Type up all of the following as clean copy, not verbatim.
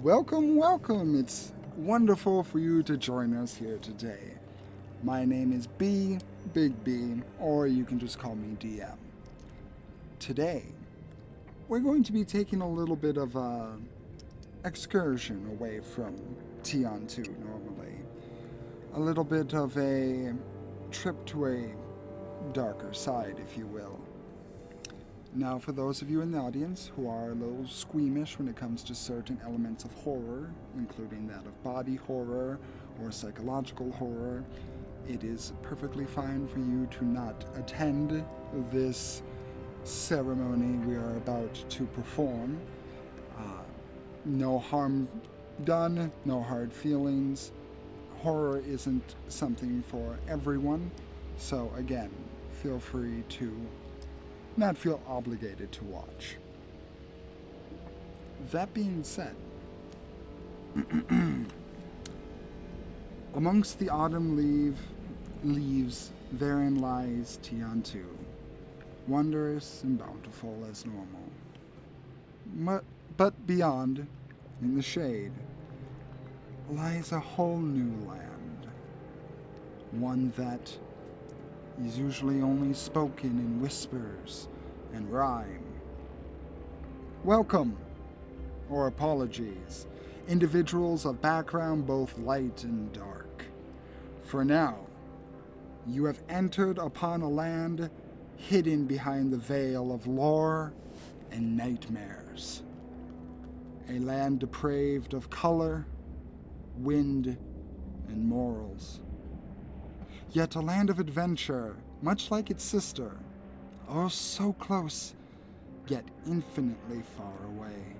Welcome, welcome. It's wonderful for you to join us here today. My name is B, Big B, or you can just call me DM. Today, we're going to be taking a little bit of a excursion away from Tion 2 normally. A little bit of a trip to a darker side, if you will. Now, for those of you in the audience who are a little squeamish when it comes to certain elements of horror, including that of body horror or psychological horror, it is perfectly fine for you to not attend this ceremony we are about to perform. No harm done, no hard feelings. Horror isn't something for everyone, so again, feel free to not feel obligated to watch. That being said, amongst the autumn leaves, therein lies Tion 2, wondrous and bountiful as normal. But beyond, in the shade, lies a whole new land, one that is usually only spoken in whispers and rhyme. Welcome, or apologies, individuals of background both light and dark. For now, you have entered upon a land hidden behind the veil of lore and nightmares. A land depraved of color, wind, and morals. Yet a land of adventure, much like its sister, oh so close, yet infinitely far away.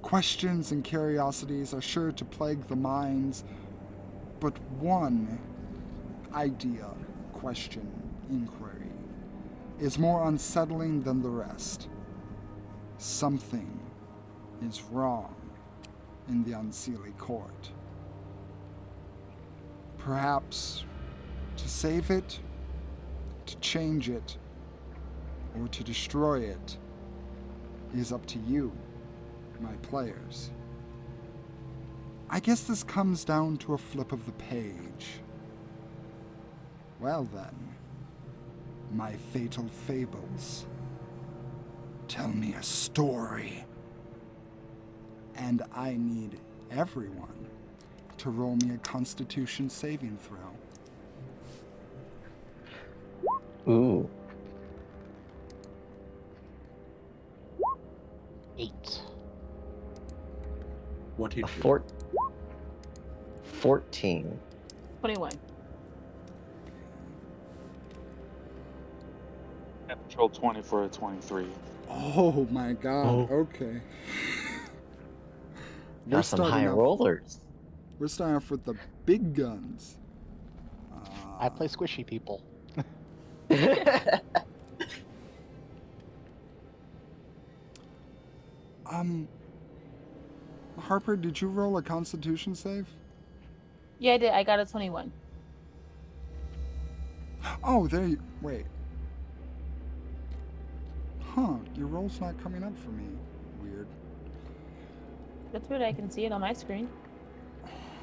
Questions and curiosities are sure to plague the minds, but one idea, question, inquiry is more unsettling than the rest. Something is wrong in the Unseelie Court. Perhaps to save it, to change it, or to destroy it is up to you, my players. I guess this comes down to a flip of the page. Well then, my fatal fables, tell me a story. And I need everyone to roll me a Constitution saving throw. Ooh. 8. What did A you 14. 21. Natural 20 for a 23. Oh my god, okay. Got some high rollers. We're starting off with the big guns. I play squishy people. Harper, did you roll a Constitution save? Yeah, I did. I got a 21. Oh, there you... Wait. Huh, your roll's not coming up for me. Weird. That's weird. I can see it on my screen.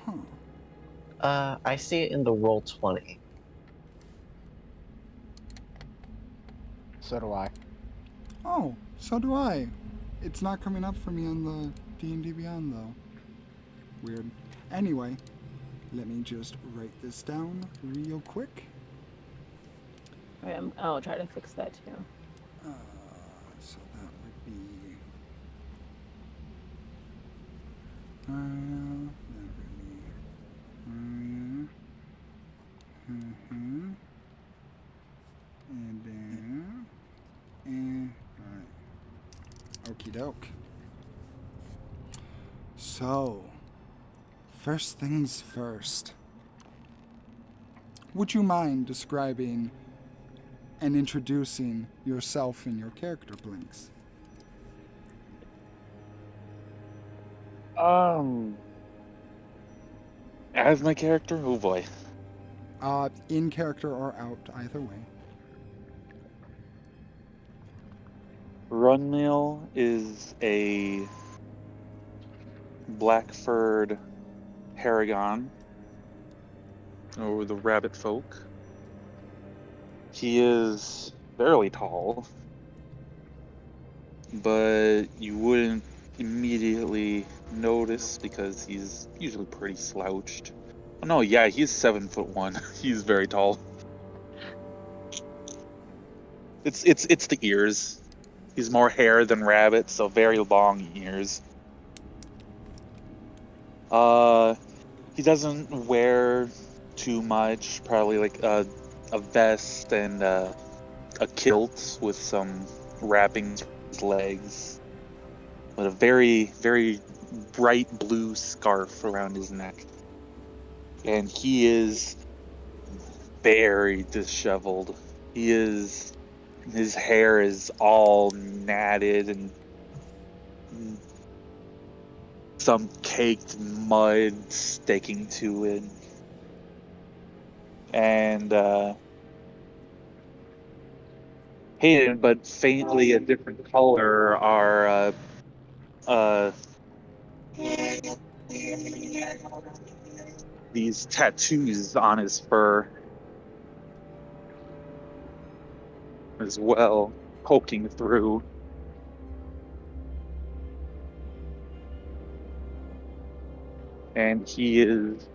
Huh. I see it in the roll 20. So do I. Oh, so do I. It's not coming up for me on the D&D Beyond, though. Weird. Anyway, let me just write this down real quick. All right, I'll try to fix that too. So that would be... that would be... And then... Alright. Okie doke. So, first things first. Would you mind describing and introducing yourself and your character, Blinks? As my character? Oh boy. In character or out, either way. Runmill is a black-furred Paragon, or the rabbit folk. He is fairly tall, but you wouldn't immediately notice because he's usually pretty slouched. Oh no, yeah, he's 7'1". He's very tall. It's the ears. He's more hair than rabbit, so very long ears. He doesn't wear too much. Probably like a vest and a kilt with some wrappings around his legs, but a very bright blue scarf around his neck. And he is very disheveled. His hair is all matted and some caked mud sticking to it. And hidden but faintly a different color are these tattoos on his fur as well, poking through. And he is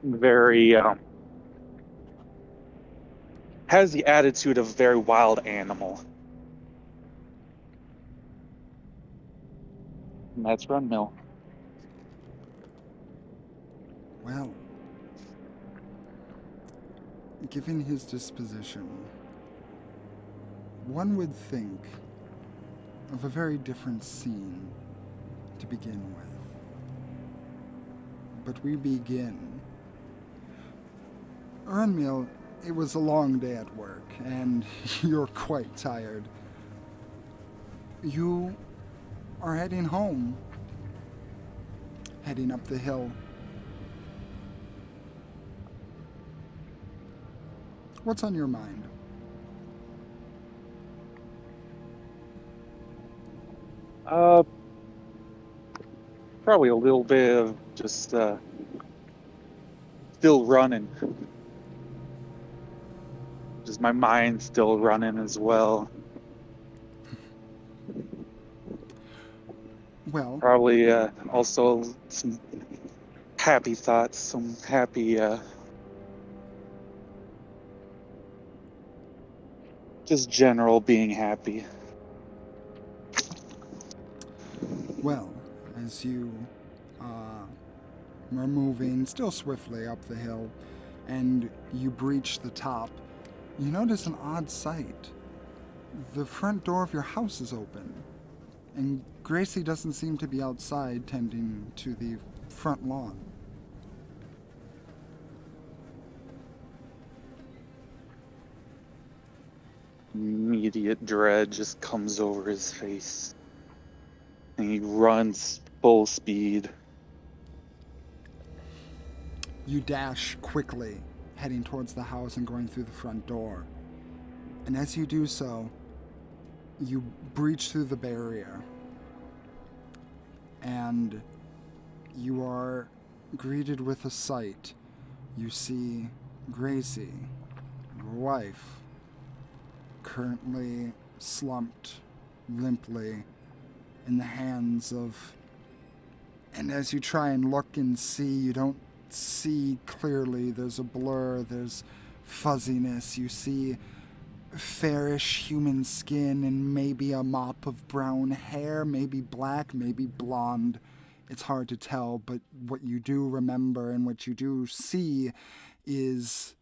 very has the attitude of a very wild animal. And that's Runmill. Well, given his disposition, one would think of a very different scene to begin with. But we begin. Urnmiel, it was a long day at work, and you're quite tired. You are heading home, heading up the hill. What's on your mind? Probably a little bit of just still running. Just my mind's still running as well. Well, Probably also some happy thoughts, some happy just general being happy. well, as you are moving still swiftly up the hill and you breach the top, you notice an odd sight. The front door of your house is open, and Gracie doesn't seem to be outside tending to the front lawn. Immediate dread just comes over his face. And he runs full speed. You dash quickly, heading towards the house and going through the front door. And as you do so, you breach through the barrier. And you are greeted with a sight. You see Gracie, your wife, currently slumped limply in the hands of... And as you try and look and see, you don't see clearly. There's a blur, there's fuzziness. You see fairish human skin and maybe a mop of brown hair, maybe black, maybe blonde. It's hard to tell, but what you do remember and what you do see is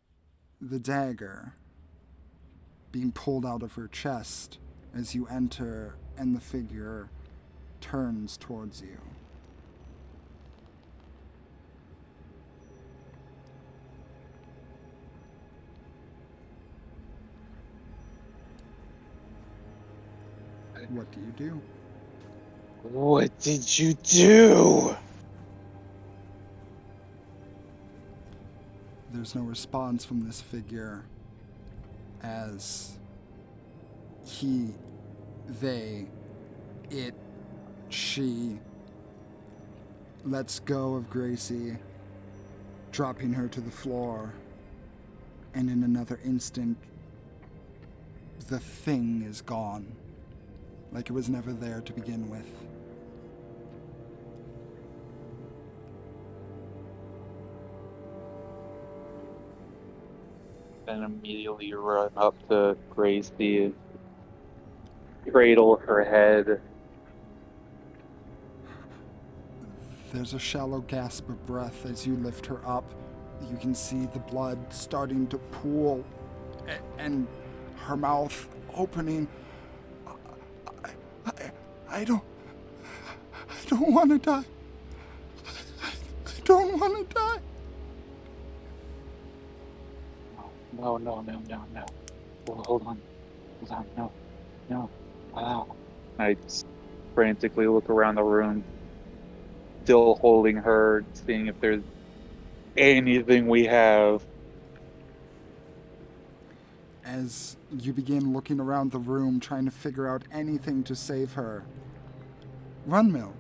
the dagger being pulled out of her chest as you enter and the figure turns towards you. What do you do? What did you do? There's no response from this figure as they She lets go of Gracie, dropping her to the floor, and in another instant, the thing is gone, like it was never there to begin with. Then immediately run up to Gracie, cradle her head. There's a shallow gasp of breath as you lift her up. You can see the blood starting to pool and her mouth opening. I don't want to die. I don't want to die. No. Well, hold on. No. Wow. I frantically look around the room, still holding her, seeing if there's anything we have. As you begin looking around the room, trying to figure out anything to save her. Runmill.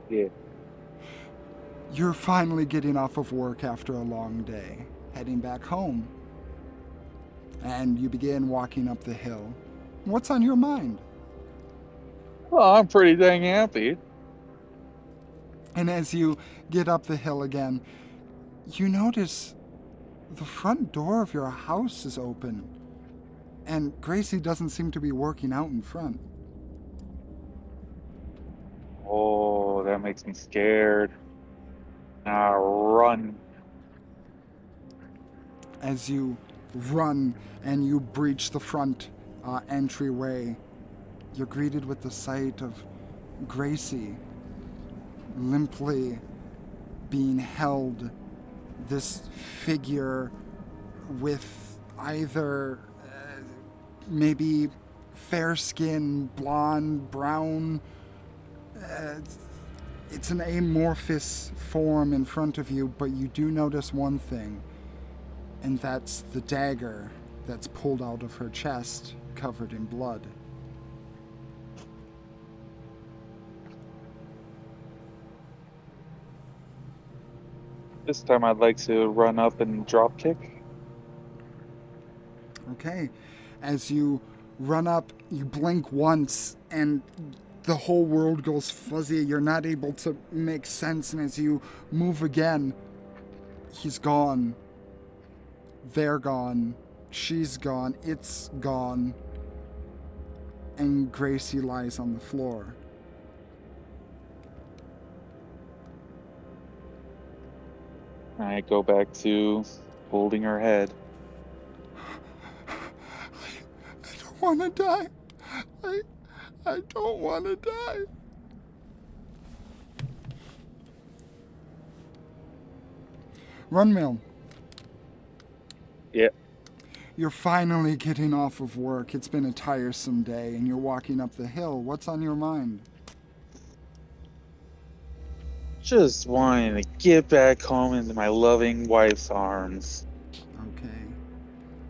Yeah. You're finally getting off of work after a long day, heading back home. And you begin walking up the hill. What's on your mind? Well, I'm pretty dang happy. And as you get up the hill again, you notice the front door of your house is open. And Gracie doesn't seem to be working out in front. Oh, that makes me scared. Now run. As you run and you breach the front entryway, you're greeted with the sight of Gracie limply being held, this figure with either maybe fair skin, blonde, brown. It's an amorphous form in front of you, but you do notice one thing, and that's the dagger that's pulled out of her chest, covered in blood. This time I'd like to run up and drop kick. Okay. As you run up, you blink once, and the whole world goes fuzzy. You're not able to make sense, and as you move again, he's gone. They're gone. She's gone. It's gone. And Gracie lies on the floor. I go back to holding her head. I don't want to die. I don't want to die. Runmill. Yeah. You're finally getting off of work. It's been a tiresome day, and you're walking up the hill. What's on your mind? Just wanting to get back home into my loving wife's arms. Okay.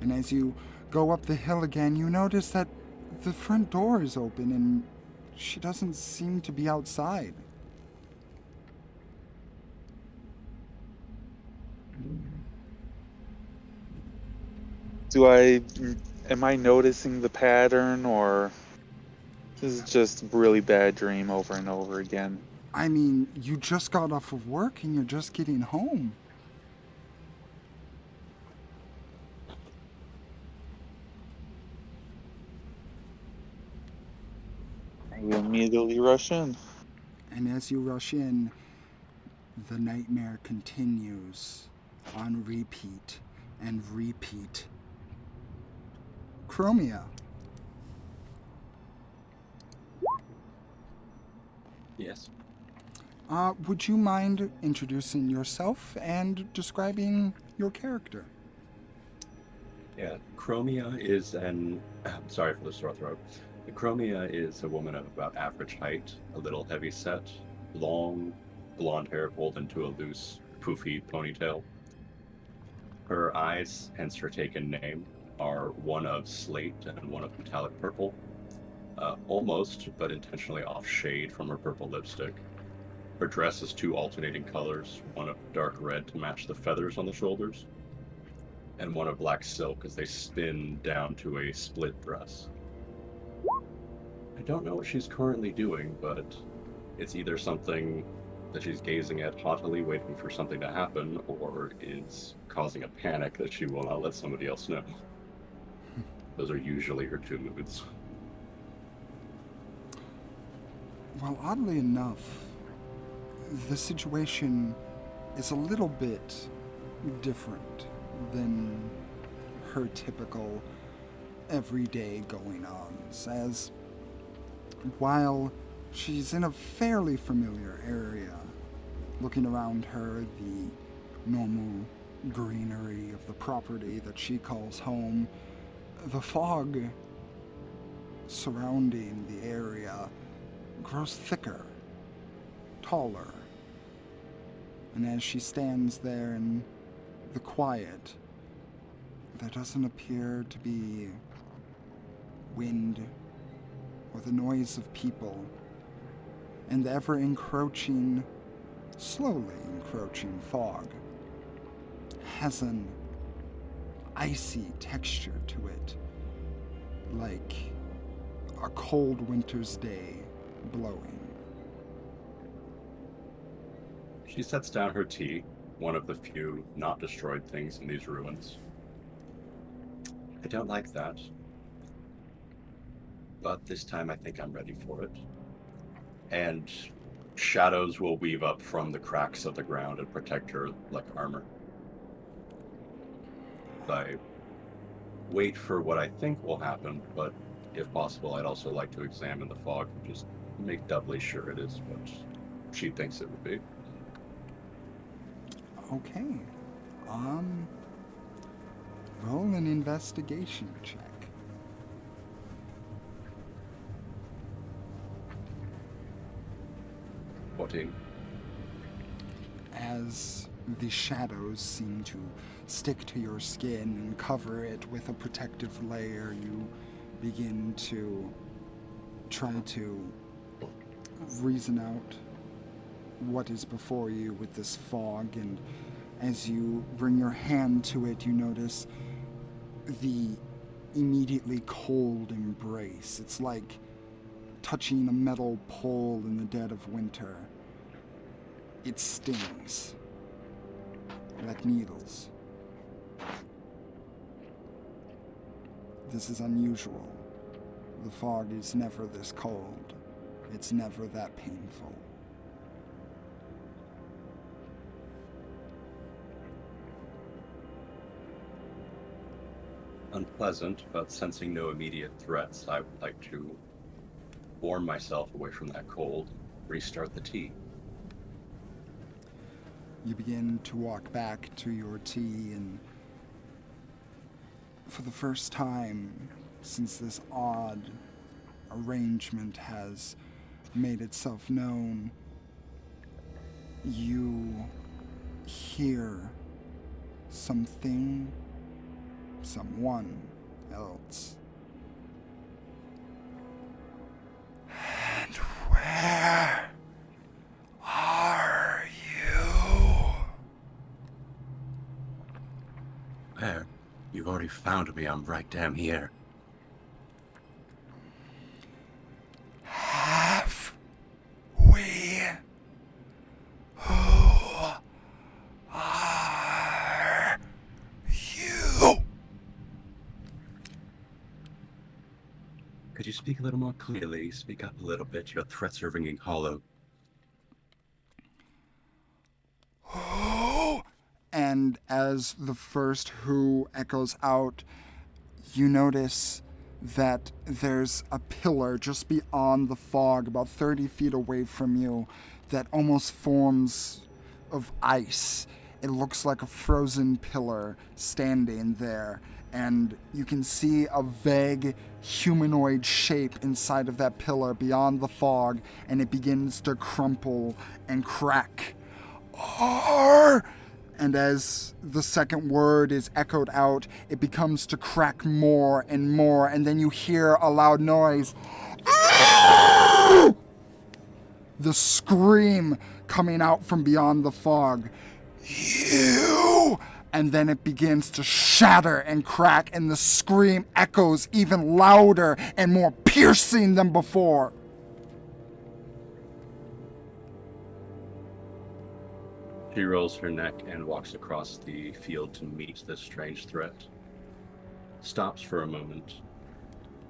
And as you go up the hill again, you notice that the front door is open, and she doesn't seem to be outside. Am I noticing the pattern, or this is just a really bad dream over and over again? I mean, you just got off of work and you're just getting home. I immediately rush in. And as you rush in, the nightmare continues on repeat and repeat. Chromia. Yes. Would you mind introducing yourself and describing your character? Yeah, Chromia is sorry for the sore throat. Chromia is a woman of about average height, a little heavy set, long blonde hair pulled into a loose, poofy ponytail. Her eyes, hence her taken name, are one of slate and one of metallic purple. Almost, but intentionally off shade from her purple lipstick. Her dress is two alternating colors, one of dark red to match the feathers on the shoulders, and one of black silk as they spin down to a split dress. I don't know what she's currently doing, but it's either something that she's gazing at haughtily, waiting for something to happen, or is causing a panic that she will not let somebody else know. Those are usually her two moods. Well, oddly enough, the situation is a little bit different than her typical everyday going-ons, as while she's in a fairly familiar area, looking around her, the normal greenery of the property that she calls home, the fog surrounding the area grows thicker, taller, and as she stands there in the quiet, there doesn't appear to be wind or the noise of people, and the ever-encroaching, slowly encroaching fog has an icy texture to it, like a cold winter's day blowing. She sets down her tea, one of the few not destroyed things in these ruins. I don't like that, but this time I think I'm ready for it. And shadows will weave up from the cracks of the ground and protect her like armor. I wait for what I think will happen, but if possible, I'd also like to examine the fog and just make doubly sure it is what she thinks it would be. Okay. Roll an investigation check. As the shadows seem to stick to your skin and cover it with a protective layer, you begin to try to reason out what is before you with this fog, and as you bring your hand to it, you notice the immediately cold embrace. It's like touching a metal pole in the dead of winter. It stings like needles. This is unusual. The fog is never this cold. It's never that painful. Unpleasant, but sensing no immediate threats, I would like to warm myself away from that cold, restart the tea. You begin to walk back to your tea, and for the first time since this odd arrangement has made itself known, you hear something, someone else. And where are you? There. You've already found me. I'm right damn here. Have we? Who are you? Could you speak a little more clearly? Speak up a little bit. Your threats are ringing hollow. Who? And as the first who echoes out, you notice that there's a pillar just beyond the fog, about 30 feet away from you, that almost forms of ice. It looks like a frozen pillar standing there, and you can see a vague humanoid shape inside of that pillar beyond the fog, and it begins to crumple and crack. And as the second word is echoed out, it becomes to crack more and more, and then you hear a loud noise. The scream coming out from beyond the fog. You! And then it begins to shatter and crack, and the scream echoes even louder and more piercing than before. She rolls her neck and walks across the field to meet this strange threat. Stops for a moment,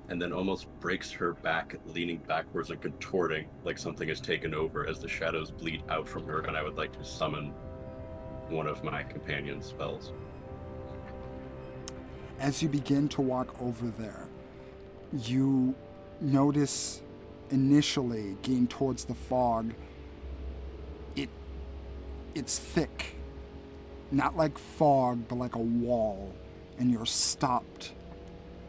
and then almost breaks her back, leaning backwards and contorting like something has taken over as the shadows bleed out from her, and I would like to summon one of my companion spells. As you begin to walk over there, you notice initially getting towards the fog, it's thick. Not like fog, but like a wall. And you're stopped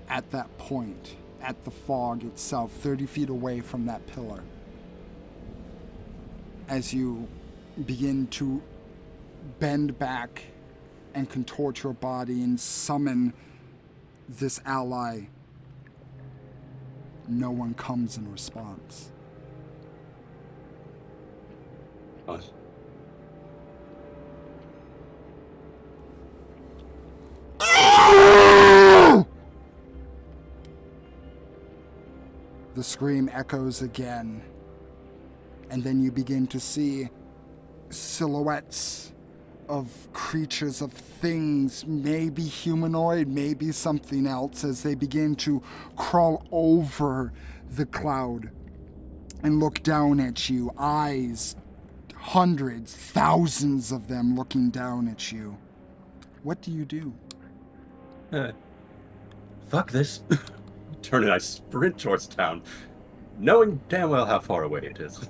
at that point, at the fog itself, 30 feet away from that pillar. As you begin to bend back and contort your body and summon this ally, no one comes in response. What? The scream echoes again, and then you begin to see silhouettes of creatures, of things, maybe humanoid, maybe something else, as they begin to crawl over the cloud and look down at you, eyes, hundreds, thousands of them looking down at you. What do you do? Fuck this. Turn and I sprint towards town, knowing damn well how far away it is.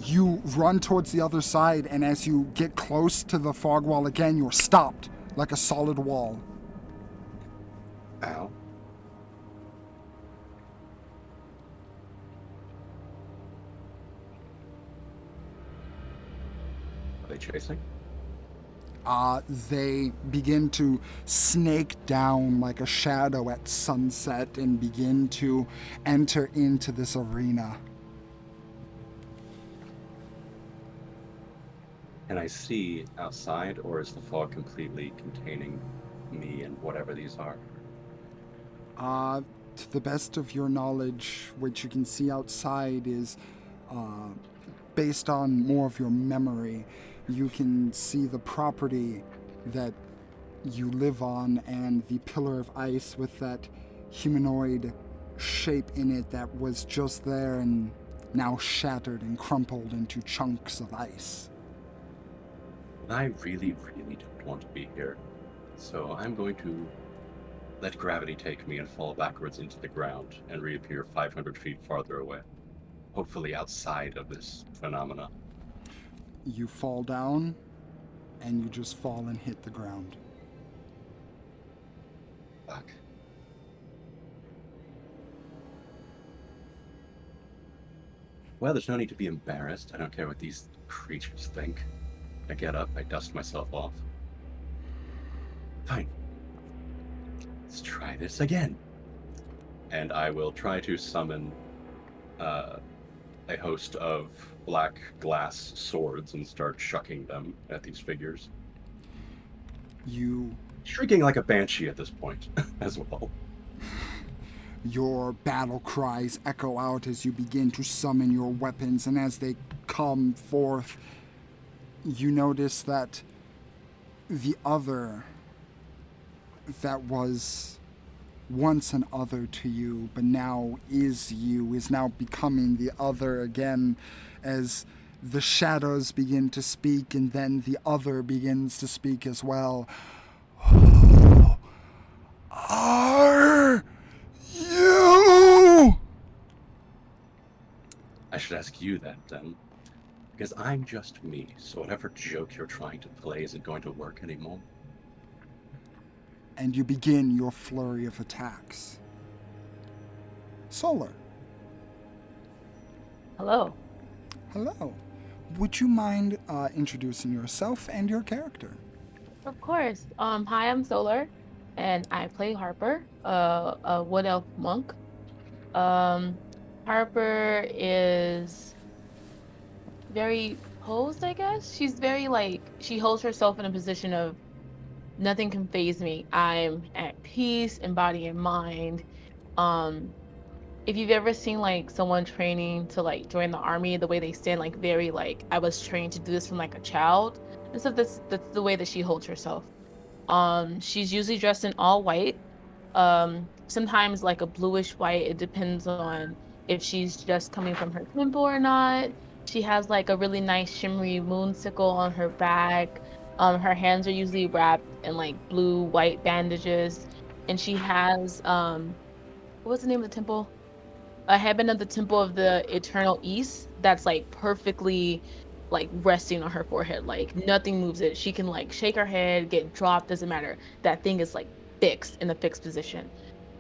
You run towards the other side, and as you get close to the fog wall again, you're stopped like a solid wall. Ow. Are they chasing? They begin to snake down like a shadow at sunset and begin to enter into this arena. Can I see outside, or is the fog completely containing me and whatever these are? To the best of your knowledge, what you can see outside is based on more of your memory. You can see the property that you live on and the pillar of ice with that humanoid shape in it that was just there and now shattered and crumpled into chunks of ice. I really, really don't want to be here. So I'm going to let gravity take me and fall backwards into the ground and reappear 500 feet farther away. Hopefully outside of this phenomena. You fall down, and you just fall and hit the ground. Fuck. Well, there's no need to be embarrassed. I don't care what these creatures think. I get up, I dust myself off. Fine. Let's try this again. And I will try to summon a host of black glass swords and start chucking them at these figures. You, Shrieking like a banshee at this point as well. your battle cries echo out as you begin to summon your weapons, and as they come forth, you notice that the other that was once an other to you, but now is you, is now becoming the other again, as the shadows begin to speak, and then the other begins to speak as well. Who are you? I should ask you that then. Because I'm just me, so whatever joke you're trying to play isn't going to work anymore. And you begin your flurry of attacks. Solar. Hello. Hello. Would you mind introducing yourself and your character? Of course. Hi, I'm Solar, and I play Harper, a wood elf monk. Um, Harper is very posed, I guess. She's very like she holds herself in a position of nothing can phase me. I'm at peace in body and mind. Um, if you've ever seen like someone training to like join the army, the way they stand like very like I was trained to do this from like a child and stuff, that's the way that she holds herself. She's usually dressed in all white. Sometimes like a bluish white. It depends on if she's just coming from her temple or not. She has like a really nice shimmery moon sickle on her back. Her hands are usually wrapped in like blue white bandages, and she has what's the name of the temple? A heaven of the temple of the eternal east that's like perfectly like resting on her forehead, like nothing moves it. She can like shake her head, get dropped, doesn't matter. That thing is like fixed in a fixed position.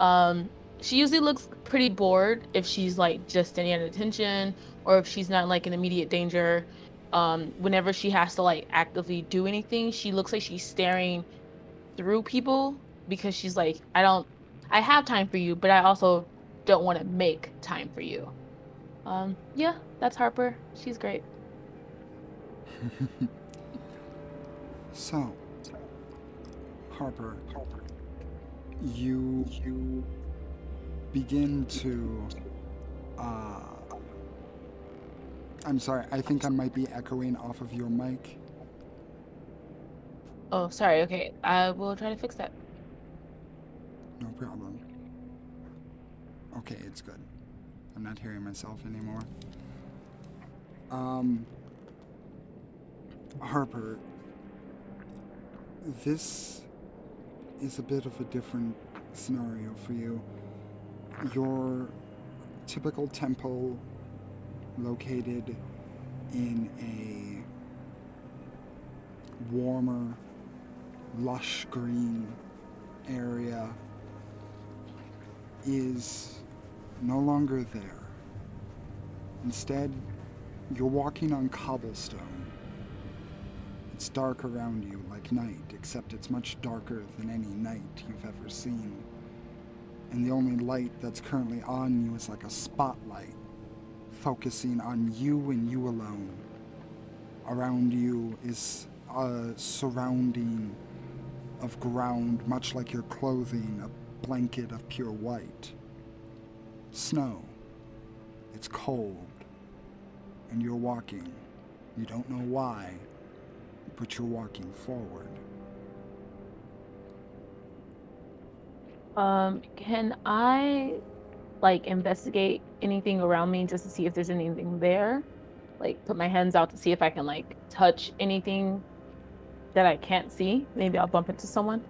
um she usually looks pretty bored if she's like just standing at attention, or if she's not like in immediate danger. Whenever she has to like actively do anything, she looks like she's staring through people, because she's like, I have time for you, but I also don't want to make time for you. Yeah, that's Harper. She's great. So, Harper, you begin to. Uh, I'm sorry, I think I might be echoing off of your mic. Oh, sorry. Okay, I will try to fix that. No problem. Okay, it's good. I'm not hearing myself anymore. Um, Harper, this is a bit of a different scenario for you. Your typical temple located in a warmer, lush green area is no longer there. Instead, you're walking on cobblestone. It's dark around you like night, except it's much darker than any night you've ever seen. And the only light that's currently on you is like a spotlight, focusing on you and you alone. Around you is a surrounding of ground, much like your clothing, a blanket of pure white. Snow. It's cold. And you're walking. You don't know why, but you're walking forward. Can I like investigate anything around me just to see if there's anything there? Like put my hands out to see if I can like touch anything that I can't see. Maybe I'll bump into someone.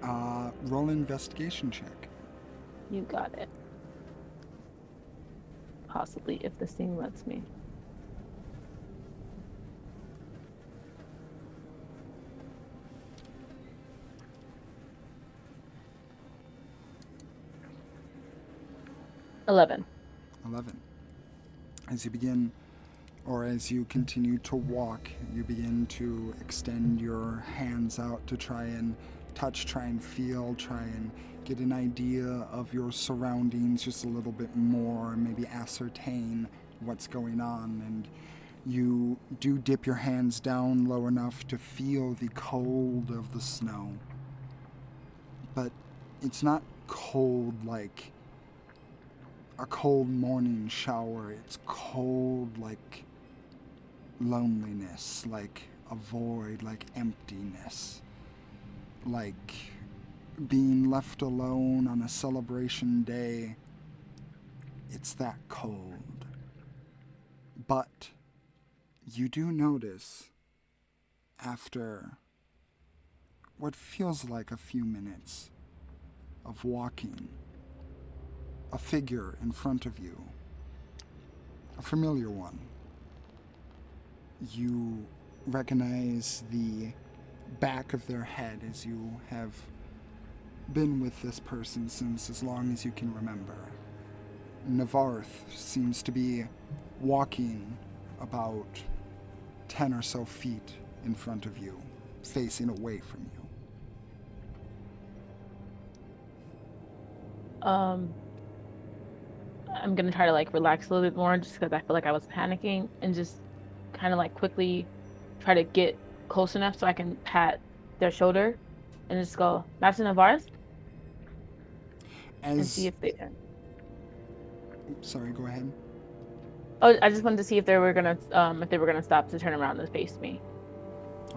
Roll an investigation check. You got it. Possibly if this thing lets me. $11. 11. As you begin, or as you continue to walk, you begin to extend your hands out to try and touch, try and feel, try and get an idea of your surroundings just a little bit more, maybe ascertain what's going on. And you do dip your hands down low enough to feel the cold of the snow. But it's not cold like a cold morning shower. It's cold like loneliness, like a void, like emptiness, like being left alone on a celebration day. It's that cold. But you do notice, after what feels like a few minutes of walking, a figure in front of you, a familiar one. You recognize the back of their head, as you have been with this person since as long as you can remember. Navarth seems to be walking about 10 or so feet in front of you, facing away from you. I'm gonna try to like relax a little bit more just because I feel like I was panicking and just kind of like quickly try to get close enough so I can pat their shoulder and just go, Master Navarre, and see As if they can. sorry, go ahead. Oh, I just wanted to see if they were gonna stop to turn around and face me.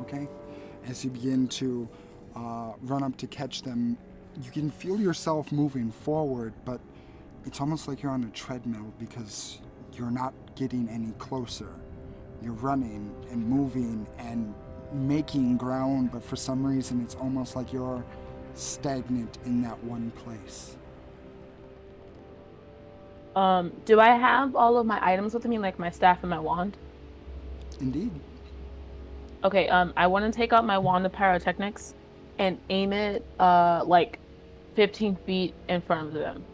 Okay. As you begin to run up to catch them, you can feel yourself moving forward, but it's almost like you're on a treadmill because you're not getting any closer. You're running and moving and making ground, but for some reason it's almost like you're stagnant in that one place. Do I have all of my items with me, like my staff and my wand? Indeed. Okay, I want to take out my wand of pyrotechnics and aim it like 15 feet in front of them.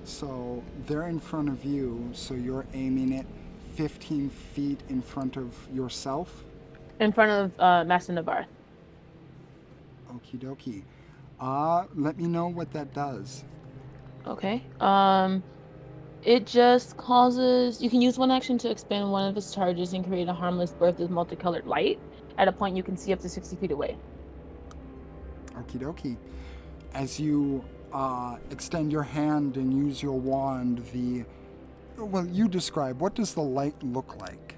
So they're in front of you, so you're aiming it 15 feet in front of yourself? In front of Master Navarre. Okie dokie. Let me know what that does. Okay. It just causes you can use one action to expand one of its charges and create a harmless burst of multicolored light at a point you can see up to 60 feet away. Okie dokie. As you extend your hand and use your wand, you describe, what does the light look like?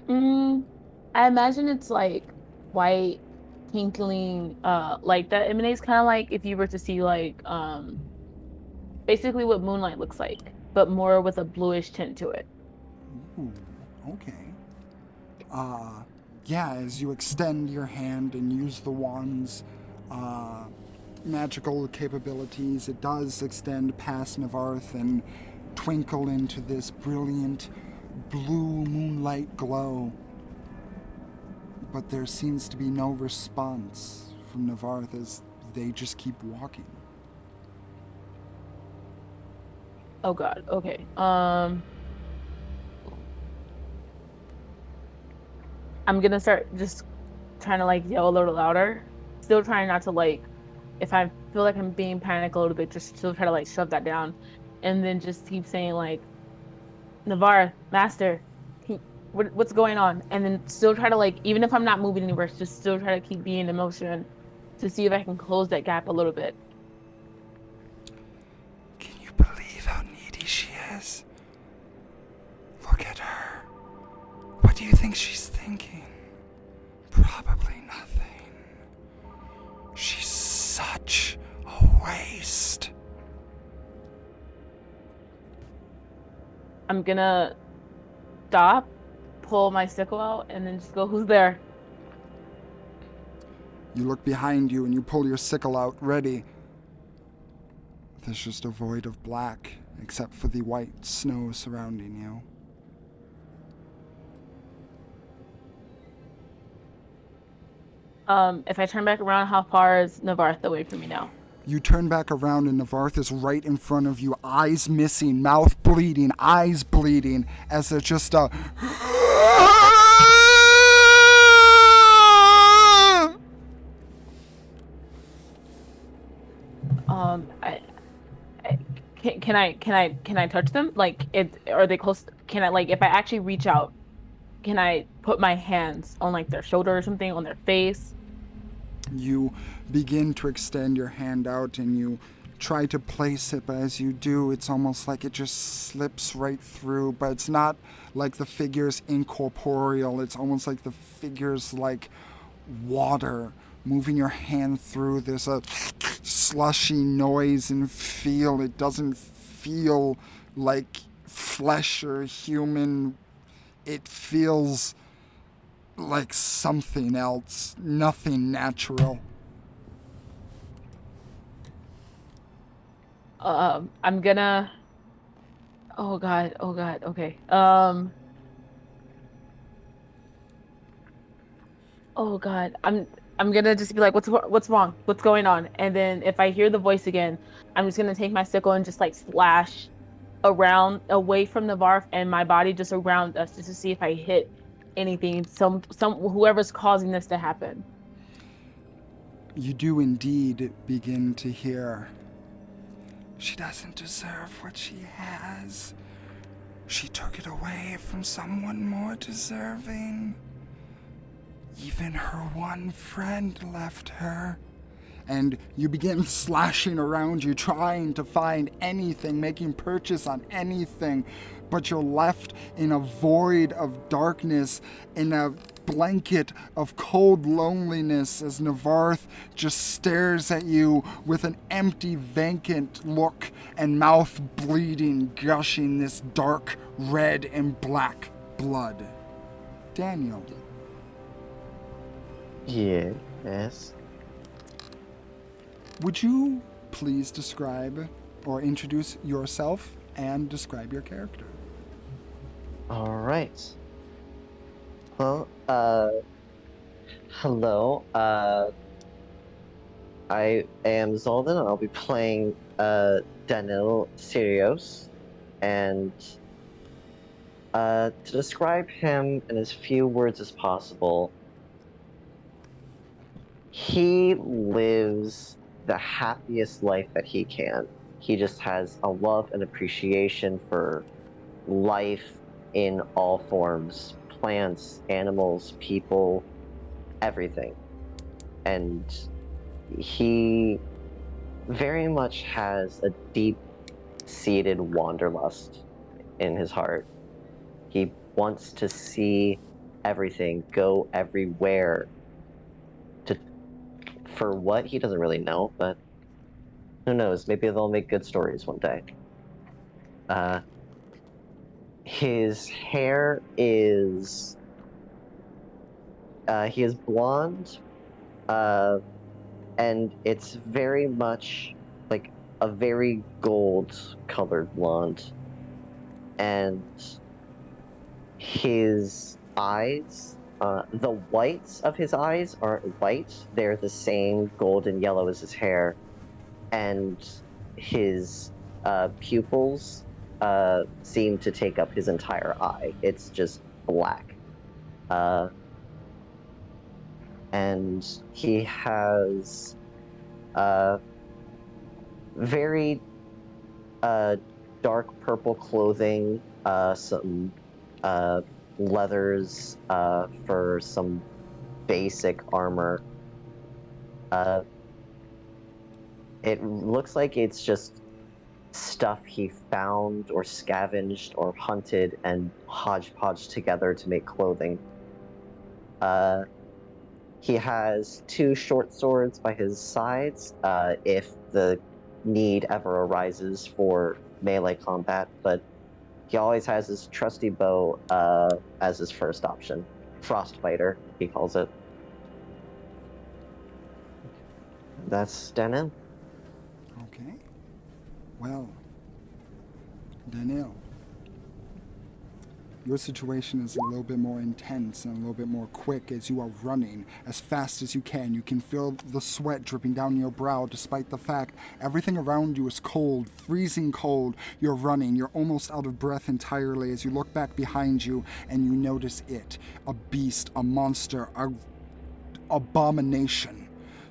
I imagine it's like white, twinkling, like that emanates kind of like if you were to see like basically what moonlight looks like, but more with a bluish tint to it. Ooh, okay. Yeah, as you extend your hand and use the wand's magical capabilities, it does extend past Navarth and twinkle into this brilliant blue moonlight glow. But there seems to be no response from Navarth as they just keep walking. Oh god, okay. I'm gonna start just trying to like yell a little louder. Still trying not to like, if I feel like I'm being panicked a little bit, just still try to like shove that down. And then just keep saying like, Navarre, Master, what's going on? And then still try to like, even if I'm not moving anywhere, just still try to keep being in motion to see if I can close that gap a little bit. Can you believe how needy she is? Look at her. What do you think she's thinking? Probably nothing. She's such a waste. I'm gonna stop, pull my sickle out, and then just go, who's there? You look behind you and you pull your sickle out, ready. There's just a void of black, except for the white snow surrounding you. If I turn back around, how far is Navarth away from me now? You turn back around and Navarth is right in front of you, eyes missing, mouth bleeding, eyes bleeding, as there's just a... Can I touch them? Like, are they close? Can I, like, if I actually reach out, can I put my hands on like their shoulder or something, on their face? You begin to extend your hand out and you try to place it, but as you do, it's almost like it just slips right through, but it's not like the figure's incorporeal. It's almost like the figure's like water. Moving your hand through, there's a slushy noise and feel. It doesn't feel like flesh or human. It feels like something else, nothing natural. I'm gonna... Oh god, okay. Oh god, I'm gonna just be like, what's wrong? What's going on? And then if I hear the voice again, I'm just gonna take my sickle and just like slash around, away from the Varf, and my body just around us, just to see if I hit anything, some whoever's causing this to happen. You do indeed begin to hear, "She doesn't deserve what she has. She took it away from someone more deserving. Even her one friend left her." And you begin slashing around you, trying to find anything, making purchase on anything, but you're left in a void of darkness, in a blanket of cold loneliness, as Navarth just stares at you with an empty, vacant look and mouth bleeding, gushing this dark red and black blood. Daniel. Yes. Would you please describe or introduce yourself and describe your character? All right. Well, hello. I am Zoldan, and I'll be playing Danil Sirios. And to describe him in as few words as possible, he lives the happiest life that he can. He just has a love and appreciation for life in all forms, plants, animals, people, everything. And he very much has a deep-seated wanderlust in his heart. He wants to see everything, go everywhere. For what, he doesn't really know, but who knows? Maybe they'll make good stories one day. His hair is... he is blonde, and it's very much like a very gold-colored blonde. And his eyes, the whites of his eyes aren't white. They're the same gold and yellow as his hair. And his pupils seem to take up his entire eye. It's just black. And he has very dark purple clothing, some leathers for some basic armor. It looks like it's just stuff he found or scavenged or hunted and hodgepodge together to make clothing. He has 2 short swords by his sides if the need ever arises for melee combat, but he always has his trusty bow as his first option. Frostbiter, he calls it. That's Denim. Okay. Well, Daniel, your situation is a little bit more intense and a little bit more quick as you are running as fast as you can. You can feel the sweat dripping down your brow despite the fact everything around you is cold, freezing cold. You're running. You're almost out of breath entirely as you look back behind you and you notice it. A beast, a monster, an abomination.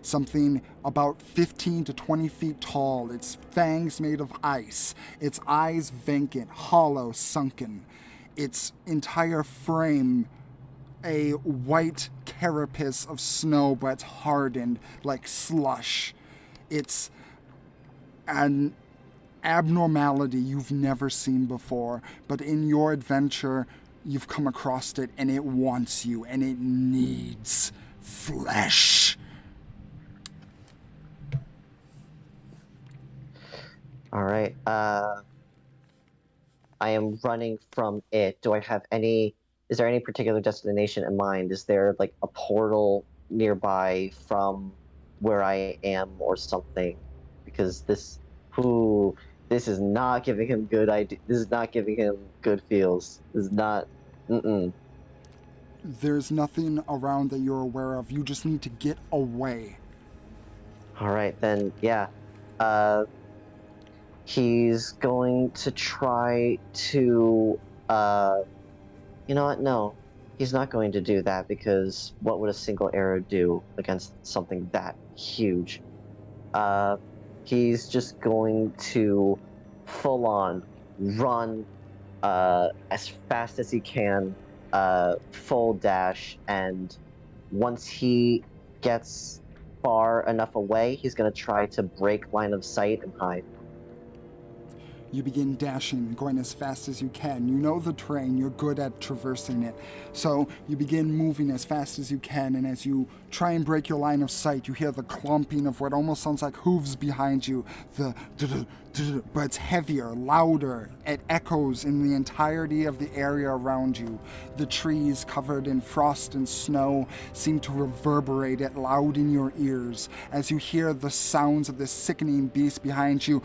Something about 15 to 20 feet tall, its fangs made of ice, its eyes vacant, hollow, sunken, its entire frame a white carapace of snow, but it's hardened like slush. It's an abnormality you've never seen before, but in your adventure, you've come across it, and it wants you, and it needs flesh. All right. I am running from it. Do I have any... Is there any particular destination in mind? Is there, like, a portal nearby from where I am or something? Because this... Ooh, this is not giving him good idea. This is not giving him good feels. This is not... There's nothing around that you're aware of. You just need to get away. All right, then, yeah. He's going to try to, you know what? No, he's not going to do that because what would a single arrow do against something that huge? He's just going to full on run as fast as he can, full dash, and once he gets far enough away, he's going to try to break line of sight and hide. You begin dashing, going as fast as you can. You know the terrain, you're good at traversing it. So you begin moving as fast as you can, and as you try and break your line of sight, you hear the clumping of what almost sounds like hooves behind you. But it's heavier, louder. It echoes in the entirety of the area around you. The trees covered in frost and snow seem to reverberate it loud in your ears as you hear the sounds of this sickening beast behind you.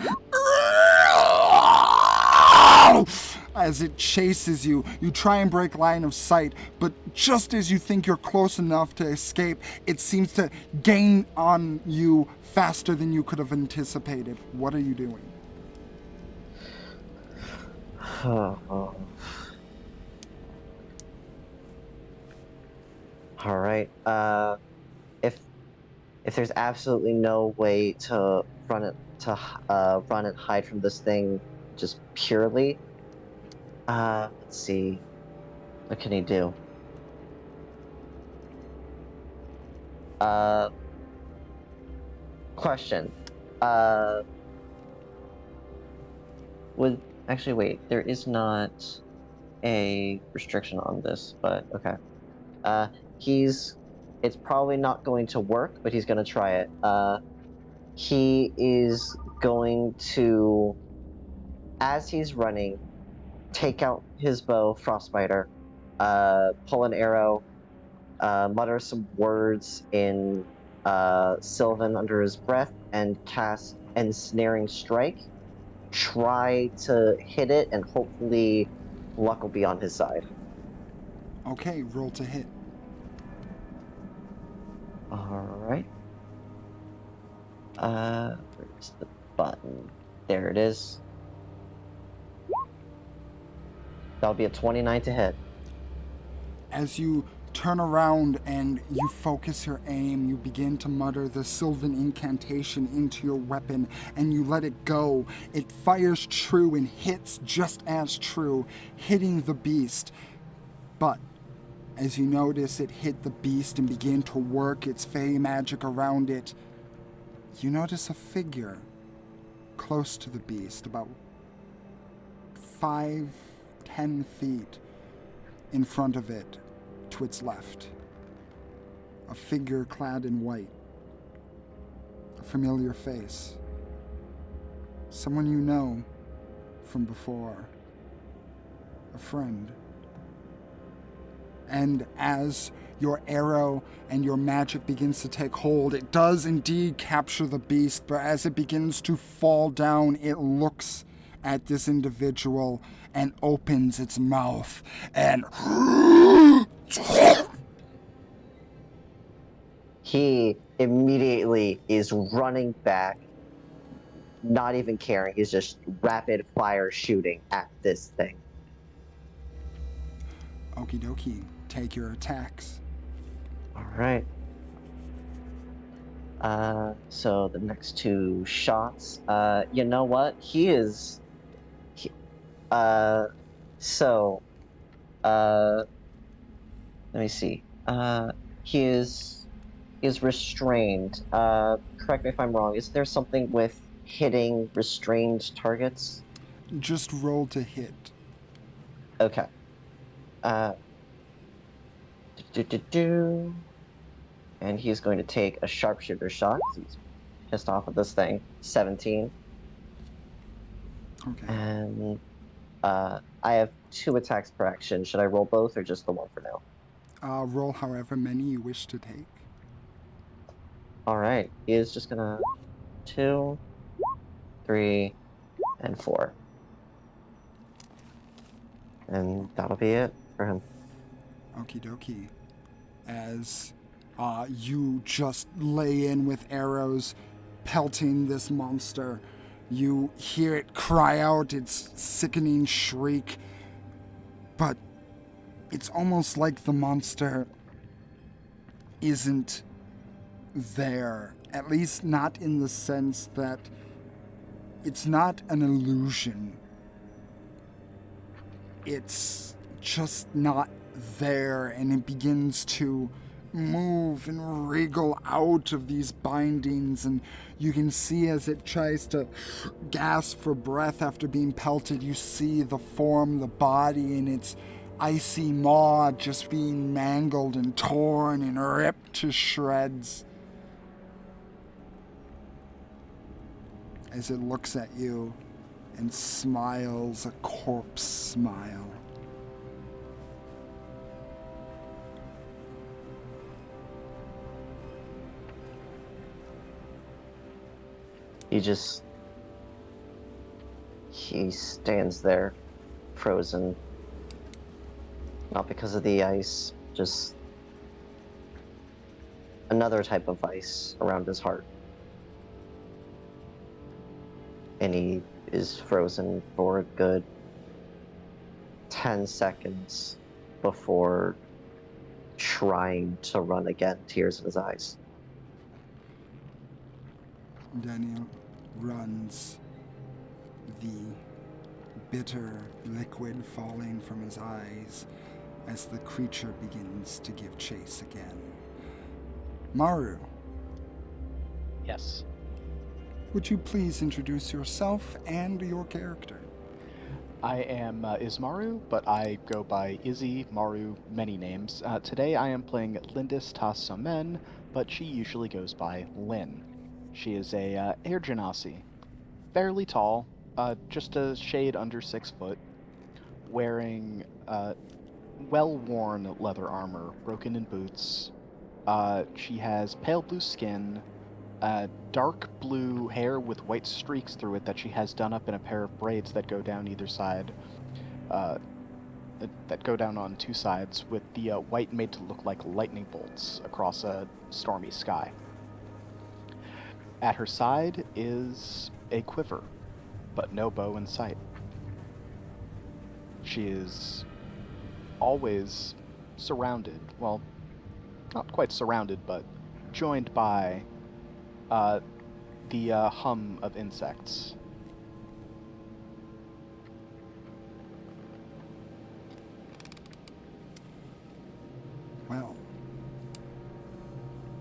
As it chases you, you try and break line of sight, but just as you think you're close enough to escape, it seems to gain on you faster than you could have anticipated. What are you doing? All right. If there's absolutely no way to run and hide from this thing, just purely, let's see, what can he do? Question. Would actually wait. There is not a restriction on this, but okay. It's probably not going to work, but he's going to try it. He is going to, as he's running, take out his bow, Frostbiter, pull an arrow, mutter some words in Sylvan under his breath, and cast Ensnaring Strike. Try to hit it, and hopefully luck will be on his side. Okay, roll to hit. Alright. Where's the button? There it is. That'll be a 29 to hit. As you turn around and you focus your aim, you begin to mutter the Sylvan incantation into your weapon, and you let it go. It fires true and hits just as true, hitting the beast. But as you notice it hit the beast and begin to work its fey magic around it, you notice a figure close to the beast, about 5-10 feet in front of it, to its left. A figure clad in white. A familiar face. Someone you know from before. A friend. And as your arrow and your magic begins to take hold, it does indeed capture the beast, but as it begins to fall down, it looks at this individual and opens its mouth and He immediately is running back, not even caring. He's just rapid fire shooting at this thing. Okie dokie, take your attacks. All right. So the next two shots. You know what? Let me see. He is restrained. Correct me if I'm wrong. Is there something with hitting restrained targets? Just roll to hit. Okay. And he's going to take a sharpshooter shot. He's pissed off at this thing. 17. Okay. And I have 2 attacks per action. Should I roll both or just the one for now? Roll however many you wish to take. Alright. He is just gonna 2, 3, and 4. And that'll be it for him. Okie dokie. As you just lay in with arrows, pelting this monster, You hear it cry out its sickening shriek, but it's almost like the monster isn't there, at least not in the sense that it's not an illusion. It's just not there, and it begins to move and wriggle out of these bindings, and you can see as it tries to gasp for breath after being pelted, you see the form, the body, and its icy maw just being mangled and torn and ripped to shreds as it looks at you and smiles a corpse smile. He stands there, frozen. Not because of the ice, just another type of ice around his heart. And he is frozen for a good 10 seconds before trying to run again, tears in his eyes. Daniel runs, the bitter liquid falling from his eyes as the creature begins to give chase again. Maru, Yes. would you please introduce yourself and your character? I am Ismaru, but I go by Izzy, Maru, many names. Today I am playing Lindis Tassomen, but she usually goes by Lynn. She is a air genasi, fairly tall, just a shade under 6 foot, wearing well-worn leather armor, broken in boots. She has pale blue skin, dark blue hair with white streaks through it that she has done up in a pair of braids that go down either side, that go down on 2 sides, with the white made to look like lightning bolts across a stormy sky. At her side is a quiver, but no bow in sight. She is always surrounded, well, not quite surrounded, but joined by the hum of insects. Well,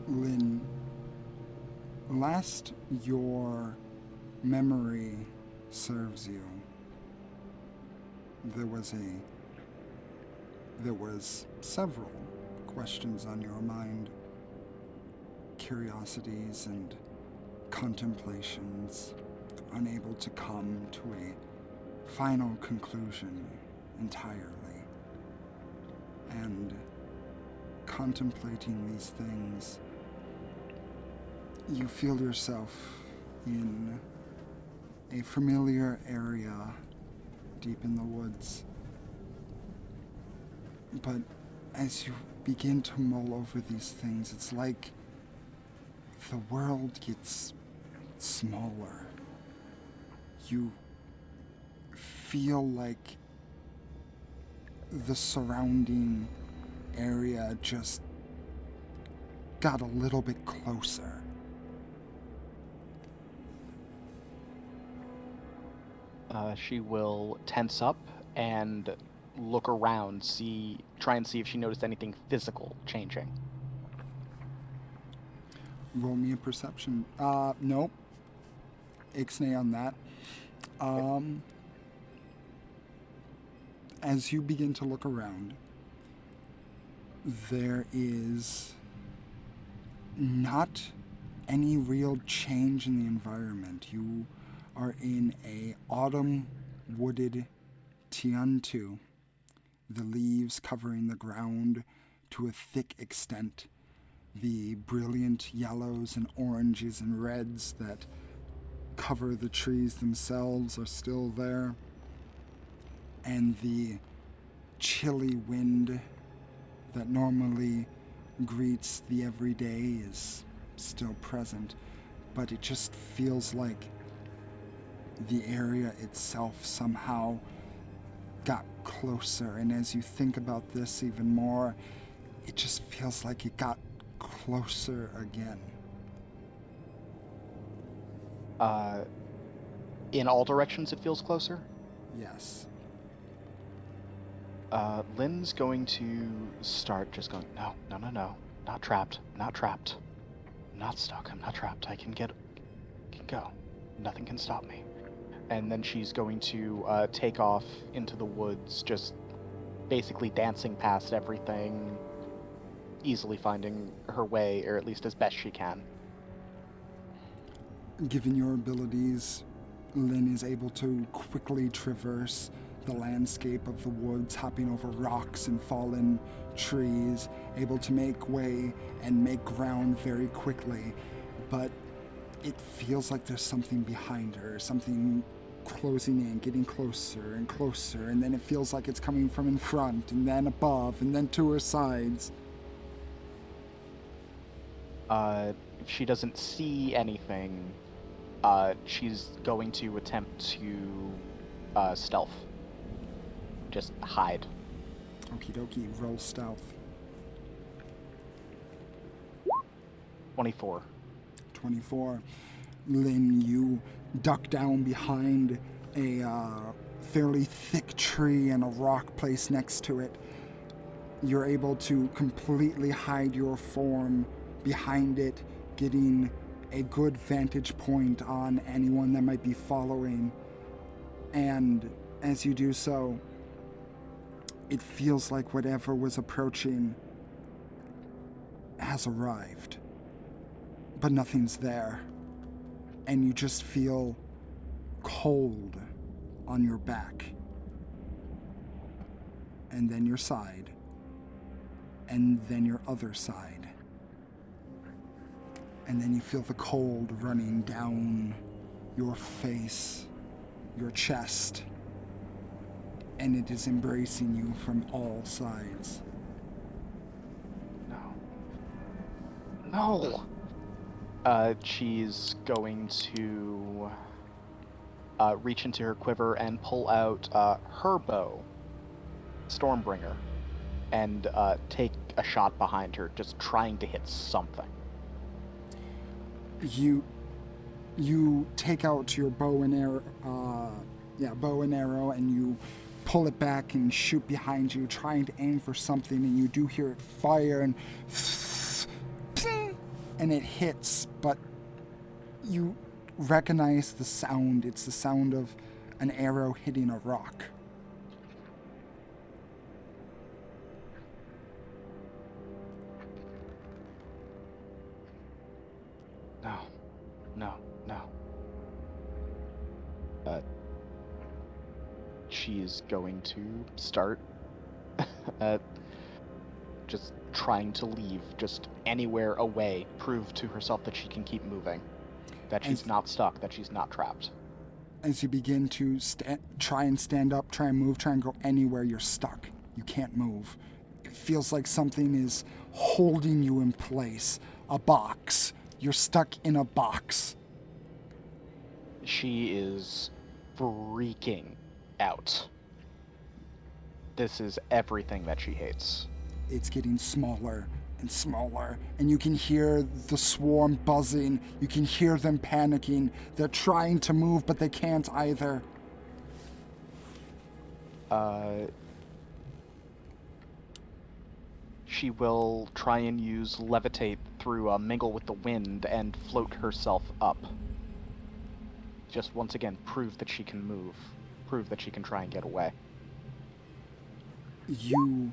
Lynn, last your memory serves you, there was several questions on your mind, curiosities and contemplations, unable to come to a final conclusion entirely. And contemplating these things, you feel yourself in a familiar area deep in the woods. But as you begin to mull over these things, it's like the world gets smaller. You feel like the surrounding area just got a little bit closer. She will tense up and look around, try and see if she noticed anything physical changing. Roll me a perception. Nope. Ixnay on that. As you begin to look around, there is not any real change in the environment. You are in a autumn wooded Tiantu, the leaves covering the ground to a thick extent. The brilliant yellows and oranges and reds that cover the trees themselves are still there. And the chilly wind that normally greets the everyday is still present. But it just feels like the area itself somehow got closer. And as you think about this even more, it just feels like it got closer again. In all directions, it feels closer. Yes. Lynn's going to start just going, no, not trapped, not trapped. I'm not stuck, I'm not trapped. I can go. Nothing can stop me. And then she's going to take off into the woods, just basically dancing past everything, easily finding her way, or at least as best she can. Given your abilities, Lynn is able to quickly traverse the landscape of the woods, hopping over rocks and fallen trees, able to make way and make ground very quickly. But it feels like there's something behind her, something closing in, getting closer and closer, and then it feels like it's coming from in front, and then above, and then to her sides. If she doesn't see anything, she's going to attempt to stealth. Just hide. Okie dokie, roll stealth. 24. 24. Lynn, you duck down behind a fairly thick tree and a rock placed next to it. You're able to completely hide your form behind it, getting a good vantage point on anyone that might be following. And as you do so, it feels like whatever was approaching has arrived, but nothing's there. And you just feel cold on your back, and then your side, and then your other side. And then you feel the cold running down your face, your chest, and it is embracing you from all sides. No. She's going to reach into her quiver and pull out her bow, Stormbringer, and take a shot behind her, just trying to hit something. You take out your bow and arrow, and you pull it back and shoot behind you, trying to aim for something, and you do hear it fire, and it hits, but you recognize the sound. It's the sound of an arrow hitting a rock. No. She's going to start just trying to leave, just anywhere away, prove to herself that she can keep moving, that she's not stuck, that she's not trapped. As you begin to try and stand up, try and move, try and go anywhere, you're stuck. You can't move. It feels like something is holding you in place. A box. You're stuck in a box. She is freaking out. This is everything that she hates. It's getting smaller and smaller, and you can hear the swarm buzzing. You can hear them panicking. They're trying to move, but they can't either. She will try and use levitate through mingle with the wind and float herself up. Just once again, prove that she can move. Prove that she can try and get away. You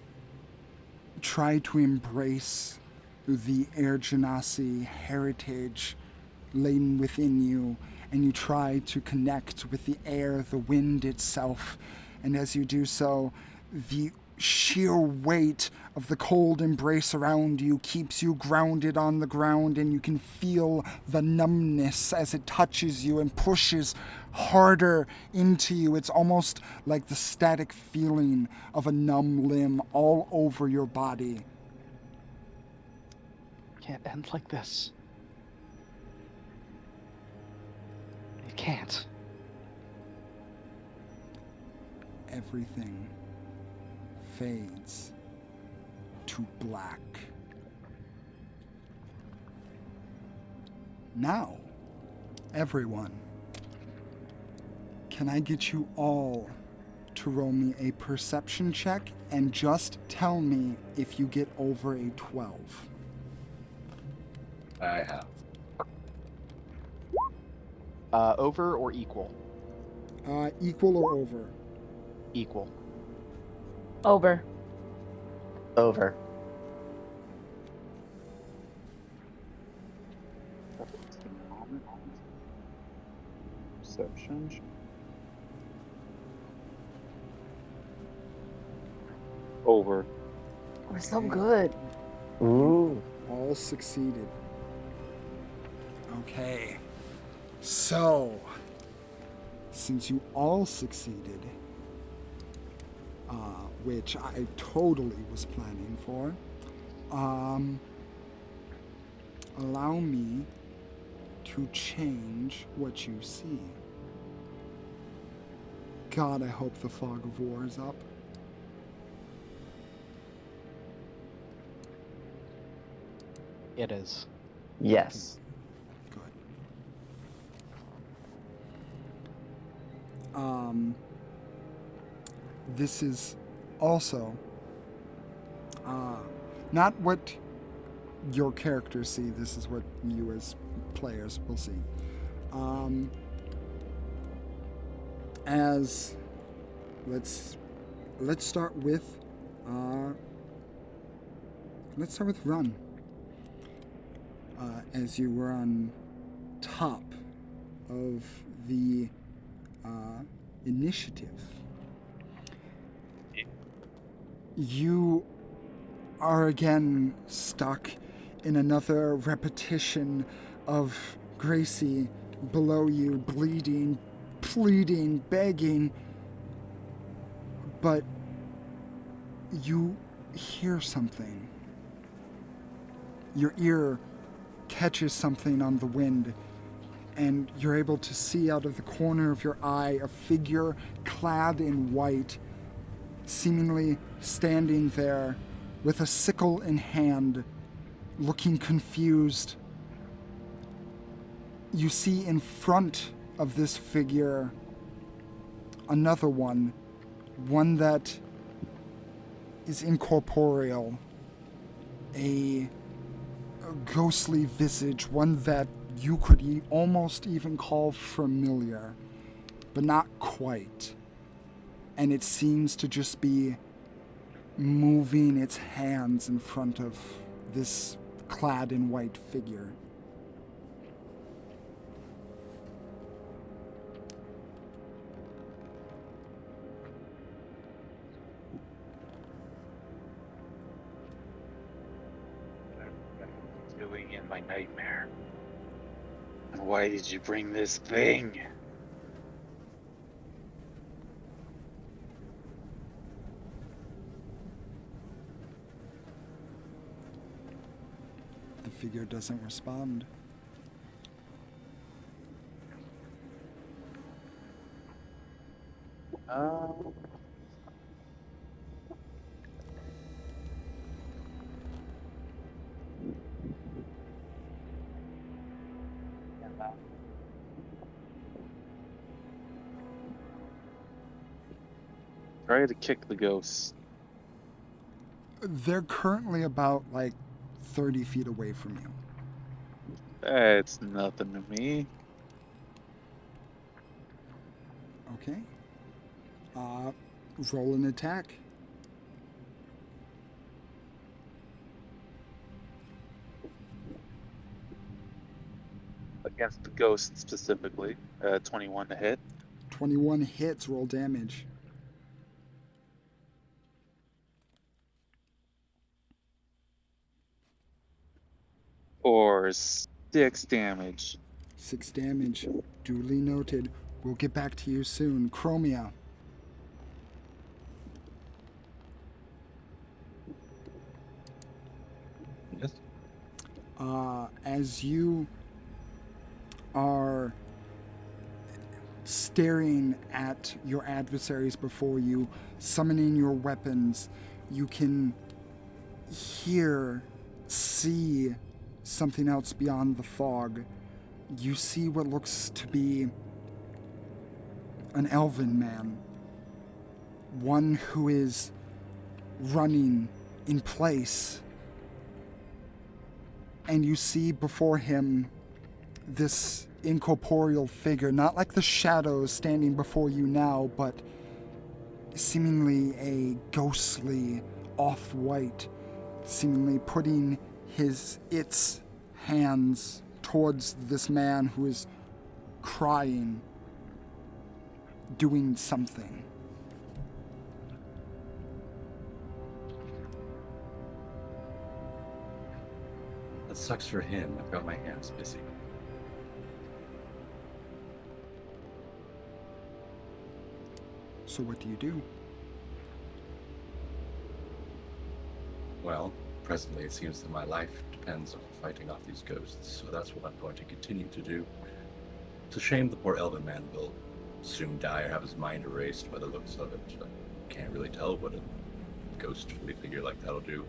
try to embrace the Air Genasi heritage laden within you, and you try to connect with the air, the wind itself. And as you do so, the sheer weight of the cold embrace around you keeps you grounded on the ground, and you can feel the numbness as it touches you and pushes harder into you. It's almost like the static feeling of a numb limb all over your body. Can't end like this. It can't. everything fades to black. Now, everyone, can I get you all to roll me a perception check and just tell me if you get over a 12? I have. Over or equal? Equal or over? Equal. Over. Over. Perception. Over. We're so good. Ooh. All succeeded. Okay. So, since you all succeeded, which I totally was planning for, allow me to change what you see. God, I hope the fog of war is up. It is. Yes. Good. This is also not what your characters see. This is what you as players will see. As let's start with Run. As you were on top of the initiative, you are again stuck in another repetition of Gracie below you, bleeding, pleading, begging, but you hear something. Your ear catches something on the wind, and you're able to see out of the corner of your eye a figure clad in white, seemingly standing there with a sickle in hand, looking confused. You see in front of this figure another one that is incorporeal, a ghostly visage, one that you could almost even call familiar, but not quite. And it seems to just be moving its hands in front of this clad in white figure. Doing in my nightmare. And why did you bring this thing? The figure doesn't respond. Try to kick the ghosts. They're currently about 30 feet away from you. That's nothing to me. Okay. Roll an attack. Against the ghost specifically. 21 to hit. 21 hits, roll damage. Or 6 damage. 6 damage. Duly noted. We'll get back to you soon. Chromia. Yes. As you are staring at your adversaries before you, summoning your weapons. You can hear, see something else beyond the fog. You see what looks to be an elven man, one who is running in place, and you see before him this incorporeal figure, not like the shadows standing before you now, but seemingly a ghostly off-white, seemingly putting its hands towards this man who is crying, doing something. That sucks for him. I've got my hands busy. So what do you do? Well, presently it seems that my life depends on fighting off these ghosts, so that's what I'm going to continue to do. It's a shame the poor elven man will soon die or have his mind erased by the looks of it. I can't really tell what a ghostly figure like that'll do.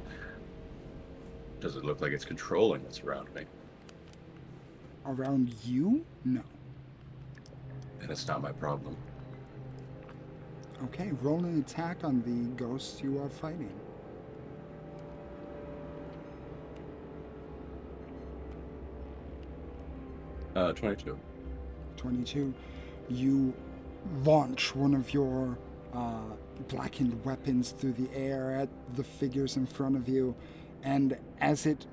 Does it look like it's controlling what's around me? Around you? No. Then it's not my problem. Okay, roll an attack on the ghosts you are fighting. Uh, 22. 22. You launch one of your blackened weapons through the air at the figures in front of you, and as it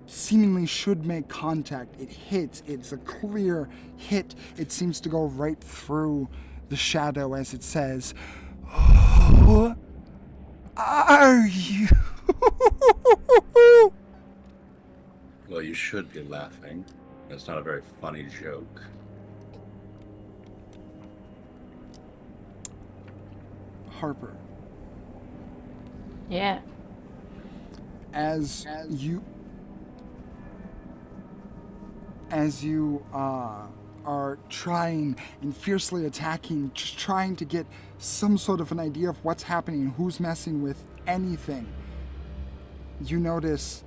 seemingly should make contact, it hits. It's a clear hit. It seems to go right through the shadow as it says, "Who are you?" Well, you should be laughing. It's not a very funny joke. Harper, Yeah. as you are trying and fiercely attacking, just trying to get some sort of an idea of what's happening, who's messing with anything, you notice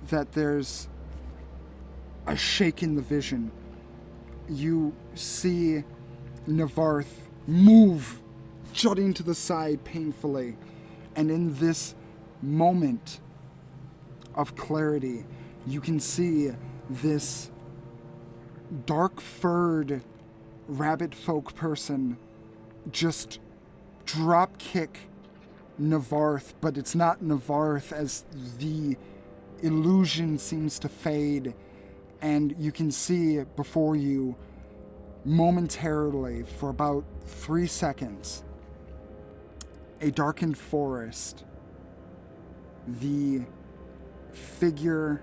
that there's a shake in the vision. You see Navarth move, jutting to the side painfully, and in this moment of clarity, you can see this dark-furred rabbit folk person just drop kick Navarth, but it's not Navarth as the illusion seems to fade, and you can see before you momentarily for about 3 seconds a darkened forest, the figure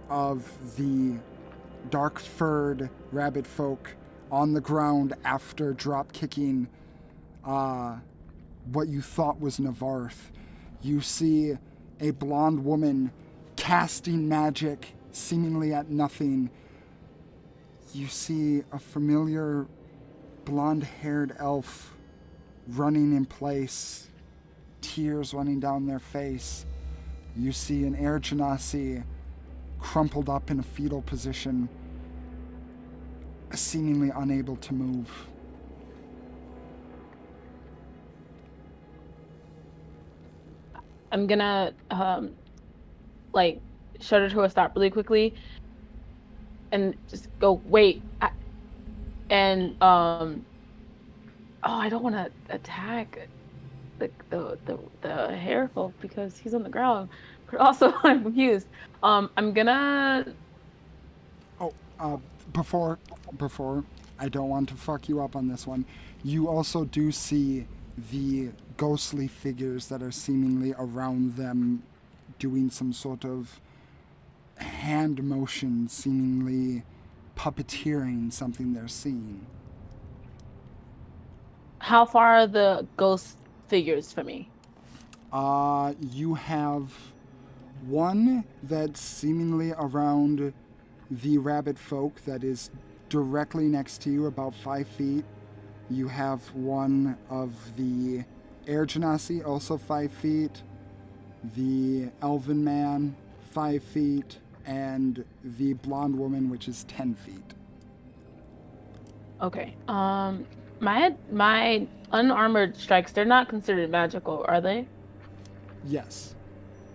of the dark-furred rabbit folk on the ground after drop-kicking what you thought was Navarth. You see a blonde woman casting magic, seemingly at nothing. You see a familiar blonde-haired elf running in place, tears running down their face. You see an air genasi crumpled up in a fetal position, seemingly unable to move. I'm gonna shudder to a stop really quickly and just go, wait. I don't want to attack the hair folk because he's on the ground, but also I'm confused. I'm gonna. Before, I don't want to fuck you up on this one. You also do see the ghostly figures that are seemingly around them doing some sort of hand motion, seemingly puppeteering something they're seeing. How far are the ghost figures for me? You have one that's seemingly around the rabbit folk that is directly next to you, about 5 feet. You have one of the air genasi, also 5 feet, the elven man, 5 feet, and the blonde woman, which is 10 feet. Okay. My unarmored strikes, they're not considered magical, are they? Yes.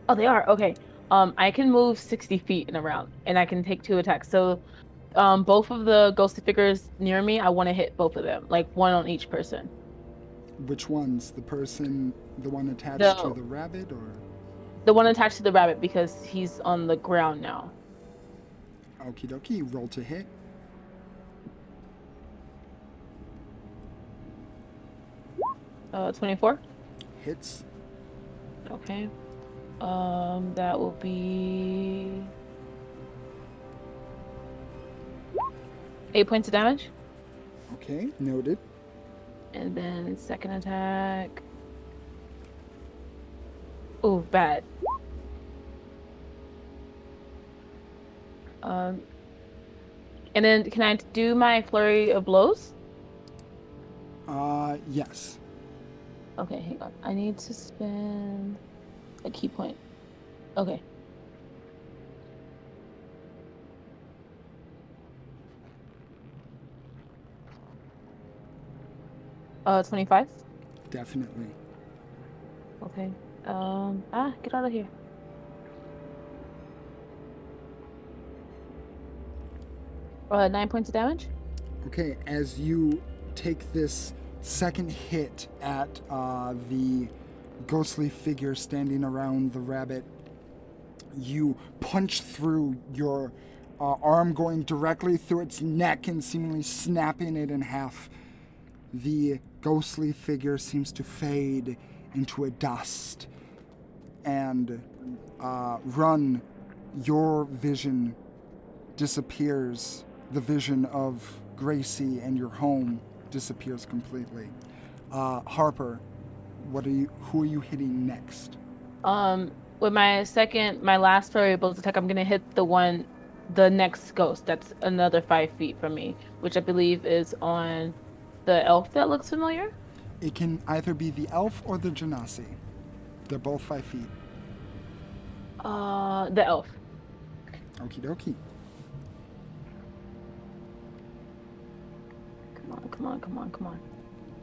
Oh, they are. Okay. I can move 60 feet in a round and I can take 2 attacks. So, both of the ghostly figures near me, I want to hit both of them, like one on each person. Which one's the one attached to The the rabbit, or? the one attached to the rabbit because he's on the ground now. Okie dokie, roll to hit. 24. Hits. Okay. That will be 8 points of damage. Okay, noted. And then second attack. Oh, bad. Um, and then can I do my flurry of blows? Yes. Okay, hang on. I need to spend a key point. Okay. 25. Definitely. Okay. Get out of here. 9 points of damage. Okay, as you take this second hit at the ghostly figure standing around the rabbit, you punch through, your arm going directly through its neck and seemingly snapping it in half. The ghostly figure seems to fade into a dust, and Run, your vision disappears. The vision of Gracie and your home disappears completely. Harper, who are you hitting next? With my last flurry of blows attack, I'm gonna hit the next ghost that's another 5 feet from me, which I believe is on the elf that looks familiar. It can either be the elf or the genasi. They're both 5 feet. The elf. Okie dokie. Come on.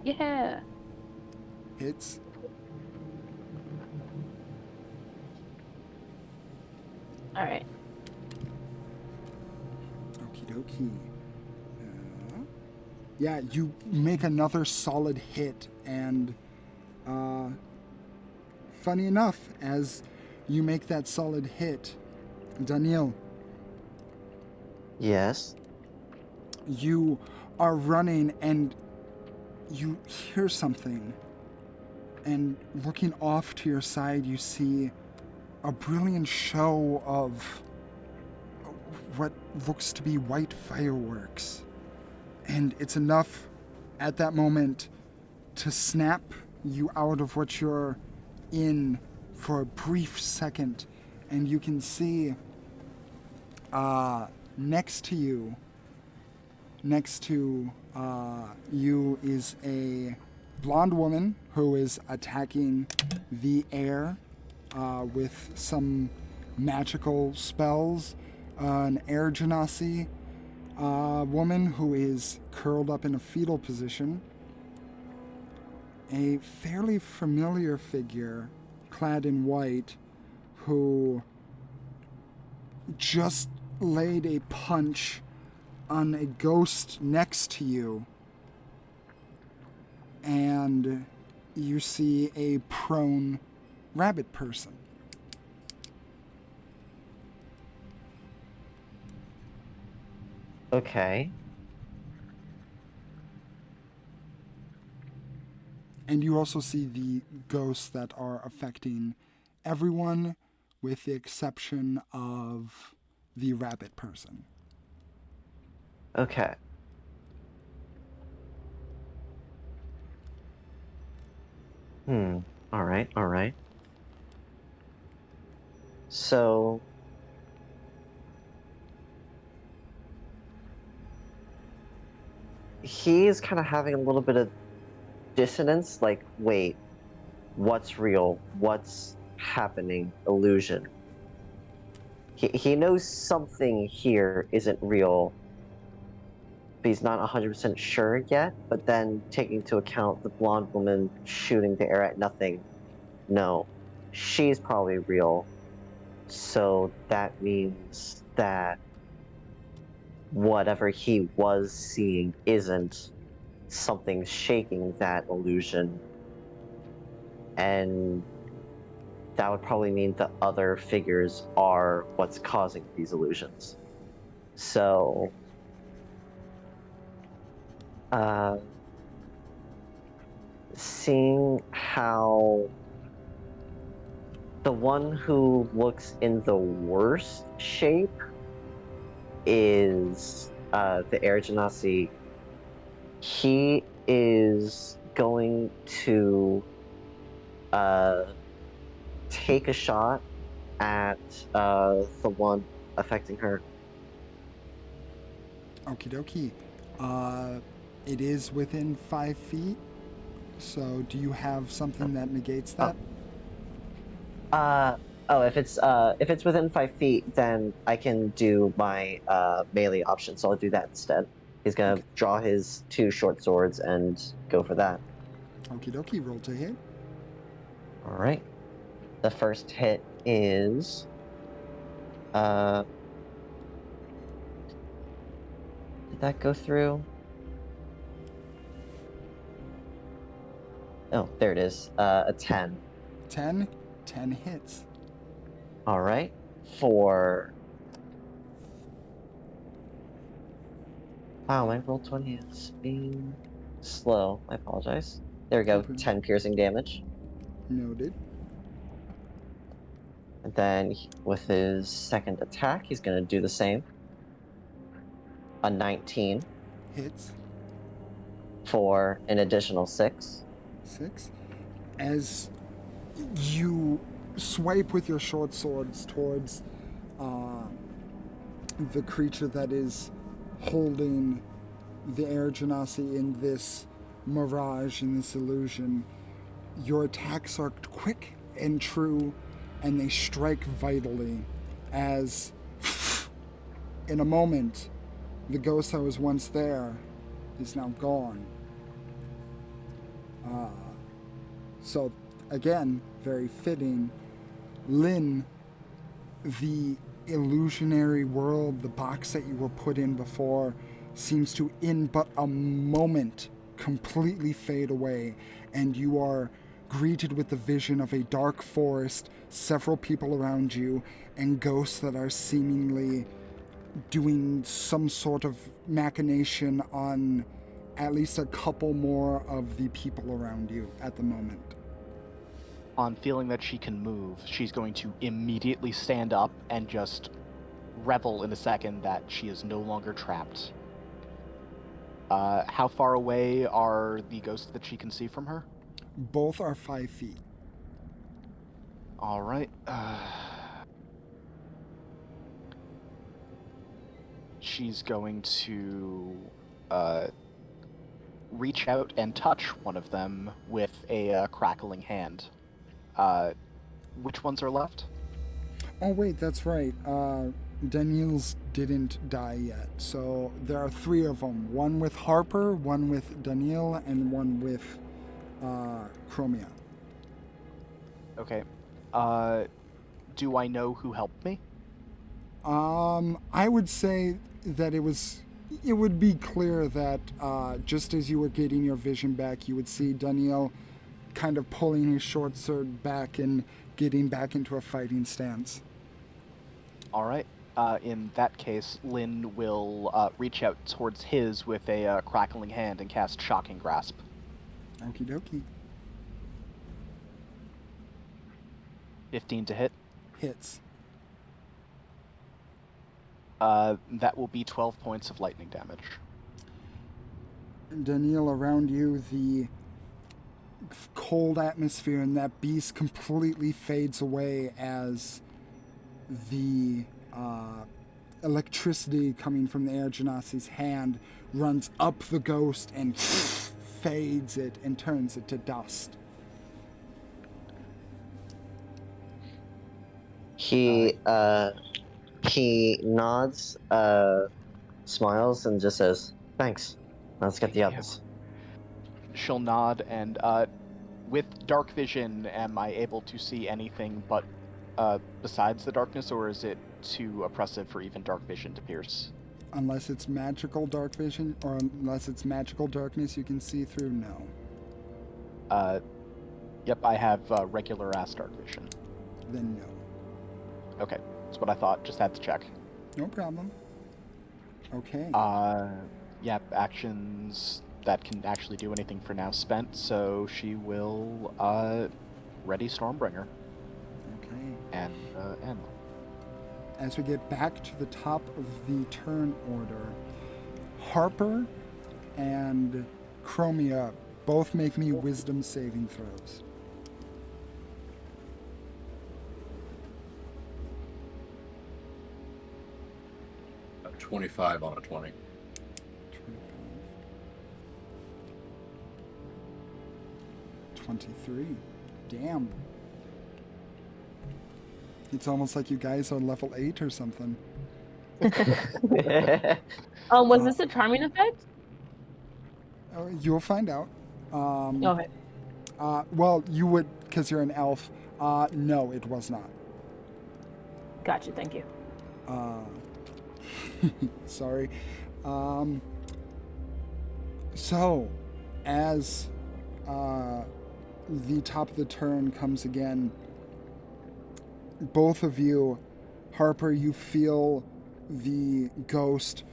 Yeah. Hits. All right. Okie dokie. Yeah, you make another solid hit, and funny enough, as you make that solid hit, Daniel, Yes. you are running and you hear something, and looking off to your side, you see a brilliant show of what looks to be white fireworks. And it's enough at that moment to snap you out of what you're in for a brief second. And you can see next to you is a blonde woman who is attacking the air with some magical spells. An air genasi woman who is curled up in a fetal position. A fairly familiar figure clad in white who just laid a punch on a ghost next to you, and you see a prone rabbit person. Okay. And you also see the ghosts that are affecting everyone with the exception of the rabbit person. Okay. All right, all right. So, he's kind of having a little bit of dissonance. Like, wait, what's real? What's happening? Illusion. He knows something here isn't real, but he's not 100% sure yet. But then, taking into account the blonde woman shooting the air at nothing, no, she's probably real. So that means that whatever he was seeing isn't. Something's shaking that illusion. And that would probably mean the other figures are what's causing these illusions. So, seeing how the one who looks in the worst shape is the Air Genasi, he is going to take a shot at the one affecting her. Okie dokie. It is within 5 feet. So, do you have something that negates that? If it's within 5 feet, then I can do my melee option. So I'll do that instead. He's gonna Okay. draw his 2 short swords and go for that. Okie dokie. Roll to hit. All right. The first hit is did that go through? Oh, there it is. A 10. 10. 10 hits. All right. For wow, my roll 20 is being slow. I apologize. There we go. Okay. 10 piercing damage. Noted. And then with his second attack, he's going to do the same. A 19 Hits. for an additional 6. 6. As you swipe with your short swords towards the creature that is holding the Air Genasi in this mirage, in this illusion, your attacks are quick and true, and they strike vitally as, in a moment, the ghost that was once there is now gone. So, again, very fitting. Lynn, the illusionary world, the box that you were put in before, seems to, in but a moment, completely fade away, and you are greeted with the vision of a dark forest, several people around you, and ghosts that are seemingly doing some sort of machination on at least a couple more of the people around you at the moment. On feeling that she can move, she's going to immediately stand up and just revel in the second that she is no longer trapped. How far away are the ghosts that she can see from her? Both are 5 feet. All right. She's going to reach out and touch one of them with a crackling hand. Which ones are left? Oh, wait, that's right. Daniel's didn't die yet. So there are 3 of them. One with Harper, one with Daniel, and one with Chromia. Okay. Do I know who helped me? I would say that it would be clear that just as you were getting your vision back, you would see Daniel kind of pulling his short sword back and getting back into a fighting stance. All right. In that case, Lynn will reach out towards his with a crackling hand and cast Shocking Grasp. Okie dokie. 15 to hit. Hits. That will be 12 points of lightning damage. Daniel, around you, the cold atmosphere and that beast completely fades away as the electricity coming from the air genasi's hand runs up the ghost and fades it and turns it to dust. He nods, smiles, and just says, "Thanks. Let's get the Thank you." others." She'll nod, and with dark vision, am I able to see anything but besides the darkness, or is it too oppressive for even dark vision to pierce? Unless it's magical dark vision, or unless it's magical darkness you can see through, no. Yep, I have regular ass dark vision. Then no. Okay, that's what I thought. Just had to check. No problem. Okay. Yep, actions that can actually do anything for now spent, so she will ready Stormbringer Okay. and end. As we get back to the top of the turn order, Harper and Chromia both make me wisdom saving throws. A 25 on a 20. 23. Damn. It's almost like you guys are level 8 or something. Was this a charming effect? You'll find out. Okay. Well, you would, because you're an elf. No, it was not. Gotcha. Thank you. Sorry. So, as the top of the turn comes again, both of you, Harper, you feel the ghost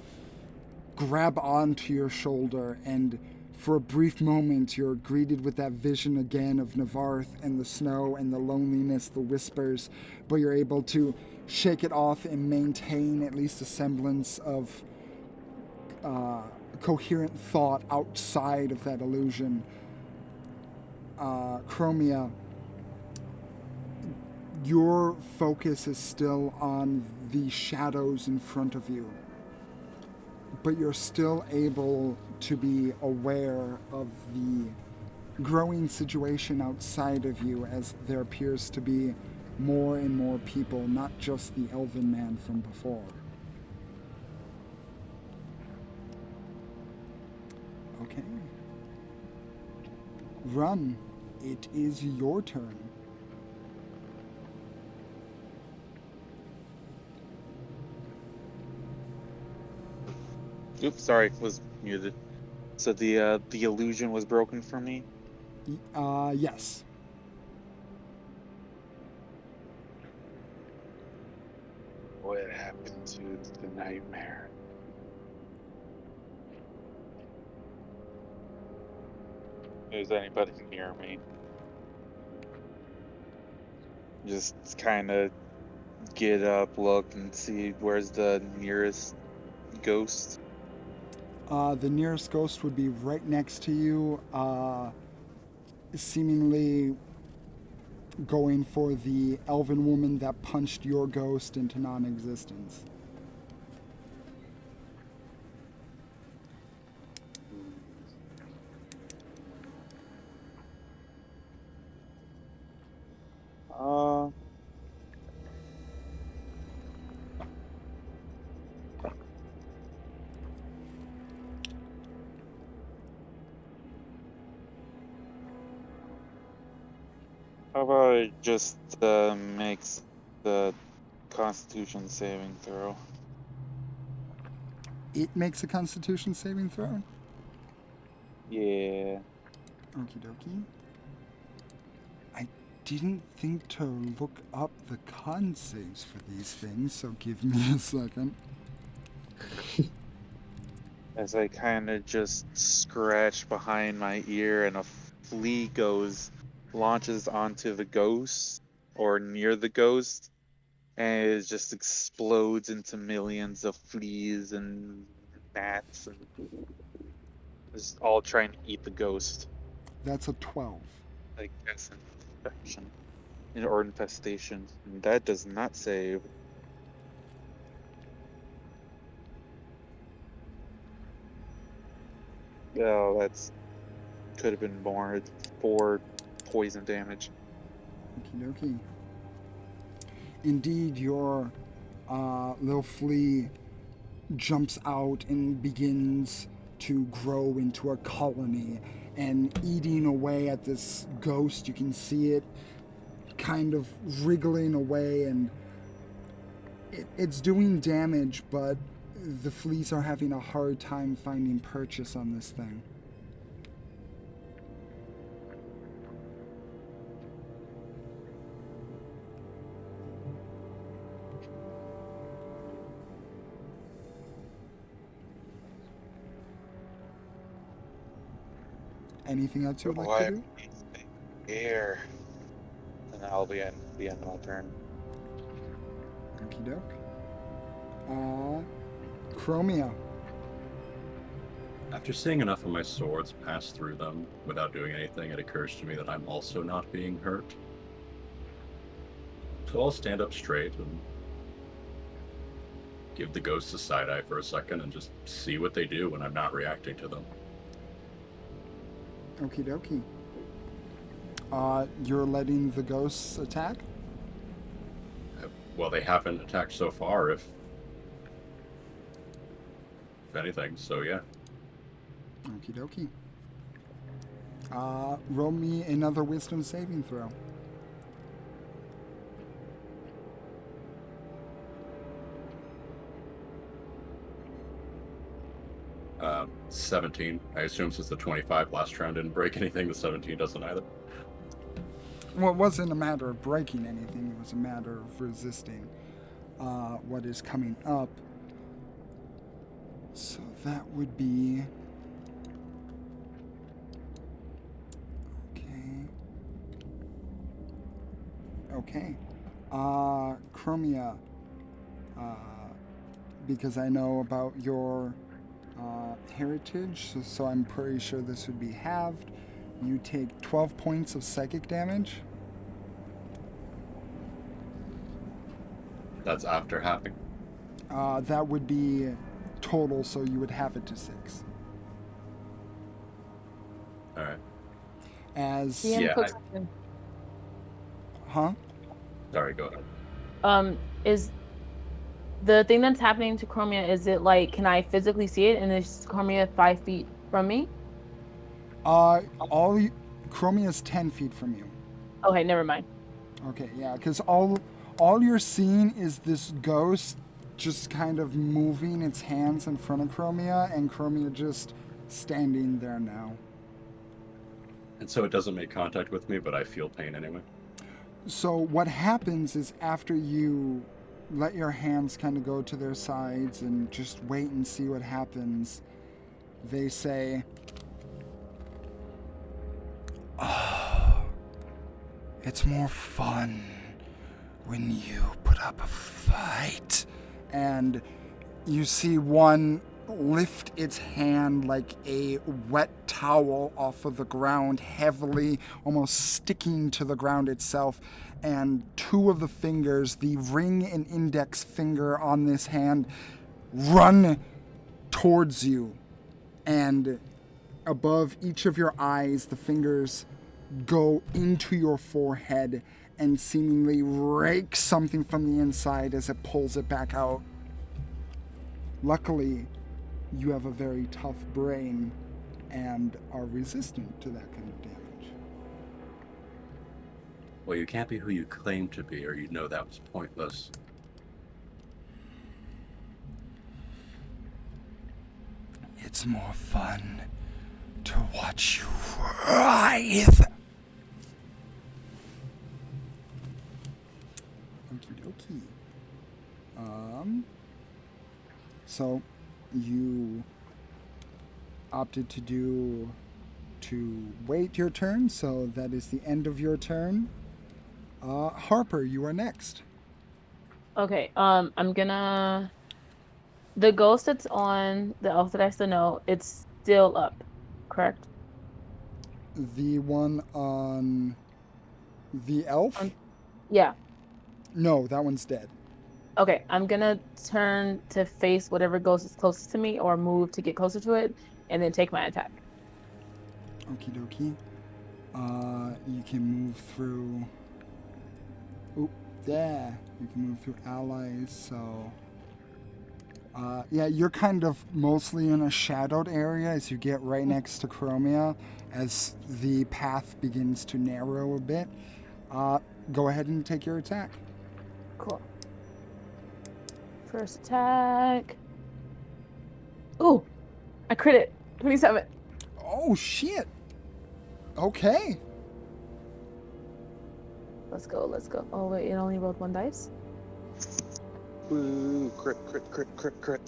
grab onto your shoulder, and for a brief moment you're greeted with that vision again of Navarth and the snow and the loneliness, the whispers, but you're able to shake it off and maintain at least a semblance of coherent thought outside of that illusion. Chromia, your focus is still on the shadows in front of you, but you're still able to be aware of the growing situation outside of you, as there appears to be more and more people, not just the elven man from before. Okay. Run. It is your turn. Oops, sorry, was muted. So the illusion was broken for me? Yes. What happened to the nightmare? Is anybody near me? Just kind of get up, look, and see where's the nearest ghost. The nearest ghost would be right next to you, seemingly going for the elven woman that punched your ghost into non-existence. How about it just makes the Constitution saving throw? It makes a Constitution saving throw. Yeah. Okie dokie. I didn't think to look up the con saves for these things, so give me a second. As I kind of just scratch behind my ear and a flea launches onto the ghost or near the ghost, and it just explodes into millions of fleas and gnats and just all trying to eat the ghost. That's a 12. I guess an infection or infestation. And that does not save. Oh, that's could have been more. It's 4 poison damage. Okie dokie. Indeed, your little flea jumps out and begins to grow into a colony and eating away at this ghost. You can see it kind of wriggling away, and it's doing damage, but the fleas are having a hard time finding purchase on this thing. Anything else you would like to do? Here. And that'll be at the end of my turn. Okie doke. Chromia. After seeing enough of my swords pass through them without doing anything, it occurs to me that I'm also not being hurt. So I'll stand up straight and give the ghosts a side eye for a second and just see what they do when I'm not reacting to them. Okie dokie. You're letting the ghosts attack? Well, they haven't attacked so far, if anything, so yeah. Okie dokie. Roll me another wisdom saving throw. 17. I assume since the 25 last round didn't break anything, the 17 doesn't either. Well, it wasn't a matter of breaking anything, it was a matter of resisting what is coming up. So that would be... Okay. Chromia, because I know about your heritage, so I'm pretty sure this would be halved. You take 12 points of psychic damage. That's after halving. That would be total, so you would have it to 6. All right. As... Yeah, Huh? Sorry, go ahead. Is the thing that's happening to Chromia, is it like, can I physically see it? And is Chromia 5 feet from me? Chromia's 10 feet from you. Okay, never mind. Okay, yeah, because all you're seeing is this ghost just kind of moving its hands in front of Chromia, and Chromia just standing there now. And so it doesn't make contact with me, but I feel pain anyway. So what happens is after you let your hands kind of go to their sides and just wait and see what happens, they say, "Oh, it's more fun when you put up a fight." And you see one lift its hand like a wet towel off of the ground, heavily, almost sticking to the ground itself, and 2 of the fingers, the ring and index finger on this hand, run towards you, and above each of your eyes, the fingers go into your forehead and seemingly rake something from the inside as it pulls it back out. Luckily, you have a very tough brain and are resistant to that kind of damage. Well, you can't be who you claim to be, or you'd know that was pointless. It's more fun to watch you writhe. Okie dokie. So you opted to wait your turn, so that is the end of your turn. Harper, you are next. Okay, I'm gonna... The ghost that's on the elf that I still know, it's still up, correct? The one on the elf? Yeah. No, that one's dead. Okay, I'm gonna turn to face whatever ghost is closest to me, or move to get closer to it, and then take my attack. Okie dokie. You can move through. Oop, yeah. You can move through allies, so. Yeah, you're kind of mostly in a shadowed area as you get right next to Chromia as the path begins to narrow a bit. Go ahead and take your attack. Cool. First attack. Ooh, I crit it. 27. Oh, shit. Okay. Let's go, let's go. Oh, wait, it only rolled 1 dice? Ooh, crit, crit, crit, crit, crit.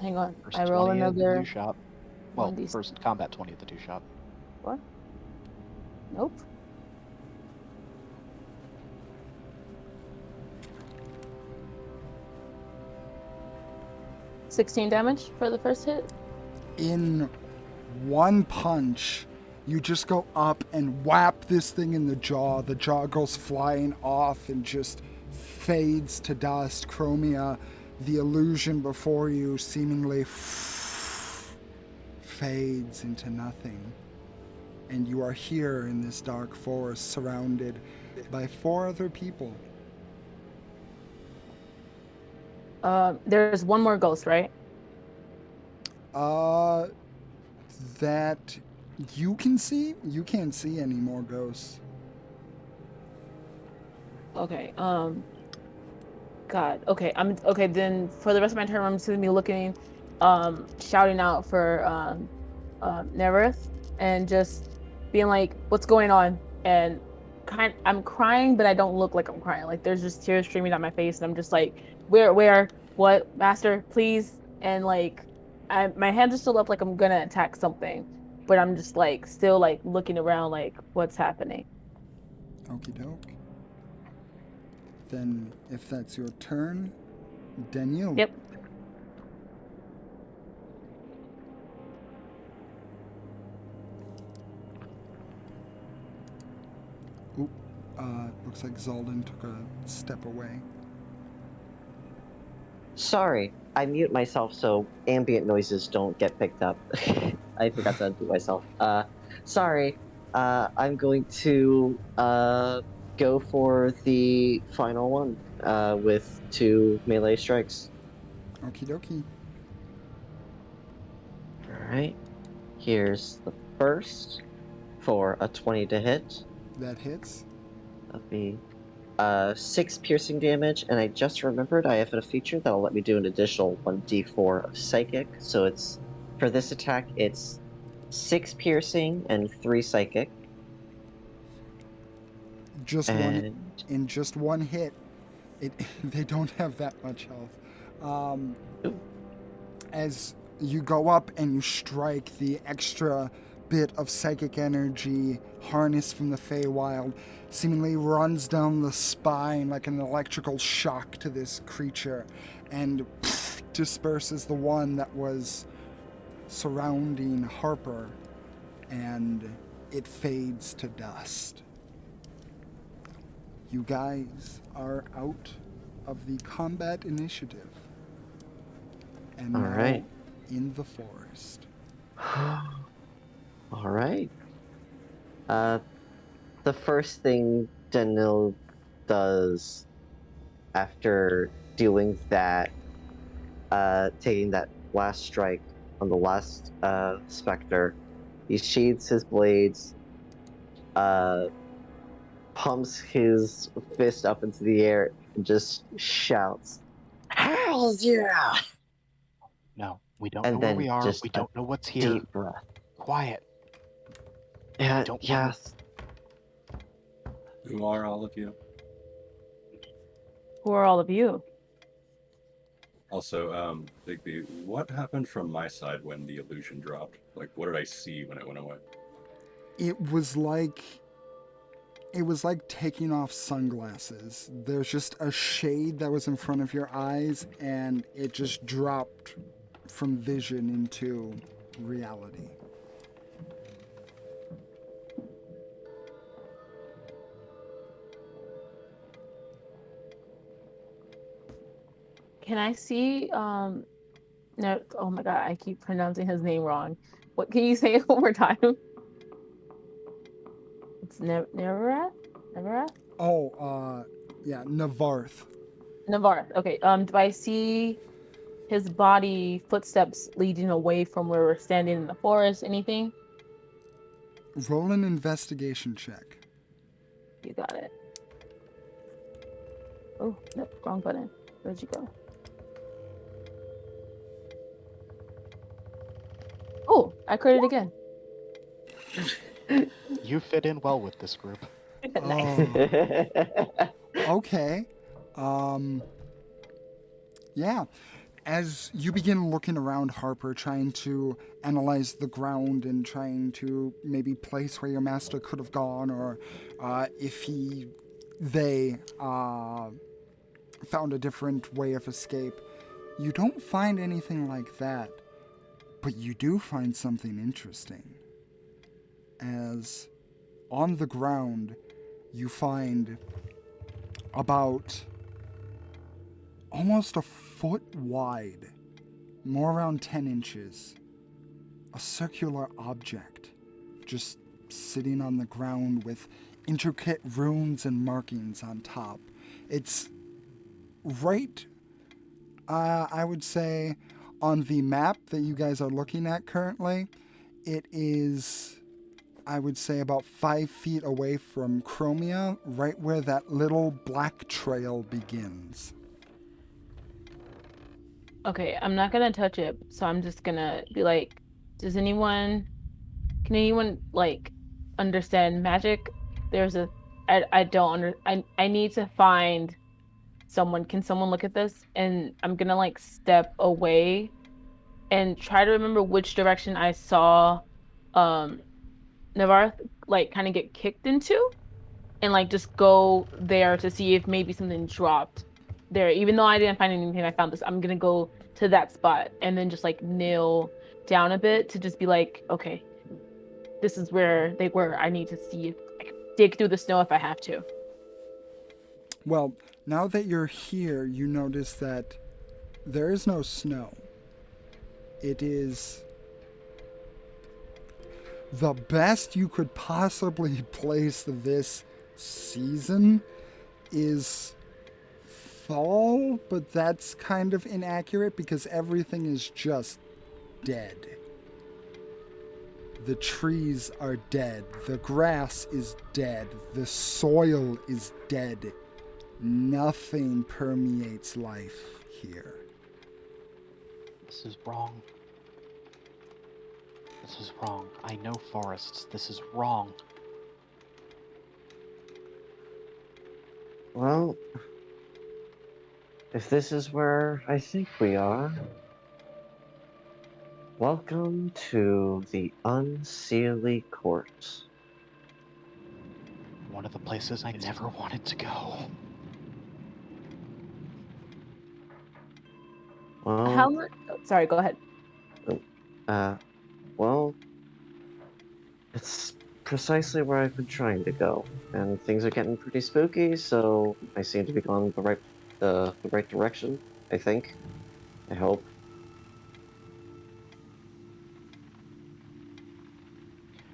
Hang on. First I roll 20 at the another two shop. Well, 1d6. first combat 20 at the two shop. What? Nope. $16 damage for the first hit. In one punch, you just go up and whap this thing in the jaw. The jaw goes flying off and just fades to dust. Chromia, the illusion before you seemingly fades into nothing. And you are here in this dark forest surrounded by 4 other people. There's one more ghost, right? That you can see? You can't see any more ghosts. Okay. God. Okay. Okay. Then for the rest of my turn, I'm just gonna be looking, shouting out for Neverth, and just being like, "What's going on?" And I'm crying, but I don't look like I'm crying. Like there's just tears streaming down my face, and I'm just like, "Where, what, Master, please?" And like, my hands are still up, like I'm gonna attack something, but I'm just like still like looking around, like what's happening. Okie doke. Then, if that's your turn, Daniel. Yep. Oop. Looks like Zaldan took a step away. Sorry, I mute myself so ambient noises don't get picked up. I forgot to undo myself. Sorry. I'm going to go for the final one with 2 melee strikes. Okie dokie. Alright. Here's the first for a 20 to hit. That hits. That'll be 6 piercing damage, and I just remembered I have a feature that'll let me do an additional 1d4 of psychic. So it's for this attack, it's 6 piercing and 3 psychic. Just And in just one hit. They don't have that much health. As you go up and you strike, the extra bit of psychic energy harnessed from the Feywild seemingly runs down the spine like an electrical shock to this creature and disperses the one that was surrounding Harper, and it fades to dust. You guys are out of the combat initiative and All now right. in the forest. All right. The first thing Daniel does after doing that, taking that last strike on the last specter, he sheathes his blades, pumps his fist up into the air, and just shouts, "Hells yeah!" No, we don't And know where then we are. just We a don't know what's here. deep breath. Quiet. Yeah, don't yes. Who are all of you? Who are all of you? Also, Bigby, what happened from my side when the illusion dropped? Like, what did I see when it went away? It was like taking off sunglasses. There's just a shade that was in front of your eyes, and it just dropped from vision into reality. Can I see no, oh my god, I keep pronouncing his name wrong. What can you say it one more time? It's Nevarath? Nevarath? Oh, yeah, Navarth. Navarth. Okay. Do I see his body footsteps leading away from where we're standing in the forest? Anything? Roll an investigation check. You got it. Oh, no, wrong button. Where'd you go? Oh, I crit it again. You fit in well with this group. Nice. Okay. Yeah. As you begin looking around, Harper, trying to analyze the ground and trying to maybe place where your master could have gone, or if they found a different way of escape, you don't find anything like that. But you do find something interesting. As on the ground, you find about almost a foot wide, more around 10 inches, a circular object just sitting on the ground with intricate runes and markings on top. It's right, I would say, on the map that you guys are looking at currently. It is, I would say, about 5 feet away from Chromia, right where that little black trail begins. Okay, I'm not gonna touch it, so I'm just gonna be like, can anyone like understand magic? There's a, I don't I need to find someone. Can someone look at this? And I'm gonna like step away and try to remember which direction I saw, um, Navarth like kind of get kicked into, and like just go there to see if maybe something dropped there. Even though I didn't find anything, I found this. I'm gonna go to that spot and then just like kneel down a bit to just be like, okay, this is where they were. I need to see if I can dig through the snow if I have to. Well, now that you're here, you notice that there is no snow. It is the best you could possibly place this season is fall, but that's kind of inaccurate because everything is just dead. The trees are dead. The grass is dead. The soil is dead. Nothing permeates life here. This is wrong. This is wrong. I know forests. This is wrong. Well, if this is where I think we are, welcome to the Unseelie Court. One of the places I never wanted to go. Well, How much? Oh, sorry, go ahead. well, it's precisely where I've been trying to go, and things are getting pretty spooky, so I seem to be going the right direction, I think. I hope.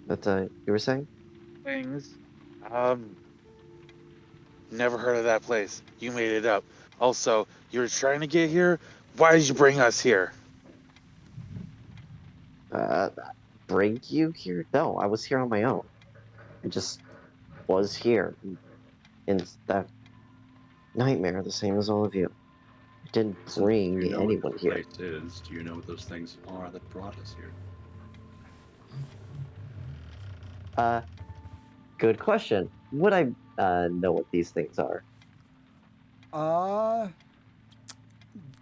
But, you were saying? Things. Um, Never heard of that place. You made it up. Also, you were trying to get here? Why did you bring us here? Bring you here? No, I was here on my own. I just was here in that nightmare, the same as all of you. I didn't Listen, bring do you know what anyone this here. place is? Do you know what those things are that brought us here? Good question. Would I know what these things are?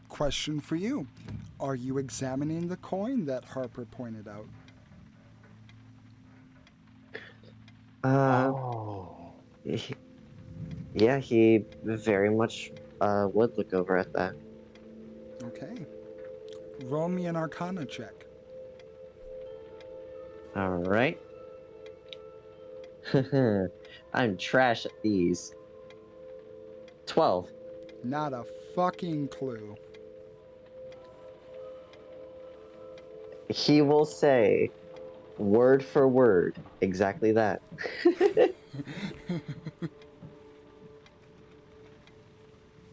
Question for you. Are you examining the coin that Harper pointed out? Oh. Yeah, he very much would look over at that. Okay. Roll me an Arcana check. All right. I'm trash at these. 12. Not a fucking clue. He will say, Word for word, exactly that.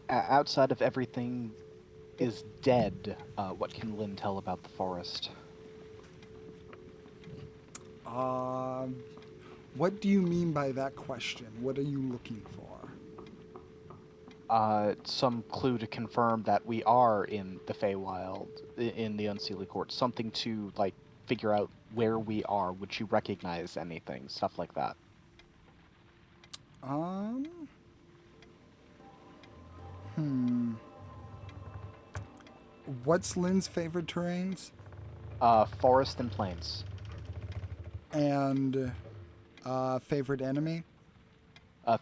Outside of everything is dead, what can Lynn tell about the forest? What do you mean by that question? What are you looking for? Some clue to confirm that we are in the Feywild, in the Unseelie Court. Something to, like, figure out where we are. Would you recognize anything? Stuff like that. What's Lynn's favorite terrains? Forest and plains. And favorite enemy?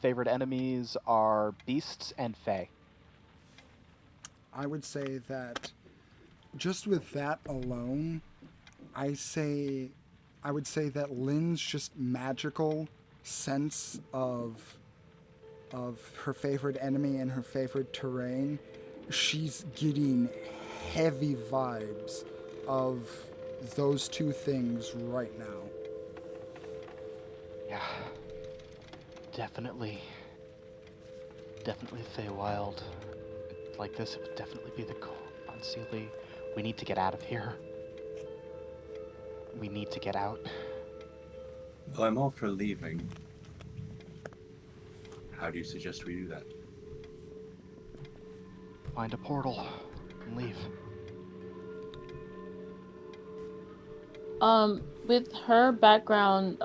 Favorite enemies are beasts and fey. I would say that just with that alone, I would say that Lynn's just magical sense of her favorite enemy and her favorite terrain, she's getting heavy vibes of those two things right now. Yeah. Definitely Feywild. Like this, it would definitely be the Unseelie. We need to get out of here. We need to get out. Well, I'm all for leaving. How do you suggest we do that? Find a portal and leave. With her background,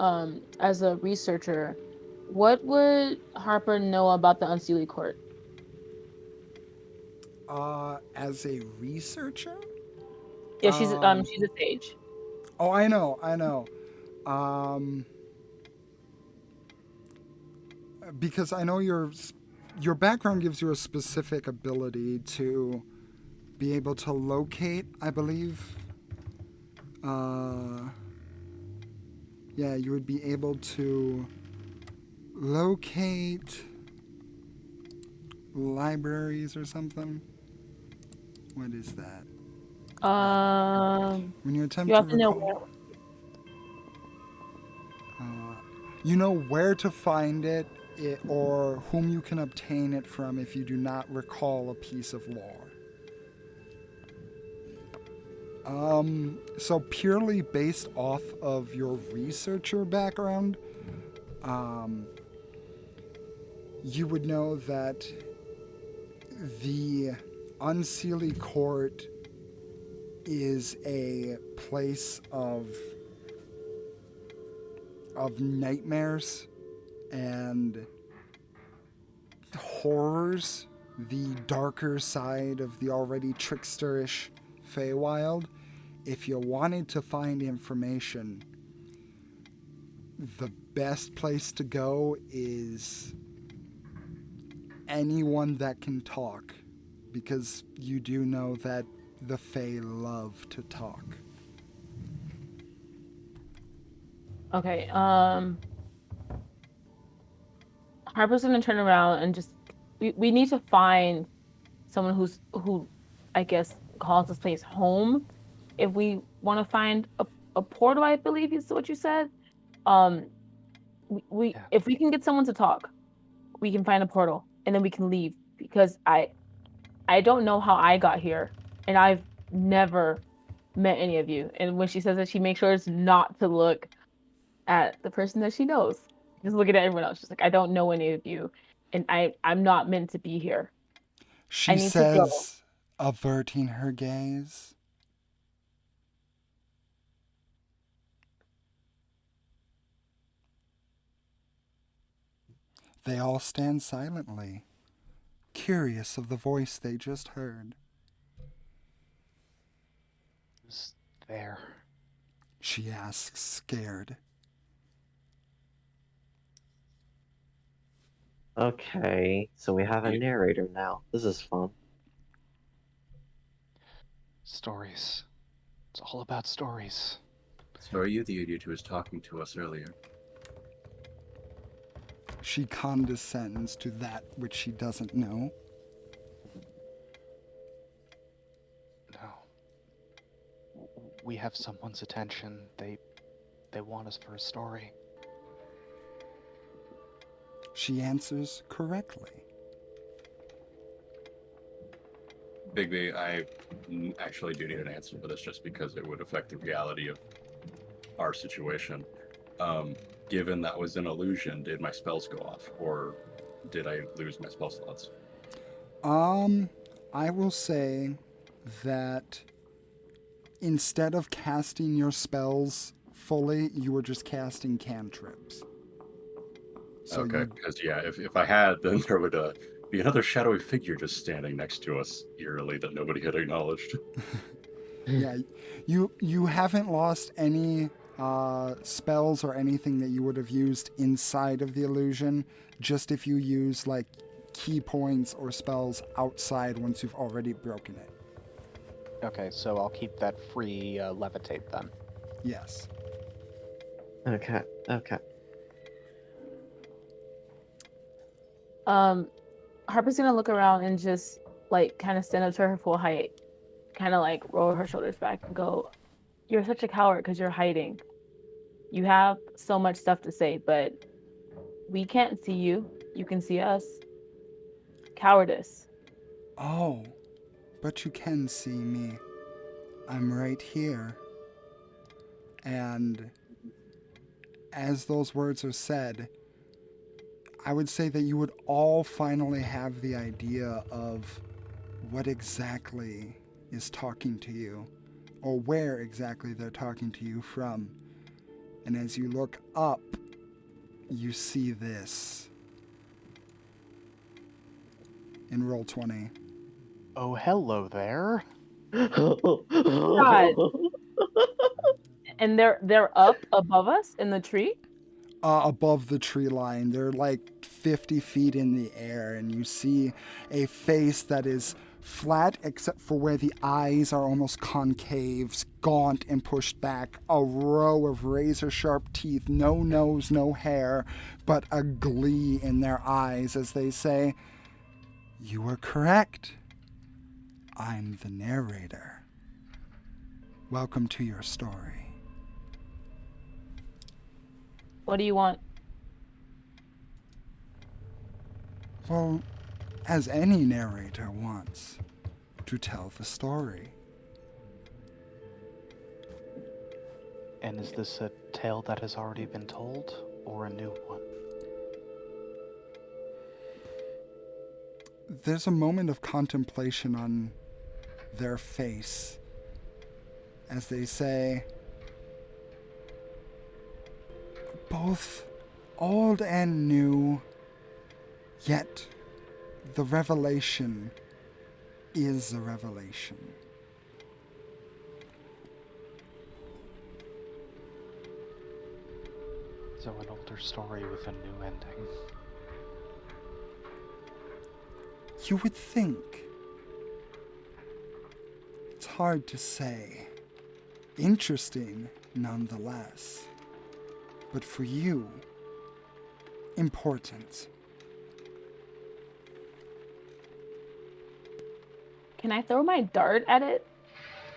as a researcher, what would Harper know about the Unseelie Court? As a researcher? Yeah, she's a sage. Oh, I know. Because I know your background gives you a specific ability to be able to locate, I believe. Yeah, you would be able to locate libraries or something. What is that? When you attempt You to have to know recall, where. you know where to find it, or whom you can obtain it from if you do not recall a piece of lore. So purely based off of your researcher background, you would know that the Unseelie Court is a place of nightmares and horrors, the darker side of the already tricksterish Feywild. If you wanted to find information, the best place to go is anyone that can talk, because you do know that the Fey love to talk. Okay. Harper's gonna turn around and just we need to find someone who I guess calls this place home. If we want to find a portal, I believe is what you said. Um, we Yeah. if we can get someone to talk, we can find a portal and then we can leave because I don't know how I got here and I've never met any of you. And when she says that, she makes sure it's not to look at the person that she knows. Just looking at everyone else. She's like, I don't know any of you, and I'm not meant to be here. I She need to go. says, averting her gaze. They all stand silently, curious of the voice they just heard. Who's there? She asks, scared. Okay, so we have a You- narrator now. This is fun. Stories. It's all about stories. So are you the idiot who was talking to us earlier? She condescends to that which she doesn't know. No. We have someone's attention. They they want us for a story. She answers correctly. Bigby, I actually do need an answer for this just because it would affect the reality of our situation. Given that was an illusion, did my spells go off, or did I lose my spell slots? I will say that instead of casting your spells fully, you were just casting cantrips. So Okay, you, because yeah, if I had, then there would be another shadowy figure just standing next to us eerily that nobody had acknowledged. yeah, you haven't lost any spells or anything that you would have used inside of the illusion. Just if you use like key points or spells outside once you've already broken it. Okay, so I'll keep that free levitate then. Yes. Okay. Harper's gonna look around and just like kind of stand up to her full height, kind of like roll her shoulders back and go, "You're such a coward because you're hiding. You have so much stuff to say, but we can't see you. You can see us. Cowardice." Oh, but you can see me. I'm right here. And as those words are said, I would say that you would all finally have the idea of what exactly is talking to you, or where exactly they're talking to you from. And as you look up, you see this. In roll 20. Oh, hello there. God. And they're up above us in the tree. Above the tree line. They're like 50 feet in the air, and you see a face that is flat except for where the eyes are almost concave, gaunt and pushed back, a row of razor-sharp teeth, no nose, no hair, but a glee in their eyes as they say, "You were correct. I'm the narrator. Welcome to your story." What do you want? Well, as any narrator wants, to tell the story. And is this a tale that has already been told, or a new one? There's a moment of contemplation on their face as they say, "Both old and new, yet the revelation is a revelation." So an older story with a new ending. You would think. It's hard to say. Interesting, nonetheless. But for you, important. Can I throw my dart at it?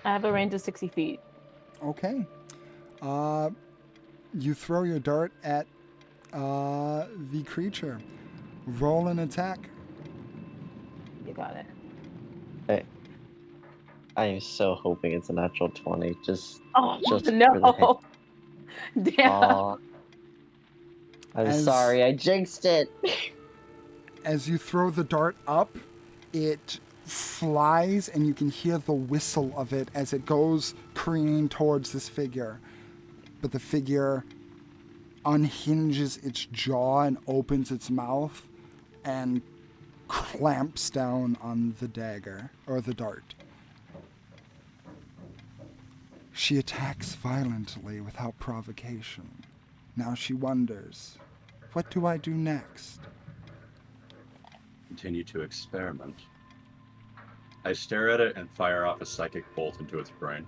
I have a range of 60 feet. Okay. You throw your dart at the creature. Roll an attack. You got it. I am so hoping it's a natural 20. Just Oh for the no! Damn. Aw. I'm sorry, I jinxed it. As you throw the dart up, it flies and you can hear the whistle of it as it goes careening towards this figure. But the figure unhinges its jaw and opens its mouth and clamps down on the dagger, or the dart. She attacks violently without provocation. Now she wonders, what do I do next? Continue to experiment. I stare at it and fire off a psychic bolt into its brain.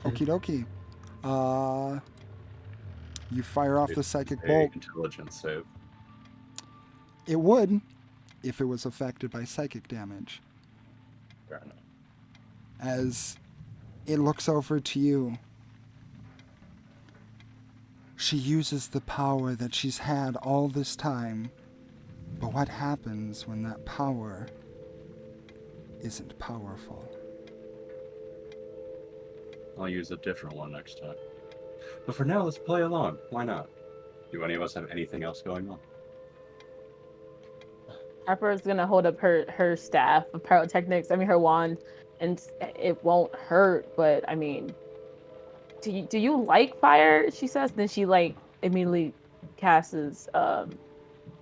Okie dokie. You fire off the psychic A bolt. intelligence save. It would, if it was affected by psychic damage. Fair enough. As it looks over to you, She uses the power that she's had all this time. But what happens when that power isn't powerful? I'll use a different one next time. But for now, let's play along. Why not? Do any of us have anything else going on? Harper's gonna hold up her staff of pyrotechnics. I mean, her wand, and it won't hurt. But I mean, do you like fire? She says. Then she like immediately casts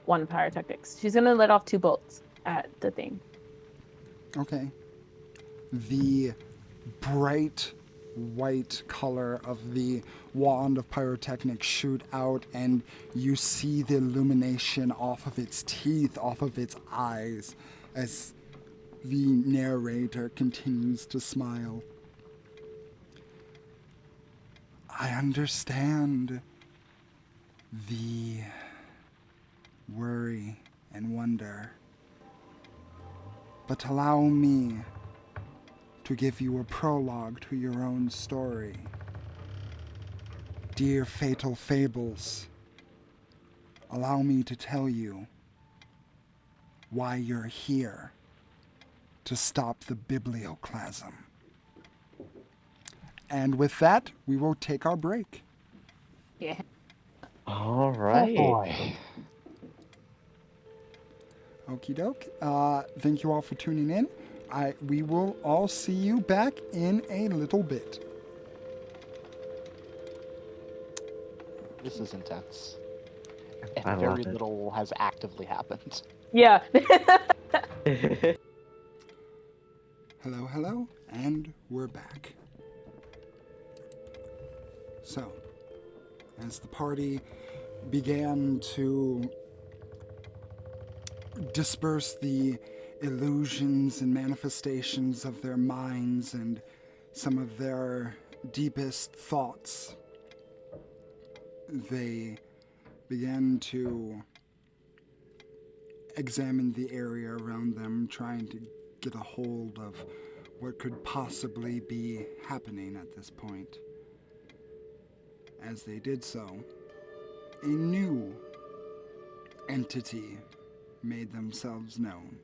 one pyrotechnics. She's gonna let off 2 bolts at the thing. Okay. The bright white color of the wand of pyrotechnics shoot out, and you see the illumination off of its teeth, off of its eyes, as the narrator continues to smile. I understand the worry and wonder, but allow me to give you a prologue to your own story. Dear Fatal Fables, allow me to tell you why you're here to stop the Biblioclasm. And with that, we will take our break. Yeah. All Oh right. boy. Okie doke. Thank you all for tuning in. We will all see you back in a little bit. This is intense. I And love very it. little has actively happened. Yeah. Hello, hello, and we're back. So, as the party began to disperse the illusions and manifestations of their minds and some of their deepest thoughts, they began to examine the area around them, trying to get a hold of what could possibly be happening at this point. As they did so, a new entity made themselves known,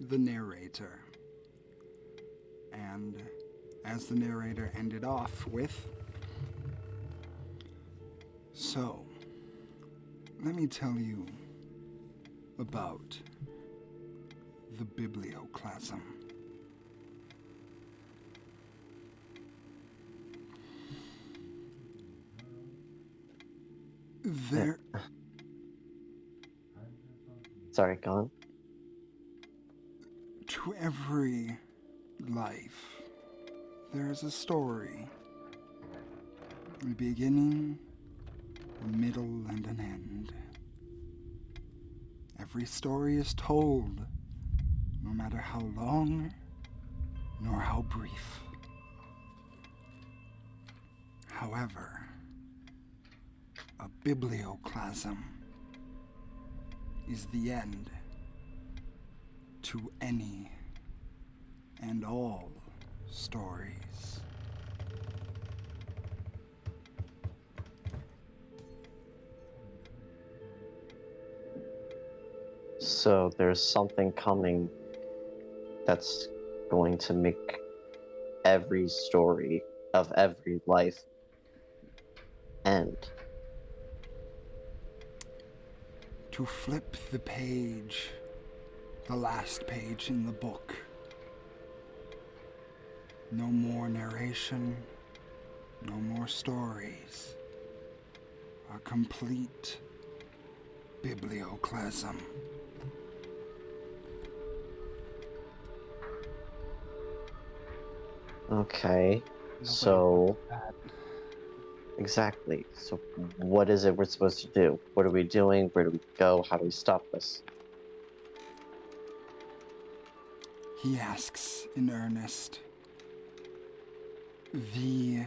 the narrator. And as the narrator ended off with, so, let me tell you about the Biblioclasm. There, Sorry, go on. to every life, there is a story. A beginning, a middle, and an end. Every story is told, no matter how long nor how brief. However, a biblioclasm is the end to any and all stories. So there's something coming that's going to make every story of every life end. To flip the page, the last page in the book. No more narration, no more stories. A complete biblioclasm. Okay, Nobody so wants that. exactly. So what is it we're supposed to do? What are we doing? Where do we go? How do we stop this? He asks in earnest. The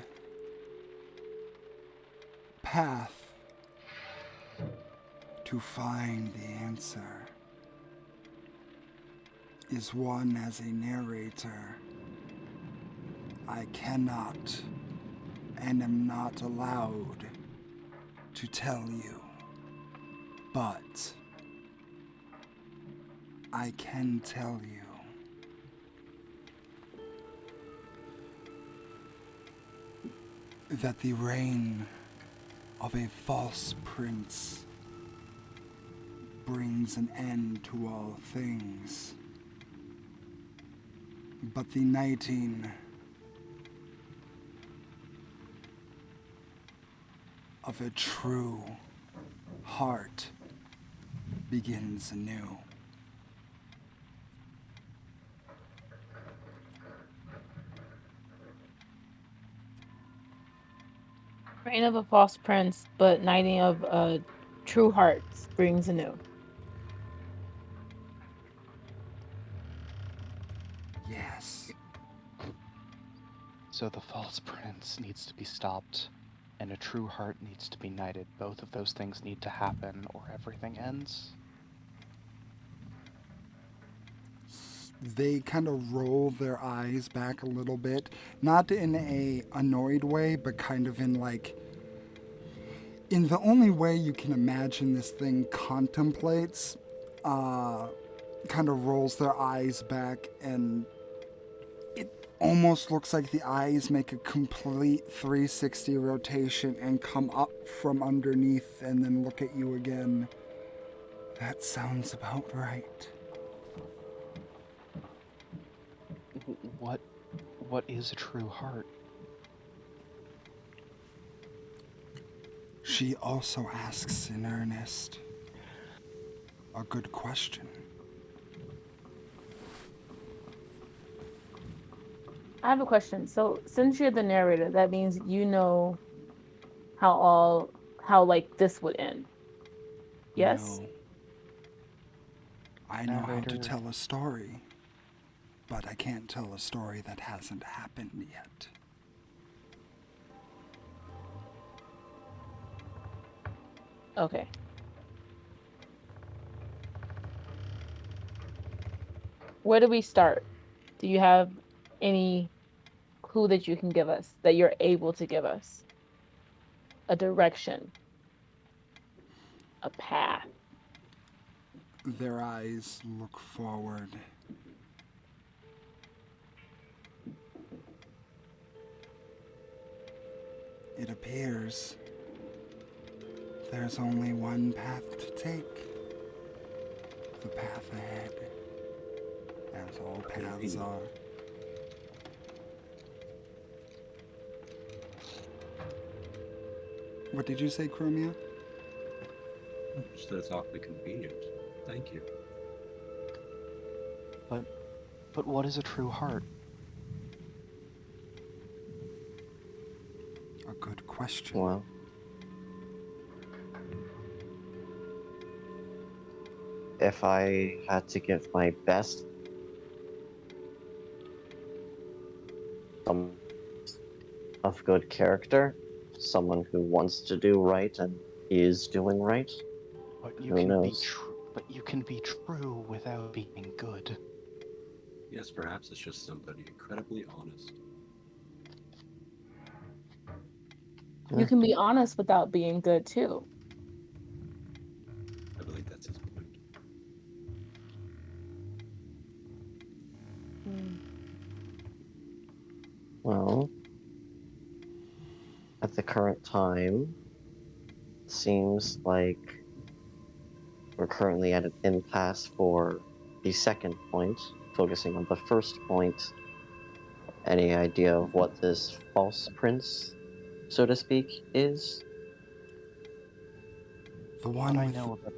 path to find the answer is one as a narrator. I cannot and am not allowed to tell you, but I can tell you that the reign of a false prince brings an end to all things. But the knighting of a true heart begins anew. Reign of a false prince, but knighting of true hearts brings anew. Yes. So the false prince needs to be stopped, and a true heart needs to be knighted. Both of those things need to happen, or everything ends. They kind of roll their eyes back a little bit, not in a annoyed way, but kind of in like, in the only way you can imagine this thing contemplates, kind of rolls their eyes back, and it almost looks like the eyes make a complete 360 rotation and come up from underneath and then look at you again. That sounds about right. What is a true heart? She also asks in earnest. A good question. I have a question. So, since you're the narrator, that means you know how like this would end. Yes? No. I know how to Narrator. tell a story, but I can't tell a story that hasn't happened yet. Okay. Where do we start? Do you have any clue that you can give us, that you're able to give us? A direction, a path. Their eyes look forward. It appears there's only one path to take. The path ahead, as all paths are. What did you say, Chromia? Just that it's awfully convenient. Thank you. But what is a true heart? A good question. Well, if I had to give my best, some of good character, someone who wants to do right and is doing right. But you Who can be knows? but you can be true without being good. Yes, perhaps it's just somebody incredibly honest. You can be honest without being good too. I believe that's his point. Well, at the current time, seems like we're currently at an impasse for the second point. Focusing on the first point, any idea of what this false prince, so to speak, is? The What one I with know about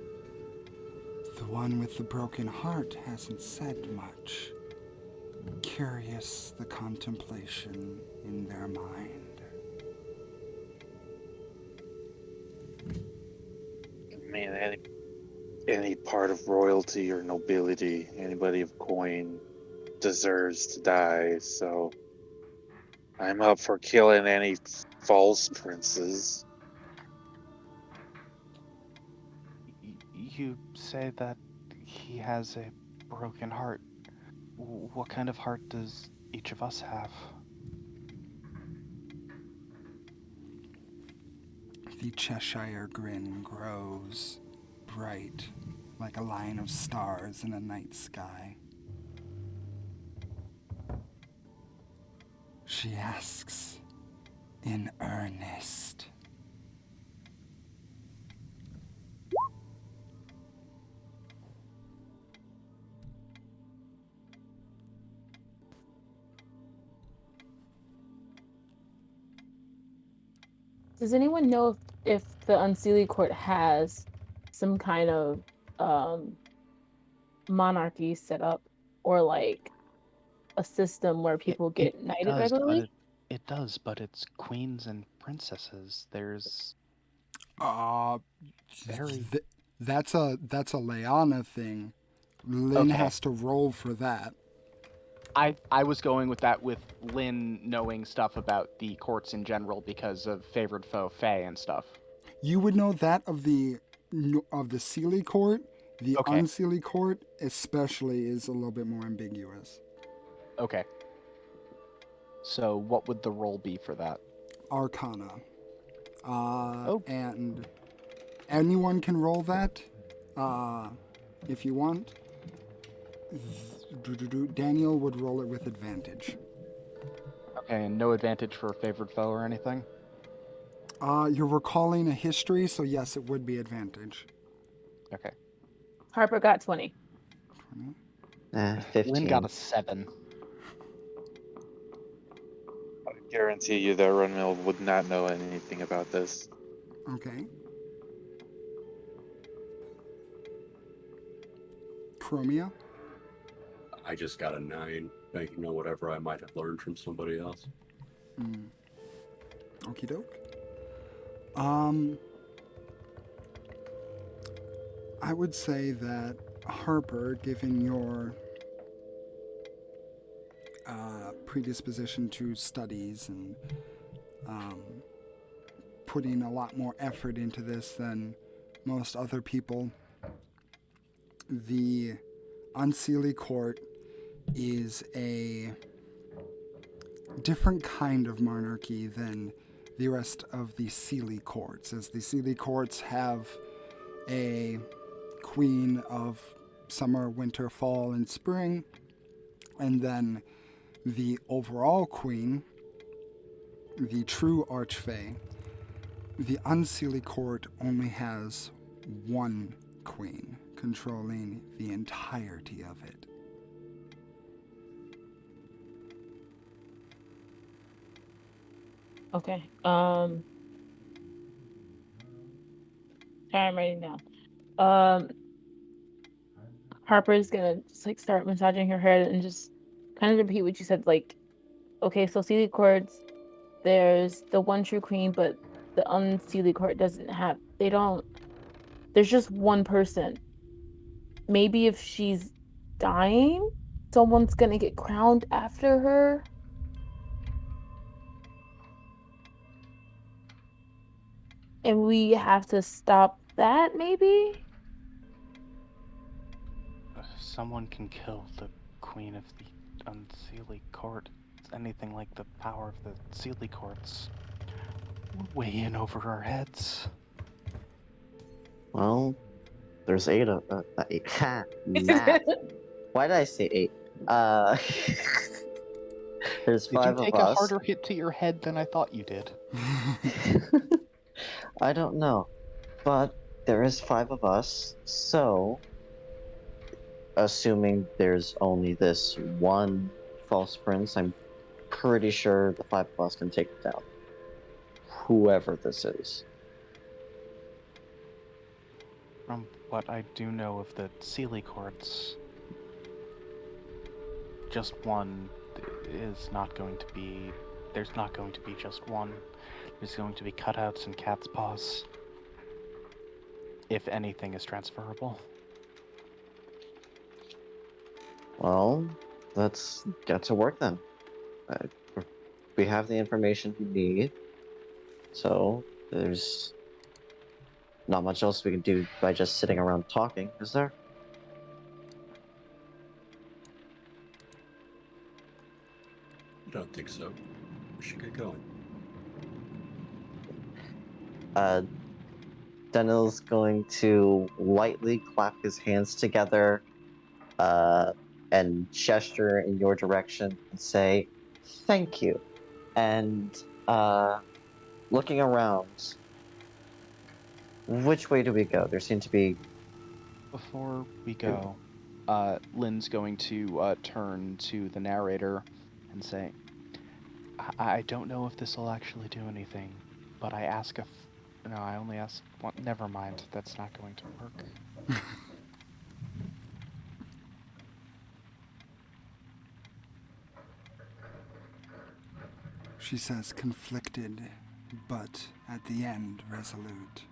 the one with the broken heart hasn't said much. Curious the contemplation in their mind. I mean, any part of royalty or nobility, anybody of coin deserves to die, so I'm up for killing any false princes. you say that he has a broken heart. What kind of heart does each of us have? The Cheshire grin grows bright like a line of stars in a night sky. She asks in earnest. Does anyone know if the Unseelie Court has some kind of um monarchy set up, or like a system where people get knighted does, but regularly? it does, but it's queens and princesses. There's Uh, very that's a Leanna thing. Lynn okay. has to roll for that. I was going with that with Lynn knowing stuff about the courts in general because of favored foe Fae and stuff. You would know that of the Sealy Court. The Okay. Unseelie Court, especially, is a little bit more ambiguous. Okay. So what would the roll be for that? Arcana. Oh. And anyone can roll that if you want. Daniel would roll it with advantage. Okay, and no advantage for favored foe or anything? You're recalling a history, so yes, it would be advantage. Okay. Harper got 20. 15. Lynn got a 7. I guarantee you that Runmill would not know anything about this. Okay. Chromia? I just got a 9, banking on whatever I might have learned from somebody else. Okie doke. I would say that Harper, given your predisposition to studies and putting a lot more effort into this than most other people, the Unseelie Court is a different kind of monarchy than the rest of the Seelie courts, as the Seelie courts have a queen of summer, winter, fall, and spring, and then the overall queen, the true Archfey. The Unseelie Court only has one queen, controlling the entirety of it. Okay. Sorry, I'm writing down. Harper's gonna just like start massaging her hair and just kind of repeat what you said. Like, okay, so Seelie Courts, there's the one true queen, but the Unseelie Court doesn't have. They don't. There's just one person. Maybe if she's dying, someone's gonna get crowned after her. And we have to stop that, maybe? If someone can kill the queen of the Unseelie Court, it's anything like the power of the Seelie Courts, we're way in over our heads. Well, there's 8 of 8. Ha, math. Why did I say 8? There's Did 5 you take of a us. harder hit to your head than I thought you did? I don't know, but there is 5 of us, so assuming there's only this one false prince, I'm pretty sure the 5 of us can take it down. Whoever this is. From what I do know of the Seelie Courts, just one is not going to be... There's not going to be just one. There's going to be cutouts and cat's paws. If anything is transferable. Well, let's get to work then. We have the information we need, so there's not much else we can do by just sitting around talking, is there? I don't think so. We should get going. Daniel's going to lightly clap his hands together and gesture in your direction and say, "Thank you." And looking around, which way do we go? There seem to be. Before we go, Lynn's going to turn to the narrator and say, I don't know if this will actually do anything, but I ask if. No, I only ask. Well, never mind. That's not going to work. She says conflicted, but at the end resolute.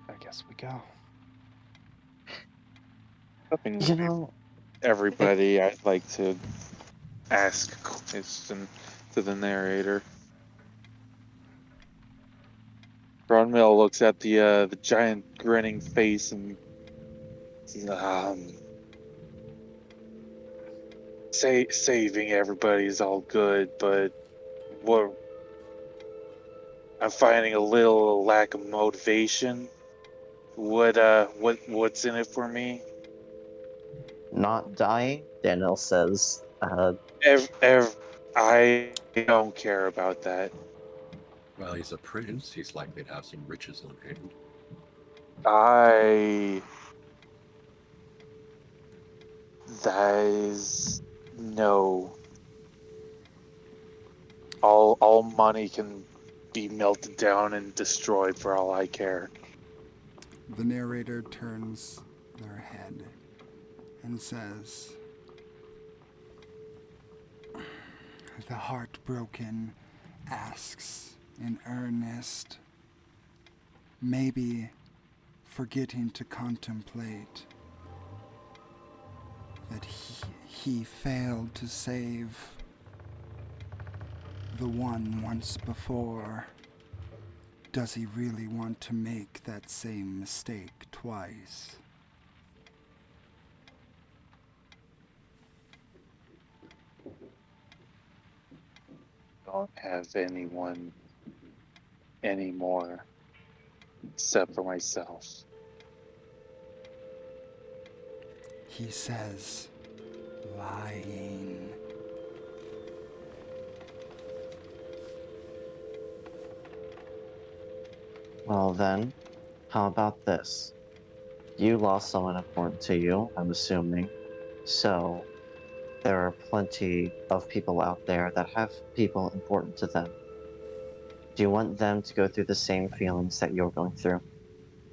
I guess we go. Something You know, everybody I'd like to ask a question to the narrator. Ronmill looks at the giant grinning face and says, saving everybody is all good, but what I'm finding a little lack of motivation. What's in it for me? not dying, Daniel says. I don't care about that. Well, he's a prince. He's likely to have some riches on hand. That is no. All money can be melted down and destroyed for all I care. The narrator turns their head and says, the heartbroken asks in earnest, maybe forgetting to contemplate that he failed to save the one once before. Does he really want to make that same mistake twice? Don't have anyone anymore except for myself. He says, lying. Well, then, how about this? You lost someone important to you, I'm assuming. So, there are plenty of people out there that have people important to them. Do you want them to go through the same feelings that you're going through?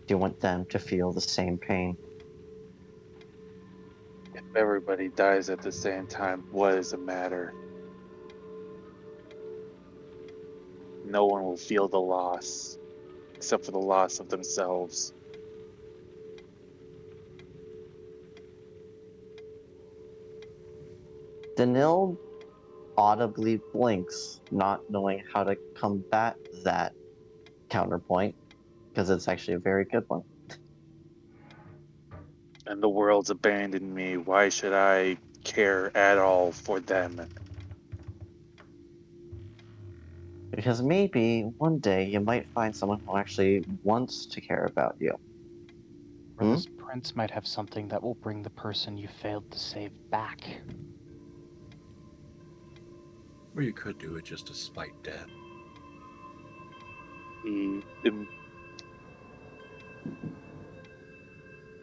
Do you want them to feel the same pain? If everybody dies at the same time, what does it matter? No one will feel the loss, except for the loss of themselves. Danil audibly blinks, not knowing how to combat that counterpoint, because it's actually a very good one. And the world's abandoned me. Why should I care at all for them? Because maybe one day you might find someone who actually wants to care about you. Or this prince might have something that will bring the person you failed to save back. Or you could do it just to spite death.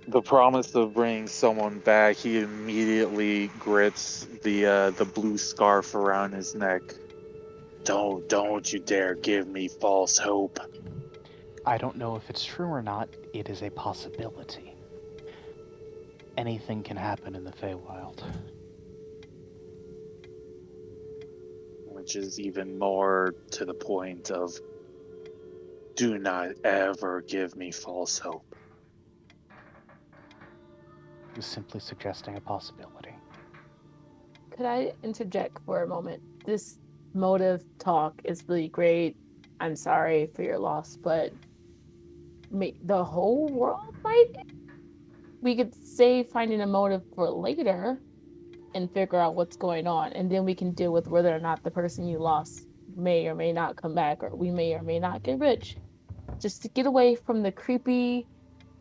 The promise of bringing someone back, he immediately grits the blue scarf around his neck. Don't you dare give me false hope. I don't know if it's true or not. It is a possibility. Anything can happen in the Feywild. Which is even more to the point of, do not ever give me false hope. He was simply suggesting a possibility. Could I interject for a moment? This motive talk is really great. I'm sorry for your loss, but the whole world might we could say finding a motive for later and figure out what's going on, and then we can deal with whether or not the person you lost may or may not come back, or we may or may not get rich. Just to get away from the creepy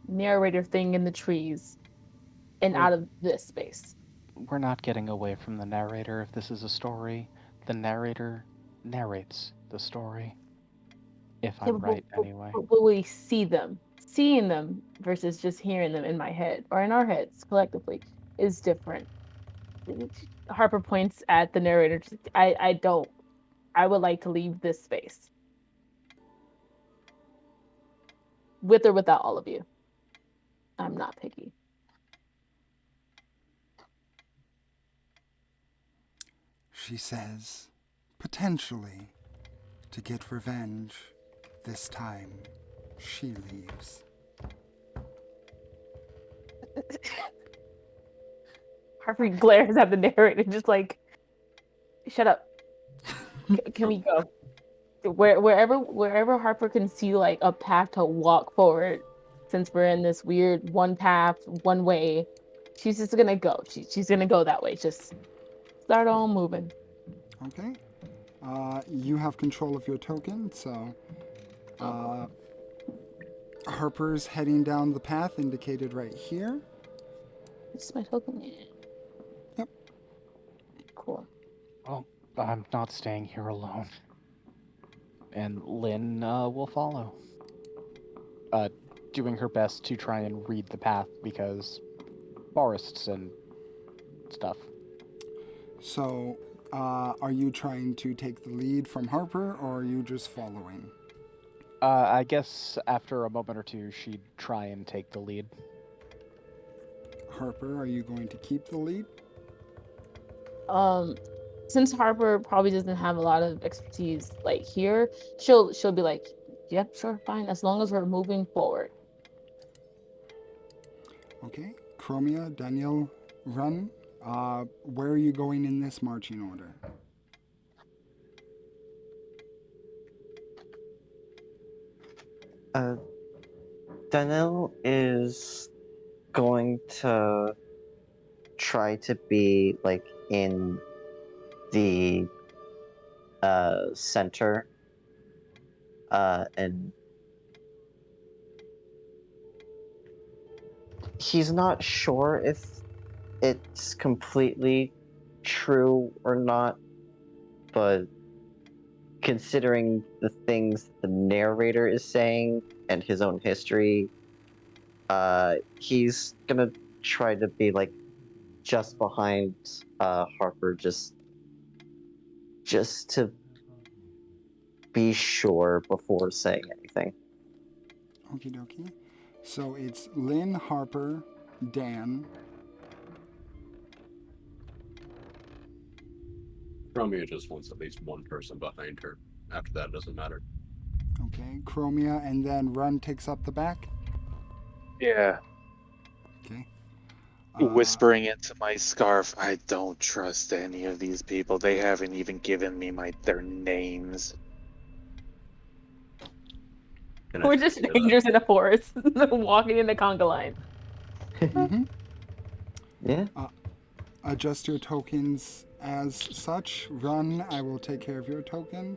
narrator thing in the trees and We're- out of this space. We're not getting away from the narrator if this is a story. The narrator narrates the story. If Yeah, I'm right, anyway. but we see them. Seeing them versus just hearing them in my head or in our heads collectively is different. Harper points at the narrator. I don't. I would like to leave this space. With or without all of you. I'm not picky. She says, potentially, to get revenge, this time she leaves. Harper glares at the narrator, just like, shut up. Can we go? Wherever Harper can see like a path to walk forward, since we're in this weird one path, one way, she's just gonna go. She's gonna go that way. Just start on moving. Okay. You have control of your token, so Harper's heading down the path indicated right here. This is my token. Yep. Cool. Well, I'm not staying here alone. And Lynn will follow. Doing her best to try and read the path because forests and stuff. So, are you trying to take the lead from Harper, or are you just following? I guess after a moment or two, she'd try and take the lead. Harper, are you going to keep the lead? Since Harper probably doesn't have a lot of expertise like here, she'll be like, yep, sure, fine, as long as we're moving forward. Okay. Chromia, Daniel, run. Where are you going in this marching order? Daniel is going to try to be like in the center, and he's not sure if it's completely true or not, but considering the things the narrator is saying and his own history, he's gonna try to be like just behind Harper, just to be sure before saying anything. Okie dokie. So it's Lynn, Harper, Dan. Romeo just wants at least one person behind her. After that, it doesn't matter. Okay. Chromia, and then Run takes up the back. Yeah. Okay. Whispering into my scarf, I don't trust any of these people. They haven't even given me their names. Can I We're just say that? strangers in a forest walking in the conga line. Mm-hmm. Yeah. Adjust your tokens as such. Run, I will take care of your token.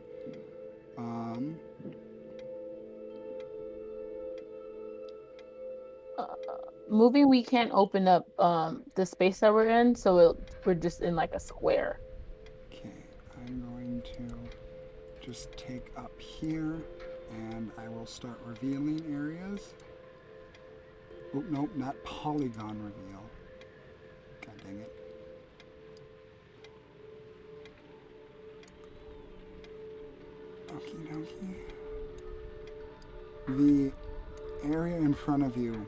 Moving, we can't open up the space that we're in, so we're just in like a square. Okay, I'm going to just take up here, and I will start revealing areas. Oh, nope, not polygon reveal. God dang it. Okie dokie. The area in front of you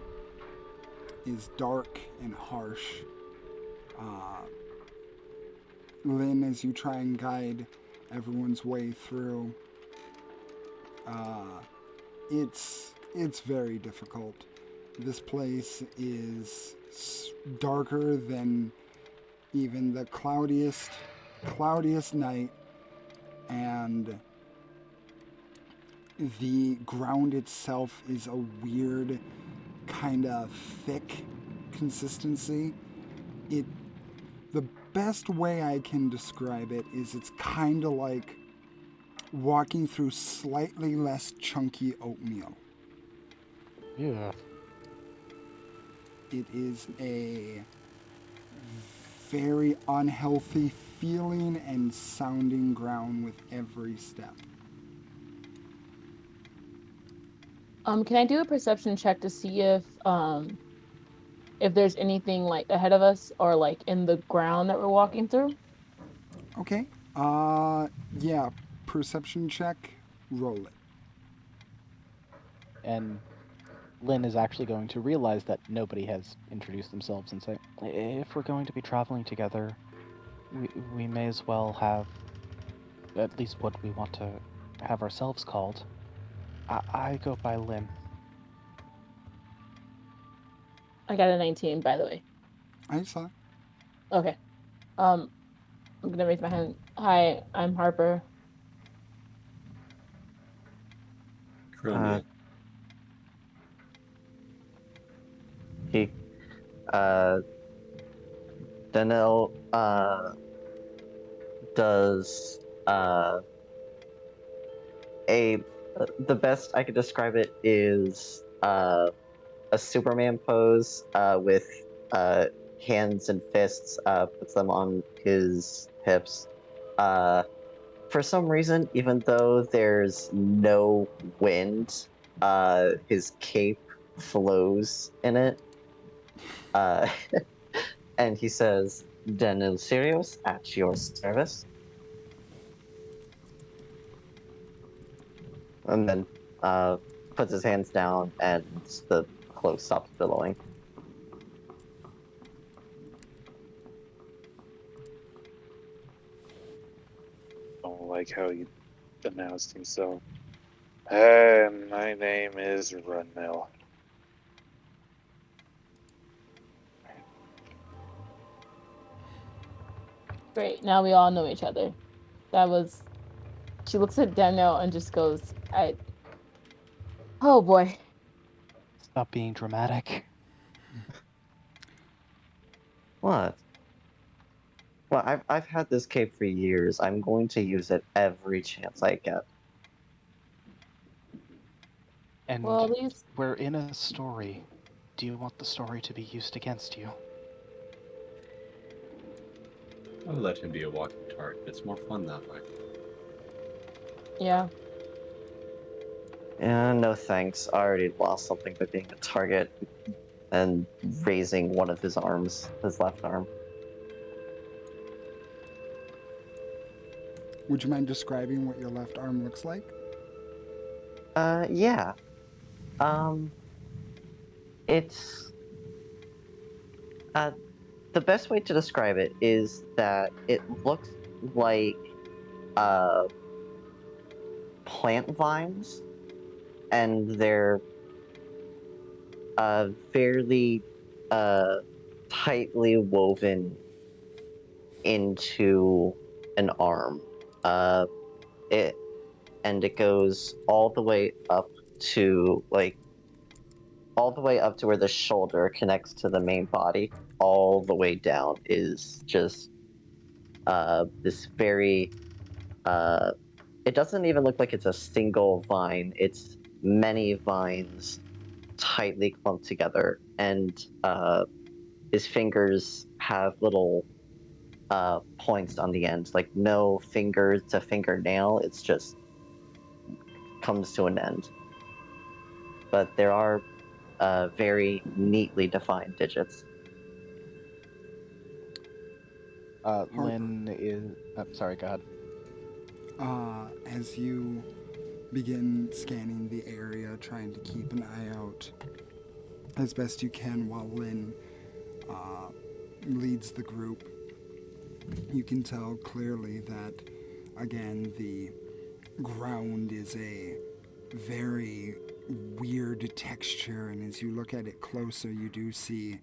is dark and harsh. Lynn, as you try and guide everyone's way through, it's very difficult. This place is darker than even the cloudiest night, and the ground itself is a weird kind of thick consistency. The best way I can describe it is it's kind of like walking through slightly less chunky oatmeal. Yeah. It is a very unhealthy feeling and sounding ground with every step. Can I do a perception check to see if there's anything like ahead of us or like in the ground that we're walking through? Okay. Yeah. Perception check. Roll it. And Lynn is actually going to realize that nobody has introduced themselves and say, if we're going to be traveling together, we may as well have at least what we want to have ourselves called. I go by Lynn. I got a 19, by the way. I saw. Okay. Um, I'm gonna raise my hand. Hi, I'm Harper. Chromia. He, Danil, does, the best I could describe it is, a Superman pose, with, hands and fists, puts them on his hips. For some reason, even though there's no wind, his cape flows in it. And he says, Daniel Sirius at your service. And then puts his hands down and the cloak stops billowing. Don't like how he announced himself. Hey, my name is Runmill. Great. Now we all know each other. That was. She looks at Danielle and just goes, Oh boy. Stop being dramatic. What? Well, I've had this cape for years. I'm going to use it every chance I get. And Well, at least we're in a story. Do you want the story to be used against you? I'll let him be a walking target. It's more fun that way. yeah. No thanks. I already lost something by being a target and raising one of his arms, his left arm. Would you mind describing what your left arm looks like? Yeah. It's the best way to describe it is that it looks like plant vines, and they're fairly tightly woven into an arm. It goes all the way up to where the shoulder connects to the main body. All the way down is just this very it doesn't even look like it's a single vine. It's many vines tightly clumped together, and his fingers have little points on the end, like no finger to fingernail. It's just comes to an end. But there are very neatly defined digits. Lynn is. Sorry, go ahead. As you begin scanning the area, trying to keep an eye out as best you can while Lynn leads the group, you can tell clearly that, again, the ground is a very weird texture, and as you look at it closer, you do see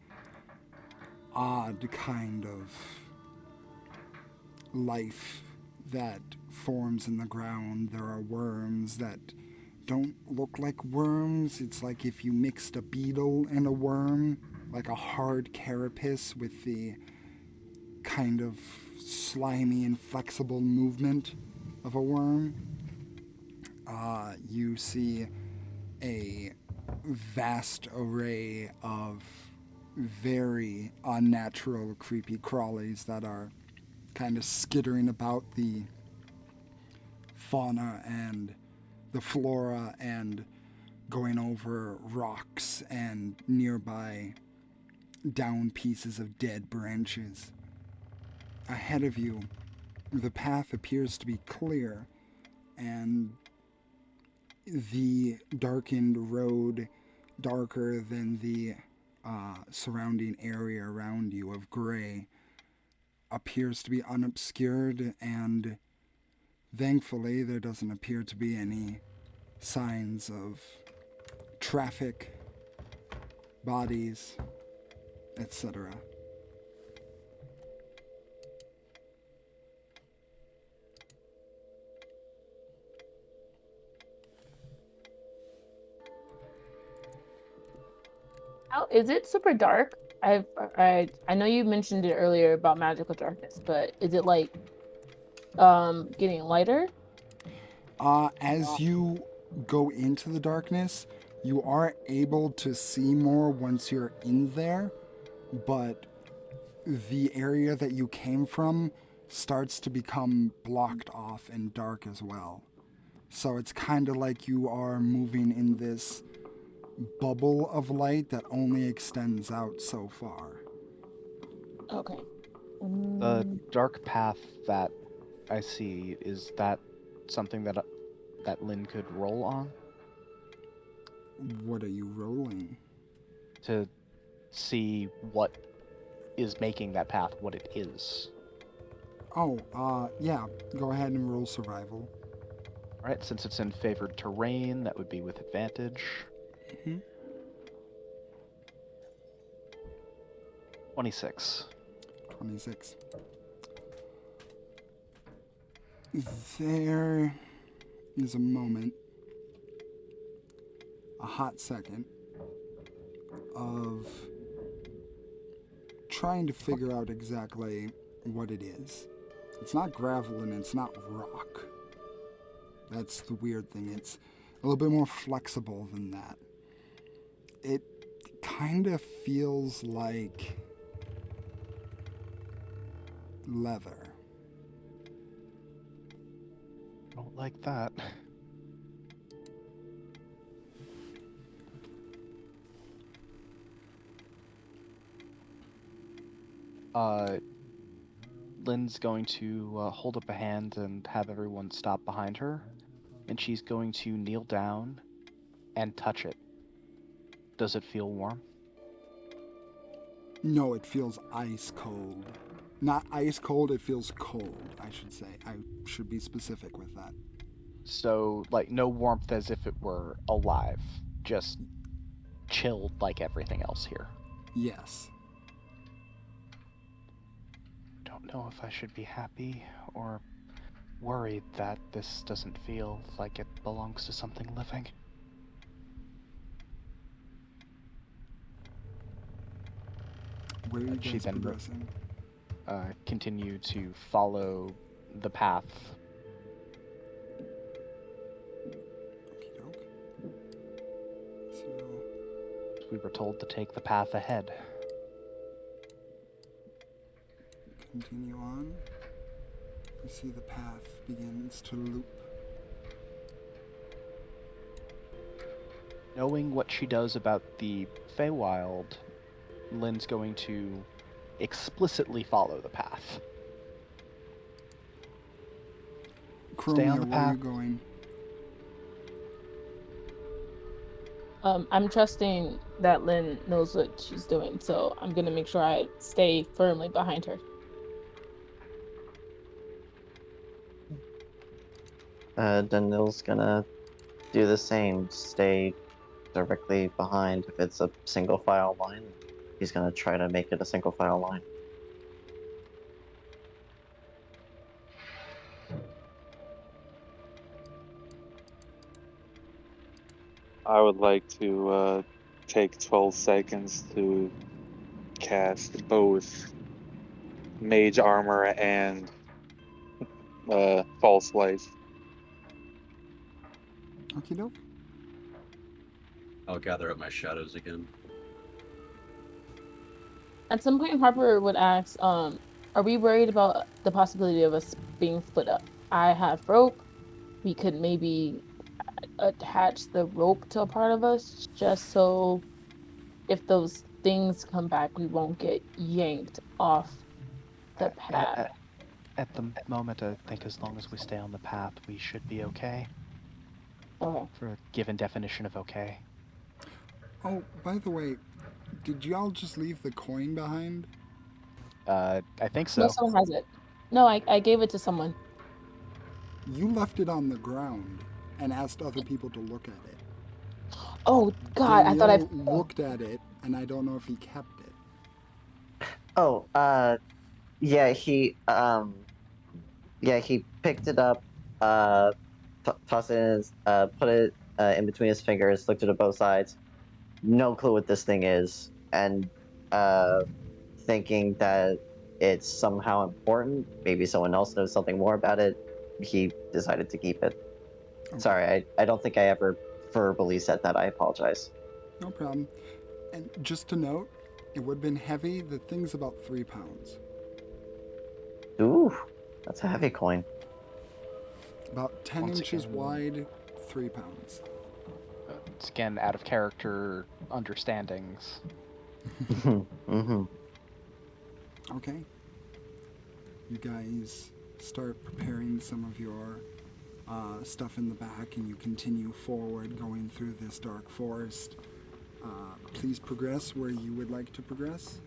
odd kind of life that forms in the ground. There are worms that don't look like worms. It's like if you mixed a beetle and a worm, like a hard carapace with the kind of slimy and flexible movement of a worm. You see a vast array of very unnatural, creepy crawlies that are kind of skittering about the fauna and the flora and going over rocks and nearby down pieces of dead branches. Ahead of you, the path appears to be clear, and the darkened road, darker than the surrounding area around you of gray, appears to be unobscured, and thankfully there doesn't appear to be any signs of traffic, bodies, etc. How is it super dark? I know you mentioned it earlier about magical darkness, but is it like getting lighter? As you go into the darkness, you are able to see more once you're in there, but the area that you came from starts to become blocked off and dark as well. So it's kind of like you are moving in this bubble of light that only extends out so far. Okay. The dark path that I see, is that something that Lynn could roll on What are you rolling? to see what is making that path what it is? Oh, yeah, go ahead and roll survival. All right, since it's in favored terrain, that would be with advantage. Mm-hmm. 26. 26. There is a moment, a hot second, of trying to figure out exactly what it is. It's not gravel and it's not rock. That's the weird thing. It's a little bit more flexible than that. It kind of feels like leather. Don't like that. Lynn's going to hold up a hand and have everyone stop behind her, and she's going to kneel down and touch it. Does it feel warm? No, it feels ice cold. Not ice cold, it feels cold, I should say. I should be specific with that. So, like, no warmth as if it were alive, just chilled like everything else here. Yes. Don't know if I should be happy or worried that this doesn't feel like it belongs to something living. Where are you She guys then progressing? continue to follow the path. Okey-doke. So, We were told to take the path ahead. continue on. You see the path begins to loop. Knowing what she does about the Feywild, Lynn's going to explicitly follow the path. Stay on Chromia, the where are path. you going? I'm trusting that Lynn knows what she's doing, so I'm gonna make sure I stay firmly behind her. Danil's gonna do the same. Stay directly behind. If it's a single file line, he's gonna try to make it a single file line. I would like to take 12 seconds to cast both mage armor and false life. Okie doke. I'll gather up my shadows again. At some point, Harper would ask, are we worried about the possibility of us being split up? I have rope. We could maybe attach the rope to a part of us just so if those things come back, we won't get yanked off the path. At the moment, I think as long as we stay on the path, we should be okay. Okay. For a given definition of okay. Oh, by the way, did y'all just leave the coin behind? I think No, so. someone has it. No, I gave it to someone. You left it on the ground and asked other people to look at it. Oh God, I thought I. Daniel looked at it, and I don't know if he kept it. Oh, yeah, he picked it up, tossed it in his, put it in between his fingers, looked at it both sides. No clue what this thing is, and thinking that it's somehow important, maybe someone else knows something more about it, he decided to keep it. Okay. Sorry, I don't think I ever verbally said that. I apologize. No problem. And just to note, it would have been heavy. The thing's about 3 pounds. Ooh, that's a heavy coin. About 10 Once inches again- wide, 3 pounds. It's again out of character understandings. Mm-hmm. Okay. You guys start preparing some of your stuff in the back, and you continue forward going through this dark forest. Please progress where you would like to progress.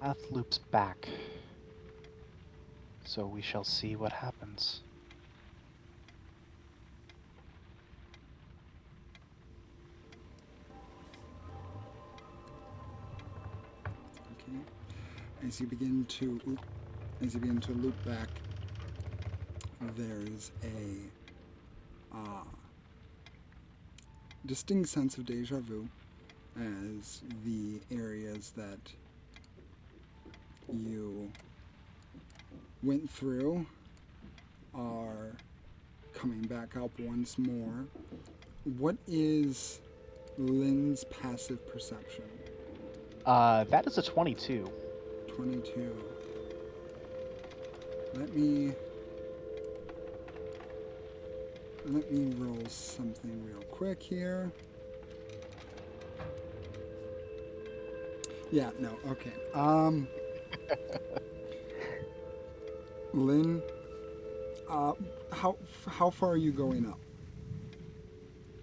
Path loops back. So we shall see what happens. Okay. As you begin to loop back, there's a distinct sense of deja vu as the areas that you went through are coming back up once more. What is Lynn's passive perception? That is a 22. 22. Let me roll something real quick here. Yeah, no, okay. Lynn, how far are you going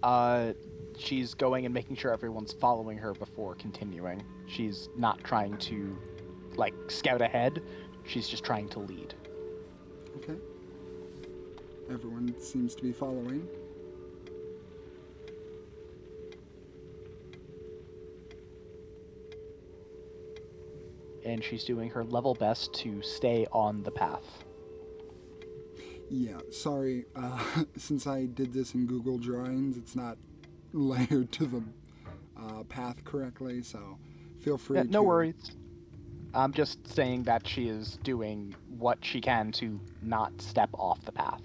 up? She's going and making sure everyone's following her before continuing. She's not trying to, like, scout ahead. She's just trying to lead. Okay. Everyone seems to be following. And she's doing her level best to stay on the path. Yeah, sorry. Since I did this in Google Drawings, it's not layered to the path correctly, so feel free to... No worries. I'm just saying that she is doing what she can to not step off the path.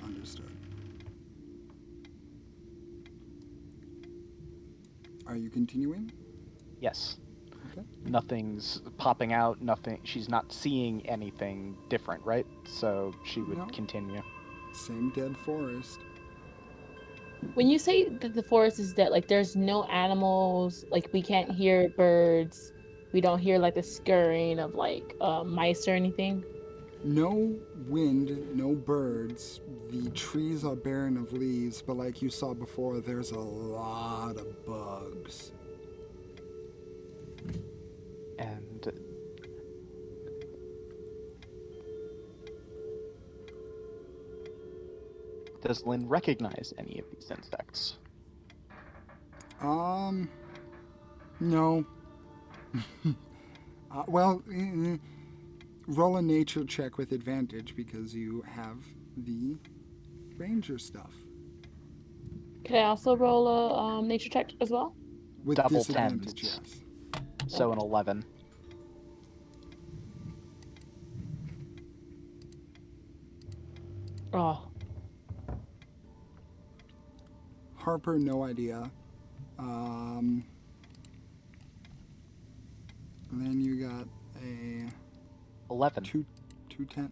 Understood. Are you continuing? Yes. Okay. Nothing's popping out, she's not seeing anything different, right? So she would No. continue. Same dead forest. When you say that the forest is dead, like there's no animals, like we can't hear birds, we don't hear like the scurrying of like mice or anything. No wind, no birds. The trees are barren of leaves, but like you saw before, there's a lot of bugs. And does Lynn recognize any of these insects? No. Well, roll a nature check with advantage because you have the ranger stuff. Can I also roll a nature check as well? With Double disadvantage, tens. yes. So an 11. Oh, Harper, no idea. And then you got a 11. 210.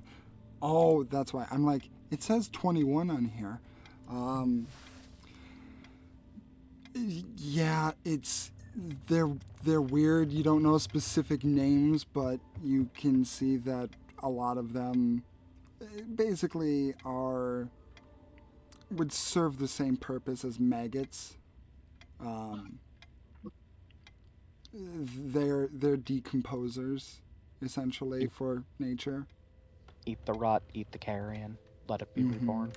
Oh, that's why. I'm like, it says 21 on here. Yeah, it's they're weird. You don't know specific names, but you can see that a lot of them basically would serve the same purpose as maggots. Um, they're decomposers essentially for nature. Eat the rot, eat the carrion, let it be Mhm. reborn.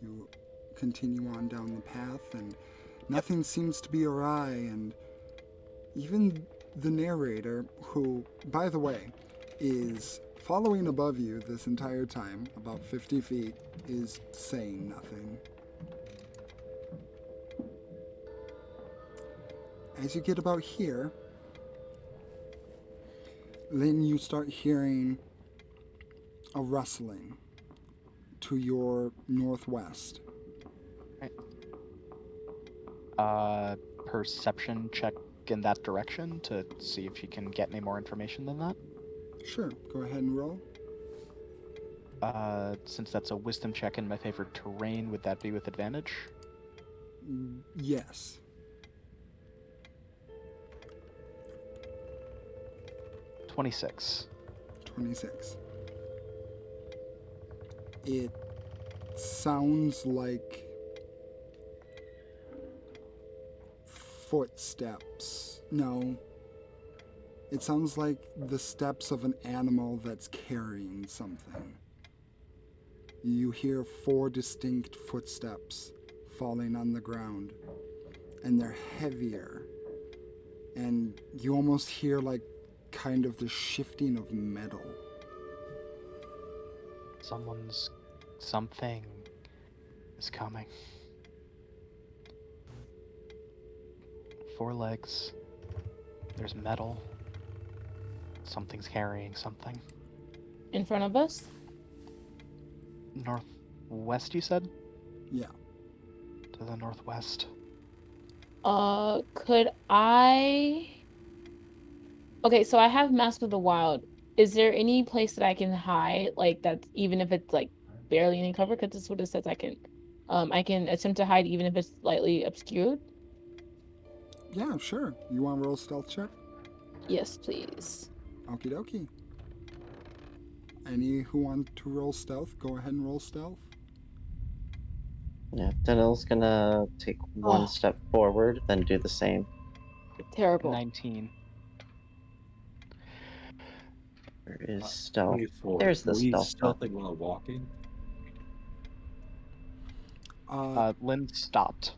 You continue on down the path, and nothing seems to be awry, and even the narrator, who, by the way, is following above you this entire time, about 50 feet, is saying nothing. As you get about here, then you start hearing a rustling to your northwest. Perception check in that direction to see if you can get any more information than that. Sure, go ahead and roll. Since that's a wisdom check in my favorite terrain, would that be with advantage? Yes. 26. 26. It sounds like footsteps. No. It sounds like the steps of an animal that's carrying something. You hear 4 distinct footsteps falling on the ground, and they're heavier. And you almost hear like kind of the shifting of metal. Something is coming. 4 legs. There's metal. Something's carrying something. in front of us? Northwest, you said? Yeah. To the northwest. Could I? Okay, so I have Mask of the Wild. Is there any place that I can hide, like that's even if it's like barely any cover? Because this is what it says I can attempt to hide even if it's slightly obscured. Yeah, sure. You want to roll stealth check? Yes, please. Okie dokie. Any who want to roll stealth, go ahead and roll stealth. Yeah, Denil's gonna take one Oh, step forward, then do the same. terrible. 19. Where is stealth? 24. There's Are the we stealth button. stealthing while walking? Lynn stopped.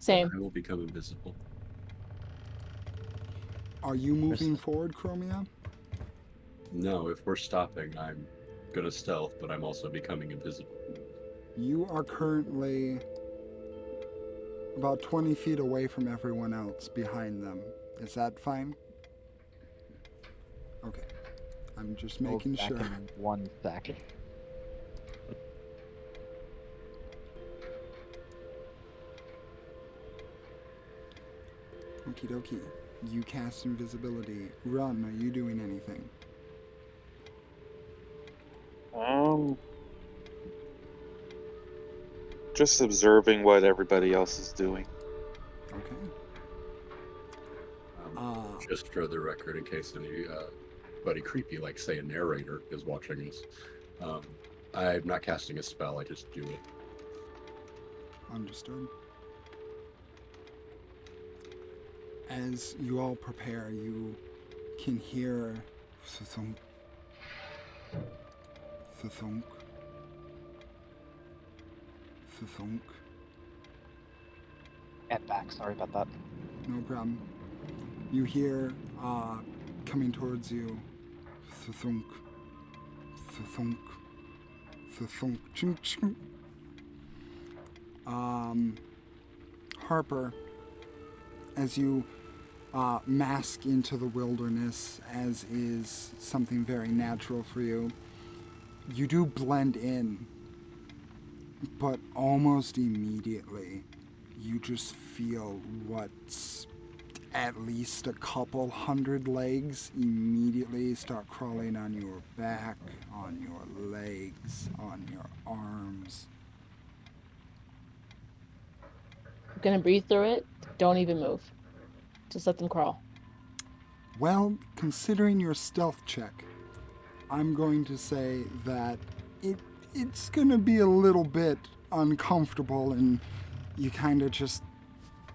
Then Same. I will become invisible. Are you moving forward, Chromia? No, if we're stopping, I'm gonna stealth, but I'm also becoming invisible. You are currently about 20 feet away from everyone else behind them. Is that fine? Okay. I'm just We'll making be back sure. in 1 second. Okie dokie. You cast invisibility. Run, are you doing anything? Just observing what everybody else is doing. Okay. Just for the record, in case anybody creepy, like say a narrator, is watching us, I'm not casting a spell. I just do it. Understood. As you all prepare, you can hear thunk, thunk, thunk. And back. Sorry about that. No problem. You hear, coming towards you, thunk, thunk, thunk, ching, ching. Harper, as you mask into the wilderness, as is something very natural for you, you do blend in, but almost immediately you just feel what's at least a couple hundred legs immediately start crawling on your back, on your legs, on your arms. I'm gonna breathe through it. Don't even move. Just let them crawl. Well, considering your stealth check, I'm going to say that it's going to be a little bit uncomfortable, and you kind of just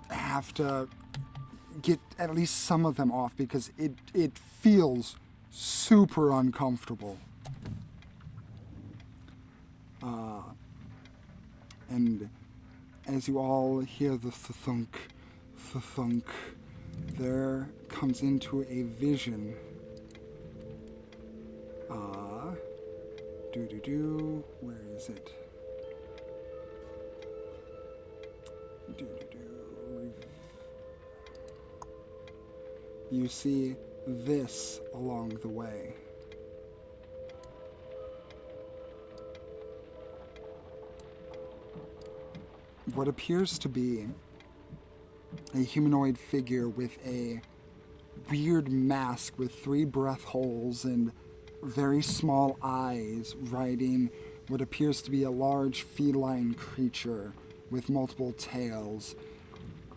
have to get at least some of them off because it feels super uncomfortable. And as you all hear the thunk, there comes into a vision. Where is it? You see this along the way. What appears to be a humanoid figure with a weird mask with 3 breath holes and very small eyes riding what appears to be a large feline creature with multiple tails.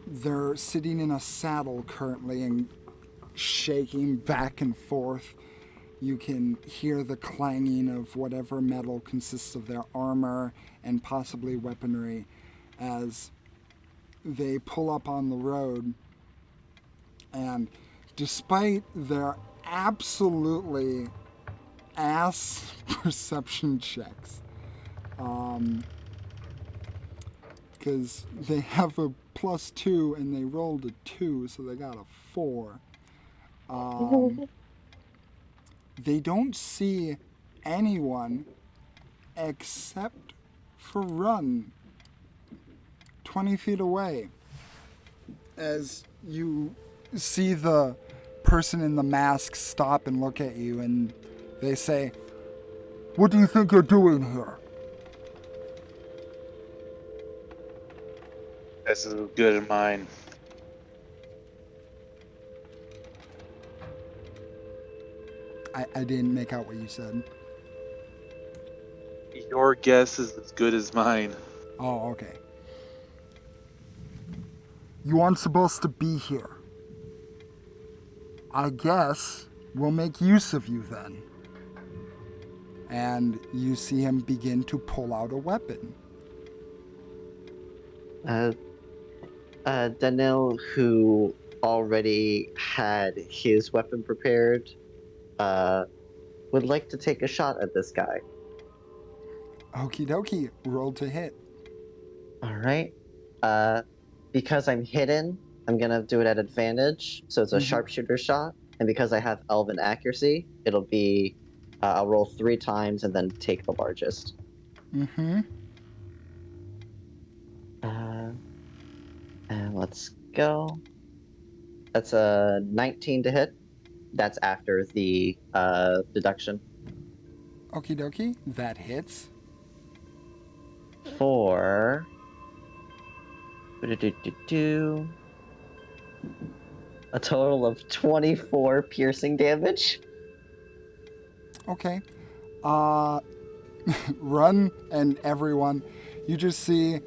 They're sitting in a saddle currently and shaking back and forth. You can hear the clanging of whatever metal consists of their armor and possibly weaponry as they pull up on the road. And despite their absolutely ass perception checks, because they have a +2 and they rolled a 2, so they got a 4. They don't see anyone except for Run 20 feet away. As you see the person in the mask stop and look at you, and they say, "What do you think you're doing here?" This is good in mine. I didn't make out what you said. Your guess is as good as mine. Oh, okay. You aren't supposed to be here. I guess we'll make use of you then. And you see him begin to pull out a weapon. Danil, who already had his weapon prepared, would like to take a shot at this guy. Okie dokie, roll to hit. All right. Because I'm hidden, I'm gonna do it at advantage. So it's a sharpshooter shot, and because I have elven accuracy, it'll be I'll roll 3 times and then take the largest. And let's go. That's a 19 to hit. That's after the deduction. Okie dokie, that hits. For a total of 24 piercing damage. Okay. Run and everyone, you just see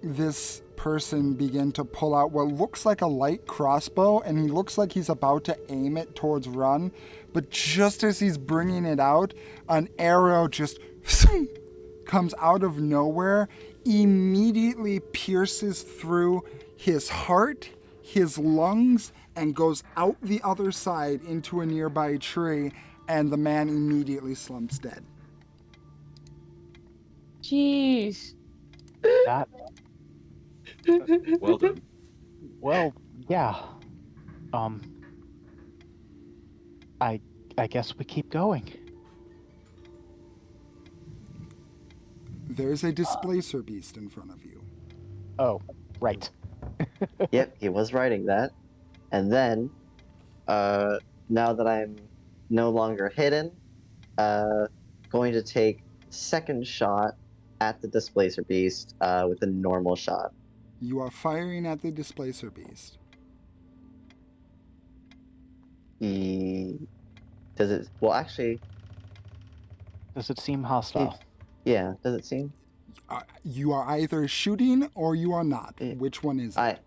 this person begin to pull out what looks like a light crossbow, and he looks like he's about to aim it towards Run, but just as he's bringing it out, an arrow just comes out of nowhere, immediately pierces through his heart, his lungs, and goes out the other side into a nearby tree, and the man immediately slumps dead. Jeez. That Well done. Well, yeah. I guess we keep going. There's a displacer beast in front of you. Oh, right. Yep, he was writing that. And then, now that I'm no longer hidden, going to take second shot at the displacer beast with a normal shot. You are firing at the displacer beast. Does it? Well, actually, Does it seem hostile? yeah. Does it seem? You are either shooting or you are not. Eh, Which one is it?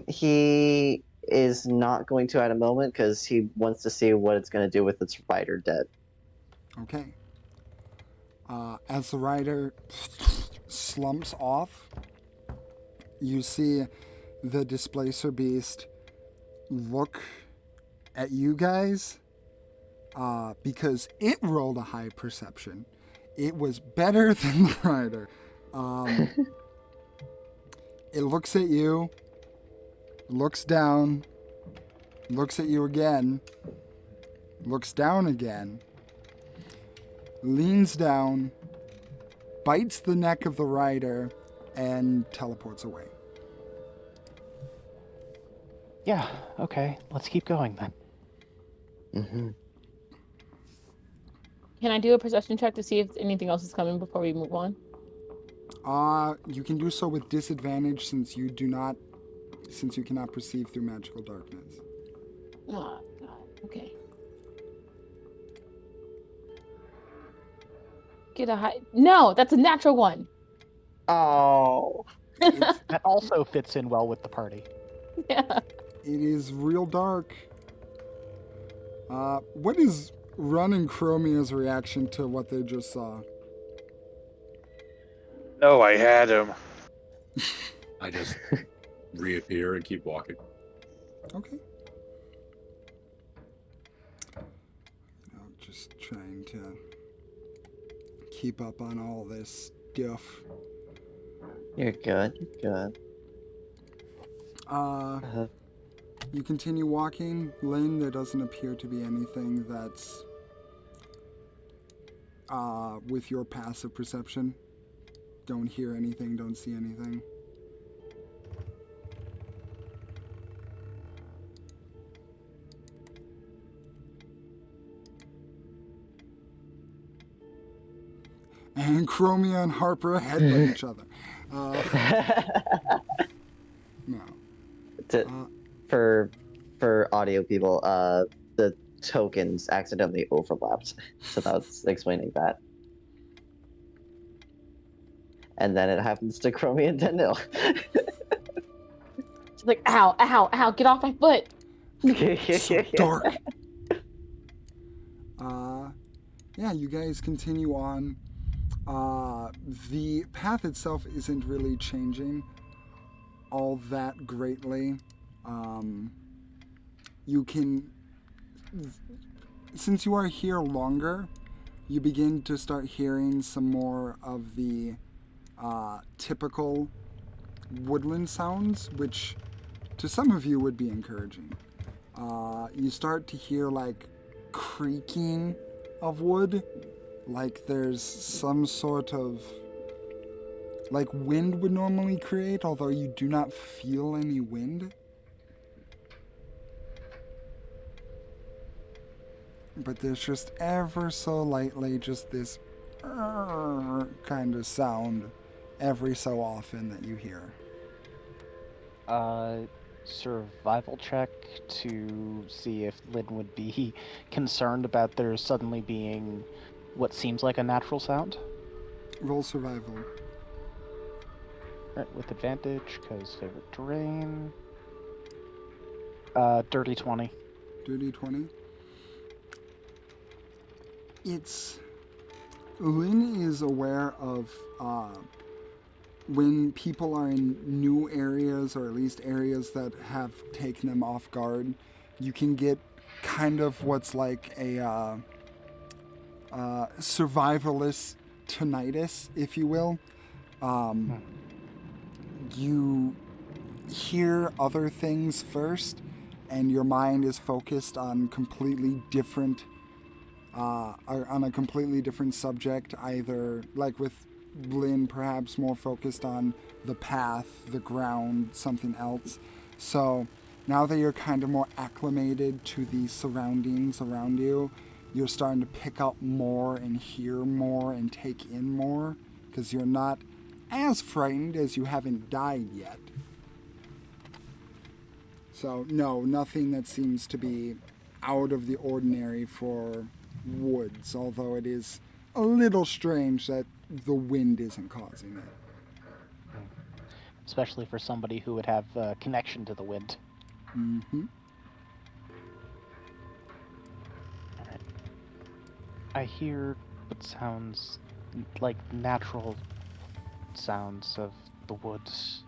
He is not going to at a moment because he wants to see what it's going to do with its rider dead. Okay. As the rider slumps off, you see the displacer beast look at you guys because it rolled a high perception. It was better than the rider. It looks at you, looks down, looks at you again, looks down again, leans down, bites the neck of the rider, and teleports away. Yeah, okay. Let's keep going then. Mm-hmm. Can I do a perception check to see if anything else is coming before we move on? You can do so with disadvantage since you cannot perceive through magical darkness. Oh, God. Okay. Get a high. No, that's a natural one. Oh. That also fits in well with the party. Yeah. It is real dark. What is Run and Chromia's reaction to what they just saw? No, I had him. I just reappear and keep walking. Okay. Just trying to keep up on all this stuff. You're good. You're good. You continue walking. Lynn, there doesn't appear to be anything that's with your passive perception. Don't hear anything, don't see anything. And Chromia and Harper headbutt each other. No. For audio people, the tokens accidentally overlapped, so that's explaining that. And then it happens to Chromie and Daniel. She's like, ow, ow, ow, get off my foot. So dark. Yeah, you guys continue on. The path itself isn't really changing all that greatly. You can, since you are here longer, you begin to start hearing some more of the typical woodland sounds, which to some of you would be encouraging. You start to hear like creaking of wood, like there's some sort of like wind would normally create, although you do not feel any wind. But there's just ever so lightly just this kind of sound every so often that you hear. Survival check to see if Lynn would be concerned about there suddenly being what seems like a natural sound. Roll survival. Right, with advantage, because favorite terrain. Dirty 20. Dirty 20. Lynn is aware of when people are in new areas, or at least areas that have taken them off guard, you can get kind of what's like a survivalist tinnitus, if you will. You hear other things first, and your mind is focused on on a completely different subject, either like with Lynn, perhaps more focused on the path, the ground, something else. So now that you're kind of more acclimated to the surroundings around you, you're starting to pick up more and hear more and take in more because you're not as frightened as you haven't died yet. So, no, nothing that seems to be out of the ordinary for woods, although it is a little strange that the wind isn't causing it. Especially for somebody who would have a connection to the wind. Mm-hmm. Alright. I hear what sounds like natural sounds of the woods.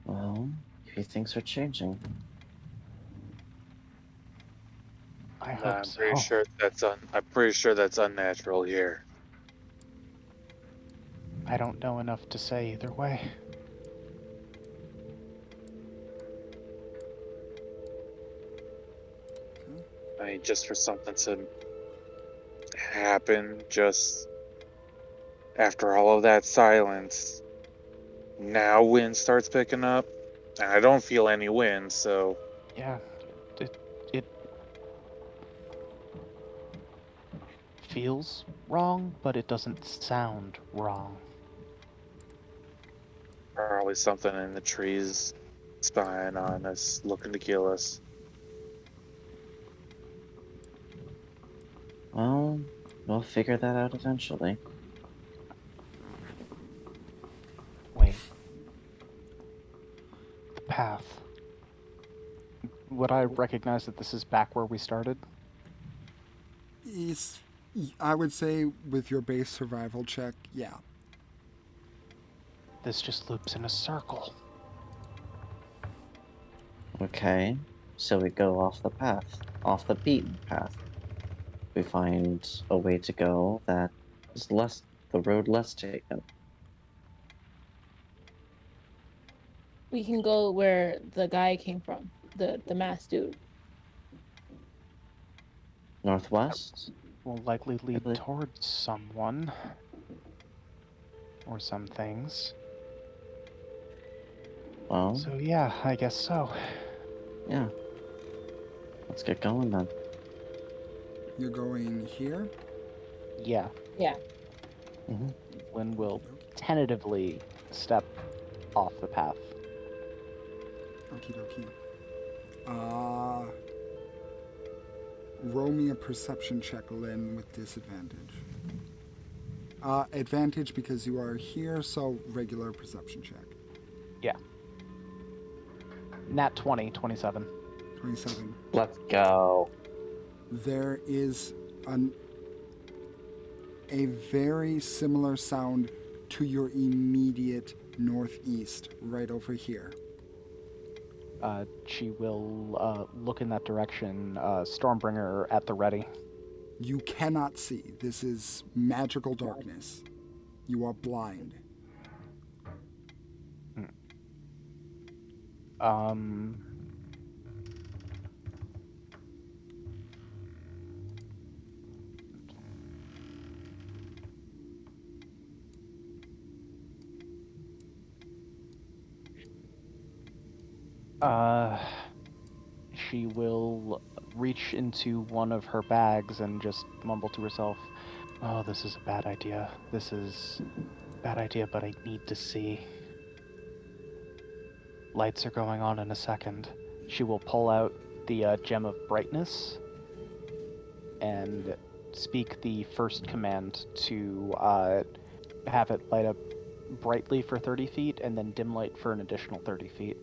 Well, maybe things are changing. I Nah, hope I'm so. pretty sure that's unnatural here. I don't know enough to say either way. I mean, just for something to happen just after all of that silence, now wind starts picking up, and I don't feel any wind, so Yeah, it feels wrong, but it doesn't sound wrong. probably something in the trees spying on us, looking to kill us. Well, we'll figure that out eventually. Wait. The path. Would I recognize that this is back where we started? I would say with your base survival check, yeah. This just loops in a circle. Okay, so we go off the path, off the beaten path. We find a way to go that is the road less taken. We can go where the guy came from, the masked dude. Northwest? Will likely lead believe- towards someone. Or some things. Well, So yeah, I guess so. yeah. Let's get going then. You're going here? Yeah, Yeah. Hmm. Lynn will tentatively step off the path. Okie dokie. Roll me a perception check, Lynn, with disadvantage. Advantage because you are here, so regular perception check. Yeah. Nat 20, 27. 27. Let's go. There is a very similar sound to your immediate northeast, right over here. She will look in that direction, Stormbringer at the ready. You cannot see. This is magical darkness. You are blind. Um, she will reach into one of her bags and just mumble to herself, "Oh, this is a bad idea. This is a bad idea, but I need to see." Lights are going on in a second. She will pull out the Gem of Brightness and speak the first command to have it light up brightly for 30 feet and then dim light for an additional 30 feet.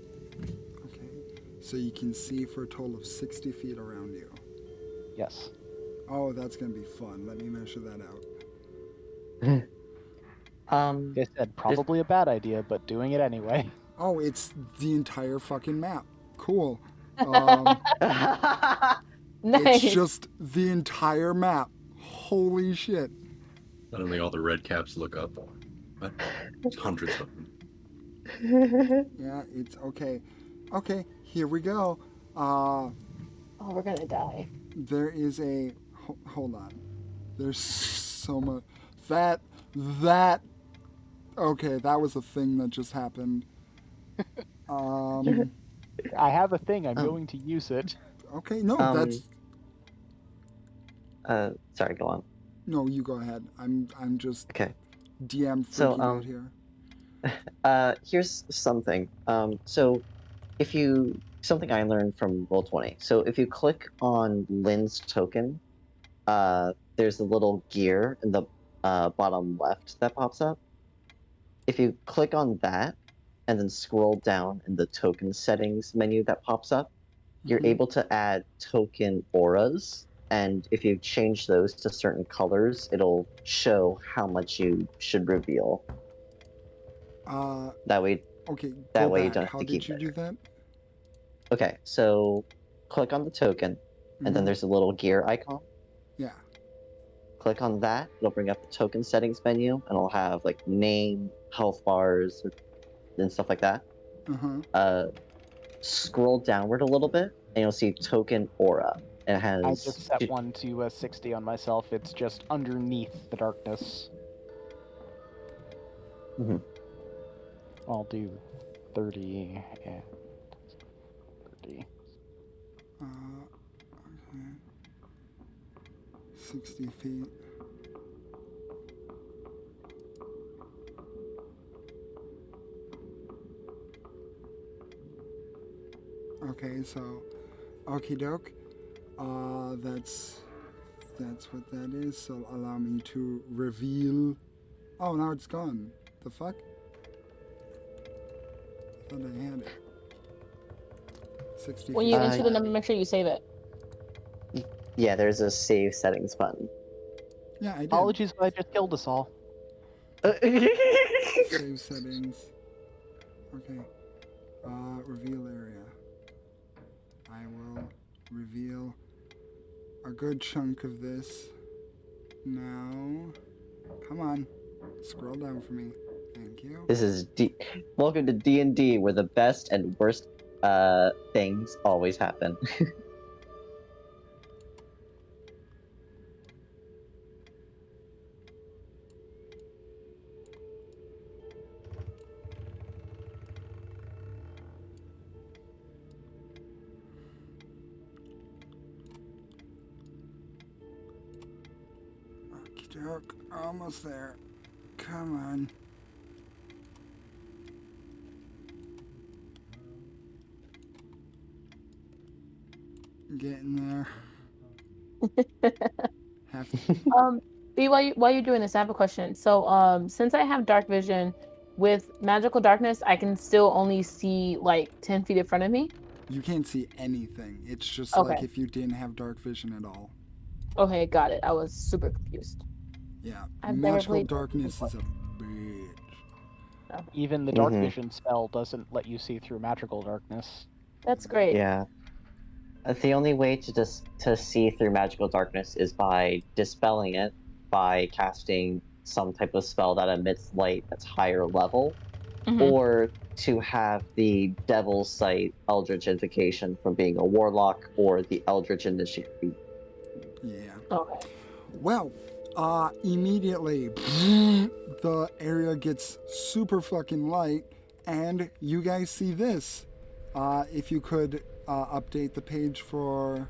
Okay. So you can see for a total of 60 feet around you. Yes. Oh, that's going to be fun. Let me measure that out. They said probably a bad idea, but doing it anyway. Oh, it's the entire fucking map. Cool. Nice. It's just the entire map. Holy shit. Suddenly all the red caps look up. What? There's hundreds of them. Yeah, it's okay. Okay, here we go. Oh, we're gonna die. There is a. Hold on. There's so much. That. Okay, that was a thing that just happened. I have a thing. I'm Oh. going to use it. Okay, no, that's. Sorry, go on. No, you go ahead. I'm just Okay. DM freaking So, out here. Here's something. So if you something I learned from Roll20. So if you click on Lynn's token, there's a little gear in the bottom left that pops up. If you click on that and then scroll down in the token settings menu that pops up, you're Mhm. able to add token auras. And if you change those to certain colors, it'll show how much you should reveal. That way, Okay, that go way you back. don't have How to did keep you do that? Okay, so click on the token, and then Mhm. there's a little gear icon. Yeah. Click on that, it'll bring up the token settings menu, and it'll have like name, health bars, and stuff like that. Uh-huh. Scroll downward a little bit, and you'll see token aura. And it has. I just set one to 60 on myself. It's just underneath the darkness. Mhm. I'll do 30 and 30. Okay. 60 feet. Okay, so okie doke. That's what that is. So allow me to reveal. Oh, now it's gone. The fuck? I thought I had it. 60 When feet. you enter the number, make sure you save it. Yeah, there's a save settings button. Yeah, I did. Apologies if I just killed us all. Save settings. Okay. Reveal area. I will reveal a good chunk of this now. Come on. Scroll down for me. Thank you. This is Welcome to DnD, where the best and worst things always happen. Okie doke. Almost there. Come on. Getting there. B, while you're doing this, I have a question. So, since I have dark vision, with magical darkness, I can still only see like 10 feet in front of me. You can't see anything. It's just Okay. like if you didn't have dark vision at all. Okay, got it. I was super confused. Yeah. I've never Magical played darkness is a bitch. Even the dark Mhm. vision spell doesn't let you see through magical darkness. That's great. Yeah. The only way to see through magical darkness is by dispelling it, by casting some type of spell that emits light that's higher level, Mhm. or to have the Devil's Sight Eldritch Invocation from being a warlock, or the Eldritch Initiate. Yeah. Okay. Well, immediately the area gets super fucking light, and you guys see this. If you could update the page for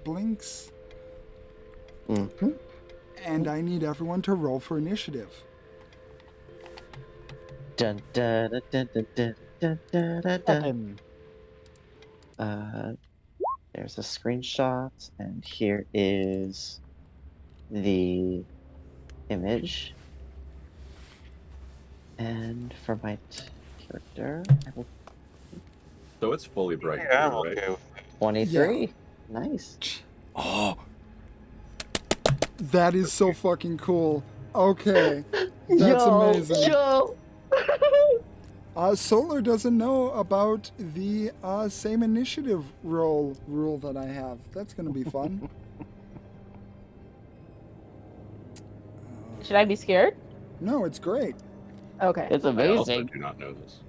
blinks, Mm-hmm. and I need everyone to roll for initiative. Dun, dun, dun, dun, dun, dun, dun, dun, dun. 7. There's a screenshot, and here is the image. And for my character, I will So it's fully bright Yeah, I'm blue, right? okay with 23. Nice. Oh, that is so fucking cool. Okay, that's amazing. Yo! Solar doesn't know about the same initiative rule that I have. That's gonna be fun. Should I be scared? No, it's great. Okay. It's I also amazing. do not know this.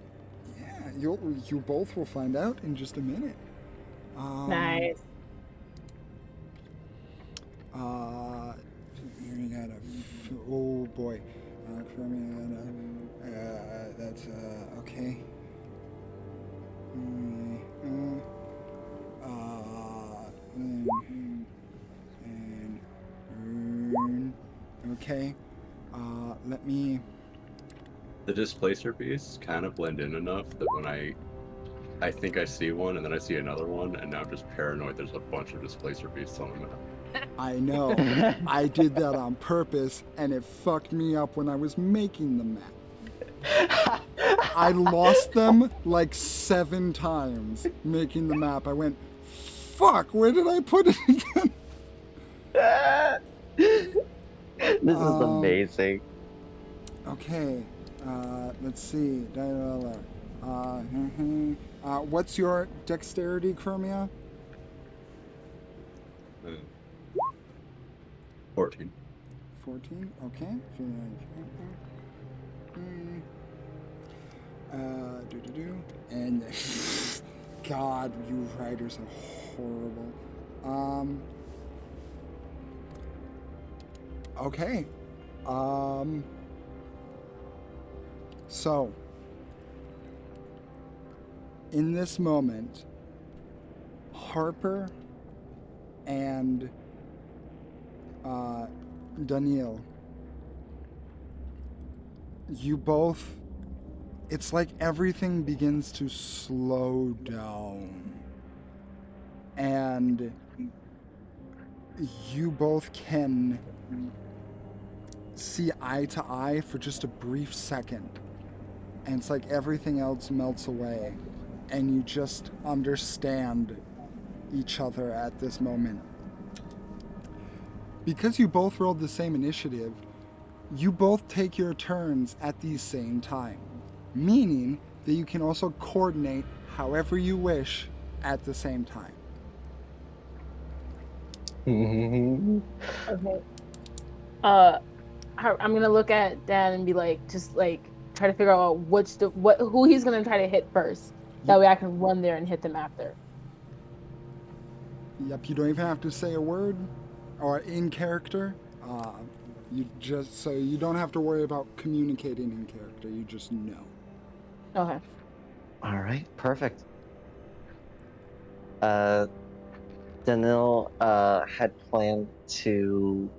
Yeah, you both will find out in just a minute. Nice. You got oh boy, that's okay. And okay. Let me. The displacer beasts kind of blend in enough that when I think I see one and then I see another one, and now I'm just paranoid there's a bunch of displacer beasts on the map. I know. I did that on purpose, and it fucked me up when I was making the map. I lost them like 7 times making the map. I went, fuck, where did I put it again? This is amazing. Okay, let's see. What's your dexterity, Chromia? 14. 14, okay. And God, you writers are horrible. Okay. So, in this moment, Harper and Daniil, you both, it's like everything begins to slow down. And you both can see eye to eye for just a brief second. And it's like everything else melts away. And you just understand each other at this moment. Because you both rolled the same initiative, you both take your turns at the same time. Meaning that you can also coordinate however you wish at the same time. Okay. I'm gonna look at Dan and be like, just like try to figure out who he's gonna try to hit first. That way I can run there and hit them after. Yep, you don't even have to say a word or in character. You just, so you don't have to worry about communicating in character. You just know. Okay. All right, perfect. Danil had planned to.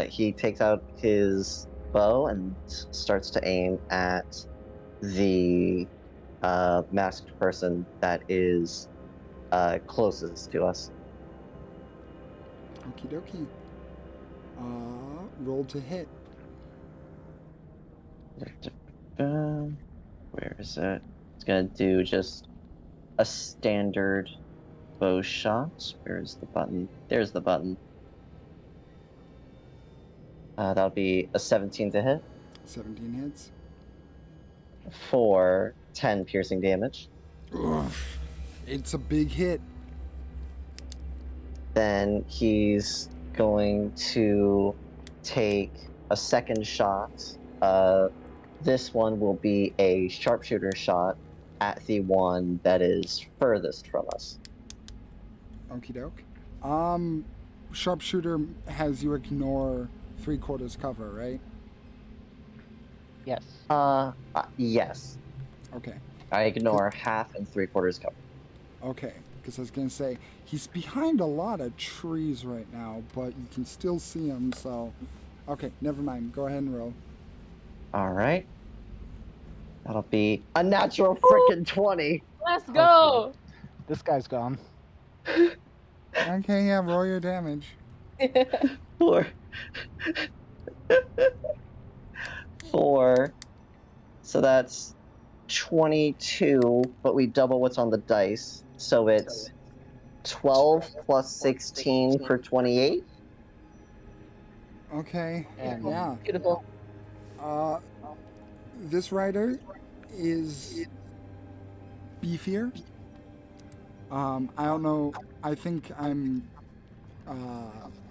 He takes out his bow and starts to aim at the masked person that is closest to us. Okie dokie. Roll to hit. Where is it? It's gonna do just a standard bow shot. Where's the button? There's the button. That'll be a 17 to hit 17 hits. for 10 piercing damage. Ugh, it's a big hit. Then he's going to take a second shot. This one will be a sharpshooter shot at the one that is furthest from us. Okie doke. Sharpshooter has you ignore 3/4 cover, right? Yes. Yes. Okay. I ignore half and 3/4 cover. Okay. Because I was going to say, he's behind a lot of trees right now, but you can still see him, so... Okay, never mind. Go ahead and roll. All right. That'll be a natural frickin' 20. Let's go. This guy's gone. Okay, yeah, roll your damage. Four. Four. So that's 22, but we double what's on the dice. So it's 12 plus 16 for 28. Okay, And yeah. Beautiful. This rider is beefier. I don't know. I think I'm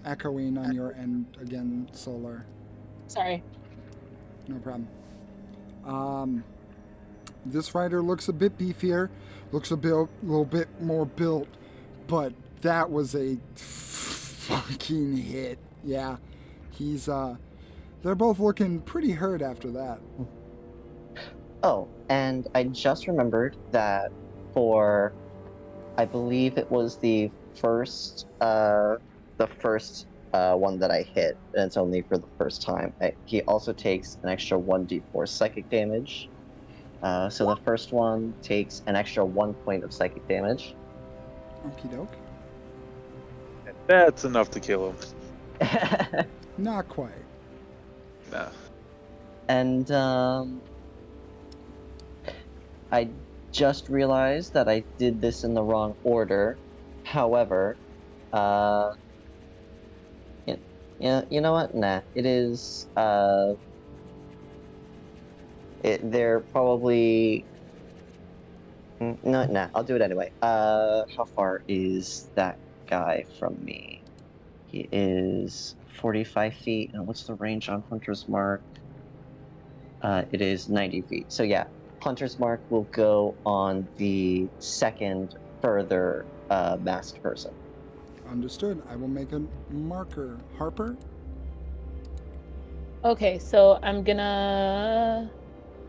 echoing on your end again, Solar. Sorry. No problem. This rider looks a bit beefier, looks a little bit more built, but that was a fucking hit. Yeah, they're both looking pretty hurt after that. Oh, and I just remembered that for, I believe it was the first one that I hit, and it's only for the first time. He also takes an extra 1d4 psychic damage. So the first one takes an extra 1 point of psychic damage. Okie doke. That's enough to kill him. Not quite. Nah. And I just realized that I did this in the wrong order. However, you know what? Nah, it is. They're probably. No, nah. I'll do it anyway. How far is that guy from me? He is 45 feet. And what's the range on Hunter's Mark? It is 90 feet. So yeah, Hunter's Mark will go on the second further masked person. Understood. I will make a marker. Harper? Okay, so I'm gonna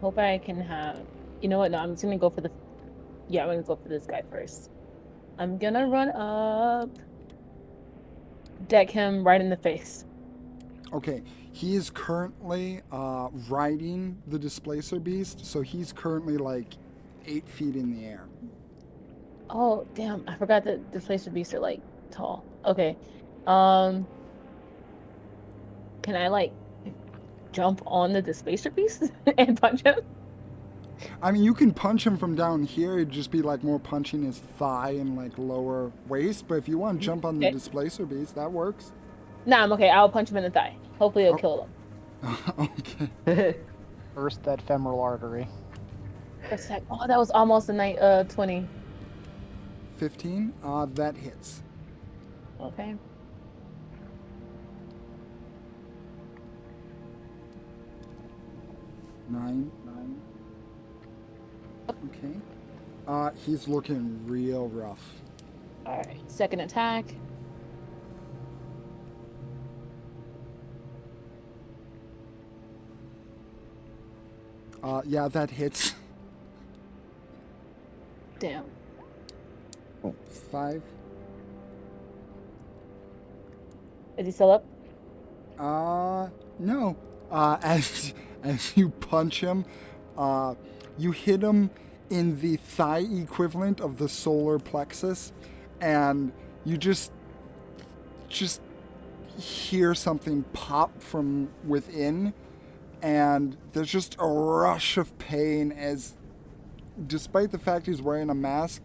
hope I can have. You know what? No, I'm just gonna go for the. Yeah, I'm gonna go for this guy first. I'm gonna run up, deck him right in the face. Okay, he is currently riding the displacer beast, so he's currently like 8 feet in the air. Oh damn! I forgot that displacer beasts are like tall. Okay, can I like jump on the displacer beast and punch him? I mean, you can punch him from down here. It'd just be like more punching his thigh and like lower waist. But if you want to jump on the Okay. displacer beast, that works. Nah, I'm okay. I'll punch him in the thigh. Hopefully, it'll kill him. Okay. First, that femoral artery. For a sec. Oh, that was almost a 20. 15. That hits. Okay. Nine. Okay. He's looking real rough. All right. Second attack. Yeah, that hits. Damn. 5. Is he still up? No. As you punch him, you hit him in the thigh equivalent of the solar plexus, and you just hear something pop from within, and there's just a rush of pain as, despite the fact he's wearing a mask,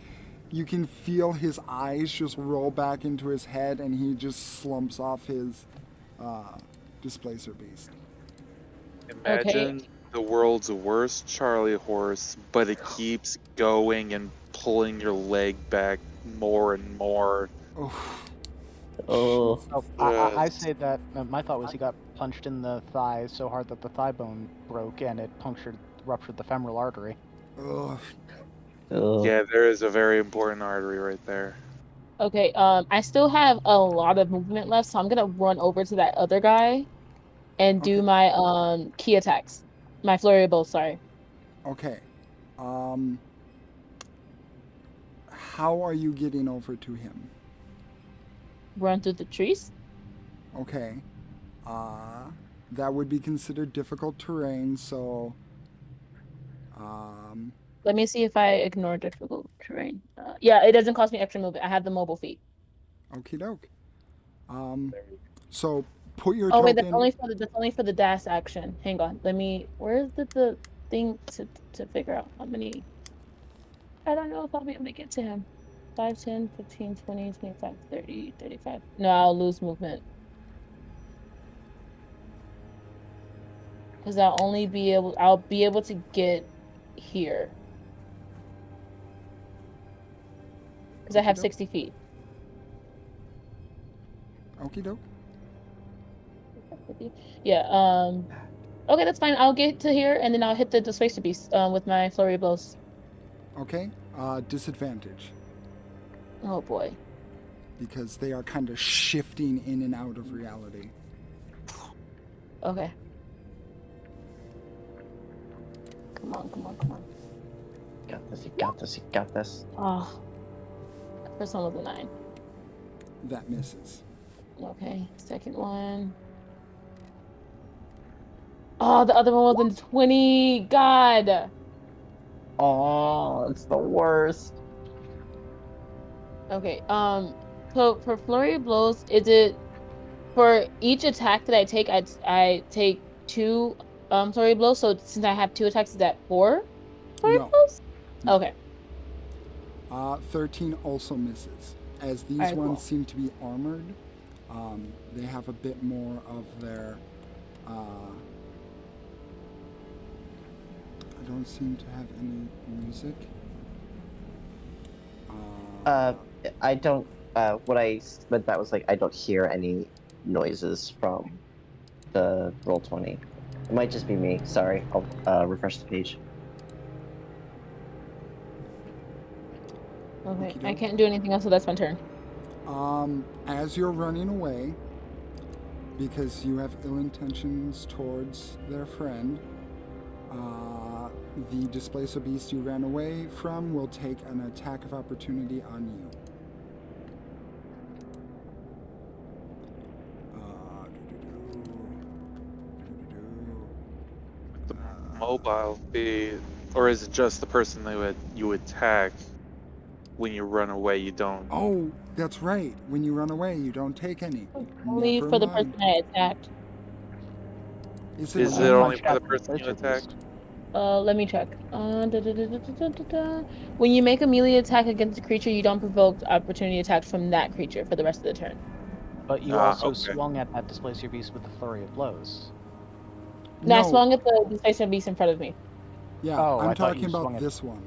you can feel his eyes just roll back into his head, and he just slumps off his displacer beast. Imagine the world's worst Charlie horse, but it keeps going and pulling your leg back more and more. Oh, Oh, I say that my thought was he got punched in the thigh so hard that the thigh bone broke and it ruptured the femoral artery. ugh. oh. Yeah, there is a very important artery right there. Okay. I still have a lot of movement left, so I'm gonna run over to that other guy and do Okay. my key attacks. My flurry of blows. Sorry. Okay. How are you getting over to him? Run through the trees. Okay. That would be considered difficult terrain, so Let me see if I ignore difficult terrain. Yeah, it doesn't cost me extra movement. I have the mobile feet. okie doke. So put your Oh wait, token. that's only for the dash action. Hang on. Where is the thing to figure out how many? I don't know if I'll be able to get to him. 5, 10, 15, 20, 25, 30, 35. No, I'll lose movement. Because I'll be able to get here. Because I have Okey-doke. 60 feet. Okie doke. 50. Yeah. Okay, that's fine. I'll get to here, and then I'll hit the Displacer Beast with my flurry of blows. Okay. Disadvantage Oh boy. because they are kind of shifting in and out of reality. Okay. Come on, come on, come on. Got this. You got this. You got this. Oh, first one was a 9. That misses. Okay, second one. Oh, the other one was a 20. God. Oh, it's the worst. Okay. So for flurry of blows, is it for each attack that I take? I take 2 flurry of blows. So since I have 2 attacks, is that 4 flurry of No. blows? No. Okay. 13 also misses. As these Alright, ones cool. seem to be armored, they have a bit more of their. I don't seem to have any music. I don't. What I meant that was like I don't hear any noises from the roll 20. It might just be me. Sorry. I'll refresh the page. Okay. Okey I doke. can't do anything else, so that's my turn. As you're running away, because you have ill intentions towards their friend, the Displacer Beast you ran away from will take an attack of opportunity on you. Mobile be, or is it just the person that you attack when you run away? You don't. Oh, that's right. When you run away, you don't take any. Only Never for the person mind. I attacked. Is it Is it only? only for the Chapter person you Displacer attack? Beast. Let me check. When you make a melee attack against a creature, you don't provoke opportunity attacks from that creature for the rest of the turn. But you Ah, also okay. swung at that Displacer Beast with the flurry of blows. No, I No. swung at the Displacer Beast in front of me. Yeah, Oh, I'm I thought you talking swung about at- this one.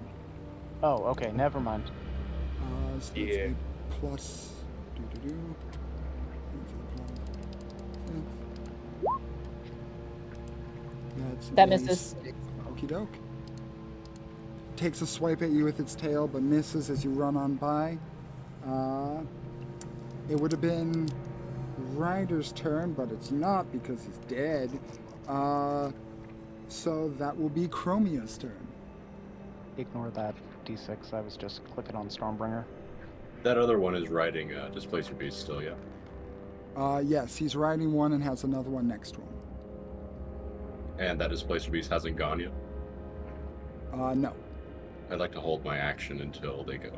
Oh, okay, never mind. So that's Yeah. a plus. Doo-doo-doo. That's That a misses. Okie doke. Takes a swipe at you with its tail, but misses as you run on by. It would have been Ryder's turn, but it's not because he's dead. So that will be Chromia's turn. Ignore that D6. I was just clicking on Stormbringer. That other one is riding Displacer Beast still, yeah. Yes, he's riding one and has another one next to him. And that Displacer Beast hasn't gone yet. No. I'd like to hold my action until they go.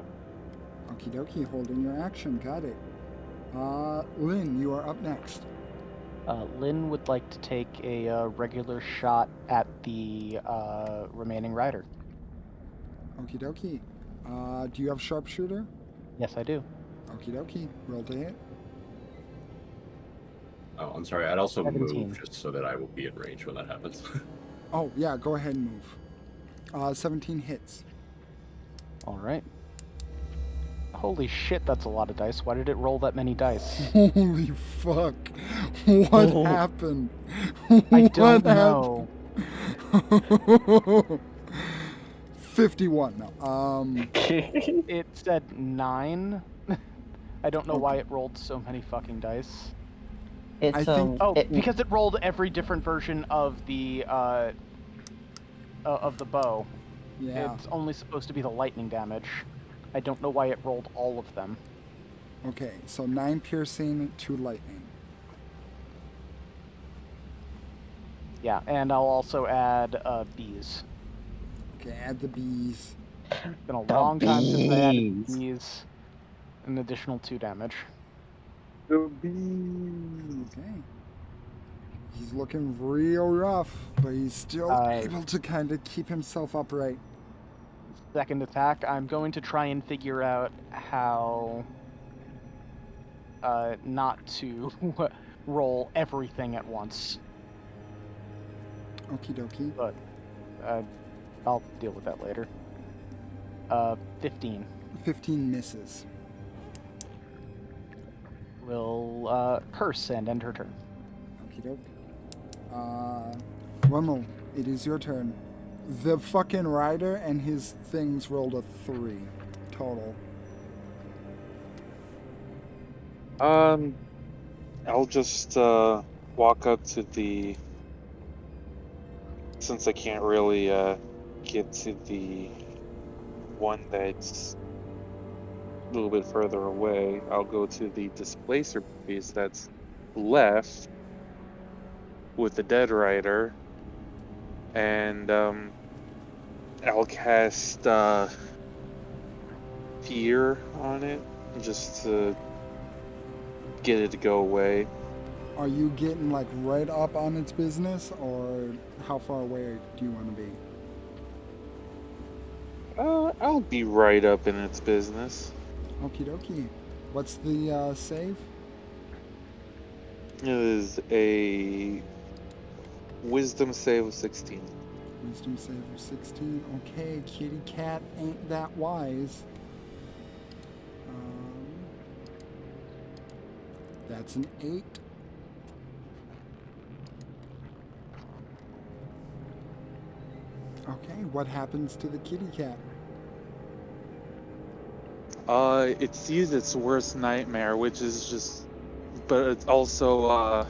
Okie dokie, holding your action. Got it. Lynn, you are up next. Lynn would like to take a regular shot at the remaining rider. Okie dokie. Do you have sharpshooter? Yes, I do. Okie dokie. Roll to hit. Oh, I'm sorry. I'd also 17. move just so that I will be in range when that happens. Oh, yeah, go ahead and move. 17 hits. All right. Holy shit, that's a lot of dice. Why did it roll that many dice? Holy fuck. What happened? I don't know. 51. No. It said 9. I don't know why Okay. it rolled so many fucking dice. It's I think- Oh, it- because it rolled every different version of the bow. Yeah. It's only supposed to be the lightning damage. I don't know why it rolled all of them. Okay, so 9 piercing, 2 lightning. Yeah, and I'll also add bees. Okay, add the bees. It's been a The long time since I added bees. bees. An additional 2 damage. The bees. Okay. He's looking real rough, but he's still able to kind of keep himself upright. Second attack, I'm going to try and figure out how not to roll everything at once. Okie dokie. But I'll deal with that later. 15. 15 misses. Will curse and end her turn. Okie doke. Rummel, it is your turn. The fucking rider and his things rolled a 3 total. I'll just walk up to the. Since I can't really get to the one that's a little bit further away, I'll go to the displacer piece that's left with the dead rider, and I'll cast fear on it just to get it to go away. Are you getting like right up on its business, or how far away do you want to be? I'll be right up in its business. Okie dokie. What's the save? It is a wisdom save of 16. Wisdom save of 16. Okay, kitty cat ain't that wise. That's an 8. Okay, what happens to the kitty cat? It sees its worst nightmare, which is just, but it's also, I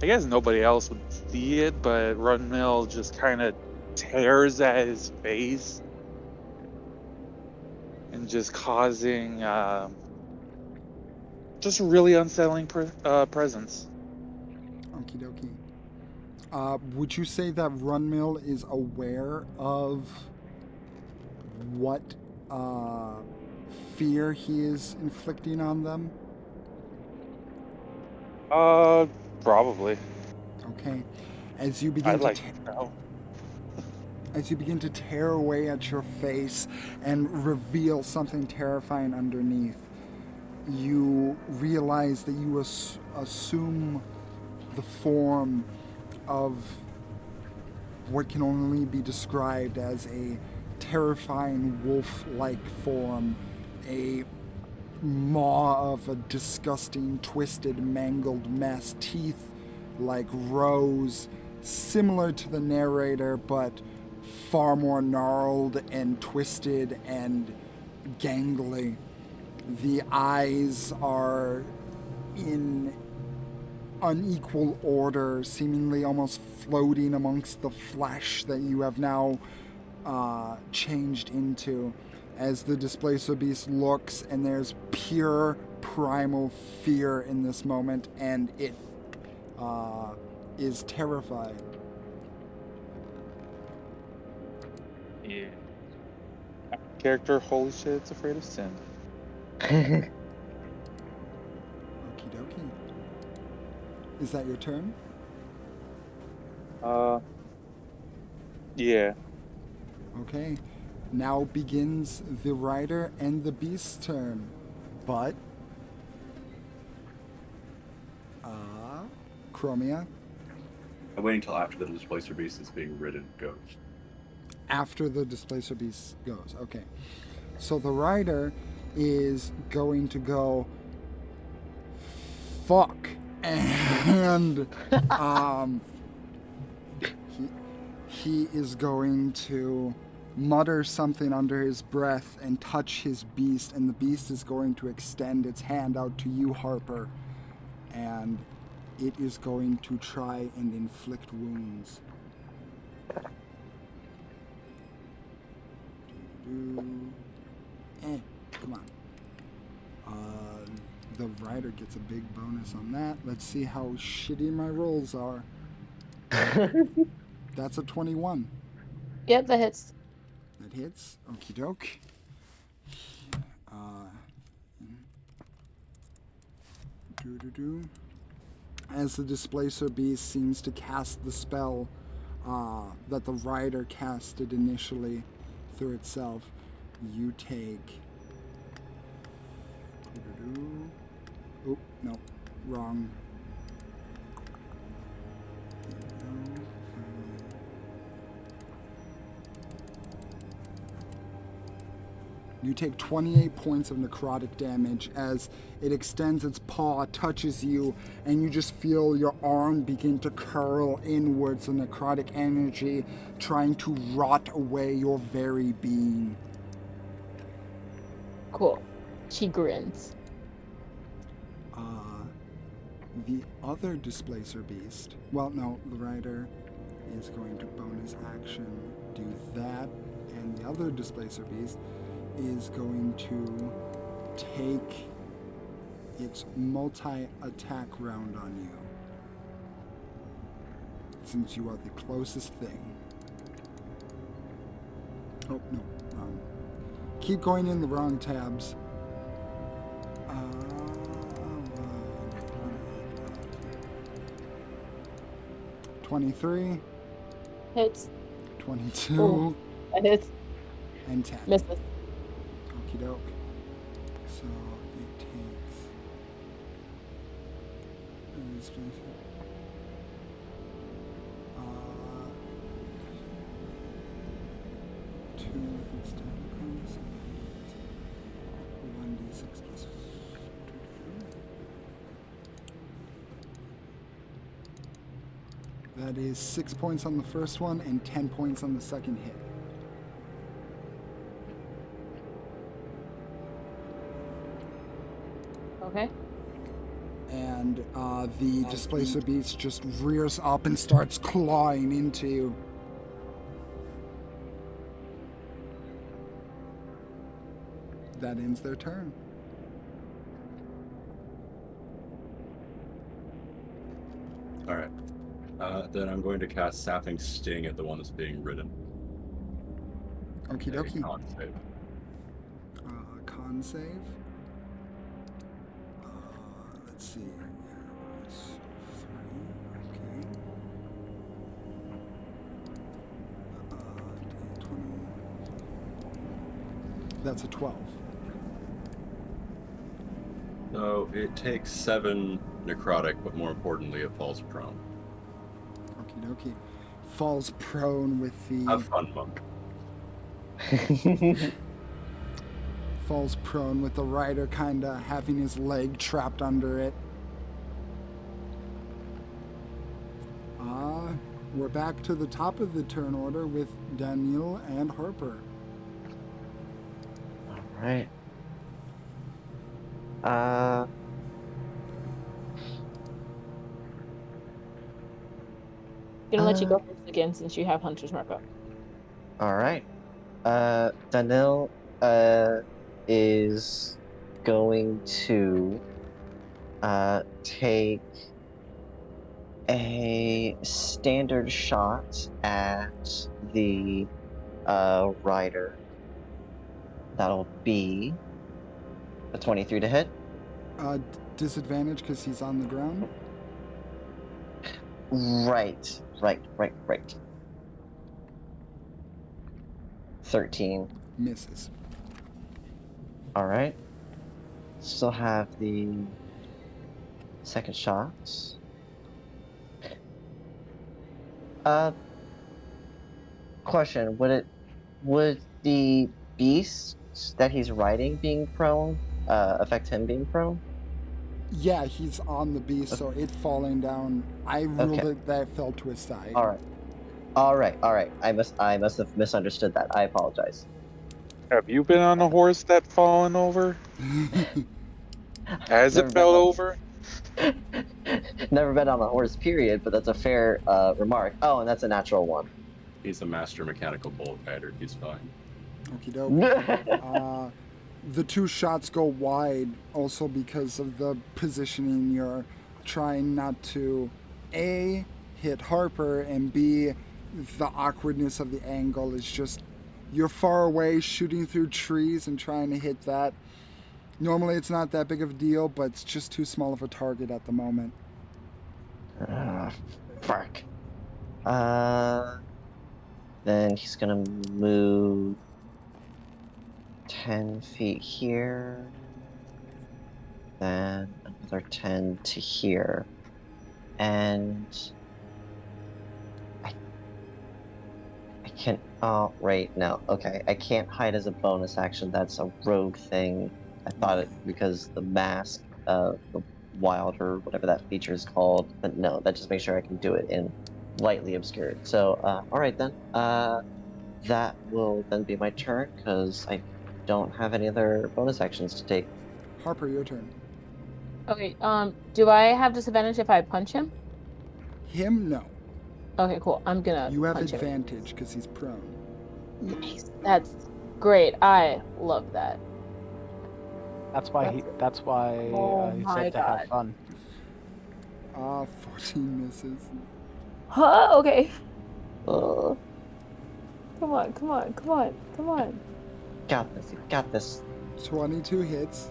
guess nobody else would see it, but Runmill just kind of tears at his face and just causing, just really unsettling presence. Okie dokie. Would you say that Runmill is aware of what fear he is inflicting on them? Probably. Okay. As you begin I'd to like to know. as you begin to tear away at your face and reveal something terrifying underneath, you realize that you assume the form of what can only be described as a terrifying wolf-like form, a maw of a disgusting, twisted, mangled mess, teeth like rows, similar to the narrator, but far more gnarled and twisted and gangly. The eyes are in unequal order, seemingly almost floating amongst the flesh that you have now changed into. As the Displacer Beast looks, and there's pure primal fear in this moment, and it is terrified. Yeah. Character, holy shit, it's afraid of sin. Okie dokie. Is that your turn? Yeah. Okay. Now begins the rider and the beast's turn. But Chromia, I'm waiting until after the displacer beast is being ridden goes. after the Displacer Beast goes. Okay. So the rider is going to go fuck, and he is going to mutter something under his breath and touch his beast, and the beast is going to extend its hand out to you, Harper, and it is going to try and inflict wounds. Come on. The rider gets a big bonus on that. Let's see how shitty my rolls are. That's a 21. Yep, that hits. That hits. Okie doke. As the Displacer Beast seems to cast the spell that the rider casted initially through itself, you take. Oh, no, wrong. You take 28 points of necrotic damage as it extends its paw, touches you, and you just feel your arm begin to curl inwards, the necrotic energy trying to rot away your very being. Cool. She grins. The other displacer beast, well, no, the rider is going to bonus action do that, and the other displacer beast is going to take its multi-attack round on you, since you are the closest thing. Oh, no, wrong. Keep going in the wrong tabs. 23, Hits. 22, Oh, that hits. and 10. Misses. Okie doke. So it takes. Two with its tentacles. 1d6 plus. That is 6 points on the first one and 10 points on the second hit. Okay. And the displacer beast just rears up and starts clawing into you. That ends their turn. All right. Then I'm going to cast Sapping Sting at the one that's being ridden. Okie A dokie. con save. Con save. Let's see. It's 3. Okay. 20. That's a 12. So it takes 7 necrotic, but more importantly, it falls prone. Okie dokie. Falls prone with the. Have fun, monk. Falls prone with the rider kinda having his leg trapped under it. We're back to the top of the turn order with Daniel and Harper. All right. Gonna let you go first again since you have Hunter's Mark up. All right. Daniel is going to take a standard shot at the rider. That'll be a 23 to hit. Disadvantage because he's on the ground. Right. 13. Misses. All right. Still have the second shot. Question: would the beast that he's riding being prone affect him being prone? Yeah, he's on the beast, so it falling down. I ruled Okay. it that fell to his side. All right. I must have misunderstood that. I apologize. Have you been on a horse that fallen over? As Never it fell been on- over? Never been on a horse, period. But that's a fair remark. Oh, and that's a natural one. He's a master mechanical bull rider. He's fine. Okie doke. The two shots go wide also because of the positioning. You're trying not to A, hit Harper, and B, the awkwardness of the angle is just you're far away shooting through trees and trying to hit that. Normally it's not that big of a deal, but it's just too small of a target at the moment. Fuck. Then he's gonna move 10 feet here. Then another 10 to here. And I Can right no. Okay, I can't hide as a bonus action. That's a rogue thing. I thought it because the mask, the wild or whatever that feature is called. But no, that just makes sure I can do it in lightly obscured. So all right then. That will then be my turn because I don't have any other bonus actions to take. Harper, your turn. Okay, do I have disadvantage if I punch him? Him, no. Okay, cool. I'm gonna You have punch him. advantage because he's prone. Nice. That's great. I love that. That's why That's- That's why Oh he my said to have God. fun. 14 misses. Huh? Okay. Uh, Come on, come on, come on, come on. got this. You got this. 22 hits.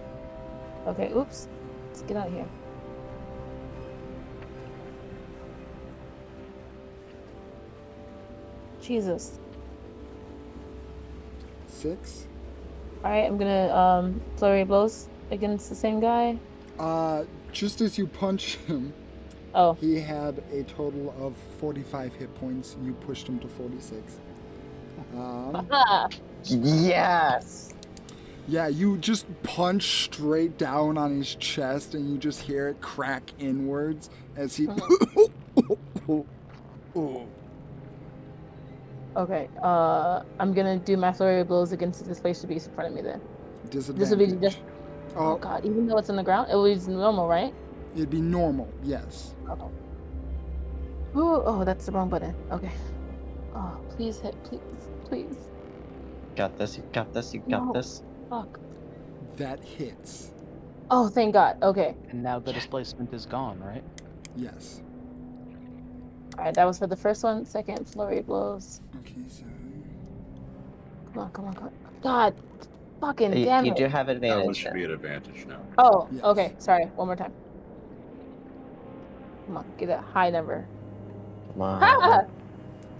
Okay, oops. Let's get out of here. Jesus. 6. Alright, I'm gonna flurry of blows against the same guy. Just as you punch him, Oh. he had a total of 45 hit points. You pushed him to 46. Ah. Yes. Yeah, you just punch straight down on his chest and you just hear it crack inwards as he. Okay, I'm gonna do my flurry of blows against the displaced beast in front of me then. This would be Disadvantage. just. Oh God, even though it's on the ground, it was normal, right? It'd be normal, yes. Okay. Ooh, oh, that's the wrong button. Okay. Oh, please hit, please, please. Got this. You got this. You got No. this. Fuck. That hits. Oh, thank God. Okay. And now the displacement is gone, right? Yes. All right, that was for the first one. Second, flurry of blows. Okay, so. Come on, come on, come on. God, fucking damn You it. do have That one advantage should now. be at advantage now. Oh, Yes. okay. Sorry. One more time. Come on, get that high number. Come on. Ha!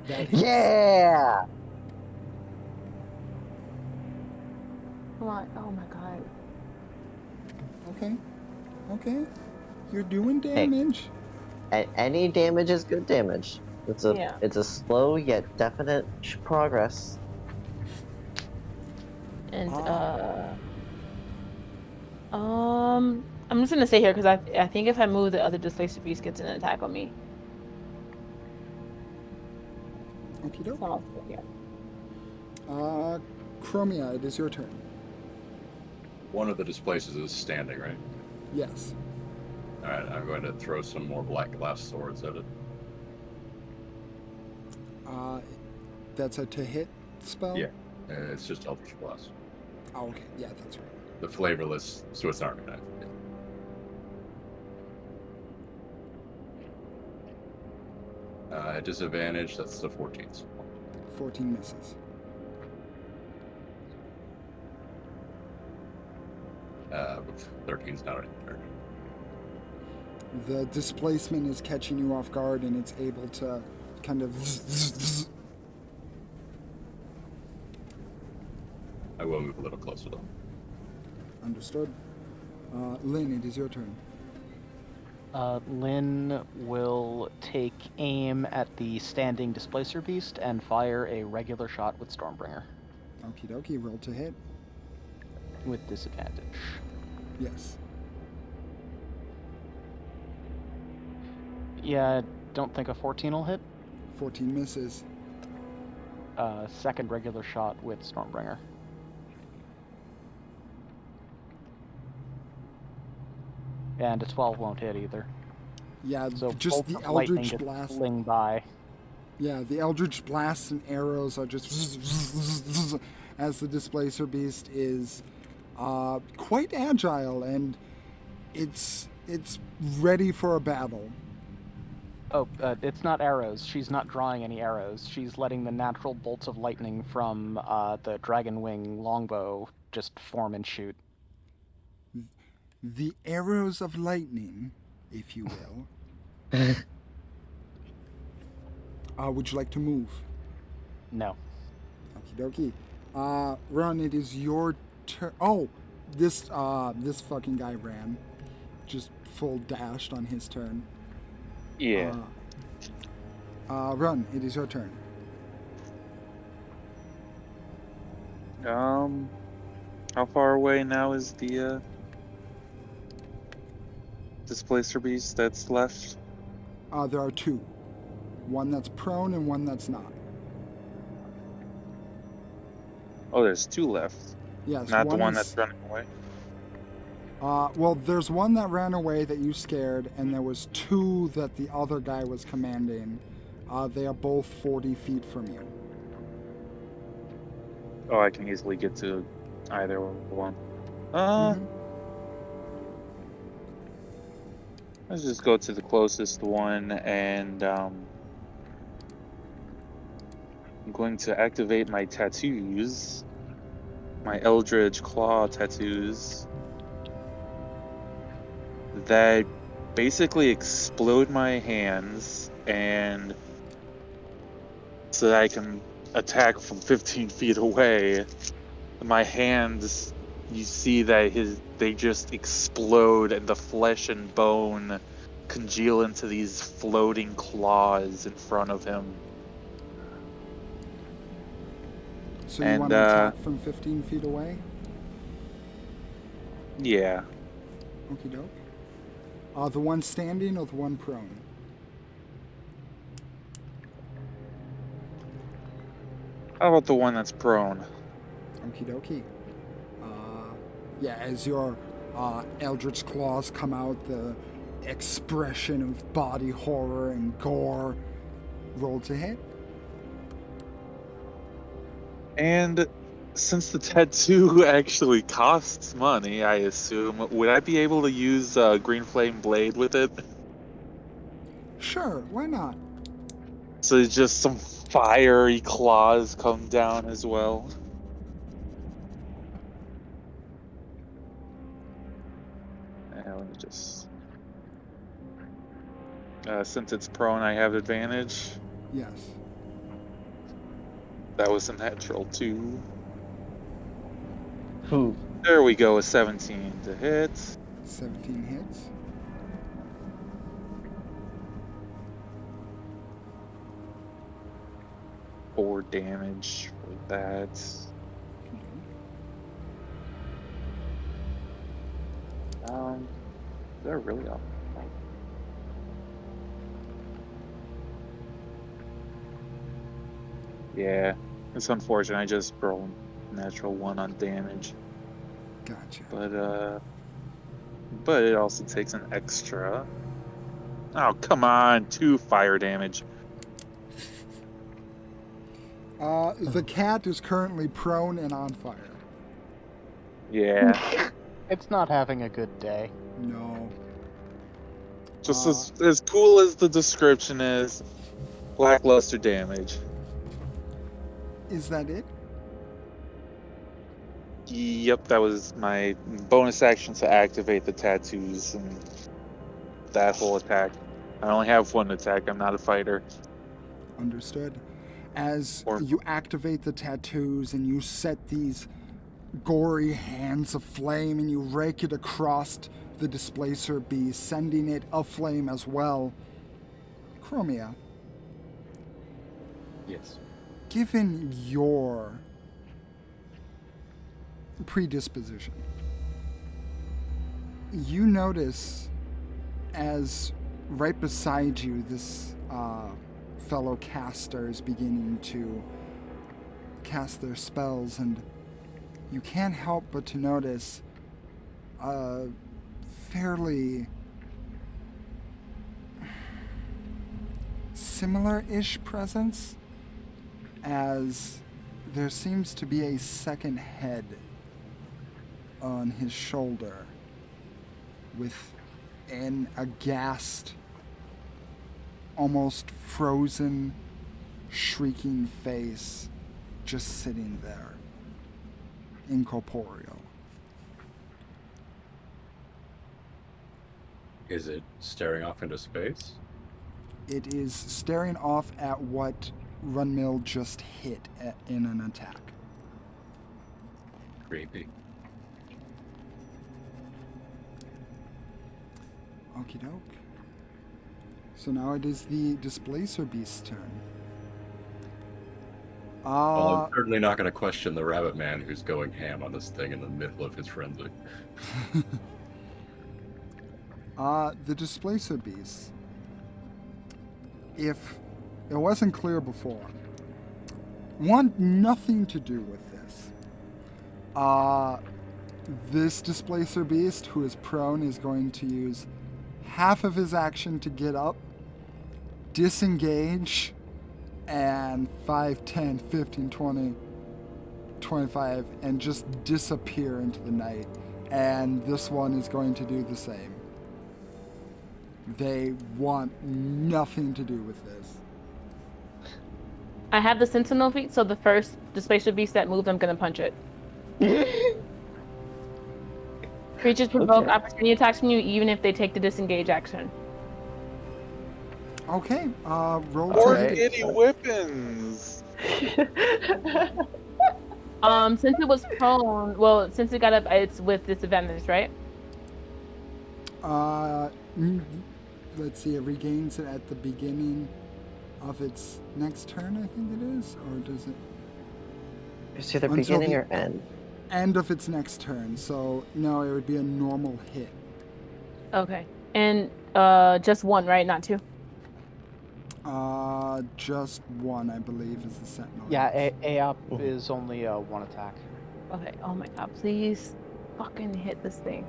That hits. Yeah. Come on. Oh my God. Okay. Okay. You're doing damage. Any damage is good damage. It's Yeah. a slow yet definite progress. And I'm just gonna stay here because I think if I move, the other displaced beast gets an attack on me. Okie So doke. I'll stay here. Chromia, it is your turn. One of the displaces is standing, right? Yes. Alright, I'm going to throw some more black glass swords at it. That's a to hit spell? Yeah. It's just Eldritch Blast. Oh, okay. Yeah, that's right. The flavorless Swiss Army knife. Disadvantage, that's the 14th. 14 misses. With 13's not any better. The displacement is catching you off guard and it's able to kind of. I will move a little closer though. Understood. Lynn, it is your turn. Lynn will take aim at the standing displacer beast and fire a regular shot with Stormbringer Okie dokie, roll to hit. with disadvantage. Yes. Yeah, I don't think a 14 will hit. 14 misses. Second regular shot with Stormbringer. And a 12 won't hit either. Yeah, So just bolt the of lightning Eldritch just Blast. fling by. Yeah, the Eldritch Blasts and arrows are just as the Displacer Beast is quite agile and it's ready for a battle. Oh, it's not arrows. She's not drawing any arrows. She's letting the natural bolts of lightning from the dragon wing longbow just form and shoot. The arrows of lightning, if you will. Would you like to move? No. Okie dokie. Run, it is your turn. Oh, this fucking guy ran. Just full dashed on his turn. Yeah. Run, it is your turn. How far away now is the displacer beast that's left? There are two. One that's prone and one that's not. Oh, there's two left. Yes, Not the one is, that's running away. well, there's one that ran away that you scared, and there was two that the other guy was commanding. They are both 40 feet from you. Oh, I can easily get to either one. Mhm. Let's just go to the closest one, and I'm going to activate my tattoos, my Eldritch Claw tattoos, that basically explode my hands, and so that I can attack from 15 feet away. My hands, you see that they just explode, and the flesh and bone congeal into these floating claws in front of him. So you want to attack from 15 feet away? Yeah. Okie doke. The one standing or the one prone? How about the one that's prone? Okie dokie. Yeah, as your Eldritch Claws come out, the expression of body horror and gore. Roll to hit. And since the tattoo actually costs money, I assume, would I be able to use Green Flame Blade with it? Sure, why not? So just some fiery claws come down as well. Let me just... since it's prone, I have advantage. Yes. That was a natural 2. Ooh. There we go, a 17 to hit. 17 hits. Four damage for that. They're really off. Yeah, it's unfortunate. I just rolled a natural 1 on damage. Gotcha. But it also takes an extra. Oh, come on, 2 fire damage. The cat is currently prone and on fire. Yeah. It's not having a good day. No. Just as cool as the description is, lackluster damage. Is that it? Yep, that was my bonus action to activate the tattoos and that whole attack. I only have one attack, I'm not a fighter. Understood. As Or- you activate the tattoos and you set these gory hands aflame and you rake it across the displacer beast, sending it aflame as well. Chromia, Yes. given your predisposition, you notice as right beside you this fellow caster is beginning to cast their spells, and you can't help but to notice a fairly similar-ish presence, as there seems to be a second head on his shoulder with an aghast, almost frozen, shrieking face just sitting there, incorporeal. Is it staring off into space? It is staring off at what Runmill just hit in an attack. Creepy. Okie doke. So now it is the Displacer Beast's turn. Well, I'm Uh, certainly not going to question the rabbit man who's going ham on this thing in the middle of his frenzy. the displacer beasts, if it wasn't clear before, want nothing to do with this. This displacer beast, who is prone, is going to use half of his action to get up, disengage, and 5, 10, 15, 20, 25, and just disappear into the night. And this one is going to do the same. They want nothing to do with this. I have the sentinel feat, so the first displacer beast that moves, I'm gonna punch it. Creatures provoke Okay. opportunity attacks from you even if they take the disengage action. Okay, roll More to hit. kitty whippings. Since it was prone, well, since it got up, it's with disadvantage, right? Let's see, it regains it at the beginning of its next turn, I think it is, or does it? It's either Until beginning the or end. End of its next turn, so no, it would be a normal hit. Okay. And just one, right? Not two. Just one, I believe, is the sentinel. Yeah, yes. A up is only one attack. Okay. Oh my god, please fucking hit this thing.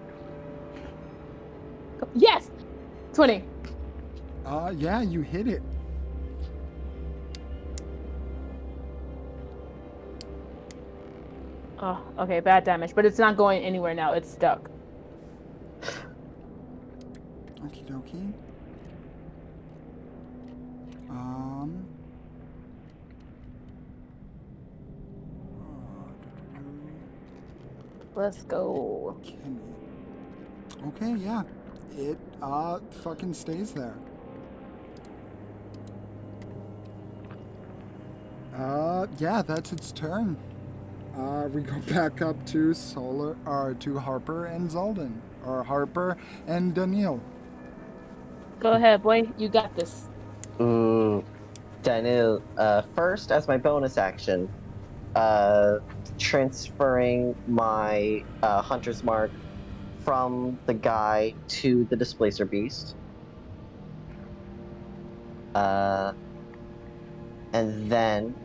Yes! 20. Yeah, you hit it. Oh, okay, bad damage, but it's not going anywhere now. It's stuck. Okie dokie. Let's go. Okay, yeah. It fucking stays there. Yeah, that's its turn. We go back up to to Harper and Zalden, or Harper and Daniil. Go ahead, boy. You got this. Ooh. Daniel, first, as my bonus action, transferring my Hunter's Mark from the guy to the Displacer Beast. And then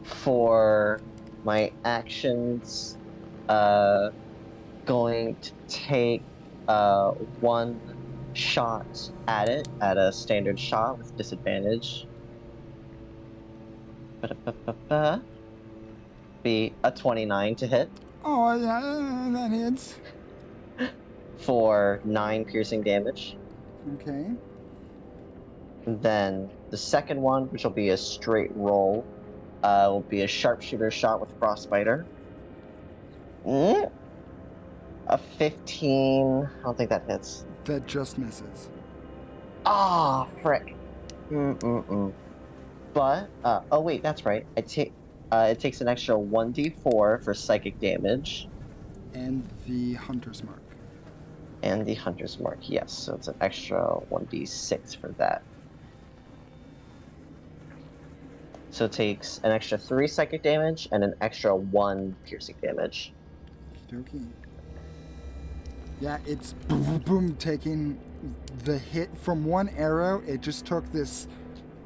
for my actions, going to take one shot at it, at a standard shot with disadvantage. Be a 29 to hit Oh, yeah, that hits. for 9 piercing damage. Okay. And then the second one, which will be a straight roll, will be a sharpshooter shot with Frostbiter. A 15. I don't think that hits. That just misses. Ah, frick. But, oh wait, that's right. It takes an extra 1d4 for psychic damage. And the Hunter's Mark. And the Hunter's Mark, yes. So it's an extra 1d6 for that. So it takes an extra 3 psychic damage and an extra 1 piercing damage. Okey-dokey. Yeah, it's boom, boom, boom, taking the hit from one arrow. It just took this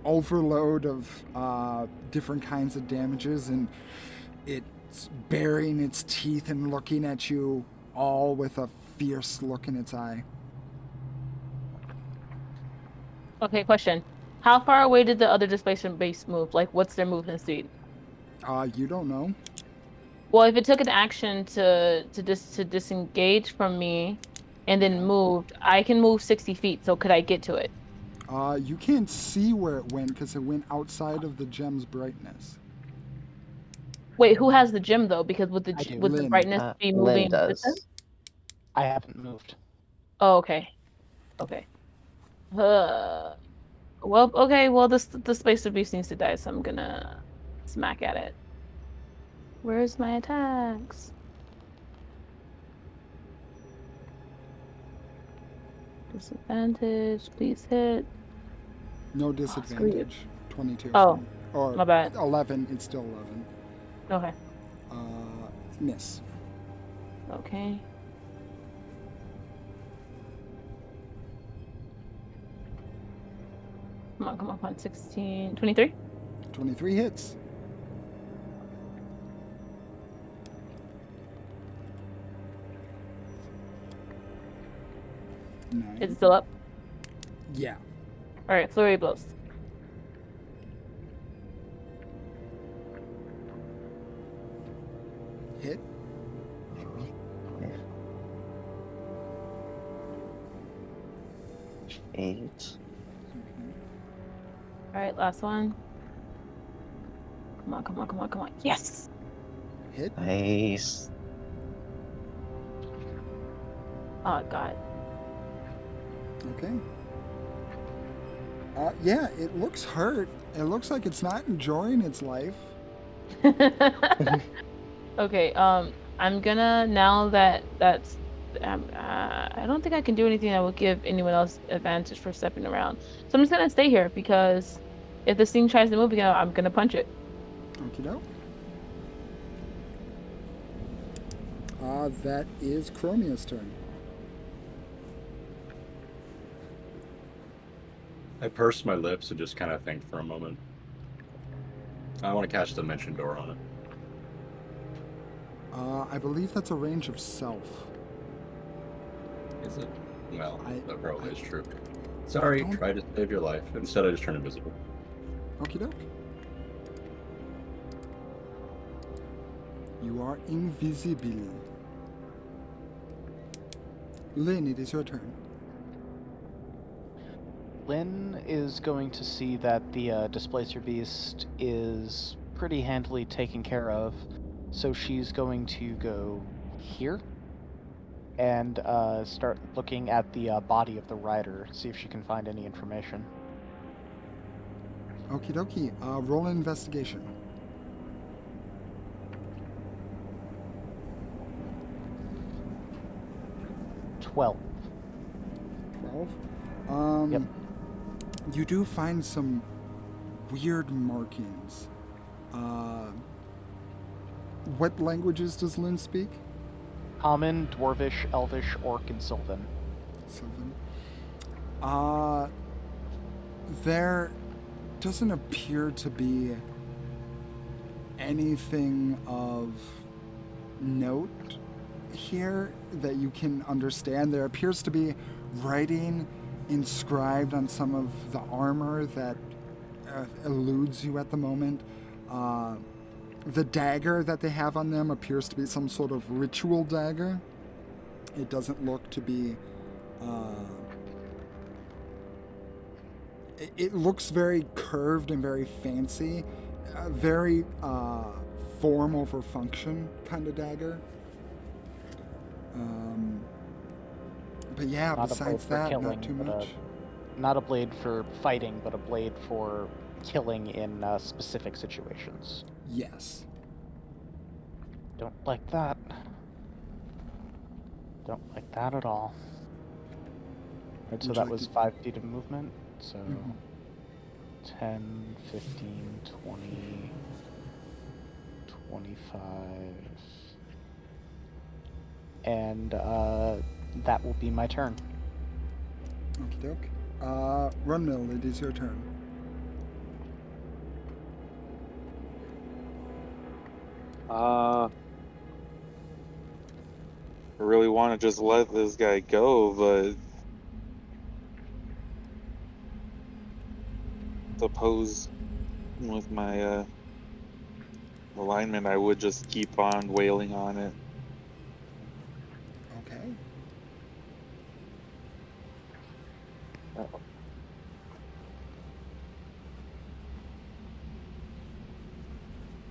overload of different kinds of damages, and it's baring its teeth and looking at you all with a fierce look in its eye. Okay, question. How far away did the other displacement base move? Like, what's their movement speed? You don't know. Well, if it took an action to disengage from me and then moved, I can move 60 feet. So could I get to it? You can't see where it went because it went outside of the gem's brightness. Wait, who has the gem though? Because would I do. the Lynn. brightness be Lynn moving with them? does. I haven't moved. Oh, okay. Okay. Well, okay. Well, the spacer beast needs to die, so I'm gonna smack at it. Where's my attacks? Disadvantage. Please hit. No disadvantage. 22. Oh, Or My bad. 11. It's still 11. Okay. Miss. Okay. Come on. 16, 23. 23 hits. Is it still up? Yeah. All right, flurry of blows. Hit. Eight. All right, last one. Come on. Yes. Hit. Nice. Oh God. Okay. Yeah, it looks hurt. It looks like it's not enjoying its life. Okay. I'm gonna now that that's. I don't think I can do anything that will give anyone else advantage for stepping around. So I'm just gonna stay here because if this thing tries to move again, I'm gonna punch it. Okie doke. That is Chromia's turn. I purse my lips and just kind of think for a moment. I want to catch the Dimension Door on it. I believe that's a range of self. Is it? Well, that probably I- is true. Sorry, don't- tried to save your life. Instead, I just turned invisible. Okie doke. You are invisible. Lynn, it is your turn. Lynn is going to see that the Displacer Beast is pretty handily taken care of, so she's going to go here and start looking at the body of the rider, see if she can find any information. Okie dokie. Roll an investigation. 12. 12. Yep. You do find some weird markings. What languages does Lynn speak? Common, Dwarvish, Elvish, Orc, and Sylvan. Sylvan. There doesn't appear to be anything of note here that you can understand. There appears to be writing inscribed on some of the armor that eludes you at the moment. The dagger that they have on them appears to be some sort of ritual dagger. It doesn't look to be... It looks very curved and very fancy. Very form over function kind of dagger. But yeah, Not a besides blade for that, killing, not too but much. Not a blade for fighting, but a blade for killing in specific situations. Yes. Don't like that. Don't like that at all. Right, so Would you that like was to- 5 feet of movement. So Mhm. 10, 15, 20, 25. And that will be my turn. Okie doke. Runmill, it is your turn. I really want to just let this guy go, but suppose with my alignment, I would just keep on wailing on it. Okay.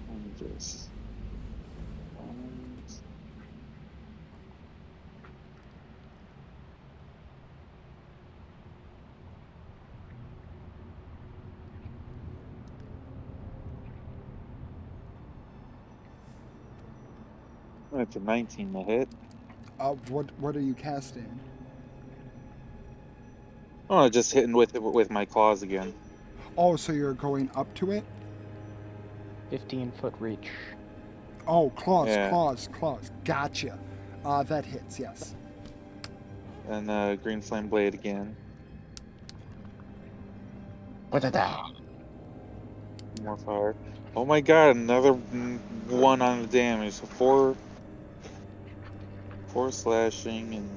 And just. It's a 19 to hit. What are you casting? Oh, just hitting with it with my claws again. Oh, so you're going up to it? 15-foot reach. Oh, claws, Yeah. claws. Gotcha. That hits, yes. And green flame blade again. More fire. Oh my god, another one on the damage. So four slashing and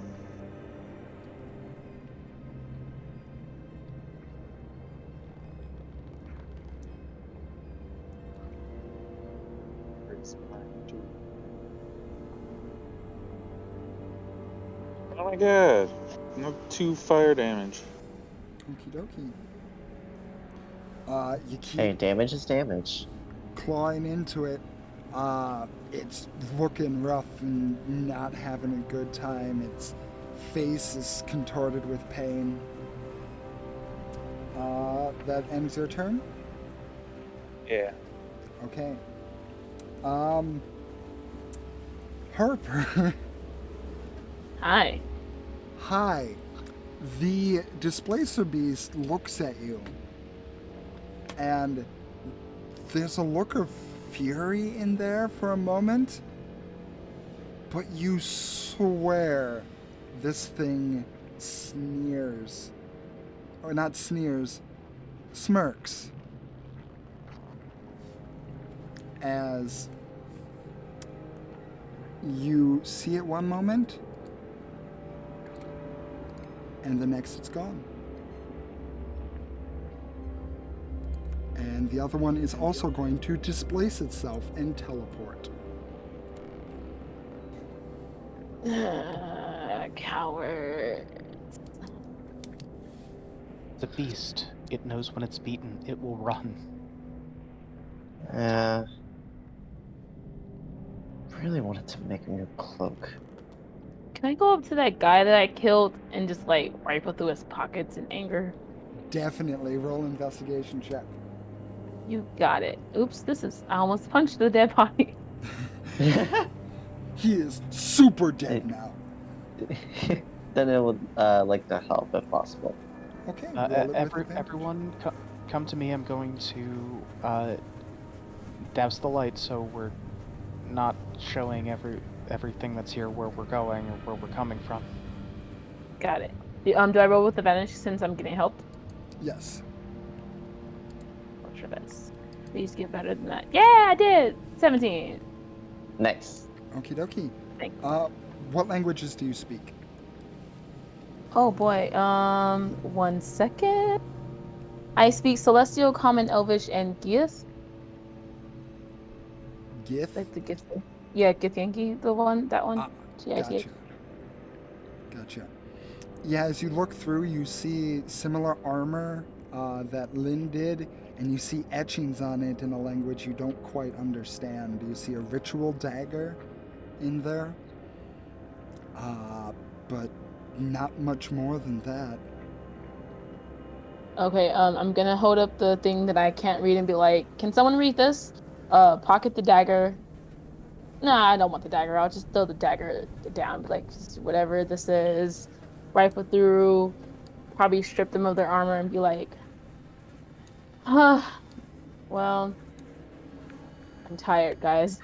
oh my god, another 2 fire damage. Okie dokie. You keep Hey, damage is damage. clawing into it. It's looking rough and not having a good time. Its face is contorted with pain. That ends your turn? Yeah. Okay. Harper. Hi. Hi. The displacer beast looks at you, and there's a look of fury in there for a moment, but you swear this thing sneers. Or not sneers, smirks. As you see it one moment, and the next it's gone. And the other one is also going to displace itself and teleport. Coward. The beast. It knows when it's beaten. It will run. Really wanted to make a new cloak. Can I go up to that guy that I killed and just like rifle through his pockets in anger? Definitely roll investigation check. You got it. Oops, I almost punched the dead body. He is super dead now. Then it would like to help if possible. Okay, roll it with advantage. Everyone, come to me. I'm going to douse the light so we're not showing everything that's here where we're going or where we're coming from. Got it. Do I roll with advantage since I'm getting helped? Yes. What's your best? Please get better than that. Yeah, I did! 17. Nice. Okie dokie. Thanks. What languages do you speak? Oh boy. 1 second. I speak Celestial, Common, Elvish, and Gith. Gith? Like the Gith. Yeah, Githyanki, that one. Gotcha. Yeah, as you look through, you see similar armor that Lynn did, and you see etchings on it in a language you don't quite understand. You see a ritual dagger in there, but not much more than that. Okay, I'm gonna hold up the thing that I can't read and be like, can someone read this? Pocket the dagger. Nah, I don't want the dagger. I'll just throw the dagger down. Be like, just whatever this is. Rifle through, probably strip them of their armor and be like, well, I'm tired, guys.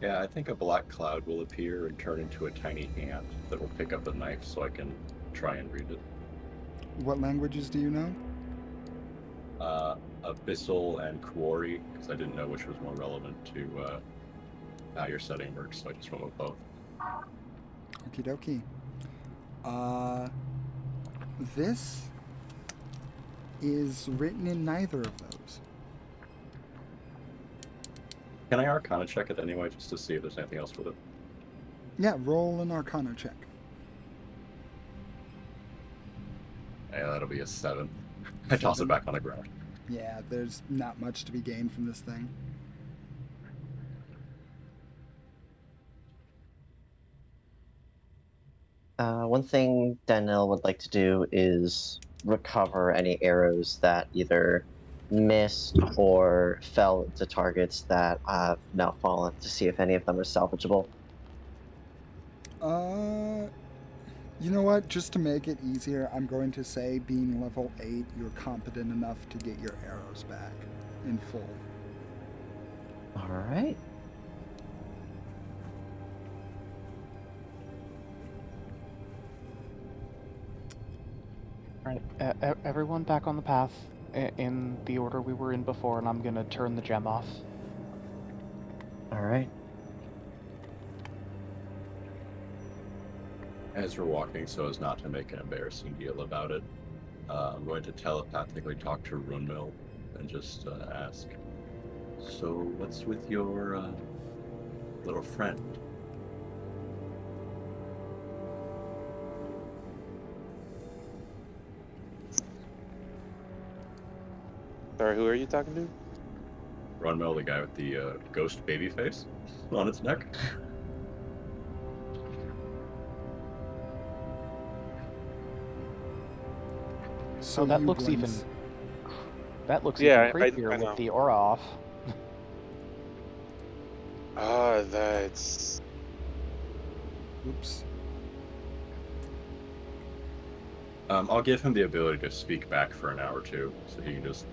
Yeah, I think a black cloud will appear and turn into a tiny hand that will pick up a knife so I can try and read it. What languages do you know? Abyssal and Quarry, because I didn't know which was more relevant to how your setting works, so I just went with both. Okie dokie. This is written in neither of those. Can I Arcana check it anyway, just to see if there's anything else with it? Yeah, roll an Arcana check. Yeah, that'll be a 7. I toss it back on the ground. Yeah, there's not much to be gained from this thing. One thing Daniel would like to do is recover any arrows that either missed or fell into targets that have now fallen to see if any of them are salvageable. You know what? Just to make it easier, I'm going to say being level 8, you're competent enough to get your arrows back. in full. All right. All right, everyone back on the path in the order we were in before, and I'm gonna turn the gem off. All right. As we're walking, so as not to make an embarrassing deal about it, I'm going to telepathically talk to Runemill and just ask, so what's with your little friend? Sorry, who are you talking to? Runemill, the guy with the ghost baby face on its neck. So Oh, that you looks even. Blins, That looks Yeah, even I creepier know. with the aura off. That's... oops. I'll give him the ability to speak back for an hour or two, so he can just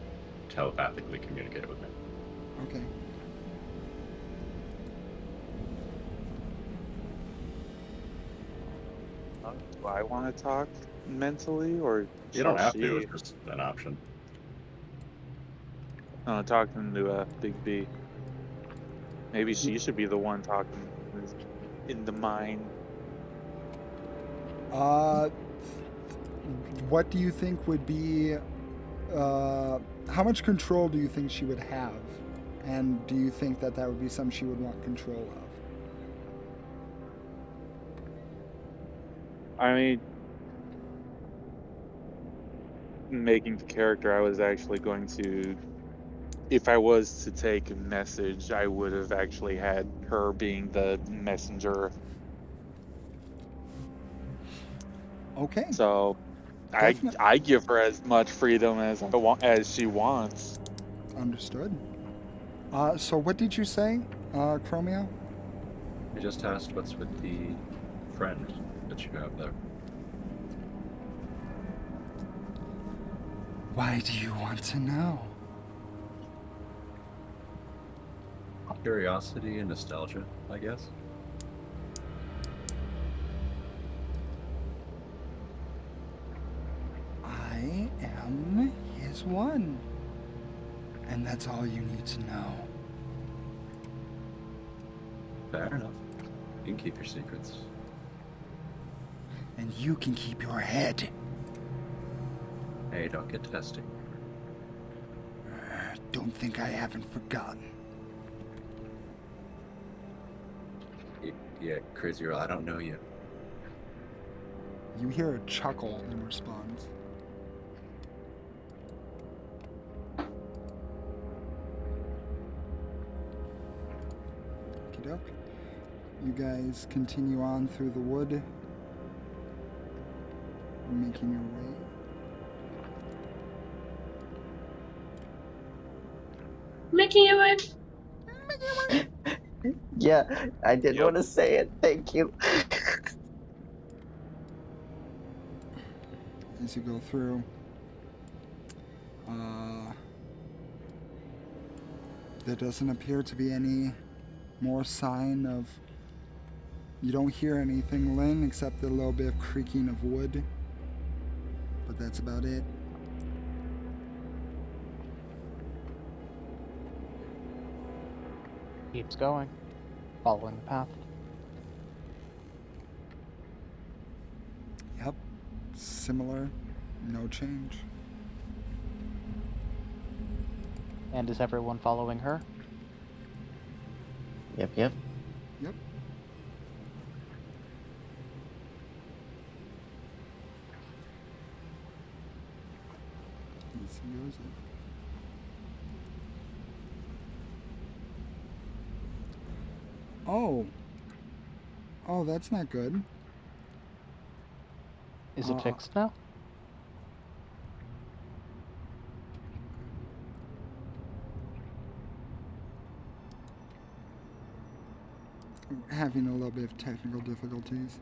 telepathically communicate with me. Okay. Do I want to talk mentally, or You don't shall have to, she? it's just an option. Talking to Big B. Maybe she should be the one talking in the mind. What do you think would be? How much control do you think she would have? And do you think that would be something she would want control of? I mean, making the character, I was actually going to, if I was to take a message, I would have actually had her being the messenger. Okay. So Definite- I give her as much freedom as as she wants. Understood. So what did you say, Chromio? I just asked what's with the friend that you have there. Why do you want to know? Curiosity and nostalgia, I guess. I am his one. And that's all you need to know. Fair enough. You can keep your secrets. And you can keep your head. Hey, don't get testy. Don't think I haven't forgotten. Yeah, Crazy Girl, I don't know you. You hear a chuckle in response. Okey-doke. You guys continue on through the wood, making your way. Making it right. Yeah, I didn't Yep. want to say it. Thank you. As you go through, there doesn't appear to be any more sign of. You don't hear anything, Lynn, except a little bit of creaking of wood. But that's about it. Keeps going, following the path. Yep. Similar. No change. And is everyone following her? Yep. Yep. Easy goes it. Oh. Oh, that's not good. Is it fixed now? Having a little bit of technical difficulties.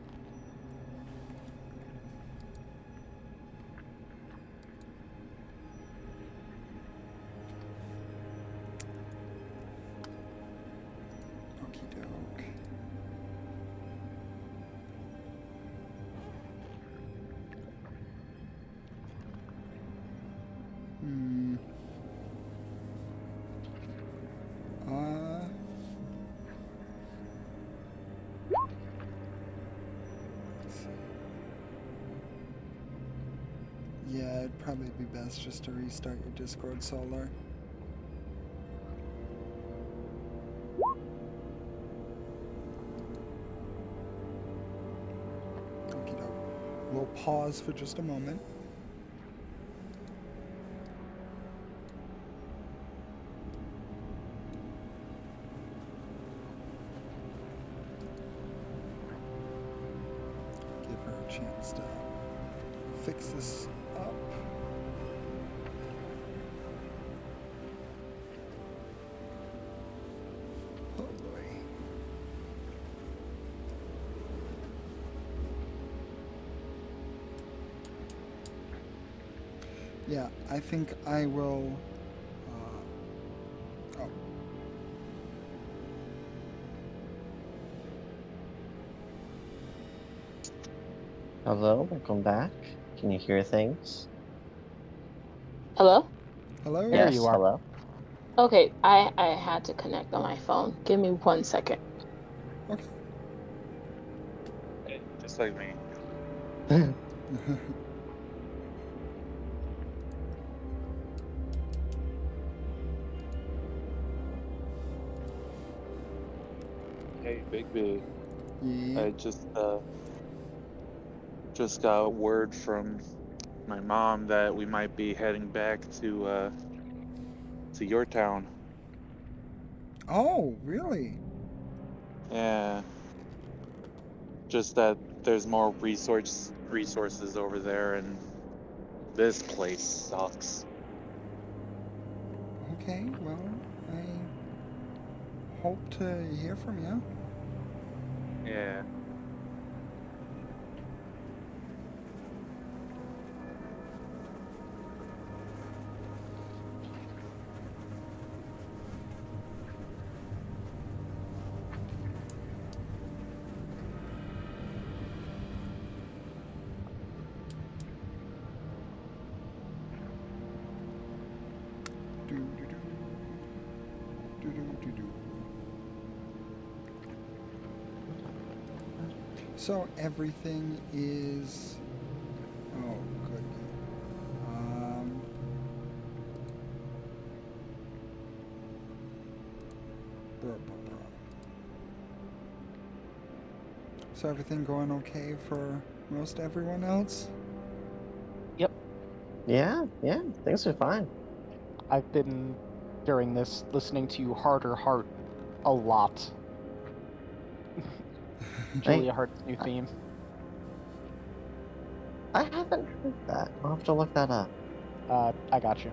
probably be best just to restart your Discord, Solar. Okie doke. We'll pause for just a moment. Give her a chance to fix this up. Oh boy. Yeah, I think I will. Oh. Hello, welcome back. Can you hear things? Hello? Hello? There Yes, you are. hello. Okay, I had to connect on my phone. Give me 1 second. Okay. Just like me. Hey, Big B. Yeah. I just got word from my mom that we might be heading back to your town. Oh, really? Yeah. Just that there's more resources over there, and this place sucks. Okay, well, I hope to hear from you. Yeah. Do, do, do. Do, do, do, do. So everything is. Oh, good. Bruh, bruh, bruh. So everything going okay for most everyone else? Yeah, things are fine. I've been, during this, listening to Harder Heart a lot. Julia Hart's new theme. I haven't heard that. I'll have to look that up. I got you.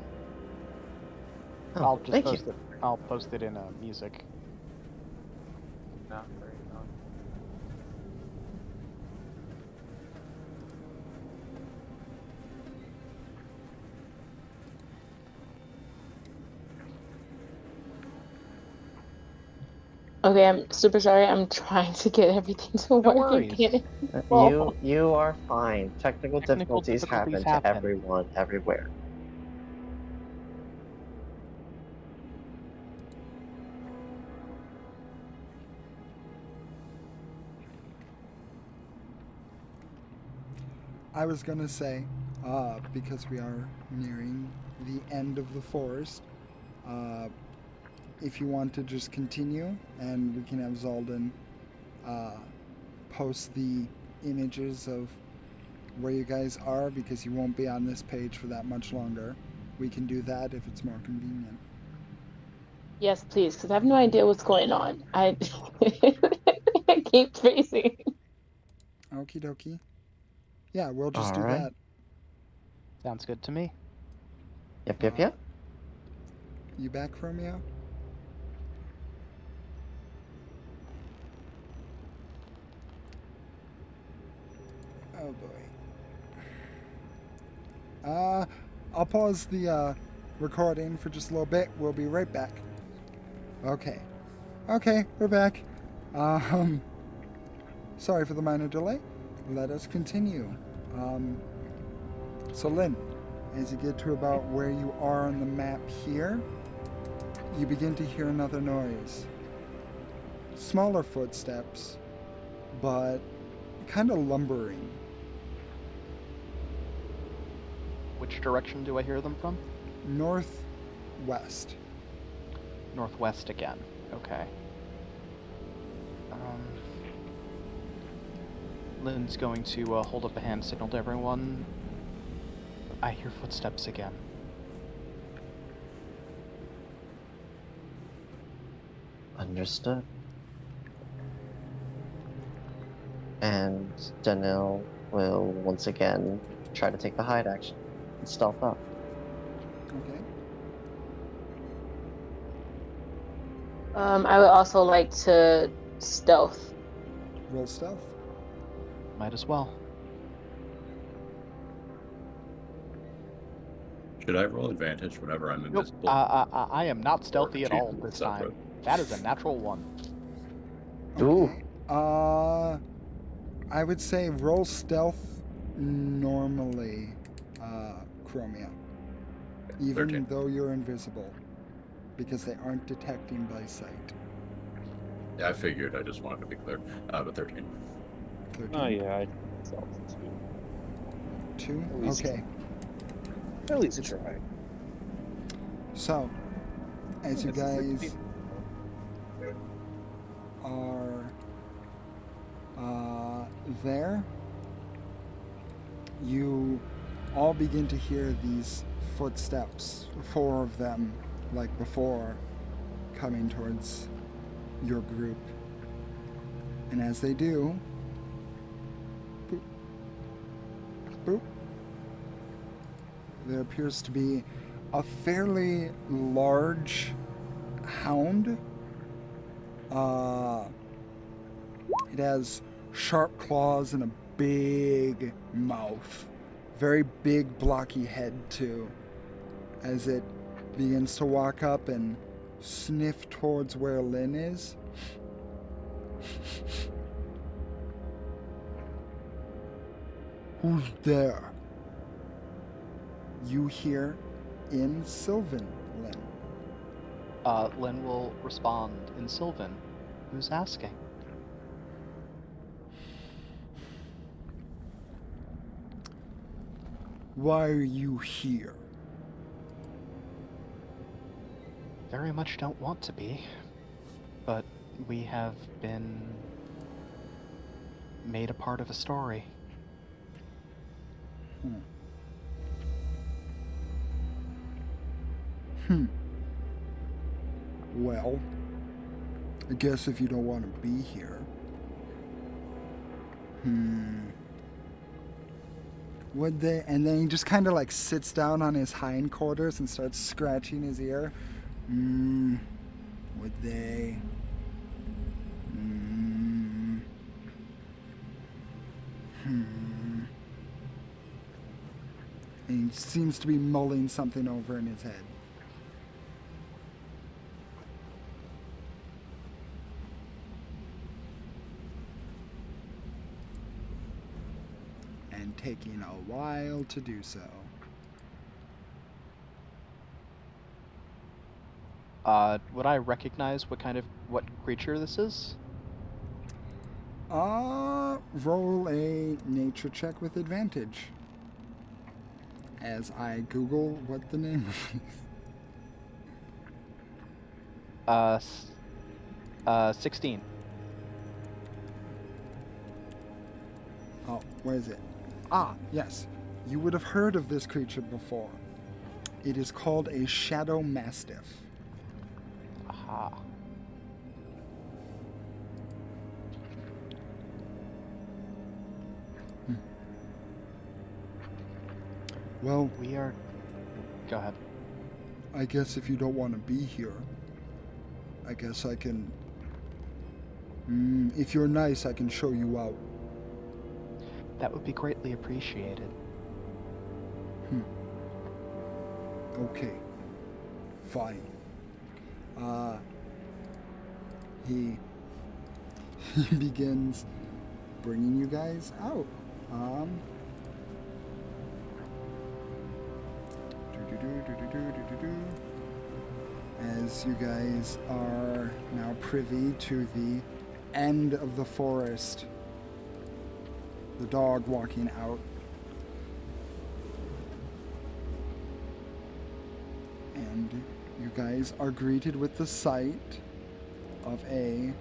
Oh, I'll just thank you. post it. I'll post it in music. Not very long. Okay, I'm super sorry. I'm trying to get everything to No work worries. again. You are fine. Technical Technical difficulties difficulties happen to happen. everyone, everywhere. I was gonna say, because we are nearing the end of the forest, if you want to just continue, and we can have Zalden post the images of where you guys are, because you won't be on this page for that much longer. We can do that if it's more convenient. Yes, please, because I have no idea what's going on. I I keep freezing. Okie dokie. Yeah, we'll just All do right. that. Sounds good to me. Yep. You back, Romeo? Oh boy. I'll pause the recording for just a little bit. We'll be right back. Okay, we're back. Sorry for the minor delay. Let us continue. So Lynn, as you get to about where you are on the map here, you begin to hear another noise. Smaller footsteps, but kind of lumbering. Which direction do I hear them from? Northwest. Northwest again. Okay. Lynn's going to hold up a hand signal to everyone. I hear footsteps again. Understood. And Danil will once again try to take the hide action and stealth up. Okay. I would also like to stealth. Roll stealth. Might as well. Should I roll advantage whenever I'm Nope. invisible? I am not stealthy at all choose this stealth time. rope? That is a natural 1. Ooh. Okay. I would say roll stealth normally, Chromia. Even 13. though you're invisible. Because they aren't detecting by sight. Yeah, I figured. I just wanted to be clear. But 13. 13. Oh yeah, I stealth too. 2? At least- Okay. At least try. So, as you It's a guys 16. are there, you all begin to hear these footsteps, 4 of them, like before, coming towards your group. And as they do, boop, boop, there appears to be a fairly large hound. It has sharp claws and a big mouth. Very big, blocky head, too. As it begins to walk up and sniff towards where Lynn is. Who's there? You hear in Sylvan, Lynn. Lynn will respond in Sylvan. Who's asking? Why are you here? Very much don't want to be, but we have been made a part of a story. Well, I guess if you don't want to be here. Would they? And then he just kind of like sits down on his hindquarters and starts scratching his ear. Would they? And he seems to be mulling something over in his head. And taking a while to do so. Would I recognize what creature this is? Roll a nature check with advantage. As I Google what the name is. 16. Oh, where is it? Ah, yes. You would have heard of this creature before. It is called a shadow mastiff. Aha. Well, We are... Go ahead. I guess if you don't want to be here, I guess I can... if you're nice, I can show you out. That would be greatly appreciated. Okay. Fine. He begins bringing you guys out. As you guys are now privy to the end of the forest, the dog walking out. You guys are greeted with the sight of a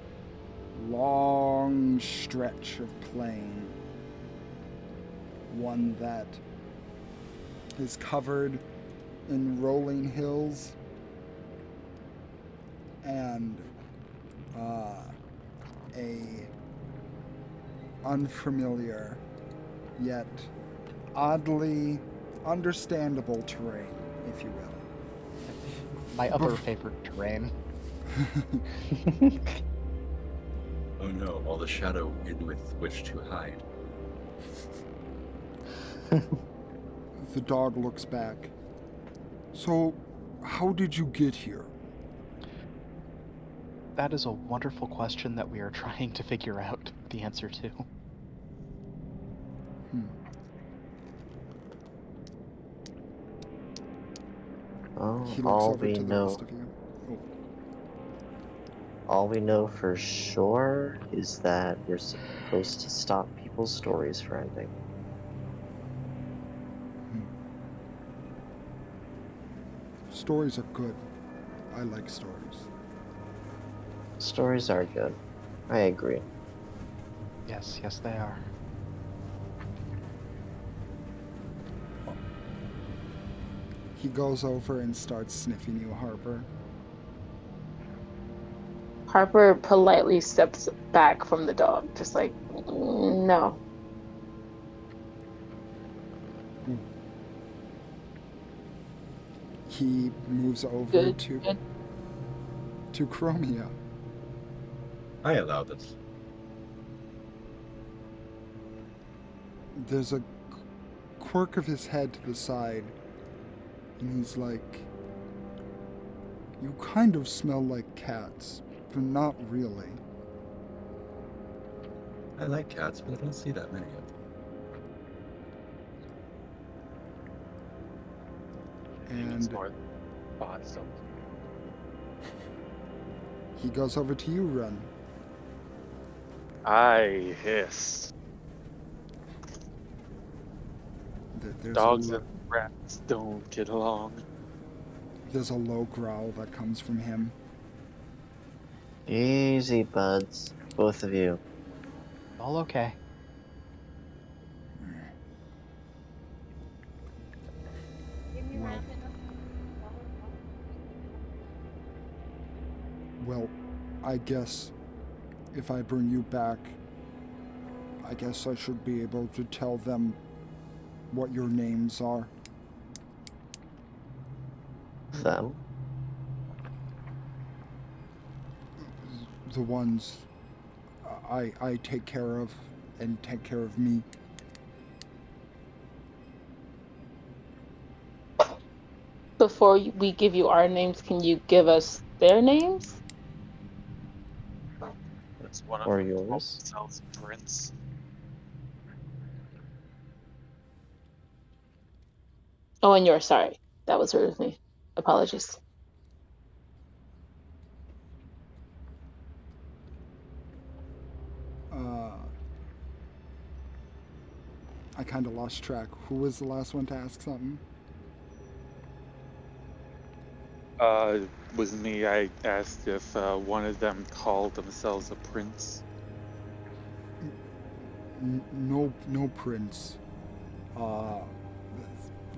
long stretch of plain. One that is covered in rolling hills and a unfamiliar yet oddly understandable terrain, if you will. My other favorite terrain. Oh no, all the shadow in with which to hide. The dog looks back. So, how did you get here? That is a wonderful question that we are trying to figure out the answer to. Oh, He looks all over we to the know, rest of you. Oh, all we know for sure is that we're supposed to stop people's stories from ending. stories are good. I like stories. Stories are good. I agree. Yes, yes, they are. He goes over and starts sniffing you, Harper. Harper politely steps back from the dog, just like, no. He moves over Good, to good. Chromia. I allow this. There's a quirk of his head to the side, and he's like, you kind of smell like cats, but not really. I like cats, but I don't see that many of them. And more thoughts. So he goes over to you, Run. I hiss. There's Dogs a and rats don't get along. there's a low growl that comes from him. Easy, buds. Both of you. All okay. Well, well, I guess if I bring you back, I guess I should be able to tell them what your names are. Them. The ones I take care of and take care of me. Before we give you our names, can you give us their names? That's one of Or them called yours. themselves Prince. Oh, and yours, sorry. That was rude of me. Apologies. I kind of lost track. Who was the last one to ask something? Was me. I asked if one of them called themselves a prince. No prince.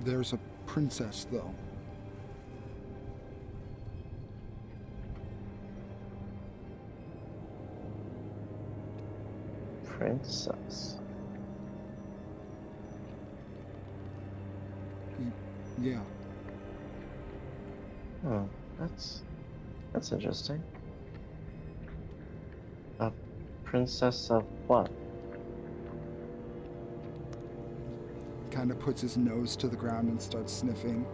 There's a princess though. Princess. Yeah. Oh, that's interesting. A princess of what? Kind of puts his nose to the ground and starts sniffing.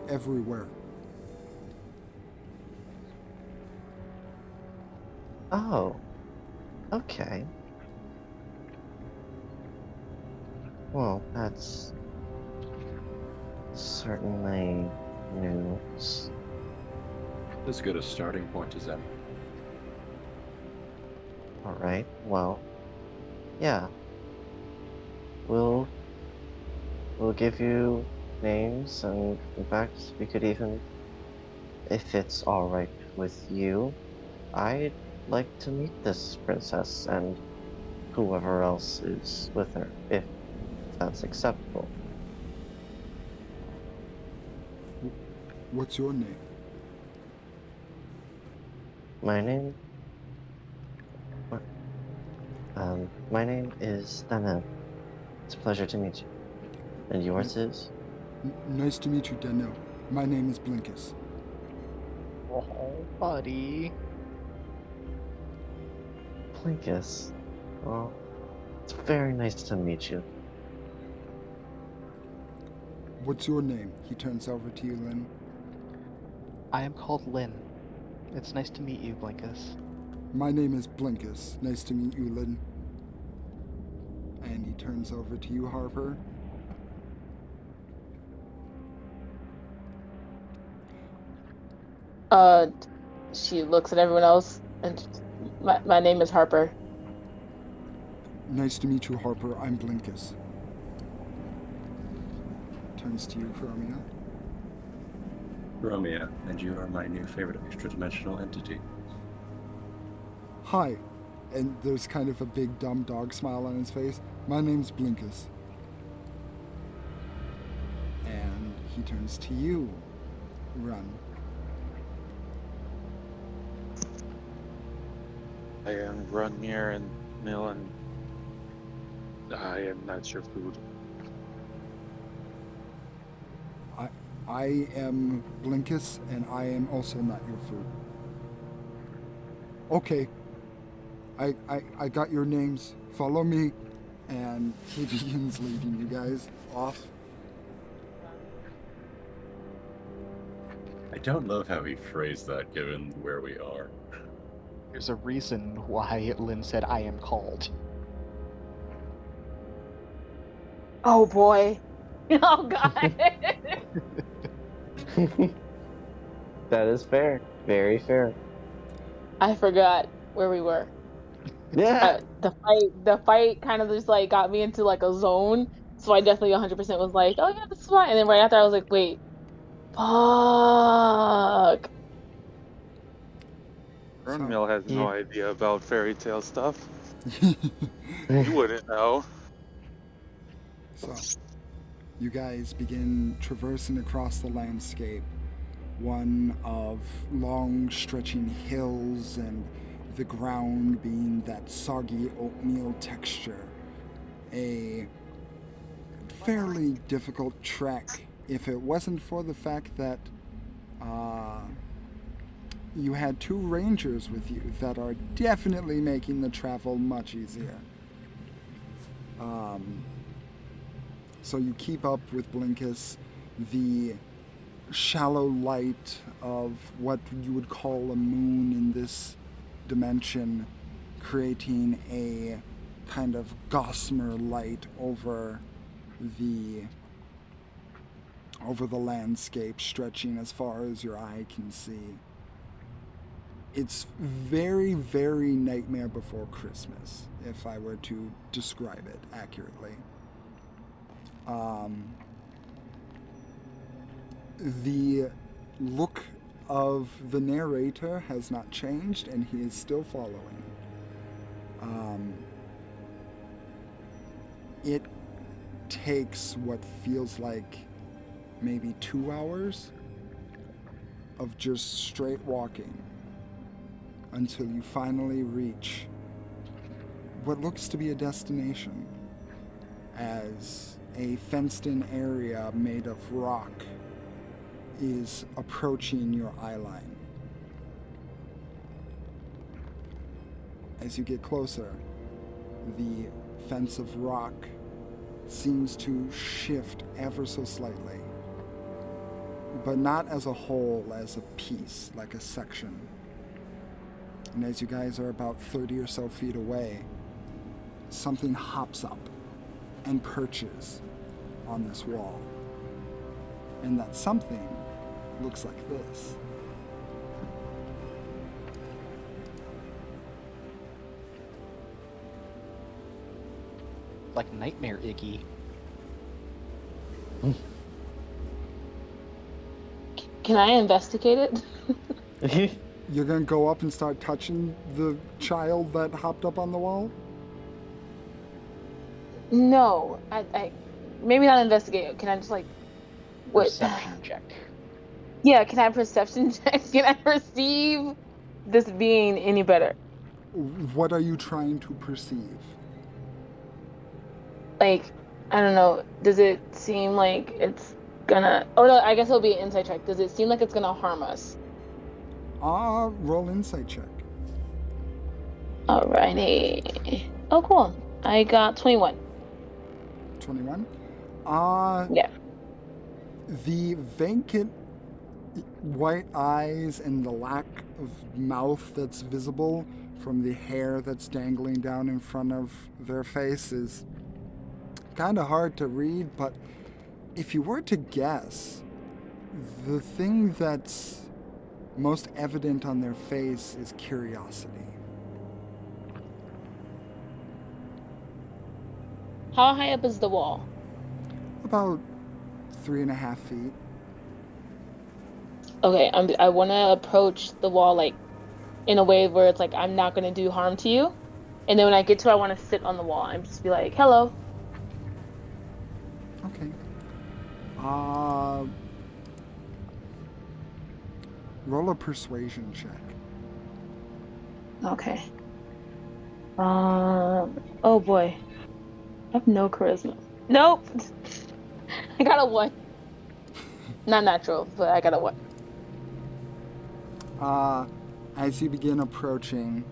Everywhere. Oh, okay. Well, that's certainly news. As good a starting point as any. All right. Well, yeah. We'll give you names, and in fact, we could even if it's all right with you, I'd like to meet this princess and whoever else is with her, if that's acceptable. What's your name? My name? What? My name is Daniel. It's a pleasure to meet you. And yours is? Nice to meet you, Daniel. My name is Blinkus. Oh, buddy. Plinkus. Well, it's very nice to meet you. What's your name? He turns over to you, Lynn. I am called Lynn. It's nice to meet you, Blinkus. My name is Blinkus. Nice to meet you, Lynn. And he turns over to you, Harper. She looks at everyone else, and my name is Harper. Nice to meet you, Harper. I'm Blinkus. Turns to you, Chromia. Romeo, and you are my new favorite extra-dimensional entity. Hi. And there's kind of a big dumb dog smile on his face. My name's Blinkus. And he turns to you, Run. I am Runmir and Millen. I am not your food. I am Blinkus, and I am also not your food. Okay. I got your names. Follow me. And he begins leading you guys off. I don't love how he phrased that, given where we are. There's a reason why Lynn said I am called. Oh boy. Oh god. That is fair. Very fair. I forgot where we were. Yeah. The fight kind of just like got me into like a zone. So I definitely 100% was like, oh yeah, this is fine. And then right after I was like, wait, fuck. Runmill has no Yeah. idea about fairy tale stuff. You wouldn't know. So, you guys begin traversing across the landscape, one of long stretching hills and the ground being that soggy oatmeal texture. A fairly difficult trek if it wasn't for the fact that you had two rangers with you that are definitely making the travel much easier. So you keep up with Blinkus. The shallow light of what you would call a moon in this dimension, creating a kind of gossamer light over the landscape, stretching as far as your eye can see. It's very, very Nightmare Before Christmas, if I were to describe it accurately. The look of the narrator has not changed, and he is still following. It takes what feels like maybe 2 hours of just straight walking until you finally reach what looks to be a destination, as a fenced-in area made of rock is approaching your eyeline. As you get closer, the fence of rock seems to shift ever so slightly, but not as a whole, as a piece, like a section. And as you guys are about 30 or so feet away, something hops up and perches on this wall. And that something looks like this. Like Nightmare Iggy. Can I investigate it? You're gonna go up and start touching the child that hopped up on the wall? No, I maybe not investigate. Can I just like what? Perception check. Yeah, can I perception check? Can I perceive this being any better? What are you trying to perceive? Like, I don't know. Does it seem like it's gonna? Oh no, I guess it'll be an insight check. Does it seem like it's gonna harm us? Roll insight check. Alrighty. Oh, cool. I got 21. 21. Yeah. The vacant white eyes and the lack of mouth that's visible from the hair that's dangling down in front of their face is kind of hard to read, but if you were to guess, the thing that's most evident on their face is curiosity. How high up is the wall? About 3.5 feet. Okay, I want to approach the wall like in a way where it's like I'm not gonna do harm to you, and then when I get to it, I want to sit on the wall and just be like, "Hello." Okay. Roll a persuasion check. Okay. Oh boy, I have no charisma. Nope. I got a 1. Not natural, but I got a 1. As you begin approaching,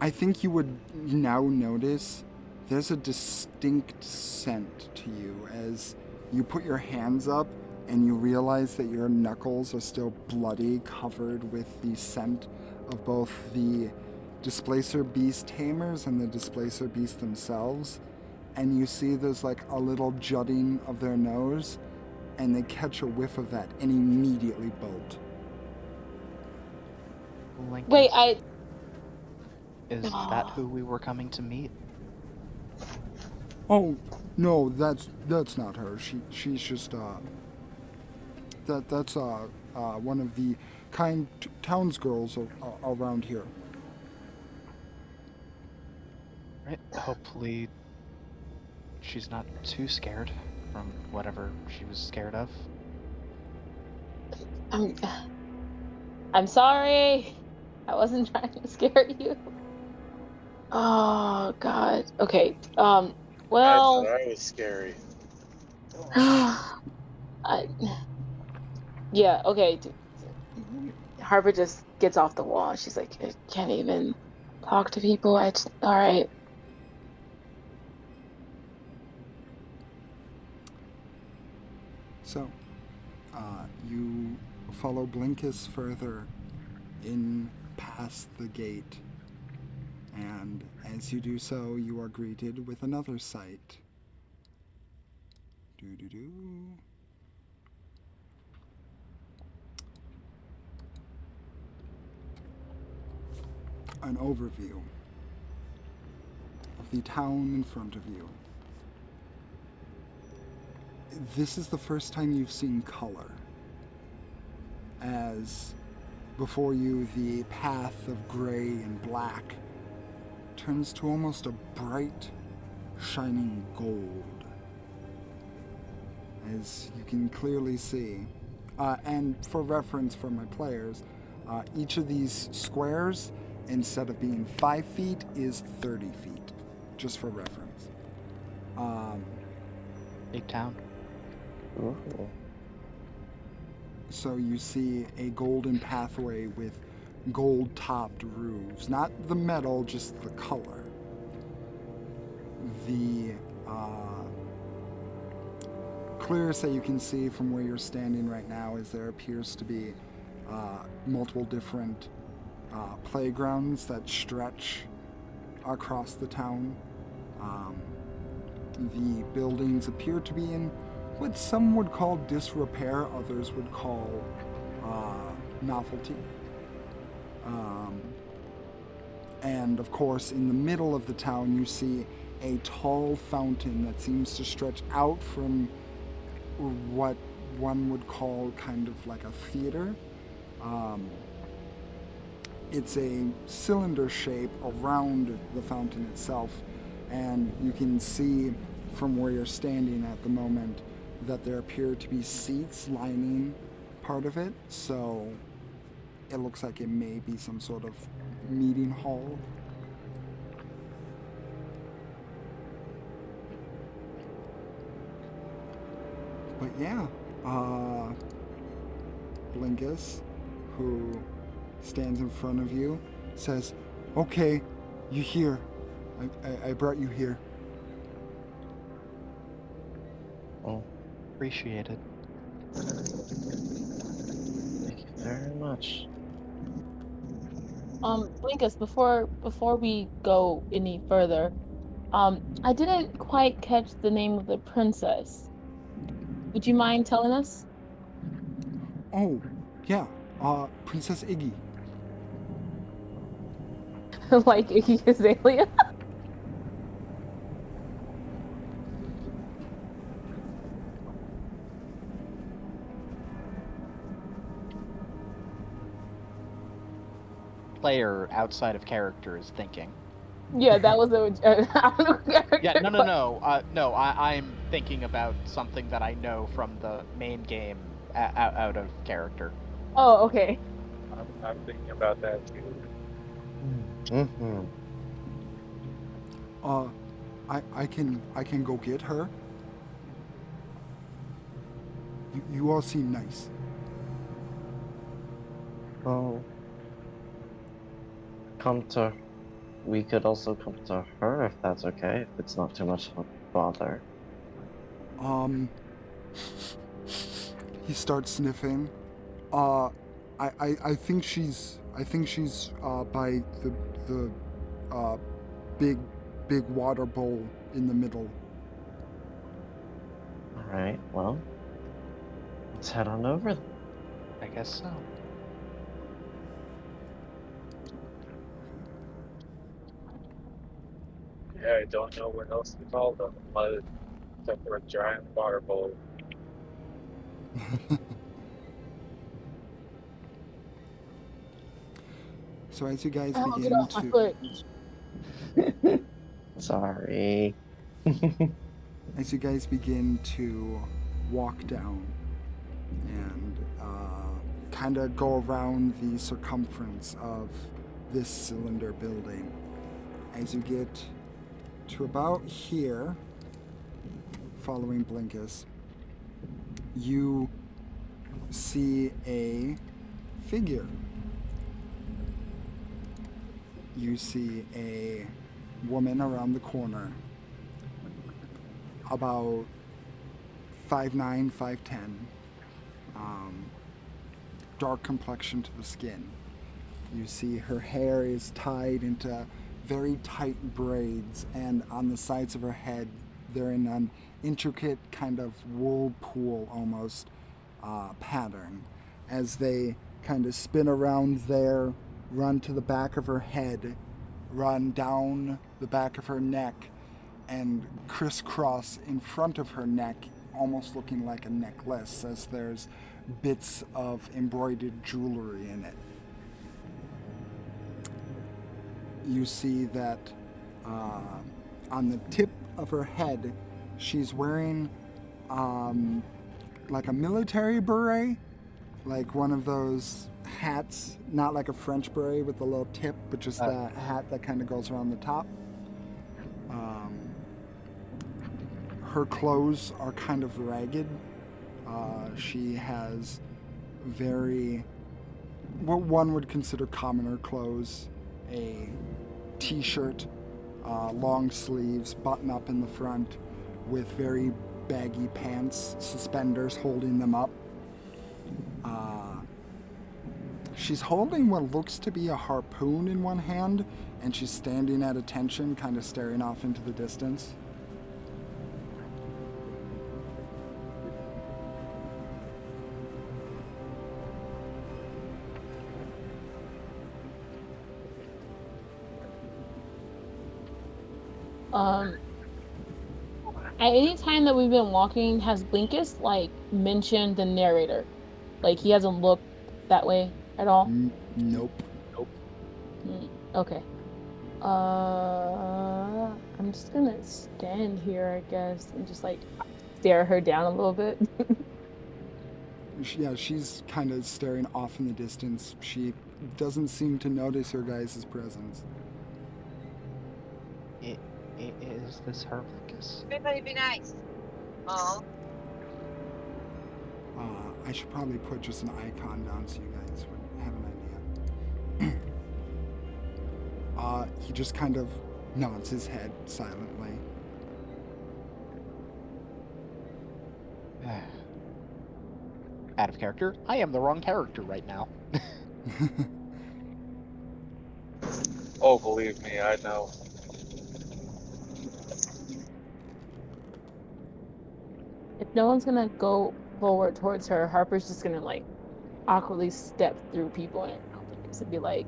I think you would now notice there's a distinct scent to you as you put your hands up and you realize that your knuckles are still bloody, covered with the scent of both the Displacer Beast tamers and the Displacer Beast themselves. And you see there's like a little jutting of their nose, and they catch a whiff of that and immediately bolt. Wait, Is that who we were coming to meet? Oh no, that's not her. She's just that's one of the kind townsgirls around here. Right. Hopefully, she's not too scared from whatever she was scared of. I'm sorry. I wasn't trying to scare you. Oh God. Okay. I Well. thought I was scary. Yeah. Okay. Harper just gets off the wall. She's like, I can't even talk to people. All right. So, you follow Blinkus further in past the gate, and as you do so, you are greeted with another sight. Doo-doo-doo. An overview of the town in front of you. This is the first time you've seen color, as before you the path of gray and black turns to almost a bright, shining gold, as you can clearly see. And for reference for my players, each of these squares, instead of being 5 feet, is 30 feet, just for reference. Big town. Ooh. So you see a golden pathway with gold-topped roofs. Not the metal, just the color. The clearest that you can see from where you're standing right now is there appears to be multiple different playgrounds that stretch across the town. The buildings appear to be in what some would call disrepair, others would call novelty. And of course, in the middle of the town, you see a tall fountain that seems to stretch out from what one would call kind of like a theater. It's a cylinder shape around the fountain itself, and you can see from where you're standing at the moment that there appear to be seats lining part of it, so it looks like it may be some sort of meeting hall. But yeah, Blinkus, who stands in front of you, says, "Okay, you here. I brought you here." Oh, Appreciate it. thank you very much. Blinkus, before we go any further, I didn't quite catch the name of the princess. Would you mind telling us? Oh, yeah, Princess Iggy. Like Iggy Azalea? Player outside of character is thinking. Yeah, that was out of character. Yeah, no. but- I'm thinking about something that I know from the main game out of character. Oh, okay. I'm thinking about that too. Mm-hmm. I can go get her. You all seem nice. Well, we could also come to her if that's okay, if it's not too much of a bother. He starts sniffing. I think she's by the big water bowl in the middle. Alright, well, let's head on over then. I guess so. Yeah, I don't know what else to call them, except for a giant water bowl. So as you guys Oh, get begin off my foot. Sorry. as you guys begin to walk down and kind of go around the circumference of this cylinder building, as you get to about here, following Blinkus, you see a figure. You see a woman around the corner, about 5'9", 5'10", dark complexion to the skin. You see her hair is tied into very tight braids, and on the sides of her head they're in an intricate kind of whirlpool almost pattern, as they kind of spin around there, run to the back of her head, run down the back of her neck, and crisscross in front of her neck, almost looking like a necklace, as there's bits of embroidered jewelry in it. You see that on the tip of her head, she's wearing like a military beret, like one of those hats, not like a French beret with the little tip, but just that hat that kind of goes around the top. Her clothes are kind of ragged. She has very, what one would consider commoner clothes, a t-shirt, long sleeves, button up in the front, with very baggy pants, suspenders holding them up. She's holding what looks to be a harpoon in one hand, and she's standing at attention, kind of staring off into the distance. At any time that we've been walking, has Blinkist like mentioned the narrator? Like he hasn't looked that way at all? Nope. Okay. I'm just gonna stand here, I guess, and just like stare her down a little bit. Yeah, she's kind of staring off in the distance. She doesn't seem to notice your guys' presence. Is this her, Lucas? Everybody be nice. Oh. I should probably put just an icon down so you guys would have an idea. He just kind of nods his head silently. Out of character. I am the wrong character right now. Oh, believe me, I know. If no one's gonna go forward towards her, Harper's just gonna like awkwardly step through people and be like,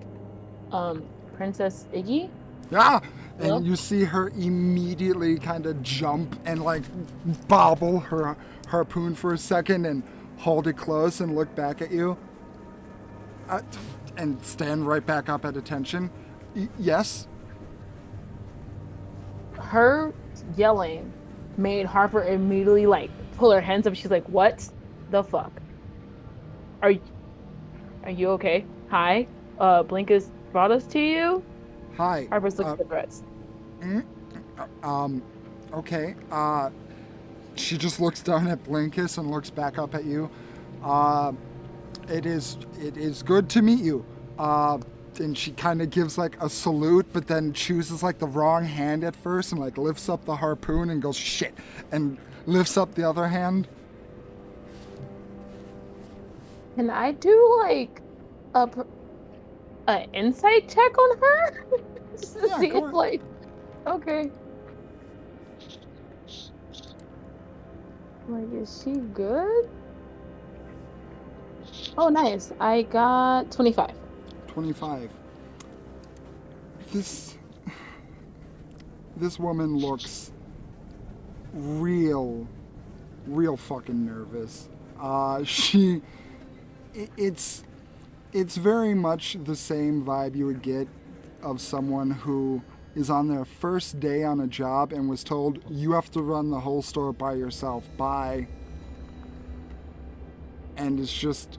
Princess Iggy? Yeah, Hello? and you see her immediately kind of jump and like bobble her harpoon for a second and hold it close and look back at you. And stand right back up at attention. Yes? Her yelling made Harper immediately like pull her hands up. She's like, "What the fuck? Are you okay? Hi, Blinkist brought us to you." Hi. Harper's looking for threats. Okay. She just looks down at Blinkist and looks back up at you. It is good to meet you. And she kind of gives like a salute, but then chooses like the wrong hand at first and like lifts up the harpoon and goes shit and lifts up the other hand. Can I do like a insight check on her? Just to Yeah, see go if like okay. Like, is she good? Oh, nice. I got 25. 25. This woman looks real fucking nervous. It's very much the same vibe you would get of someone who is on their first day on a job and was told, you have to run the whole store by yourself. Bye. And it's just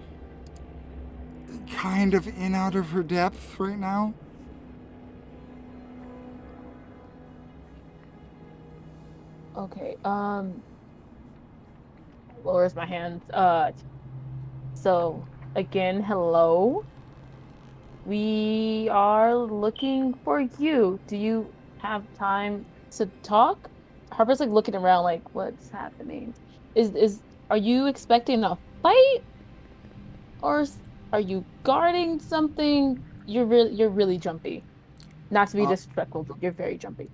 kind of in out of her depth right now. Okay, lowers my hands. So again, hello. We are looking for you. Do you have time to talk? Harper's like looking around like what's happening? Are you expecting a fight? Or are you guarding something? You're really jumpy. Not to be disrespectful, but you're very jumpy.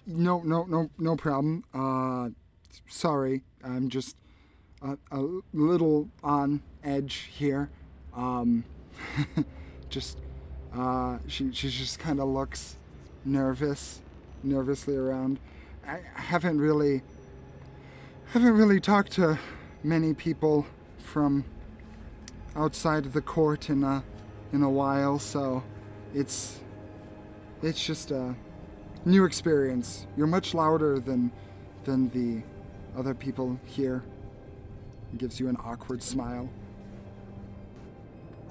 No problem. Sorry, I'm just a little on edge here. Just she just kind of looks nervously around. I haven't really talked to many people from outside of the court in a while, so it's just a new experience. You're much louder than the other people here. It gives you an awkward smile.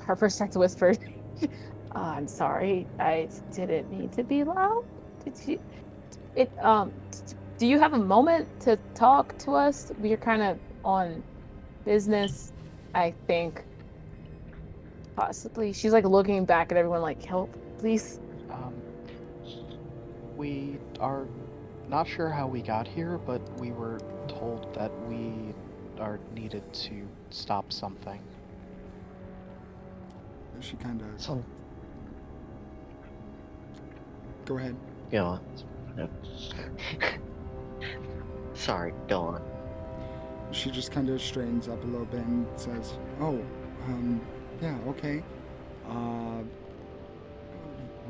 Harper starts to whisper, I'm sorry, I didn't mean to be loud. Do you have a moment to talk to us? We're kind of on business, I think. Possibly. She's like looking back at everyone like, help, please. We are not sure how we got here, but we were told that we are needed to stop something. She kind of... So, Go ahead. go on. No. Sorry, go on. She just kind of straightens up a little bit and says, yeah, okay.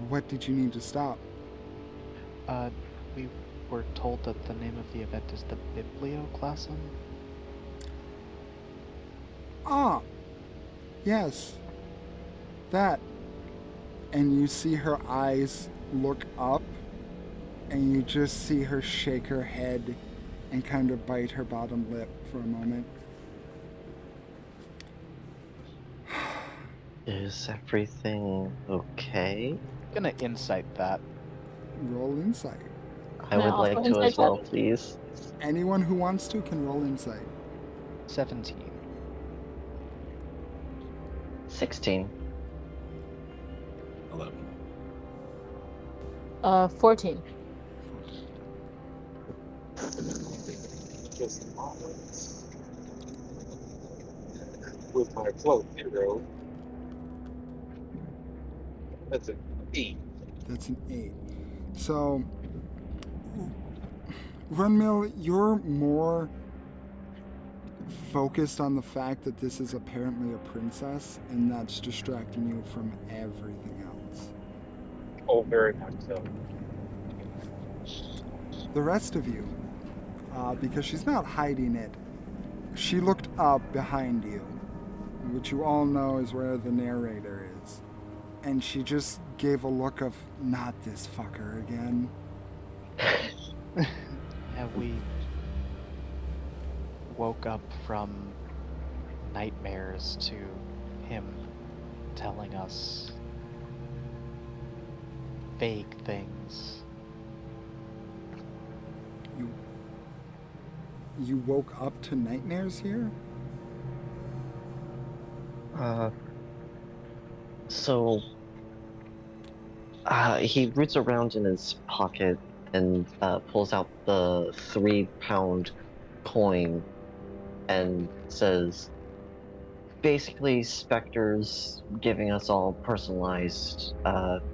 What did you need to stop? We we're told that the name of the event is the Biblioclasm. Ah, yes. That. And you see her eyes look up, and you just see her shake her head and kind of bite her bottom lip for a moment. Is everything okay? Gonna insight that. Roll insight. I Can I would also like to insight as well, check? please. Anyone who wants to can roll insight. 17. 16. 11. 14. Just a moment. With my cloak, hero. That's an 8. That's an 8. So, Runmill, you're more focused on the fact that this is apparently a princess, and that's distracting you from everything else. Oh, very much so. The rest of you, because she's not hiding it, she looked up behind you, which you all know is where the narrator is, and she just gave a look of, not this fucker again. Yeah, we woke up from nightmares to him telling us vague things. You woke up to nightmares here? So he roots around in his pocket and pulls out the 3-pound coin and says, basically, specters giving us all personalized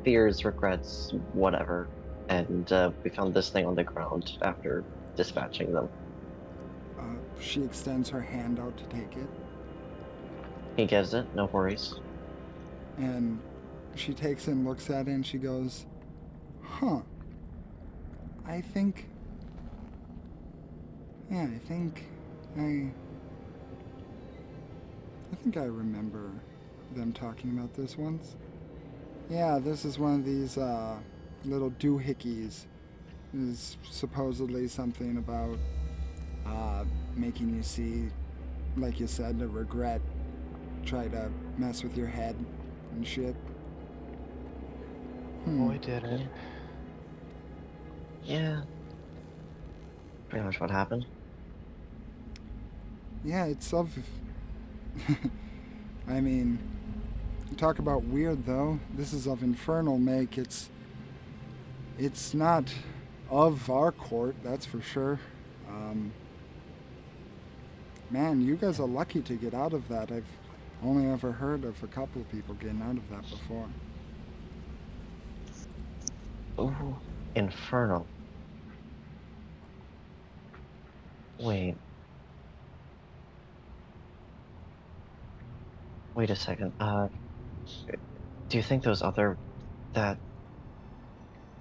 fears, regrets, whatever. And we found this thing on the ground after dispatching them. She extends her hand out to take it, He gives it, no worries. and she takes it and looks at it, and she goes, huh. I think I remember them talking about this once. Yeah, this is one of these little doohickeys. Is supposedly something about making you see, like you said, the regret, try to mess with your head and shit. Boy, did it. Yeah. Pretty much what happened. Yeah, it's of. I mean, talk about weird though. This is of infernal make. It's not of our court, that's for sure. Man, you guys are lucky to get out of that. I've only ever heard of a couple of people getting out of that before. Ooh, infernal. Wait. Wait a second. Do you think that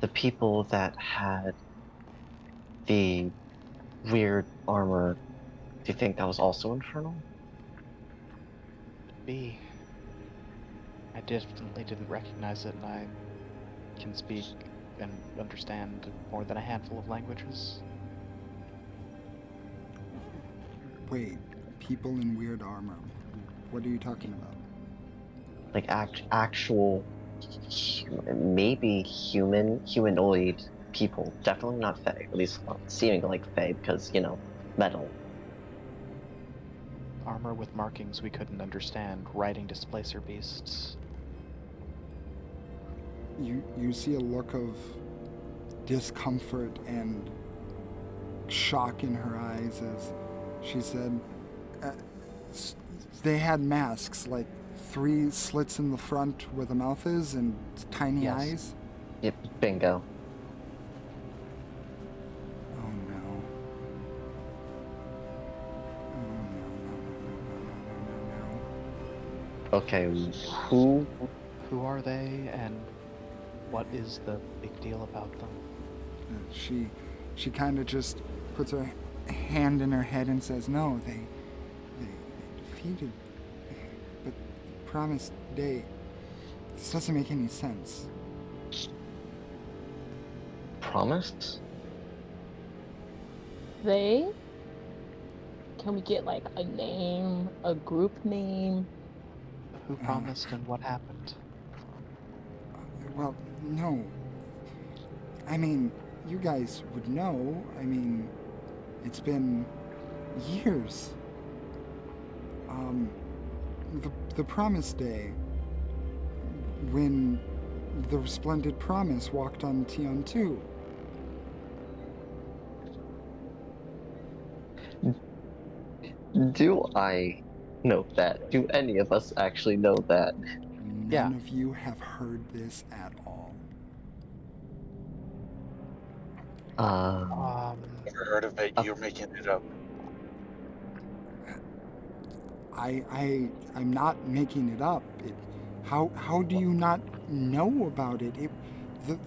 the people that had the weird armor, do you think that was also infernal? Could be. I definitely didn't recognize it, and I can speak and understand more than a handful of languages. Wait, people in weird armor. What are you talking about? Like actual, maybe humanoid people. Definitely not Fae. At least not seeming like Fae because, metal. Armor with markings we couldn't understand, riding displacer beasts. You see a look of discomfort and shock in her eyes as she said, they had masks, like 3 slits in the front where the mouth is and tiny Yes. eyes. Yep, bingo. Oh no. Oh no. Okay, who? Who are they, and what is the big deal about them? She She kind of just puts her hand in her head and says, no, they defeated, but promised day. This doesn't make any sense. Promise? They? Can we get like a name, a group name? Who promised and what happened? Well, no. I mean, you guys would know. I mean, it's been years. The promise day, when the resplendent promise walked on Tion 2. Do I know that? Do any of us actually know that? None of you have heard this at all. Never heard of it. You're making it up. I'm not making it up. How do you not know about it?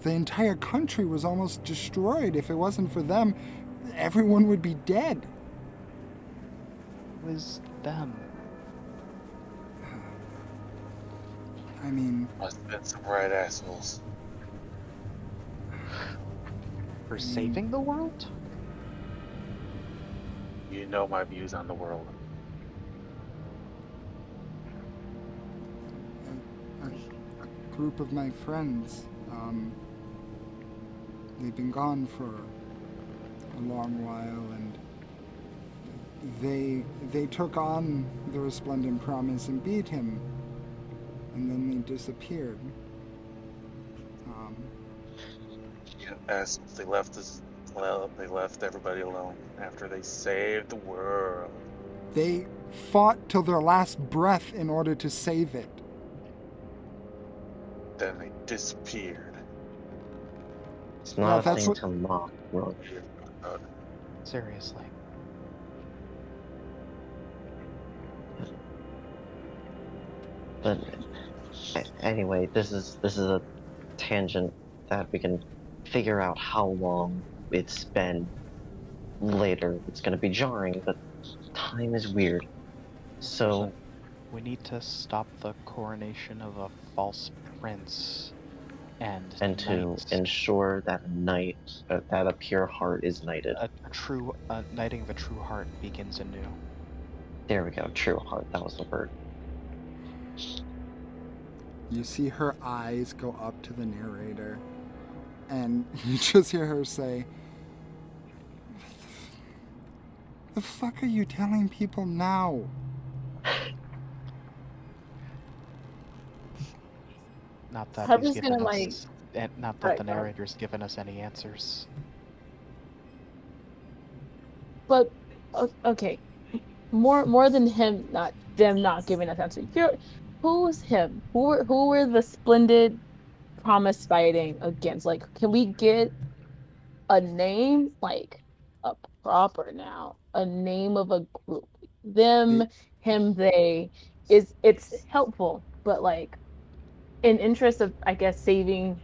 The entire country was almost destroyed. If it wasn't for them, everyone would be dead. Who is them? I mean, Must have been some right assholes. For saving the world? You know my views on the world. a group of my friends, they've been gone for a long while, and they took on the Resplendent Promise and beat him, and then they disappeared. Yeah, as they left us, well, they left everybody alone after they saved the world. They fought till their last breath in order to save it. Then they disappeared. It's not Yeah, a that's thing what- to mock, bro. Seriously. But anyway, this is a tangent that we can figure out how long it's been later. It's going to be jarring, but time is weird. So We need to stop the coronation of a false prince and to knight ensure that that a pure heart is knighted. a true knighting of a true heart begins anew. There we go. True heart. That was the word. You see her eyes go up to the narrator, and you just hear her say, "The fuck are you telling people now?" Not that I'm he's just gonna, given like- us, and not that Alright, the go ahead. narrator's given us any answers. But okay, more than him not them not giving us answer. Who's him? Who were the splendid promise fighting against? Like, can we get a name, like a proper now, a name of a group? Them, him, they it's helpful, but like in interest of, I guess, saving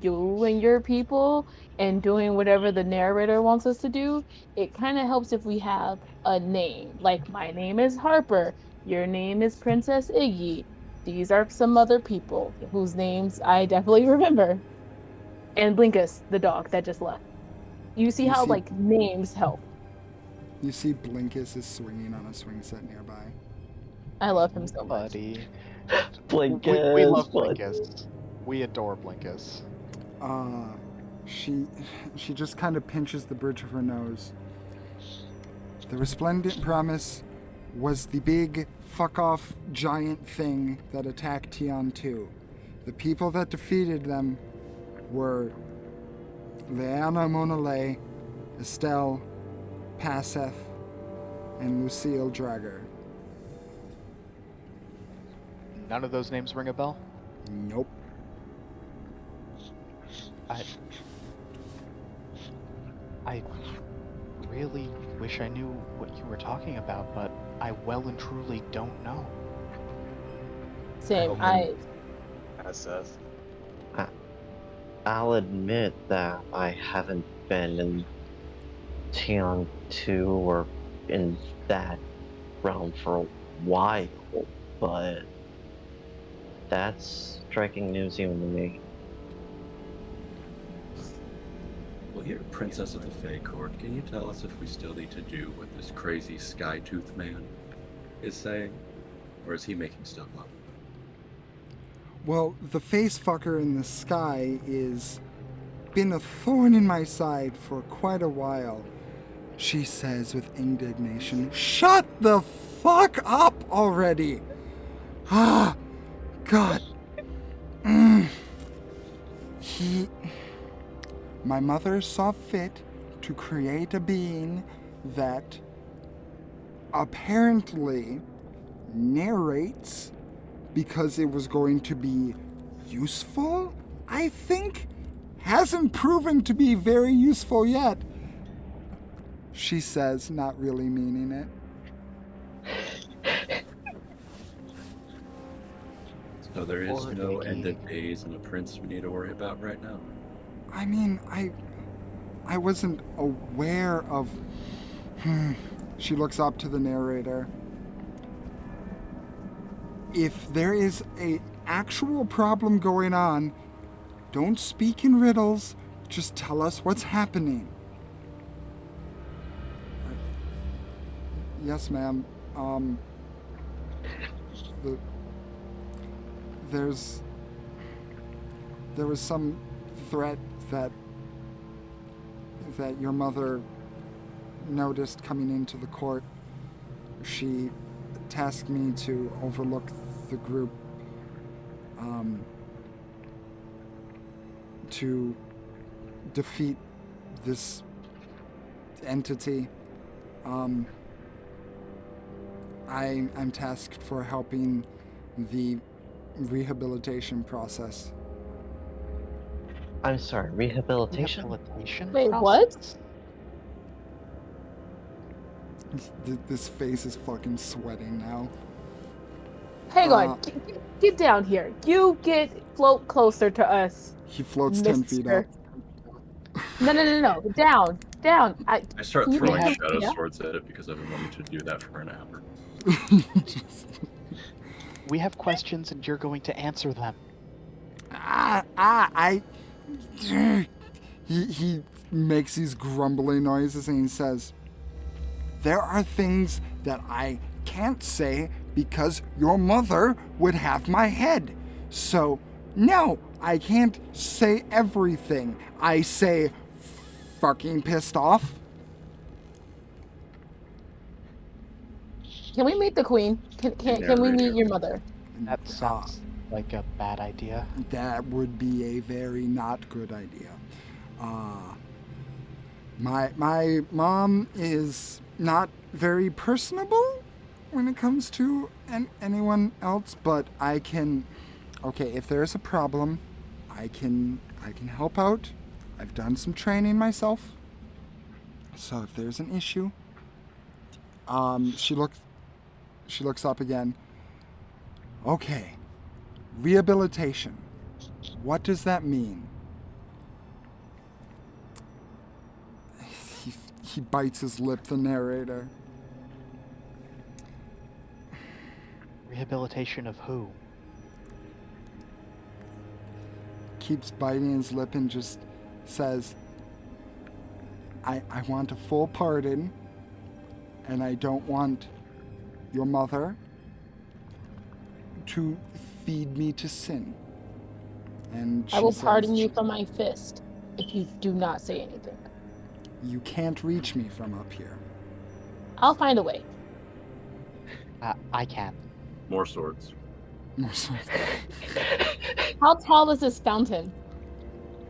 you and your people and doing whatever the narrator wants us to do, it kind of helps if we have a name. Like, my name is Harper, your name is Princess Iggy. These are some other people whose names I definitely remember. And Blinkus, the dog that just left. You see You how see- like names help. You see Blinkus is swinging on a swing set nearby. I love him so much. Buddy. Blinkus, We love buddy. Blinkus. We adore Blinkus. She just kind of pinches the bridge of her nose. The Resplendent Promise was the big fuck-off giant thing that attacked Tion 2. The people that defeated them were Leanna Monalay, Estelle, Passeth, and Lucille Drager. None of those names ring a bell? Nope. I really wish I knew what you were talking about, but I well and truly don't know. Same. Seth. I'll admit that I haven't been in Tian 2 or in that realm for a while, but that's striking news even to me. Well, here, Princess of the Fae Court, can you tell us if we still need to do what this crazy sky-tooth man is saying? Or is he making stuff up? Well, the face fucker in the sky is been a thorn in my side for quite a while, she says with indignation. Shut the fuck up already! Ah, God. My mother saw fit to create a being that apparently narrates because it was going to be useful, I think? Hasn't proven to be very useful yet. She says, not really meaning it. So there is Poor no Vicky. end of days and a prince we need to worry about right now. I mean, I wasn't aware of... She looks up to the narrator. If there is an actual problem going on, don't speak in riddles. Just tell us what's happening. Yes, ma'am. There was some threat that your mother noticed coming into the court. She tasked me to overlook the group, to defeat this entity. I'm tasked for helping the rehabilitation process. I'm sorry, rehabilitation? Rehabilitation Wait, process? what? This face is fucking sweating now. Hang on. Get down here. You float closer to us. He floats 10 feet up. No. Down. I start Can you throwing make shadow yeah? swords at it because I've been wanting to do that for an hour. We have questions and you're going to answer them. He makes these grumbling noises and he says, there are things that I can't say because your mother would have my head. So, no, I can't say everything. I say fucking pissed off. Can we meet the queen? Can we meet your mother? That sounds like a bad idea. That would be a very not good idea. My mom is not very personable when it comes to anyone else, but I can. Okay, if there's a problem, I can help out. I've done some training myself, so if there's an issue, she looks up again. Okay, rehabilitation. What does that mean? He bites his lip, the narrator. Rehabilitation of who? Keeps biting his lip and just says, I want a full pardon, and I don't want your mother to feed me to sin. And I will she pardon says, you from my fist if you do not say anything. You can't reach me from up here. I'll find a way. I can. More swords. How tall is this fountain?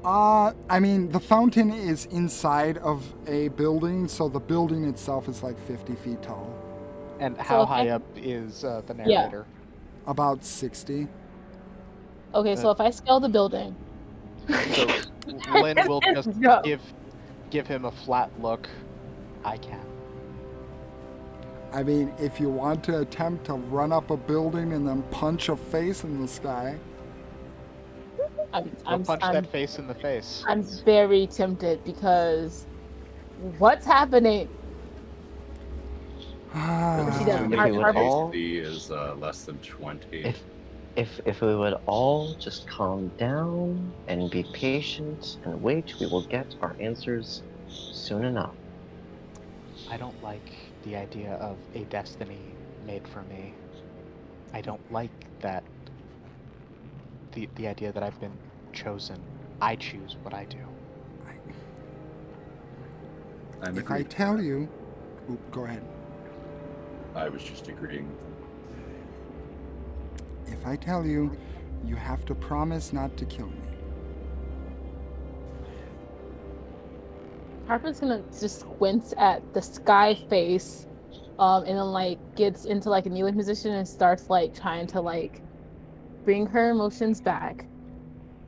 I mean, the fountain is inside of a building, so the building itself is like 50 feet tall. And how if high I- up is the narrator? About 60. Okay, so if I scale the building. So Lynn will just Go. give him a flat look. I can. I mean, if you want to attempt to run up a building and then punch a face in the sky. Punch that face in the face. I'm very tempted because What's happening? She does. If we would Harper- all- AC is less than 20. If we would all just calm down and be patient and wait, we will get our answers soon enough. I don't like the idea of a destiny made for me. I don't like that. The idea that I've been chosen. I choose what I do. I'm If I agreeing. tell you... Oop, go ahead. I was just agreeing with them. If I tell you, you have to promise not to kill me. Harper's gonna just squint at the sky face, and then like gets into like a kneeling position and starts like trying to like bring her emotions back,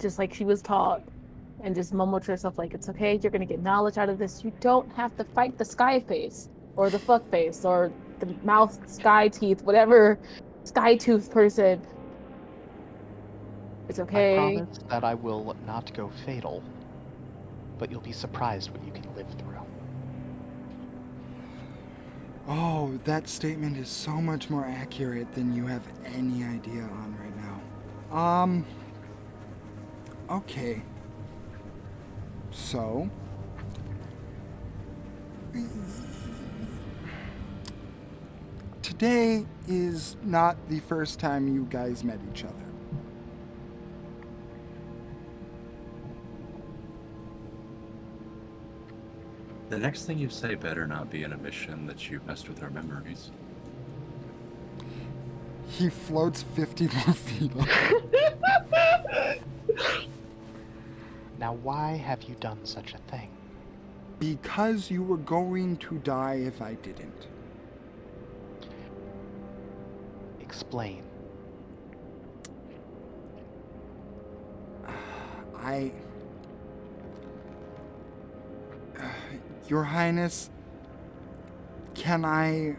just like she was taught, and just mumble to herself like, "It's okay. You're gonna get knowledge out of this. You don't have to fight the sky face or the fuck face or the mouth sky teeth, whatever sky tooth person. It's I okay." promise that I will not go fatal, but you'll be surprised what you can live through. Oh, that statement is so much more accurate than you have any idea on right now. Okay. So, today is not the first time you guys met each other. The next thing you say better not be an admission that you messed with our memories. He floats 50 more feet up. Now, why have you done such a thing? Because you were going to die if I didn't. Explain. Your Highness, can I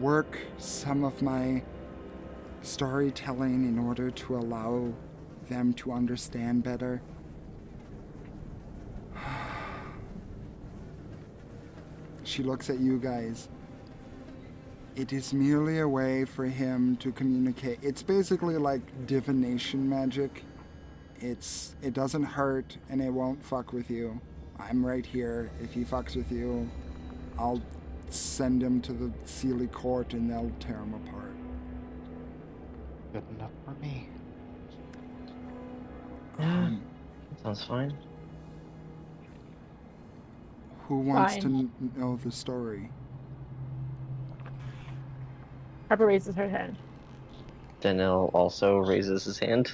work some of my storytelling in order to allow them to understand better? She looks at you guys. It is merely a way for him to communicate. It's basically like divination magic. It doesn't hurt and it won't fuck with you. I'm right here. If he fucks with you, I'll send him to the Sealy court and they'll tear him apart. Good enough for me. Sounds fine. Who wants Fine. to know the story? Harper raises her hand. Daniel also raises his hand.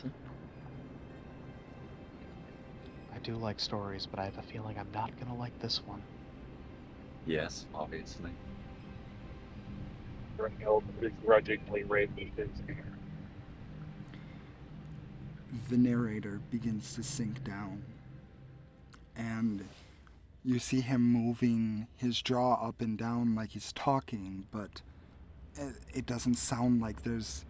I do like stories, but I have a feeling I'm not gonna like this one. Yes, obviously. Brunhild begrudgingly raises his hand. The narrator begins to sink down. And you see him moving his jaw up and down like he's talking, but it doesn't sound like there's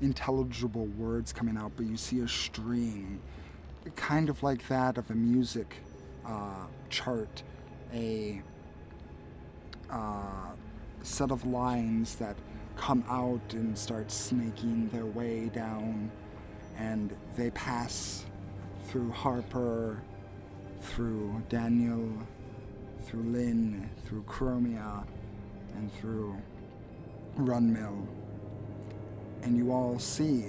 intelligible words coming out, but you see a stream, kind of like that of a music chart, a set of lines that come out and start snaking their way down, and they pass through Harper, through Daniel, through Lynn, through Chromia, and through Runmill. And you all see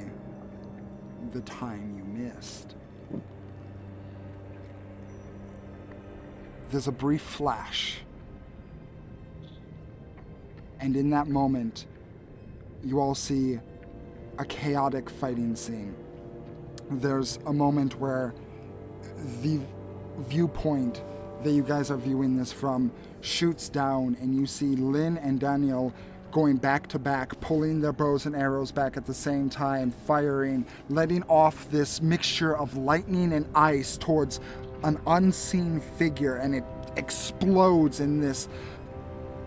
the time you missed. There's a brief flash. And in that moment, you all see a chaotic fighting scene. There's a moment where the viewpoint that you guys are viewing this from shoots down, and you see Lynn and Daniel going back to back, pulling their bows and arrows back at the same time, firing, letting off this mixture of lightning and ice towards an unseen figure, and it explodes in this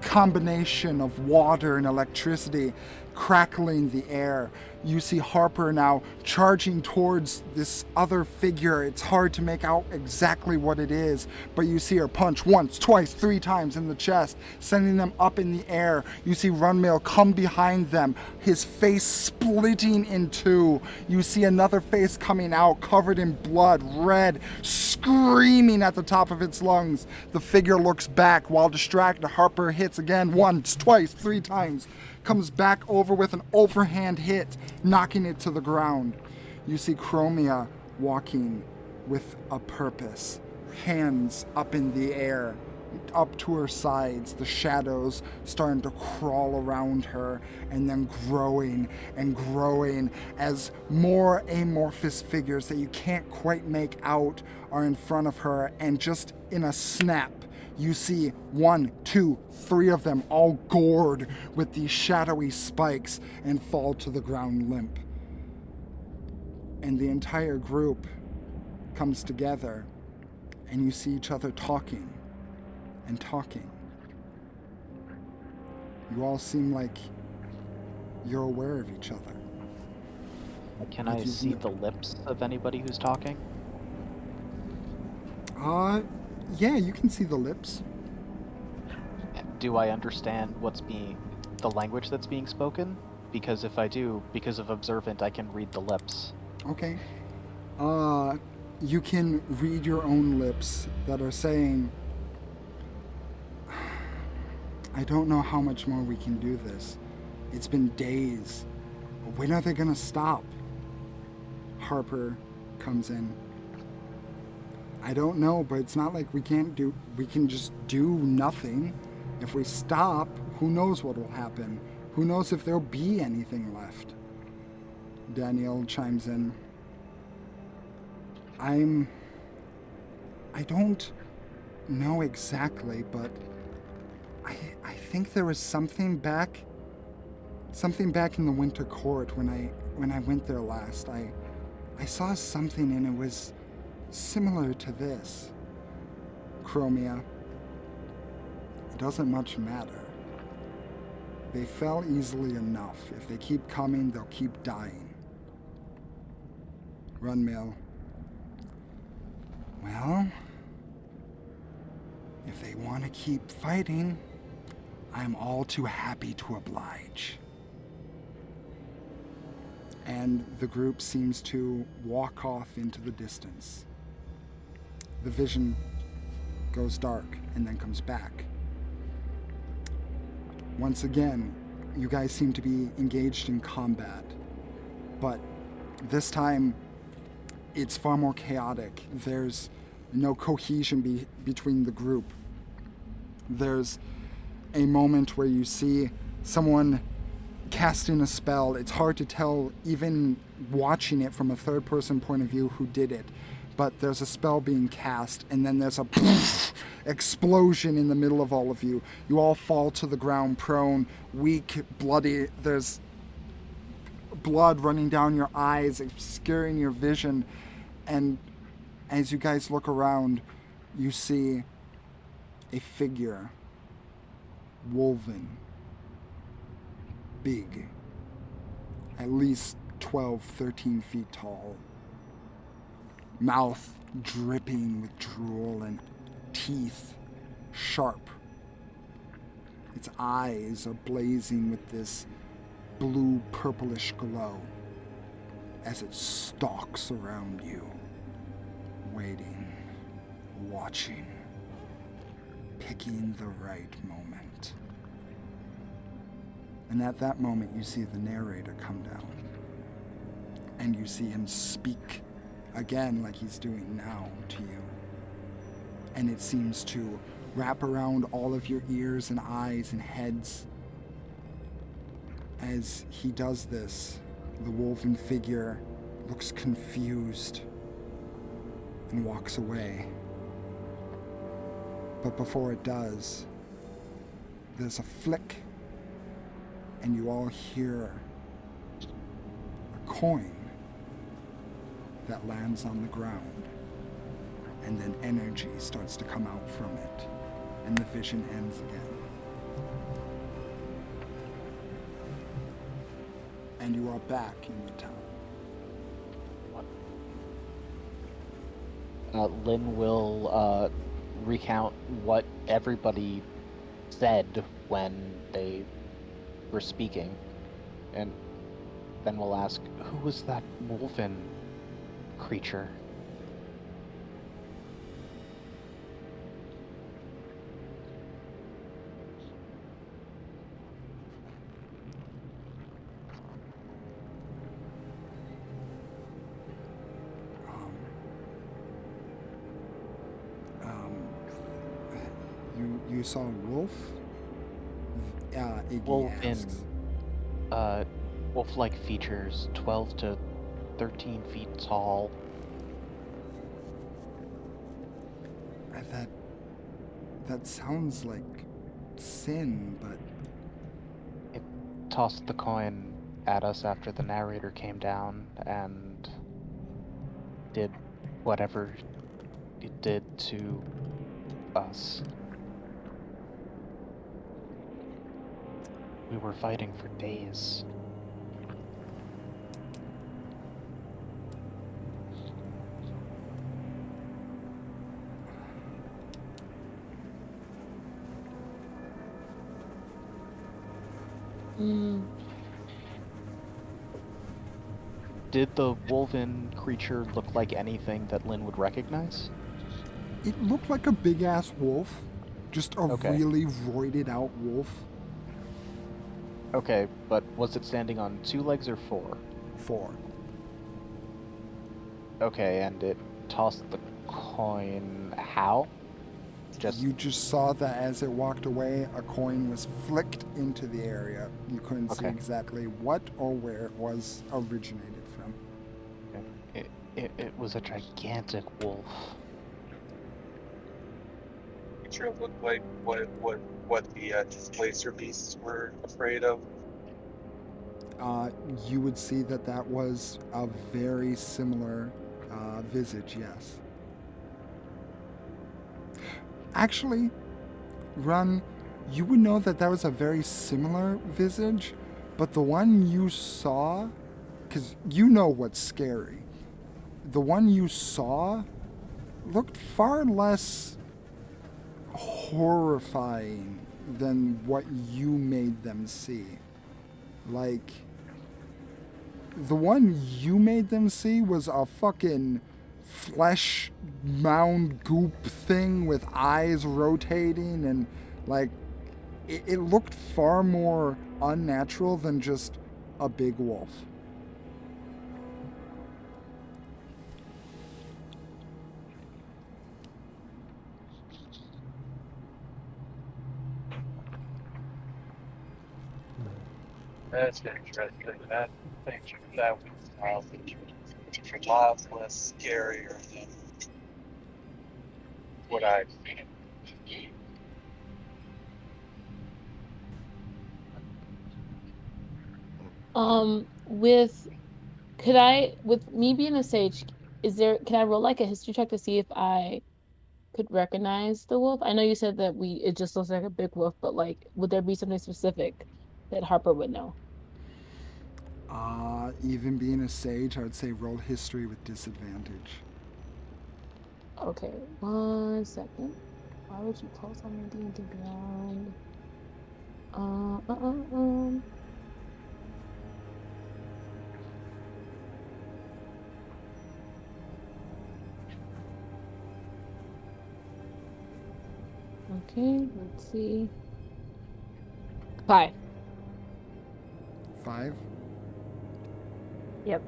combination of water and electricity crackling the air. You see Harper now charging towards this other figure. It's hard to make out exactly what it is, but you see her punch once, twice, 3 times in the chest, sending them up in the air. You see Runmail come behind them, his face splitting in two. You see another face coming out, covered in blood, red, screaming at the top of its lungs. The figure looks back while distracted. Harper hits again, once, twice, 3 times. Comes back over with an overhand hit, knocking it to the ground. You see Chromia walking with a purpose, hands up in the air, up to her sides, the shadows starting to crawl around her, and then growing and growing as more amorphous figures that you can't quite make out are in front of her, and just in a snap, you see 1, 2, 3 of them all gored with these shadowy spikes and fall to the ground limp. And the entire group comes together, and you see each other talking and talking. You all seem like you're aware of each other. Can Like I you've see kn- the lips of anybody who's talking? Yeah, you can see the lips. Do I understand the language that's being spoken? Because if I do, because of observant, I can read the lips. Okay. You can read your own lips that are saying, I don't know how much more we can do this. It's been days. When are they gonna stop? Harper comes in. I don't know, but it's not like we can just do nothing. If we stop, who knows what will happen? Who knows if there'll be anything left? Daniel chimes in. I don't know exactly, but I think there was something back in the Winter Court when I went there last. I saw something and it was similar to this. Chromia. It doesn't much matter. They fell easily enough. If they keep coming, they'll keep dying. Runmail. Well, if they want to keep fighting, I'm all too happy to oblige. And the group seems to walk off into the distance. The vision goes dark and then comes back. Once again, you guys seem to be engaged in combat, but this time it's far more chaotic. There's no cohesion between the group. There's a moment where you see someone casting a spell. It's hard to tell, even watching it from a third-person point of view, who did it. But there's a spell being cast, and then there's a explosion in the middle of all of you. You all fall to the ground prone, weak, bloody. There's blood running down your eyes, obscuring your vision. And as you guys look around, you see a figure, woven, big, at least 12, 13 feet tall, mouth dripping with drool and teeth sharp. Its eyes are blazing with this blue purplish glow as it stalks around you, waiting, watching, picking the right moment. And at that moment, you see the narrator come down, and you see him speak again like he's doing now to you. And it seems to wrap around all of your ears and eyes and heads. As he does this, the woven figure looks confused and walks away. But before it does, there's a flick, and you all hear a coin that lands on the ground, and then energy starts to come out from it, and the vision ends again. and you are back in the town. Lynn will recount what everybody said when they were speaking, and then we'll ask, who was that wolven creature? You saw a wolf? Iggy Wolven, asks. wolf-like features, 12 to 13 feet tall. That sounds like sin, but It tossed the coin at us after the narrator came down and did whatever it did to us. We were fighting for days. Did the wolven creature look like anything that Lynn would recognize? it looked like a big ass wolf. Just a Okay. really roided out wolf. Okay, but was it standing on 2 legs or 4? 4. Okay, and it tossed the coin how? You just saw that as it walked away, a coin was flicked into the area. You couldn't see Okay. exactly what or where it was originated from. It was a gigantic wolf. Picture it looked like what the displacer beasts were afraid of. You would see that was a very similar visage, yes. Actually, Run, you would know that was a very similar visage, but the one you saw, because you know what's scary, the one you saw looked far less horrifying than what you made them see. Like, the one you made them see was a fucking flesh mound goop thing with eyes rotating, and like it looked far more unnatural than just a big wolf. That's interesting. That picture, that was a lot less scarier than what I've seen. With me being a sage, can I roll like a history check to see if I could recognize the wolf? I know you said that it just looks like a big wolf, but like, would there be something specific that Harper would know? Even being a sage, I would say roll history with disadvantage. Okay, 1 second. Why would you post on your D&D Beyond? Okay, let's see. 5. 5. Yep.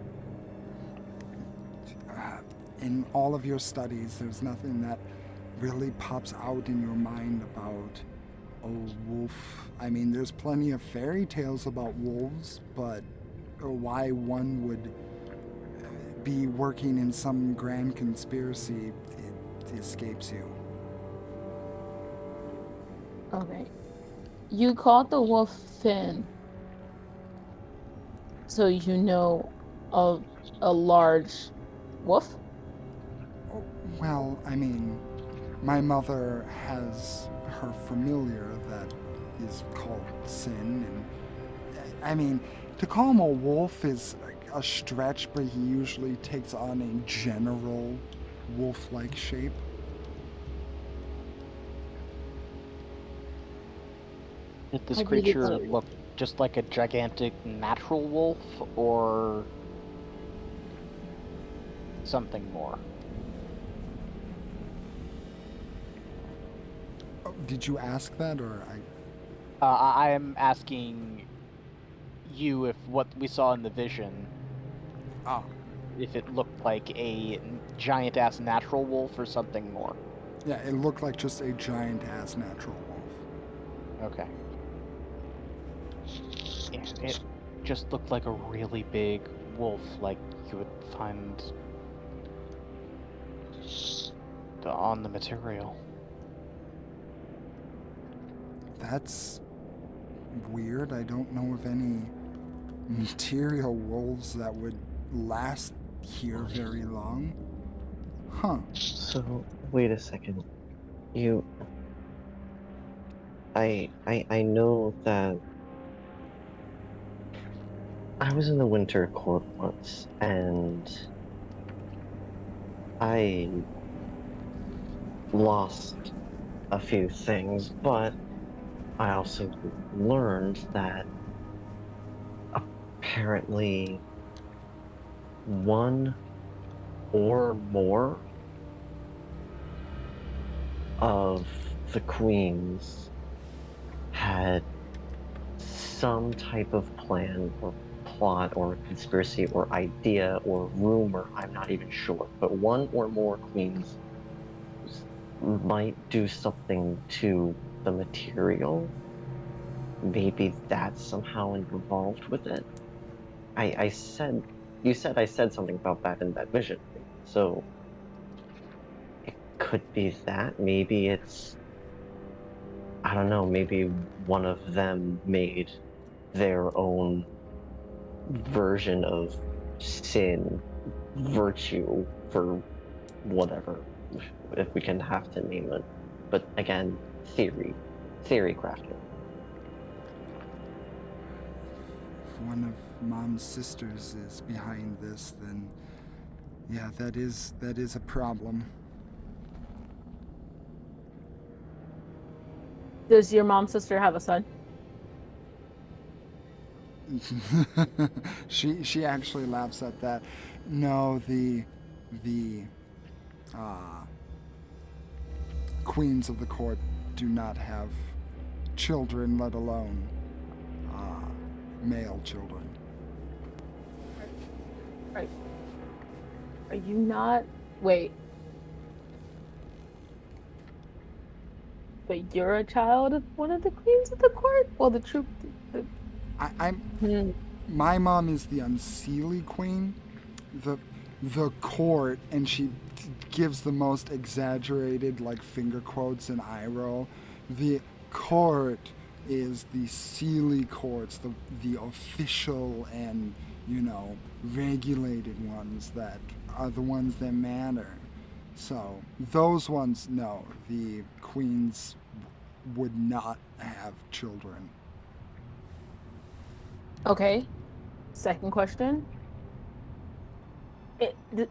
In all of your studies, there's nothing that really pops out in your mind about a wolf. I mean, there's plenty of fairy tales about wolves, but why one would be working in some grand conspiracy, it escapes you. Okay. You called the wolf Finn, so you know of a large wolf? Well, I mean, my mother has her familiar that is called Sin, and I mean, to call him a wolf is a stretch, but he usually takes on a general wolf-like shape. Did this I really creature don't- look just like a gigantic natural wolf, or something more? Oh, did you ask that, or I am asking you if what we saw in the vision, Ah, if it looked like a giant-ass natural wolf or something more. yeah, it looked like just a giant-ass natural wolf. Okay. Yeah, it just looked like a really big wolf, like you would find on the material. That's weird. I don't know of any material wolves that would last here very long. Huh. So wait a second. You I know that I was in the winter court once and I lost a few things, but I also learned that apparently one or more of the queens had some type of plan or plot or conspiracy or idea or rumor, I'm not even sure, but one or more queens might do something to the material. Maybe that's somehow involved with it. I said, you said I said something about that in that vision, right? So it could be that. Maybe it's, I don't know, maybe one of them made their own version of sin, virtue, for whatever, if we can have to name it. But again, theory crafting. If one of Mom's sisters is behind this, then yeah, that is a problem. Does your mom's sister have a son? she actually laughs at that. No, the uh, queens of the court do not have children, let alone male children. Are you not? Wait. But you're a child of one of the queens of the court? Well, the troop. I'm Hmm. my mom is the unseelie queen, the court, and she gives the most exaggerated like finger quotes and eye roll. The court is the Sealy courts, the official and regulated ones that are the ones that matter. So those ones, no, the queens would not have children. Okay. Second question. It, th-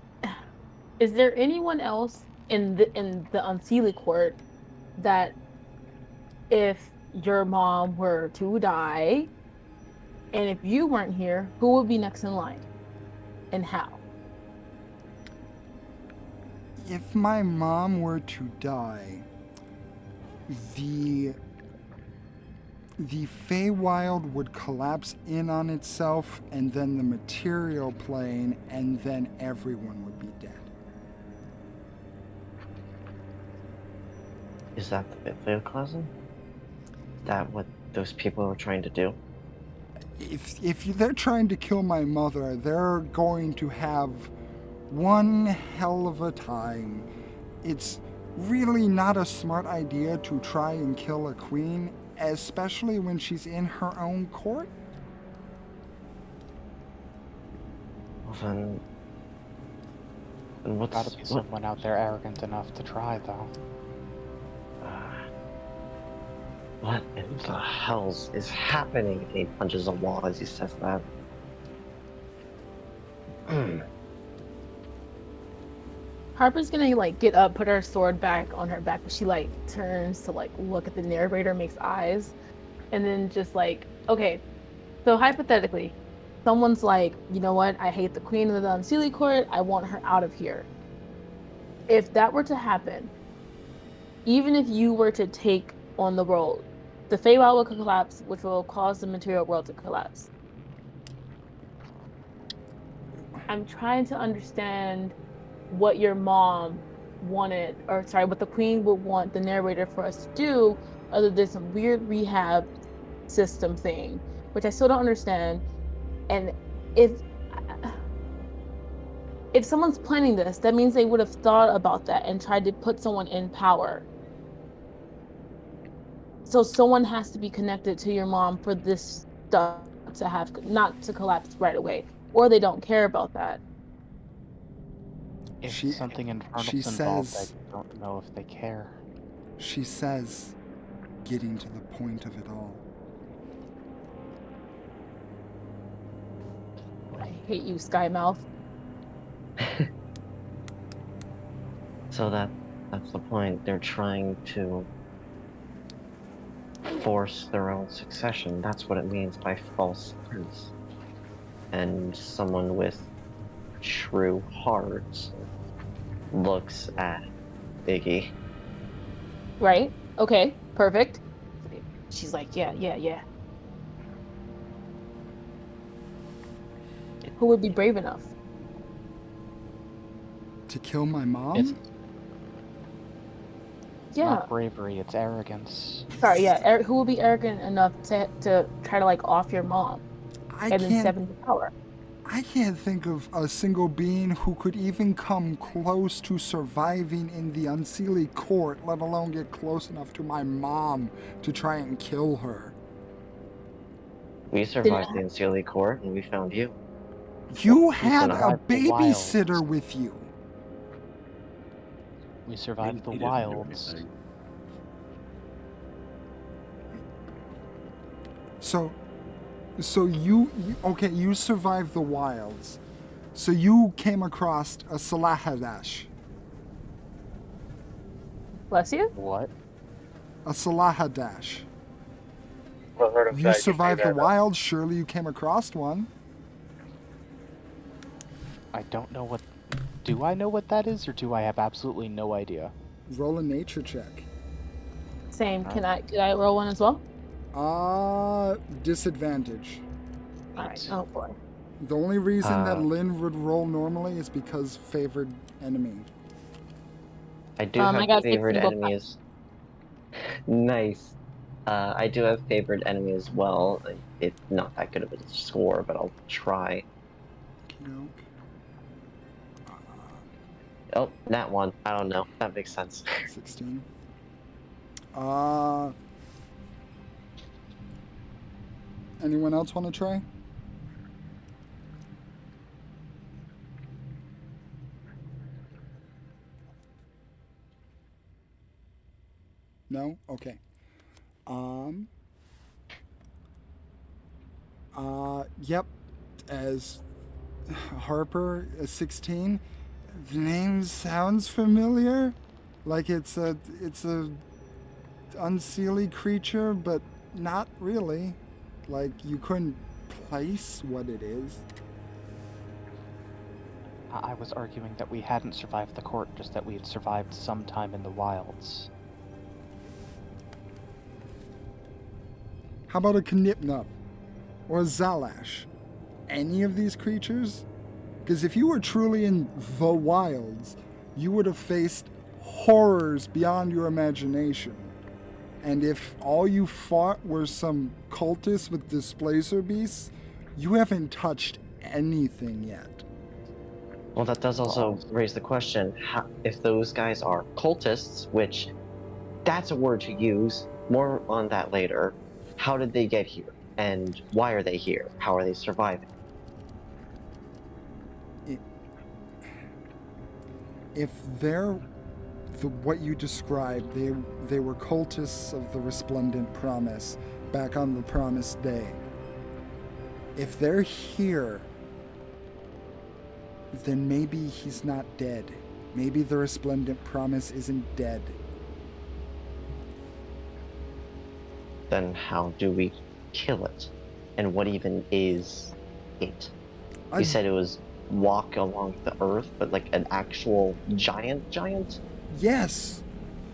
is there anyone else in the Unseelie court that if your mom were to die, and if you weren't here, who would be next in line, and how? If my mom were to die, the Feywild would collapse in on itself, and then the material plane, and then everyone would be dead. Is that the Biblioclasm? Is that what those people are trying to do? If they're trying to kill my mother, they're going to have one hell of a time. It's really not a smart idea to try and kill a queen, especially when she's in her own court. Well, then what's Gotta be someone out there arrogant enough to try, though. uh, What in the hells is happening? And he punches a wall as he says that. Harper's gonna like get up, put her sword back on her back, but she like turns to like look at the narrator, makes eyes, and then just like, okay, so hypothetically, someone's like, you know what? I hate the queen of the Unseelie Court. I want her out of here. If that were to happen, even if you were to take on the world, the Feywild will collapse, which will cause the material world to collapse. I'm trying to understand what your mom wanted, or sorry, what the queen would want the narrator for us to do, other than some weird rehab system thing, which I still don't understand. And if if someone's planning this, that means they would have thought about that and tried to put someone in power. So someone has to be connected to your mom for this stuff to have not to collapse right away, or they don't care about that. If She- something infernal's she involved, says- I don't know if they care. She says, getting to the point of it all. I hate you, Skymouth. So that's the point. They're trying to force their own succession. That's what it means by false prince. And someone with true heart looks at Iggy. Right? Okay, perfect. She's like, yeah. Who would be brave enough? To kill my mom? It's Yeah. not bravery, it's arrogance. Sorry, yeah. Who would be arrogant enough to try to like off your mom I and then can't step into power? I can't think of a single being who could even come close to surviving in the Unseelie Court, let alone get close enough to my mom to try and kill her. We survived the Unseelie Court and we found you. You We had a survived the babysitter wilds. with you. We survived the He didn't do wilds. anything. So you survived the wilds. So you came across a Salahadash. Bless you. What? A Salahadash. Well, heard of You that, survived say the that, wilds, surely you came across one. I don't know what... Do I know what that is, or do I have absolutely no idea? Roll a nature check. Same. Could I roll one as well? Disadvantage. All right. Oh boy. The only reason that Uh, Lynn would roll normally is because favored enemy. I do I have got favored 16 both times. enemies. Nice. I do have favored enemy as well. It's not that good of a score, but I'll try. Okey-doke. Oh, that one. I don't know. That makes sense. 16. Anyone else want to try? No? Okay. Yep. As Harper, 16. The name sounds familiar. Like it's a unseelie creature, but not really. Like you couldn't place what it is. I was arguing that we hadn't survived the court, just that we had survived some time in the wilds. How about a Knipnup or a Zalash? Any of these creatures? Because if you were truly in the wilds, you would have faced horrors beyond your imagination. And if all you fought were some cultists with displacer beasts, you haven't touched anything yet. Well, that does also raise the question, if those guys are cultists, which that's a word to use, more on that later, how did they get here? And why are they here? How are they surviving? If they're what you described, they were cultists of the Resplendent Promise back on the Promised Day. If they're here, then maybe he's not dead. Maybe the Resplendent Promise isn't dead. Then how do we kill it? And what even is it? You said it was walk along the earth, but like an actual giant? Yes,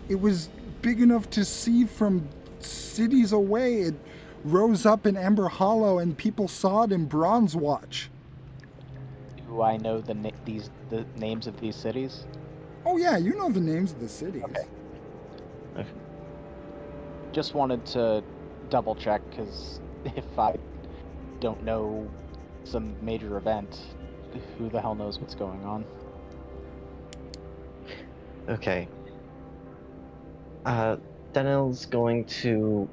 it was big enough to see from cities away. It rose up in Ember Hollow, and people saw it in Bronze Watch. Do I know the names of these cities? Oh yeah, you know the names of the cities. Okay. Just wanted to double check, because if I don't know some major event, who the hell knows what's going on? Okay. Denel's going to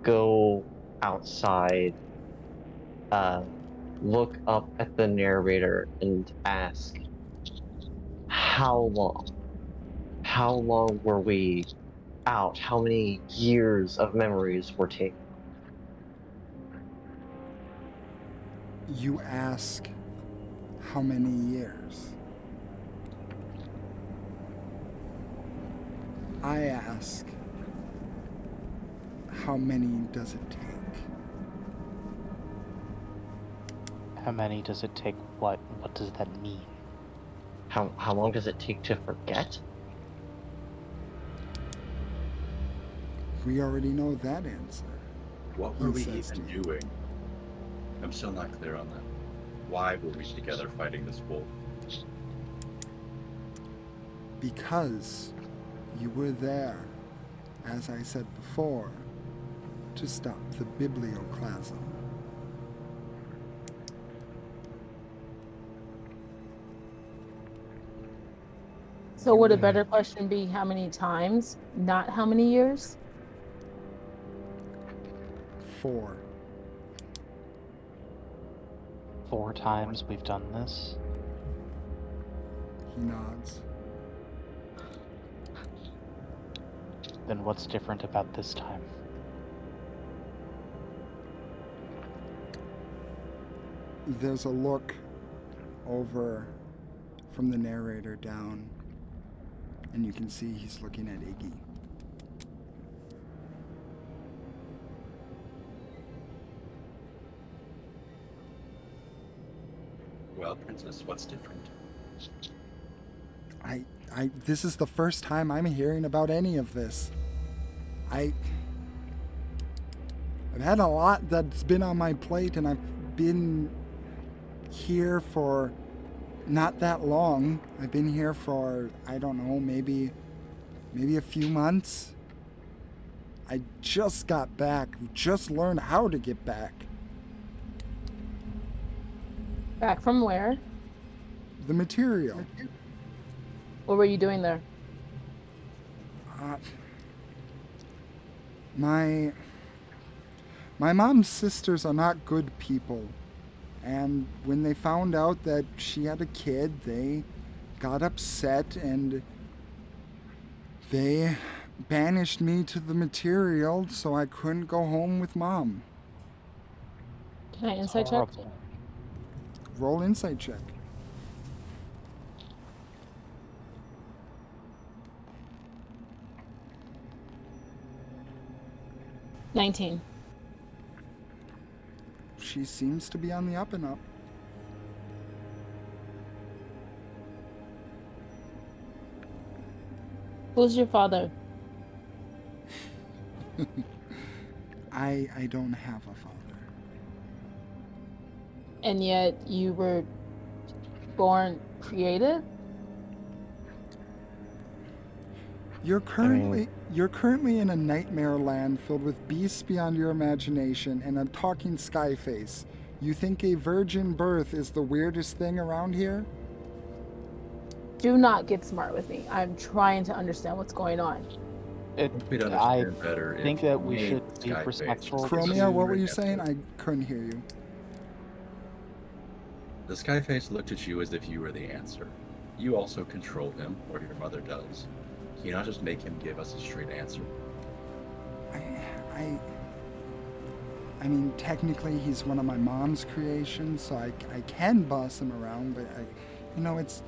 go outside, look up at the narrator and ask, how long? How long were we out? How many years of memories were taken? You ask how many years? I ask, how many does it take? How many does it take? What does that mean? How long does it take to forget? We already know that answer. What were we says even to you. doing? I'm still not clear on that. Why were we together fighting this wolf? Because you were there, as I said before, to stop the Biblioclasm. So would a better question be how many times, not how many years? 4. 4 times we've done this? He nods. Then what's different about this time? There's a look over from the narrator down, and you can see he's looking at Iggy. Well, Princess, what's different? This is the first time I'm hearing about any of this. I've had a lot that's been on my plate, and I've been here for not that long. I've been here for, I don't know, maybe a few months. I just got back, just learned how to get back. Back from where? The material. What were you doing there? My mom's sisters are not good people. And when they found out that she had a kid, they got upset and they banished me to the material so I couldn't go home with Mom. Can I insight check? Horrible. Roll insight check. $19. She seems to be on the up and up. Who's your father? I don't have a father. And yet you were born creative? You're currently in a nightmare land filled with beasts beyond your imagination and a talking sky face. You think a virgin birth is the weirdest thing around here? Do not get smart with me. I'm trying to understand what's going on. We'd I understand better think if that we you should made be Skyface respectful. just Chromia, what were you reject saying? it. I couldn't hear you. The Skyface looked at you as if you were the answer. You also control him, or your mother does. Can you not just make him give us a straight answer? I mean, technically he's one of my mom's creations, so I can boss him around, but it's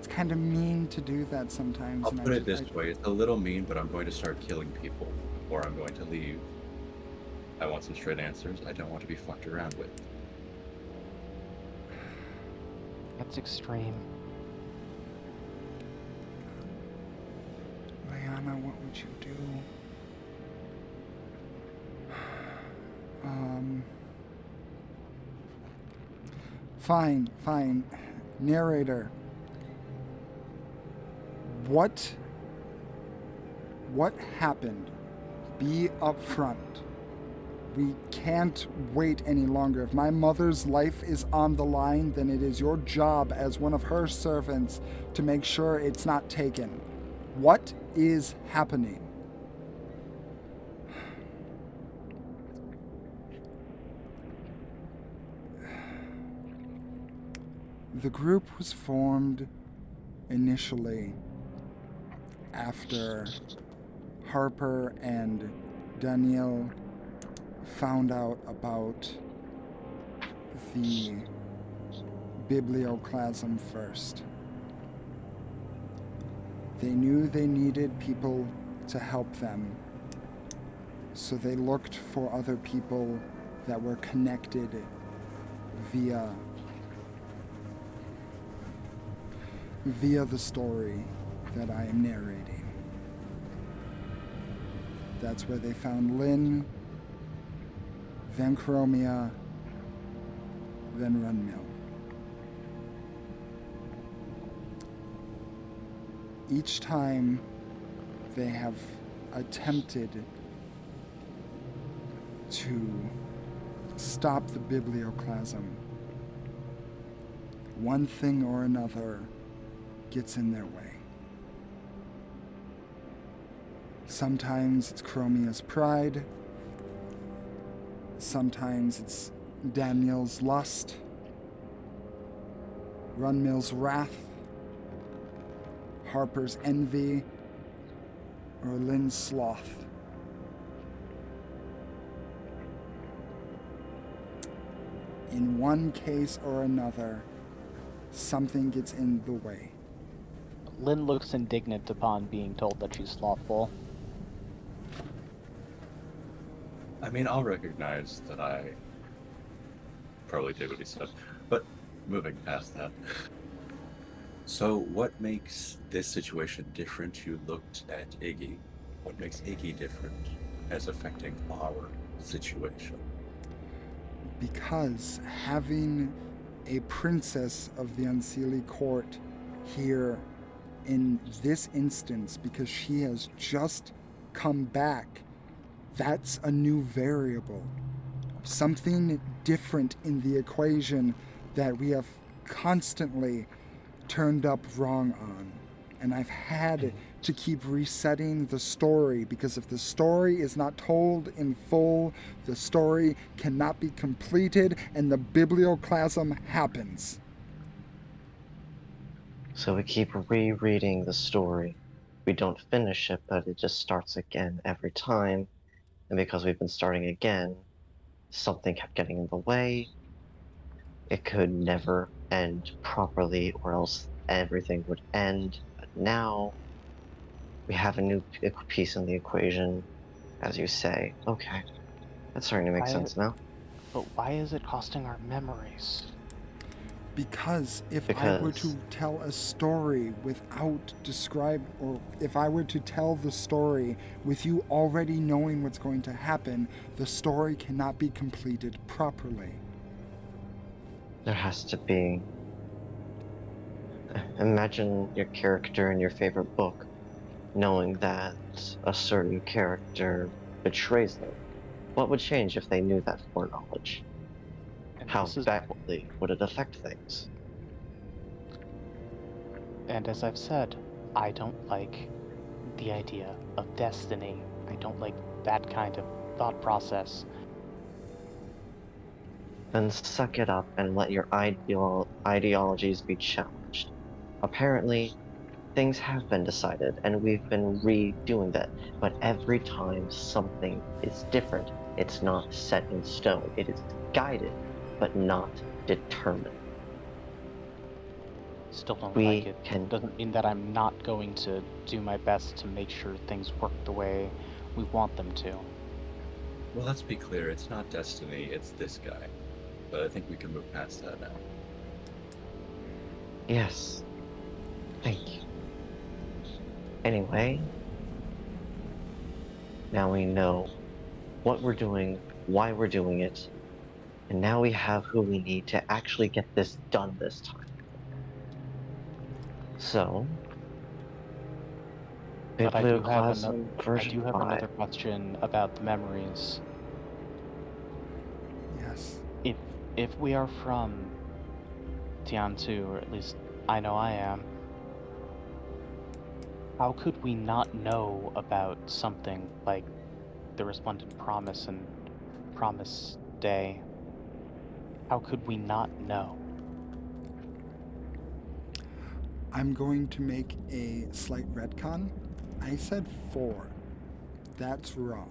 kind of mean to do that sometimes. I'll put it this way, it's a little mean, but I'm going to start killing people, or I'm going to leave. I want some straight answers. I don't want to be fucked around with. That's extreme. Leanna, what would you do? Fine. Narrator. What happened? Be upfront. We can't wait any longer. If my mother's life is on the line, then it is your job as one of her servants to make sure it's not taken. What is happening? The group was formed initially after Harper and Danielle found out about the Biblioclasm first. They knew they needed people to help them, so they looked for other people that were connected via the story that I am narrating. That's where they found Lynn, then Chromia, then Runmill. Each time they have attempted to stop the Biblioclasm, one thing or another gets in their way. Sometimes it's Chromia's pride. Sometimes it's Daniel's lust. Runmill's wrath. Harper's envy. Or Lynn's sloth. In one case or another, something gets in the way. Lynn looks indignant upon being told that she's slothful. I mean, I'll recognize that I probably did what he said, but moving past that. So what makes this situation different? You looked at Iggy. What makes Iggy different as affecting our situation? Because having a princess of the Unseelie court here in this instance, because she has just come back, that's a new variable. Something different in the equation that we have constantly turned up wrong on. And I've had to keep resetting the story, because if the story is not told in full, the story cannot be completed and the Biblioclasm happens. So we keep rereading the story. We don't finish it, but it just starts again every time. And because we've been starting again, something kept getting in the way. It could never end properly, or else everything would end. But now we have a new piece in the equation, as you say. Okay, that's starting to make sense now. But why is it costing our memories? Because if I were to tell a story without or if I were to tell the story with you already knowing what's going to happen, the story cannot be completed properly. There has to be. Imagine your character in your favorite book knowing that a certain character betrays them. What would change if they knew that foreknowledge? How badly would it affect things? And as I've said, I don't like the idea of destiny. I don't like that kind of thought process. Then suck it up and let your ideologies be challenged. Apparently, things have been decided, and we've been redoing that. But every time something is different, it's not set in stone. It is guided, but not determined. Still don't We like it. can. Doesn't mean that I'm not going to do my best to make sure things work the way we want them to. Well, let's be clear. It's not destiny. It's this guy. But I think we can move past that now. Yes. Thank you. Anyway, now we know what we're doing, why we're doing it, and now we have who we need to actually get this done this time. So, But I do have Biblioclasm version 5. another question about the memories. Yes. If we are from Tiantu, or at least I know I am, how could we not know about something like the Resplendent Promise and Promise Day? How could we not know? I'm going to make a slight retcon. I said 4. That's wrong.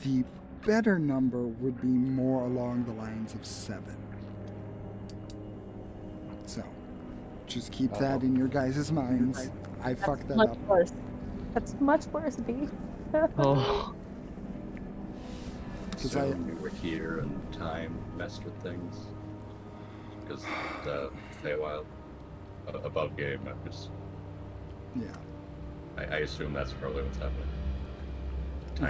The better number would be more along the lines of 7. So, just keep that in your guys' minds. I fucked that much up. worse. That's much worse, B. Oh, Because So you were here and time messed with things. Because the Feywild above game, I'm just. yeah, I assume that's probably what's happening. the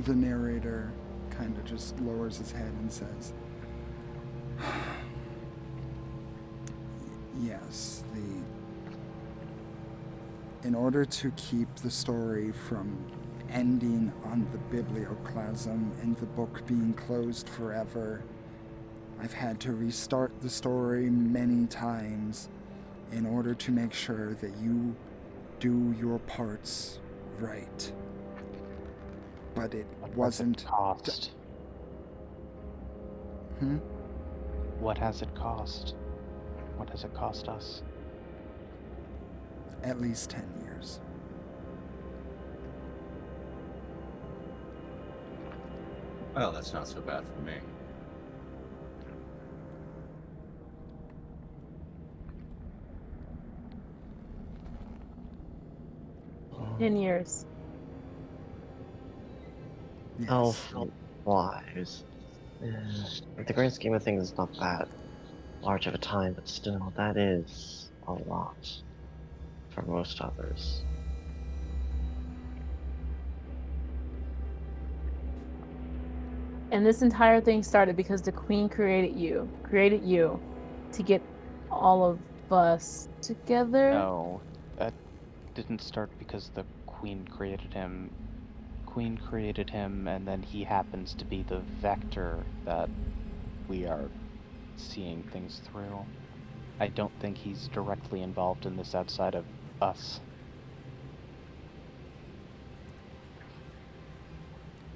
Time narrator kind of just lowers his head and says, yes, in order to keep the story from ending on the Biblioclasm and the book being closed forever, I've had to restart the story many times in order to make sure that you do your parts right. But it wasn't. Cost. Hmm? What has it cost? What has it cost us? At least 10 years. Well, that's not so bad for me. oh. 10 years. Yes. Elf lives. In the grand scheme of things, it's not that large of a time, but still, that is a lot for most others. And this entire thing started because the queen created you to get all of us together. No, that didn't start because the Queen created him. Queen created him, and then he happens to be the vector that we are seeing things through. I don't think he's directly involved in this outside of us.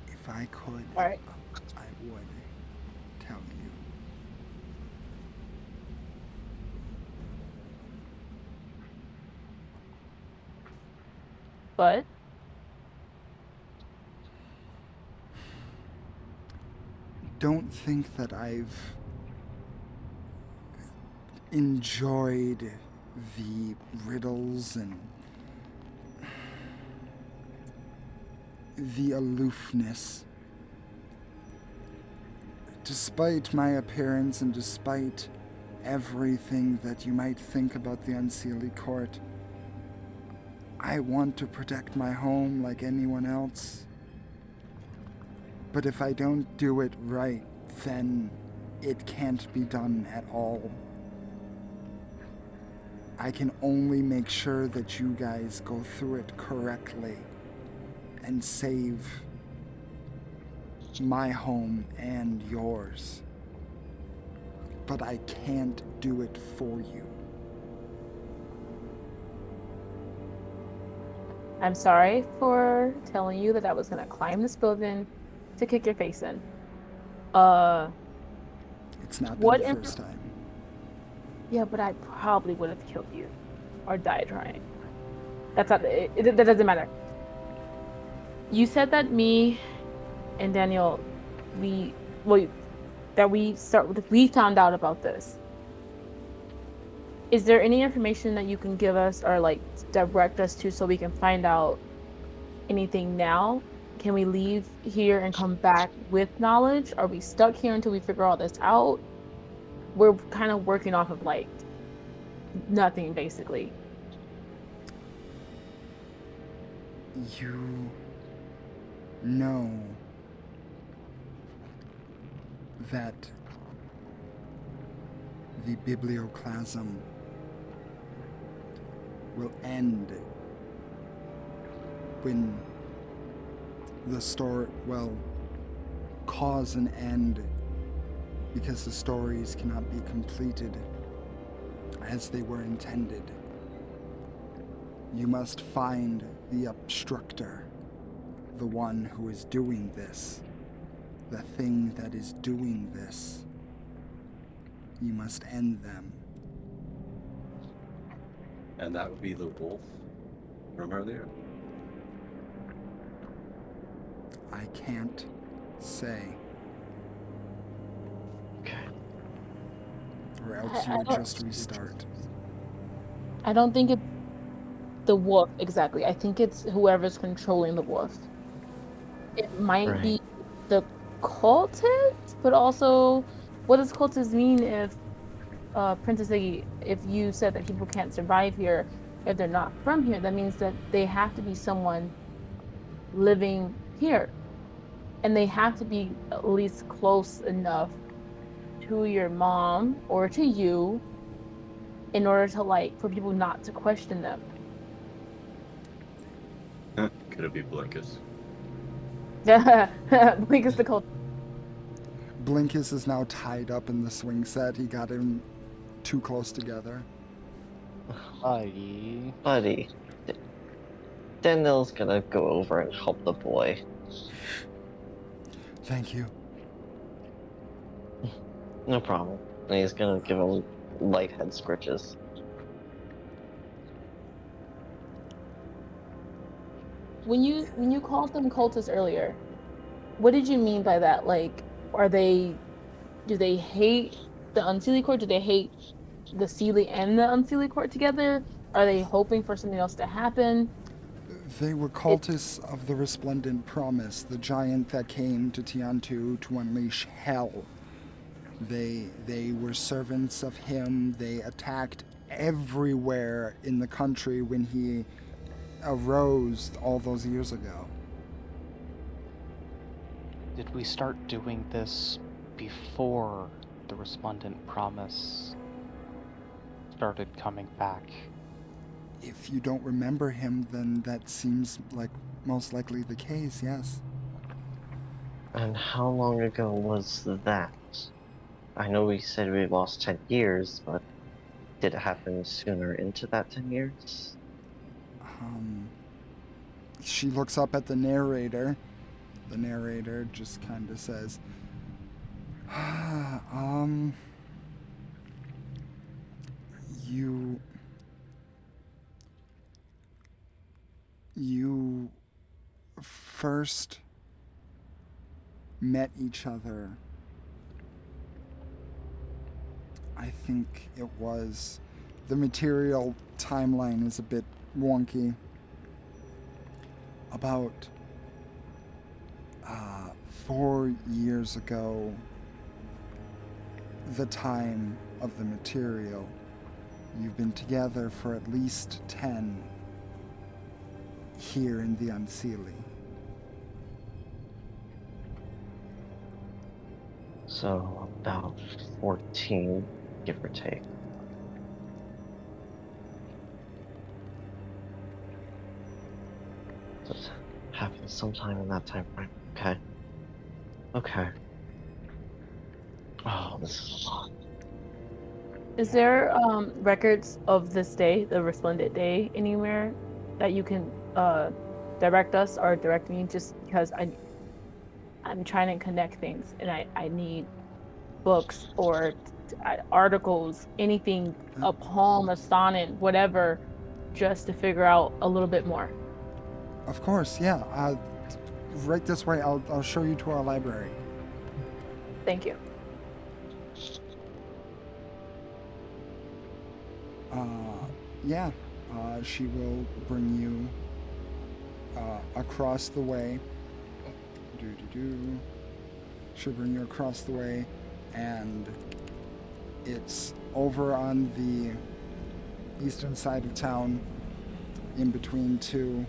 If I could, All right. I would tell you. But Don't think that I've enjoyed the riddles and the aloofness. Despite my appearance and despite everything that you might think about the Unseelie Court, I want to protect my home like anyone else. But if I don't do it right, then it can't be done at all. I can only make sure that you guys go through it correctly and save my home and yours. But I can't do it for you. I'm sorry for telling you that I was gonna climb this building to kick your face in. It's not been What the in- first time. Yeah, but I probably would have killed you or died trying. That's not that doesn't matter. You said that me and Daniel, we well that we found out about this. Is there any information that you can give us or like direct us to so we can find out anything now? Can we leave here and come back with knowledge? Are we stuck here until we figure all this out? We're kind of working off of like nothing basically. You know that the Biblioclasm will end when the story, cause an end because the stories cannot be completed as they were intended. You must find the obstructor, the one who is doing this, the thing that is doing this. You must end them. And that would be the wolf from earlier? I can't say. Okay. Or else you would just restart. I don't think it's the wolf exactly. I think it's whoever's controlling the wolf. It might Right. be the cultist, but also what does cultist mean if Princess Iggy, if you said that people can't survive here if they're not from here, that means that they have to be someone living here. And they have to be at least close enough to your mom or to you in order to like for people not to question them. Could it be Blinkus? Blink is the cult. Blinkus is now tied up in the swing set. He got him too close together. Buddy. Daniel's gonna go over and help the boy. Thank you. No problem. And he's gonna give him light head scritches. When you called them cultists earlier, what did you mean by that? Like, do they hate the Unseelie Court? Do they hate the Seelie and the Unseelie Court together? Are they hoping for something else to happen? They were cultists of the Resplendent Promise, the giant that came to Tiantu to unleash hell. They were servants of him. They attacked everywhere in the country when he arose all those years ago. Did we start doing this before the Resplendent Promise started coming back? If you don't remember him, then that seems like most likely the case, yes. And how long ago was that? I know we said we lost 10 years, but did it happen sooner into that 10 years? She looks up at the narrator. The narrator just kind of says, you first met each other. I think it was, the material timeline is a bit wonky. About 4 years ago, the time of the material. You've been together for at least 10 here in the Unseelie. So about 14, give or take. So it happened sometime in that time frame. Okay. Okay. Oh, this is a lot. Is there records of this day, the Resplendent Day, anywhere that you can direct us or direct me? Just because I'm trying to connect things and I need books or articles, anything, a poem, a sonnet, whatever, just to figure out a little bit more. Of course, yeah. Right this way. I'll show you to our library. Thank you. Yeah. She will bring you across the way. She'll bring you across the way, and it's over on the eastern side of town, in between two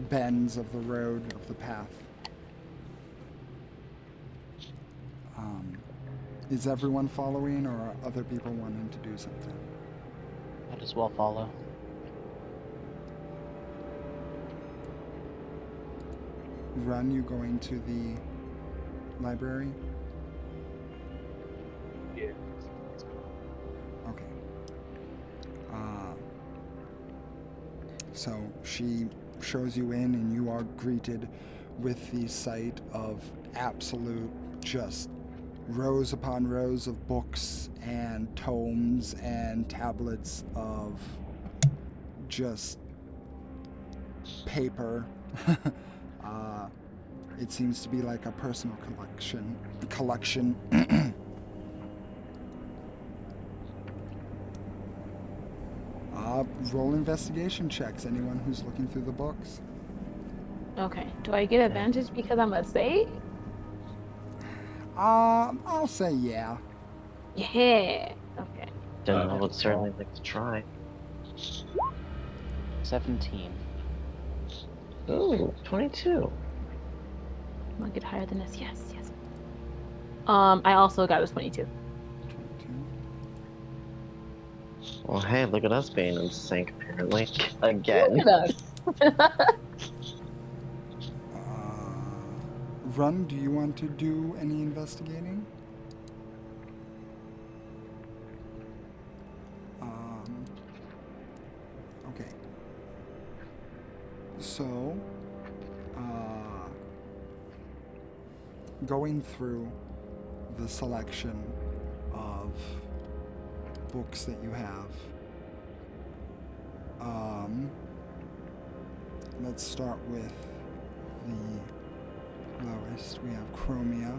bends of the road, of the path. Is everyone following, or are other people wanting to do something? Might as well follow. Run, you going to the library? Yeah. Okay. So she shows you in, and you are greeted with the sight of absolute just rows upon rows of books and tomes and tablets of just paper. It seems to be like a personal collection. Roll investigation checks, anyone who's looking through the books. Okay. Do I get advantage because I'm a sage? I'll say yeah. Yeah. Okay. I would certainly like to try. 17. Ooh, 22. I'm gonna get higher than this. Yes. I also got a 22. 22. Well, hey, look at us being in sync, apparently. Again. Look at us. Run, do you want to do any investigating? Okay. So, going through the selection of books that you have, let's start with the lowest. We have Chromia.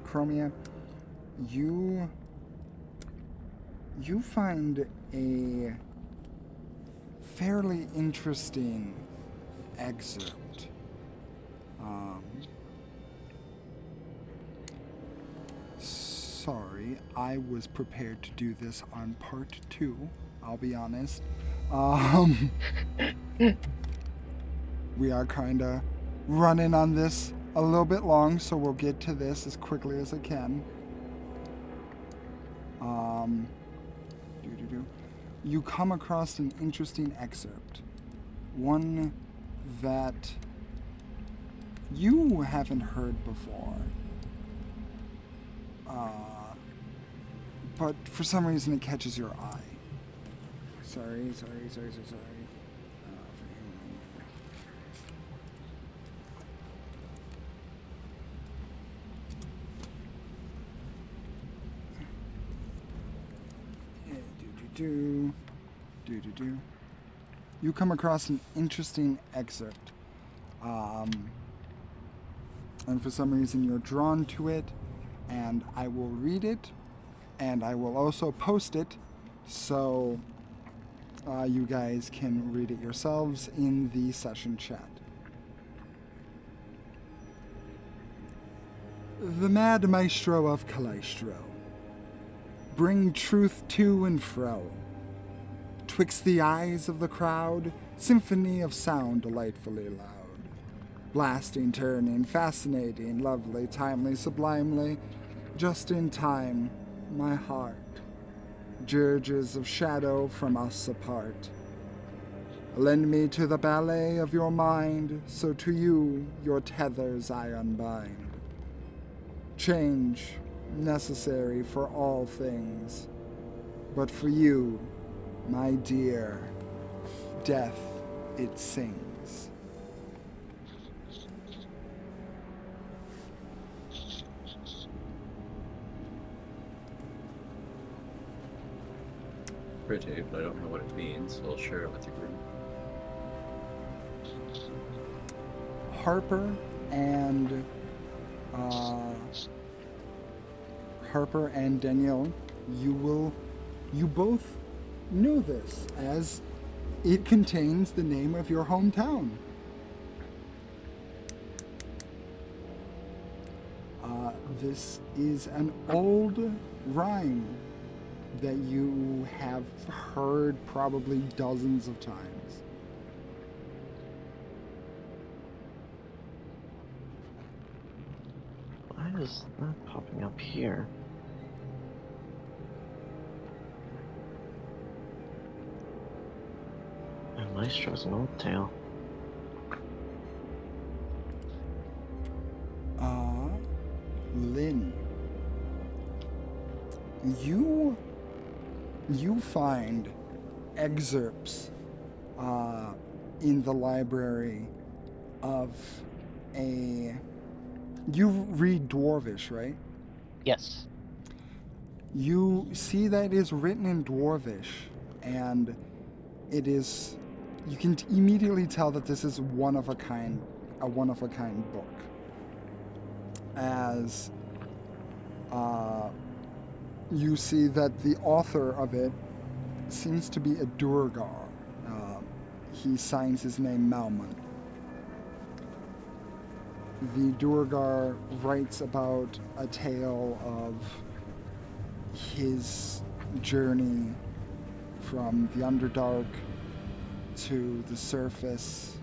Chromia, you find a fairly interesting excerpt. Sorry, I was prepared to do this on part 2, I'll be honest. We are kind of running on this a little bit long, so we'll get to this as quickly as I can. You come across an interesting excerpt. One that you haven't heard before. But for some reason it catches your eye. Sorry. You come across an interesting excerpt. And for some reason you're drawn to it, and I will read it, and I will also post it, so you guys can read it yourselves in the session chat. The Mad Maestro of Calistro, bring truth to and fro. Twixt the eyes of the crowd, symphony of sound delightfully loud. Blasting, turning, fascinating, lovely, timely, sublimely, just in time, my heart. Dirges of shadow from us apart. Lend me to the ballet of your mind, so to you your tethers I unbind. Change, necessary for all things, but for you, my dear, death it sings. pretty, but I don't know what it means, so I'll share it with the group. Harper and Danielle, you both know this, as it contains the name of your hometown. This is an old rhyme that you have heard probably dozens of times. Why is that popping up here? And Maestro's an old tale. Lynn, you find excerpts in the library of a... You read Dwarvish, right? Yes. You see that it is written in Dwarvish, and it is... You can immediately tell that this is a one-of-a-kind book. As you see that the author of it seems to be a Durgar. He signs his name Malman. The Durgar writes about a tale of his journey from the Underdark to the surface,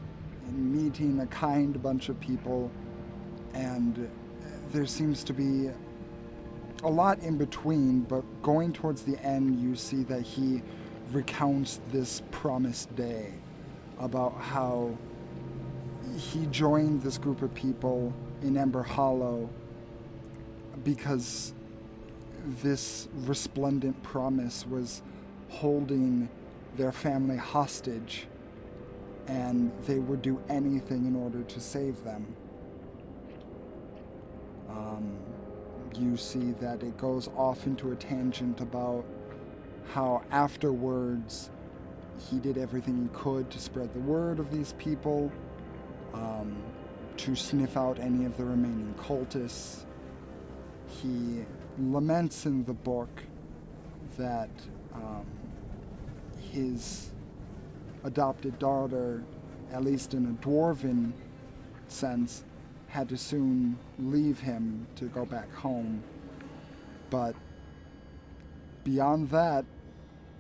and meeting a kind bunch of people, and there seems to be a lot in between, but going towards the end, you see that he recounts this promised day about how he joined this group of people in Ember Hollow because this resplendent promise was holding their family hostage, and they would do anything in order to save them. You see that it goes off into a tangent about how afterwards he did everything he could to spread the word of these people, to sniff out any of the remaining cultists. He laments in the book that his adopted daughter, at least in a dwarven sense, had to soon leave him to go back home. But beyond that,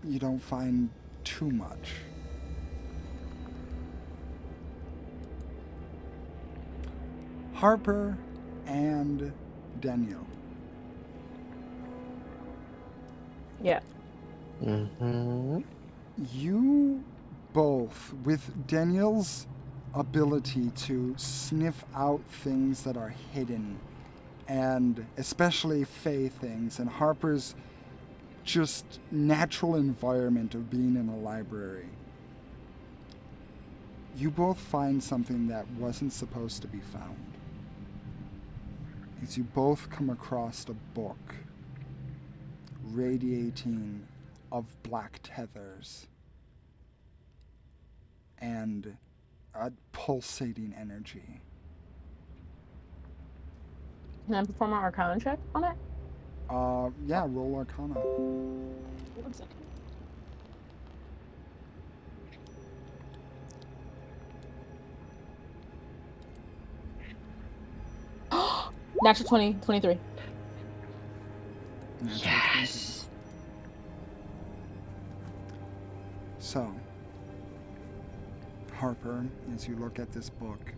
you don't find too much. Harper and Daniel. Yeah. Mm-hmm. You both, with Daniel's ability to sniff out things that are hidden, and especially fey things, and Harper's just natural environment of being in a library, you both find something that wasn't supposed to be found. As you both come across a book radiating of black tethers and a pulsating energy. Can I perform an Arcana check on it? Yeah, roll Arcana. 1 second. Natural 20, 23. Natural 20. Yes. So, Harper, as you look at this book,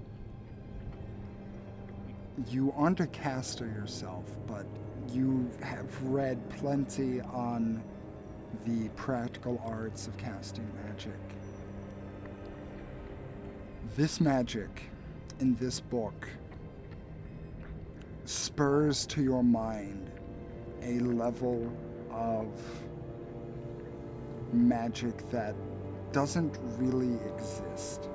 you aren't a caster yourself, but you have read plenty on the practical arts of casting magic. This magic in this book spurs to your mind a level of magic that doesn't really exist.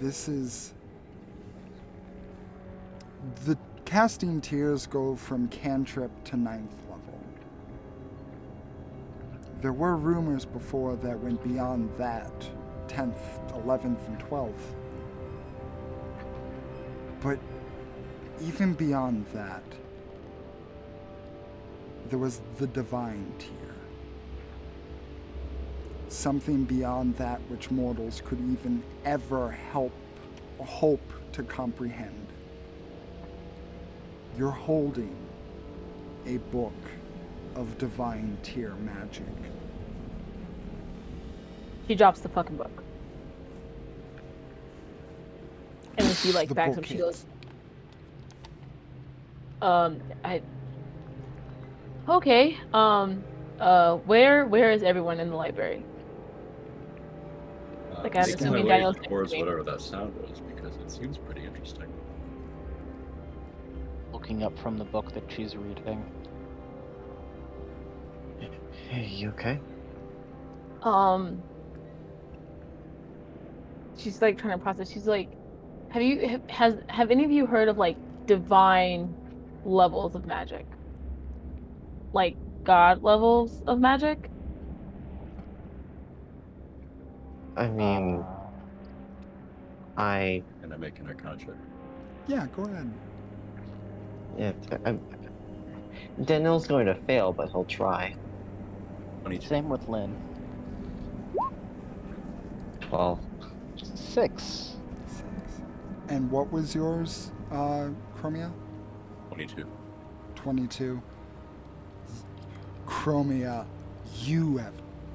This is... The casting tiers go from cantrip to 9th level. There were rumors before that went beyond that, 10th, 11th, and 12th. But even beyond that, there was the divine tier. Something beyond that which mortals could even ever hope to comprehend. You're holding a book of divine tier magic. She drops the fucking book. And then she like The backs book up. She hits. goes, okay. Where is everyone in the library? Like, I'm making my assuming way Daniel's towards next to me. whatever that sound was because it seems pretty interesting. Looking up from the book that she's reading. Hey, you okay? She's like trying to process. She's like, have any of you heard of like divine levels of magic? Like god levels of magic? I mean, I And I'm making a contract. Yeah, go ahead. yeah, Daniel's going to fail, but he'll try. 22. Same with Lynn. 12. 6. 6. And what was yours, Chromia? 22. 22. Chromia, you have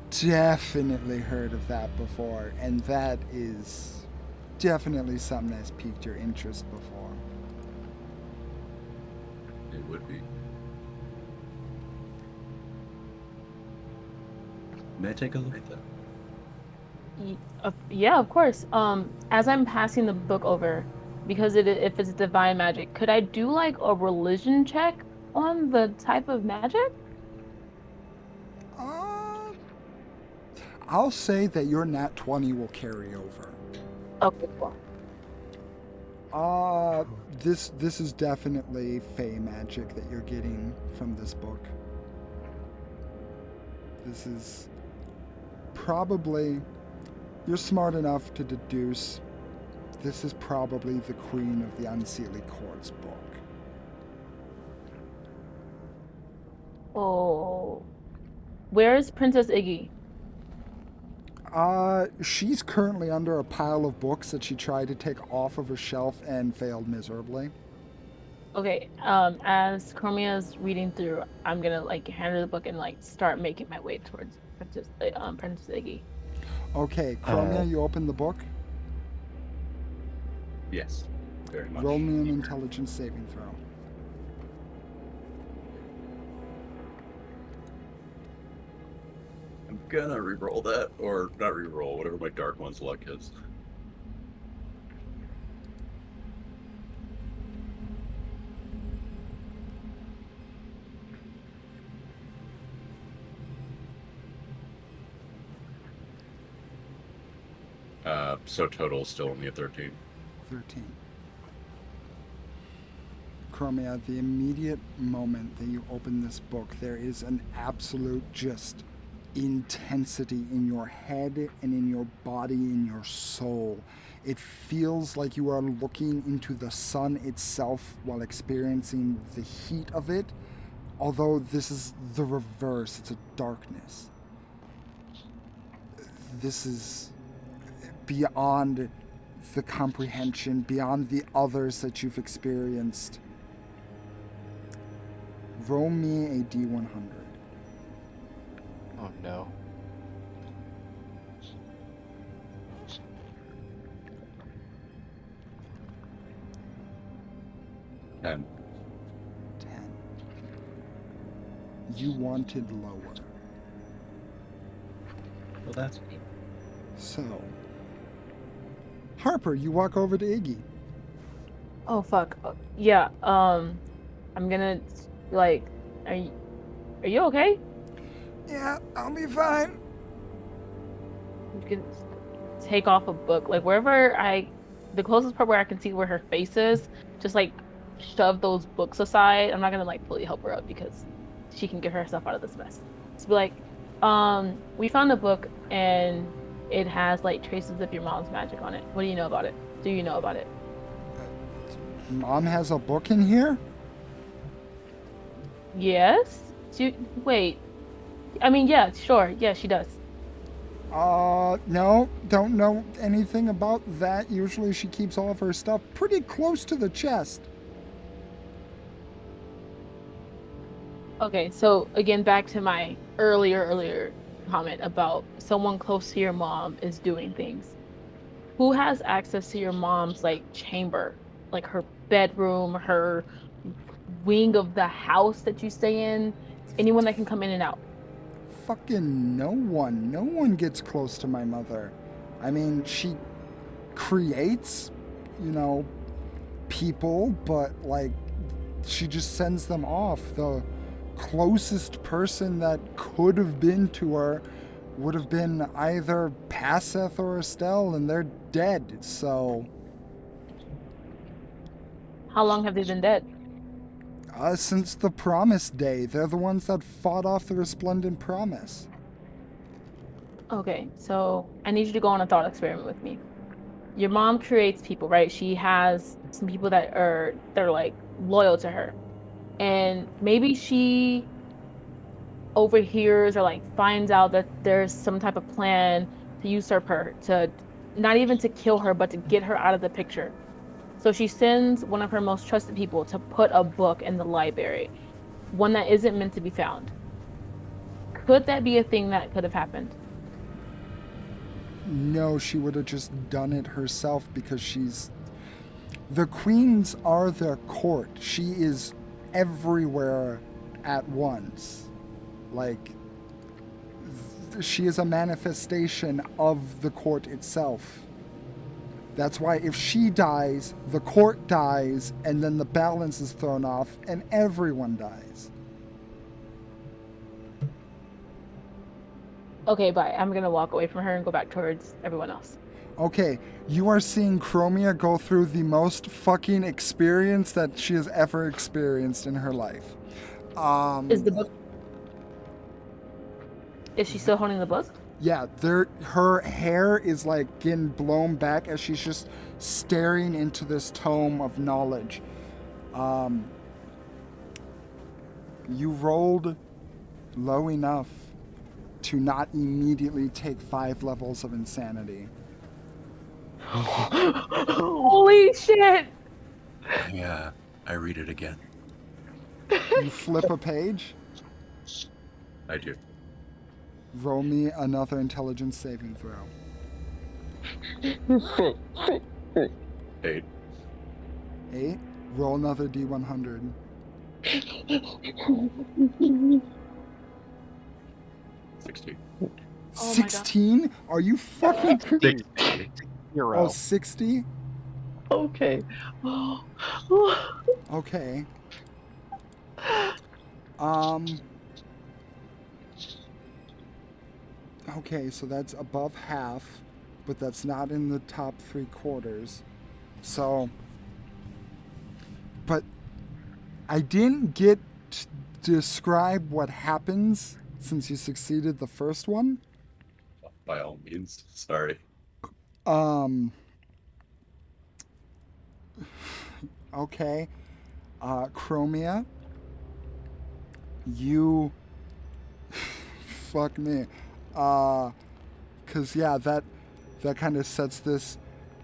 definitely heard of that before, and that is definitely something that's piqued your interest before. It would be. May I take a look at that? Yeah, of course. As I'm passing the book over, because if it's divine magic, could I do like a religion check on the type of magic? I'll say that your nat 20 will carry over. Okay, cool. This is definitely fey magic that you're getting from this book. This is probably, you're smart enough to deduce, this is probably the Queen of the Unseelie Court's book. Oh, where's Princess Iggy? She's currently under a pile of books that she tried to take off of her shelf and failed miserably. Okay, as Chromia's reading through, I'm gonna like hand her the book and like start making my way towards Princess Iggy. Okay, Chromia, you open the book. Yes, very much. Roll me an intelligence saving throw. I'm gonna re-roll that, or not re-roll, whatever my Dark One's luck is. So total still only a 13. 13. Chromia, the immediate moment that you open this book, there is an absolute just intensity in your head and in your body, in your soul. It feels like you are looking into the sun itself while experiencing the heat of it, although this is the reverse. It's a darkness. This is beyond the comprehension, beyond the others that you've experienced. Roll me a D100. Oh no. And 10. You wanted lower. well, that's good. So, Harper, you walk over to Iggy. Oh fuck. Yeah. I'm gonna like. Are you okay? Yeah, I'll be fine. You can take off a book, like wherever the closest part where I can see where her face is. Just like shove those books aside. I'm not gonna like fully help her up because she can get herself out of this mess. Just be like, We found a book and it has like traces of your mom's magic on it. What do you know about it? Do you know about it? Mom has a book in here? Yes? Wait. I mean, yeah, sure. Yeah, she does. No, don't know anything about that. Usually she keeps all of her stuff pretty close to the chest. Okay, so again, back to my earlier comment about someone close to your mom is doing things. Who has access to your mom's like chamber, like her bedroom, her wing of the house that you stay in? Anyone that can come in and out. Fucking no one. No one gets close to my mother. I mean, she creates, you know, people, but like she just sends them off. The closest person that could have been to her would have been either Passeth or Estelle, and they're dead, so. How long have they been dead? Since the Promise Day. They're the ones that fought off the Resplendent Promise. Okay, so I need you to go on a thought experiment with me. Your mom creates people, right? She has some people they're like loyal to her. And maybe she overhears or like finds out that there's some type of plan to usurp her, to not even to kill her, but to get her out of the picture. So she sends one of her most trusted people to put a book in the library, one that isn't meant to be found. Could that be a thing that could have happened? No, she would have just done it herself because she's. The queens are the court. She is everywhere at once. Like, she is a manifestation of the court itself. That's why if she dies, the court dies, and then the balance is thrown off, and everyone dies. Okay, bye. I'm gonna walk away from her and go back towards everyone else. Okay, you are seeing Chromia go through the most fucking experience that she has ever experienced in her life. Is the book? Is she still holding the book? Yeah, her hair is like getting blown back as she's just staring into this tome of knowledge. You rolled low enough to not immediately take 5 levels of insanity. Holy shit! I read it again. You flip a page, I do. roll me another intelligence saving throw. 8. 8, roll another d100. 16. Oh my God. 16? Are you fucking... 60. Oh, 60? Okay. Okay. Okay, so that's above half, but that's not in the top 3/4. So, but I didn't get to describe what happens since you succeeded the first one. By all means. Sorry. Okay. Chromia, you... Fuck me. Cause yeah, that kind of sets this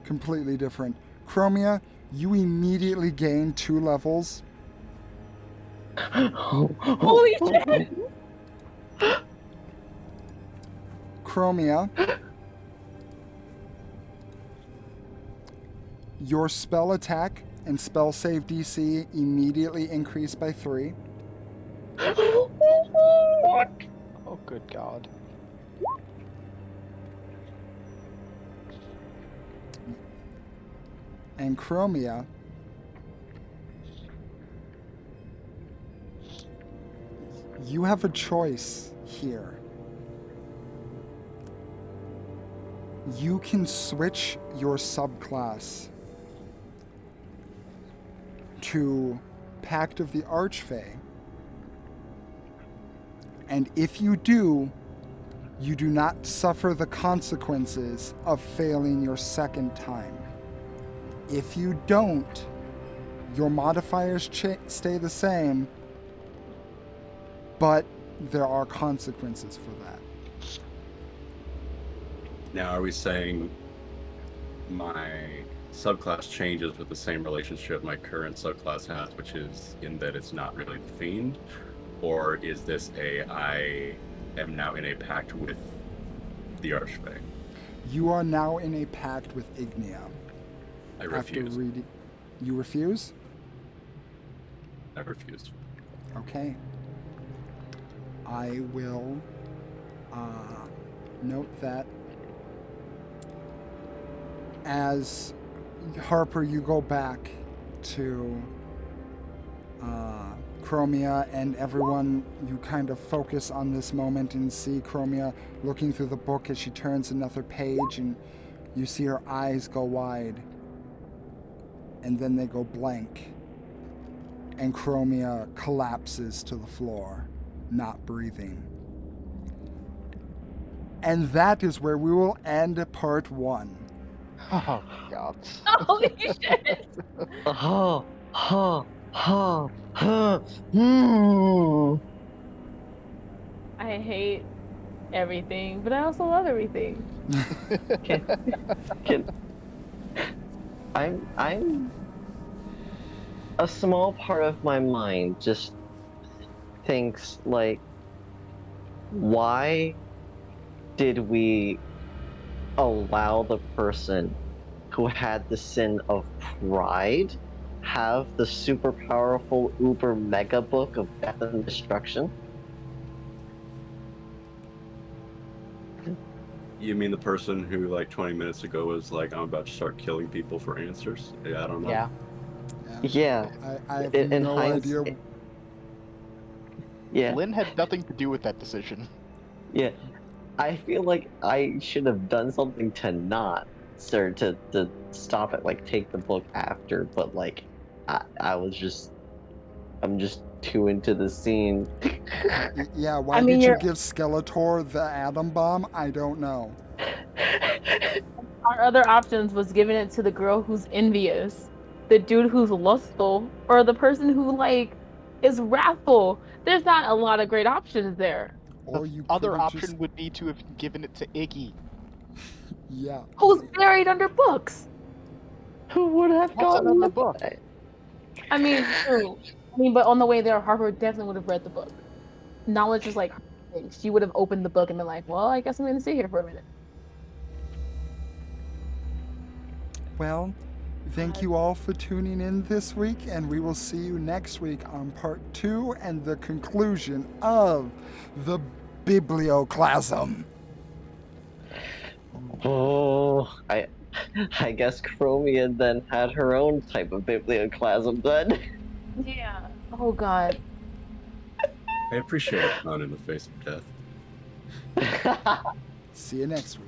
completely different. Chromia, you immediately gain 2 levels. Holy shit! Chromia, your spell attack and spell save DC immediately increase by 3. What? Oh, good God. And Chromia, you have a choice here. You can switch your subclass to Pact of the Archfey. And if you do, You do not suffer the consequences of failing your second time. If you don't, your modifiers stay the same, but there are consequences for that. Now, are we saying my subclass changes with the same relationship my current subclass has, which is in that it's not really the fiend? Or is this I am now in a pact with the Archfey? You are now in a pact with Ignia. I refuse. You refuse? I refused. Okay. I will note that as Harper, you go back to Chromia and everyone, you kind of focus on this moment and see Chromia looking through the book as she turns another page, and you see her eyes go wide and then they go blank, and Chromia collapses to the floor, not breathing. And that is where we will end part 1. Oh, God. Holy shit! Oh, oh, oh, oh, hmm. I hate everything, but I also love everything. Can I'm a small part of my mind just thinks like, why did we allow the person who had the sin of pride have the super powerful uber mega book of death and destruction? You mean the person who, like, 20 minutes ago was like, I'm about to start killing people for answers? Yeah, I don't know. Yeah. Yeah. I have In no idea. Yeah. Lynn had nothing to do with that decision. Yeah. I feel like I should have done something to not, sir, to stop it, like take the book after, but like I'm just too into the scene. Yeah, why I mean, did you you're give Skeletor the atom bomb? I don't know. our other options was giving it to the girl who's envious, the dude who's lustful, or the person who like is wrathful. There's not a lot of great options there. Or The you could other have option just... would be to have given it to Iggy. Yeah. Who's buried under books? Who would have What's gotten another the book? I mean, true. I mean, but on the way there, Harper definitely would have read the book. Knowledge is like her thing. She would have opened the book and been like, "Well, I guess I'm going to sit here for a minute." Well, thank you all for tuning in this week, and we will see you next week on part 2 and the conclusion of the Biblioclasm. Oh, I guess Chromia then had her own type of biblioclasm then. Yeah. Oh God. I appreciate a pun in the face of death. See you next week.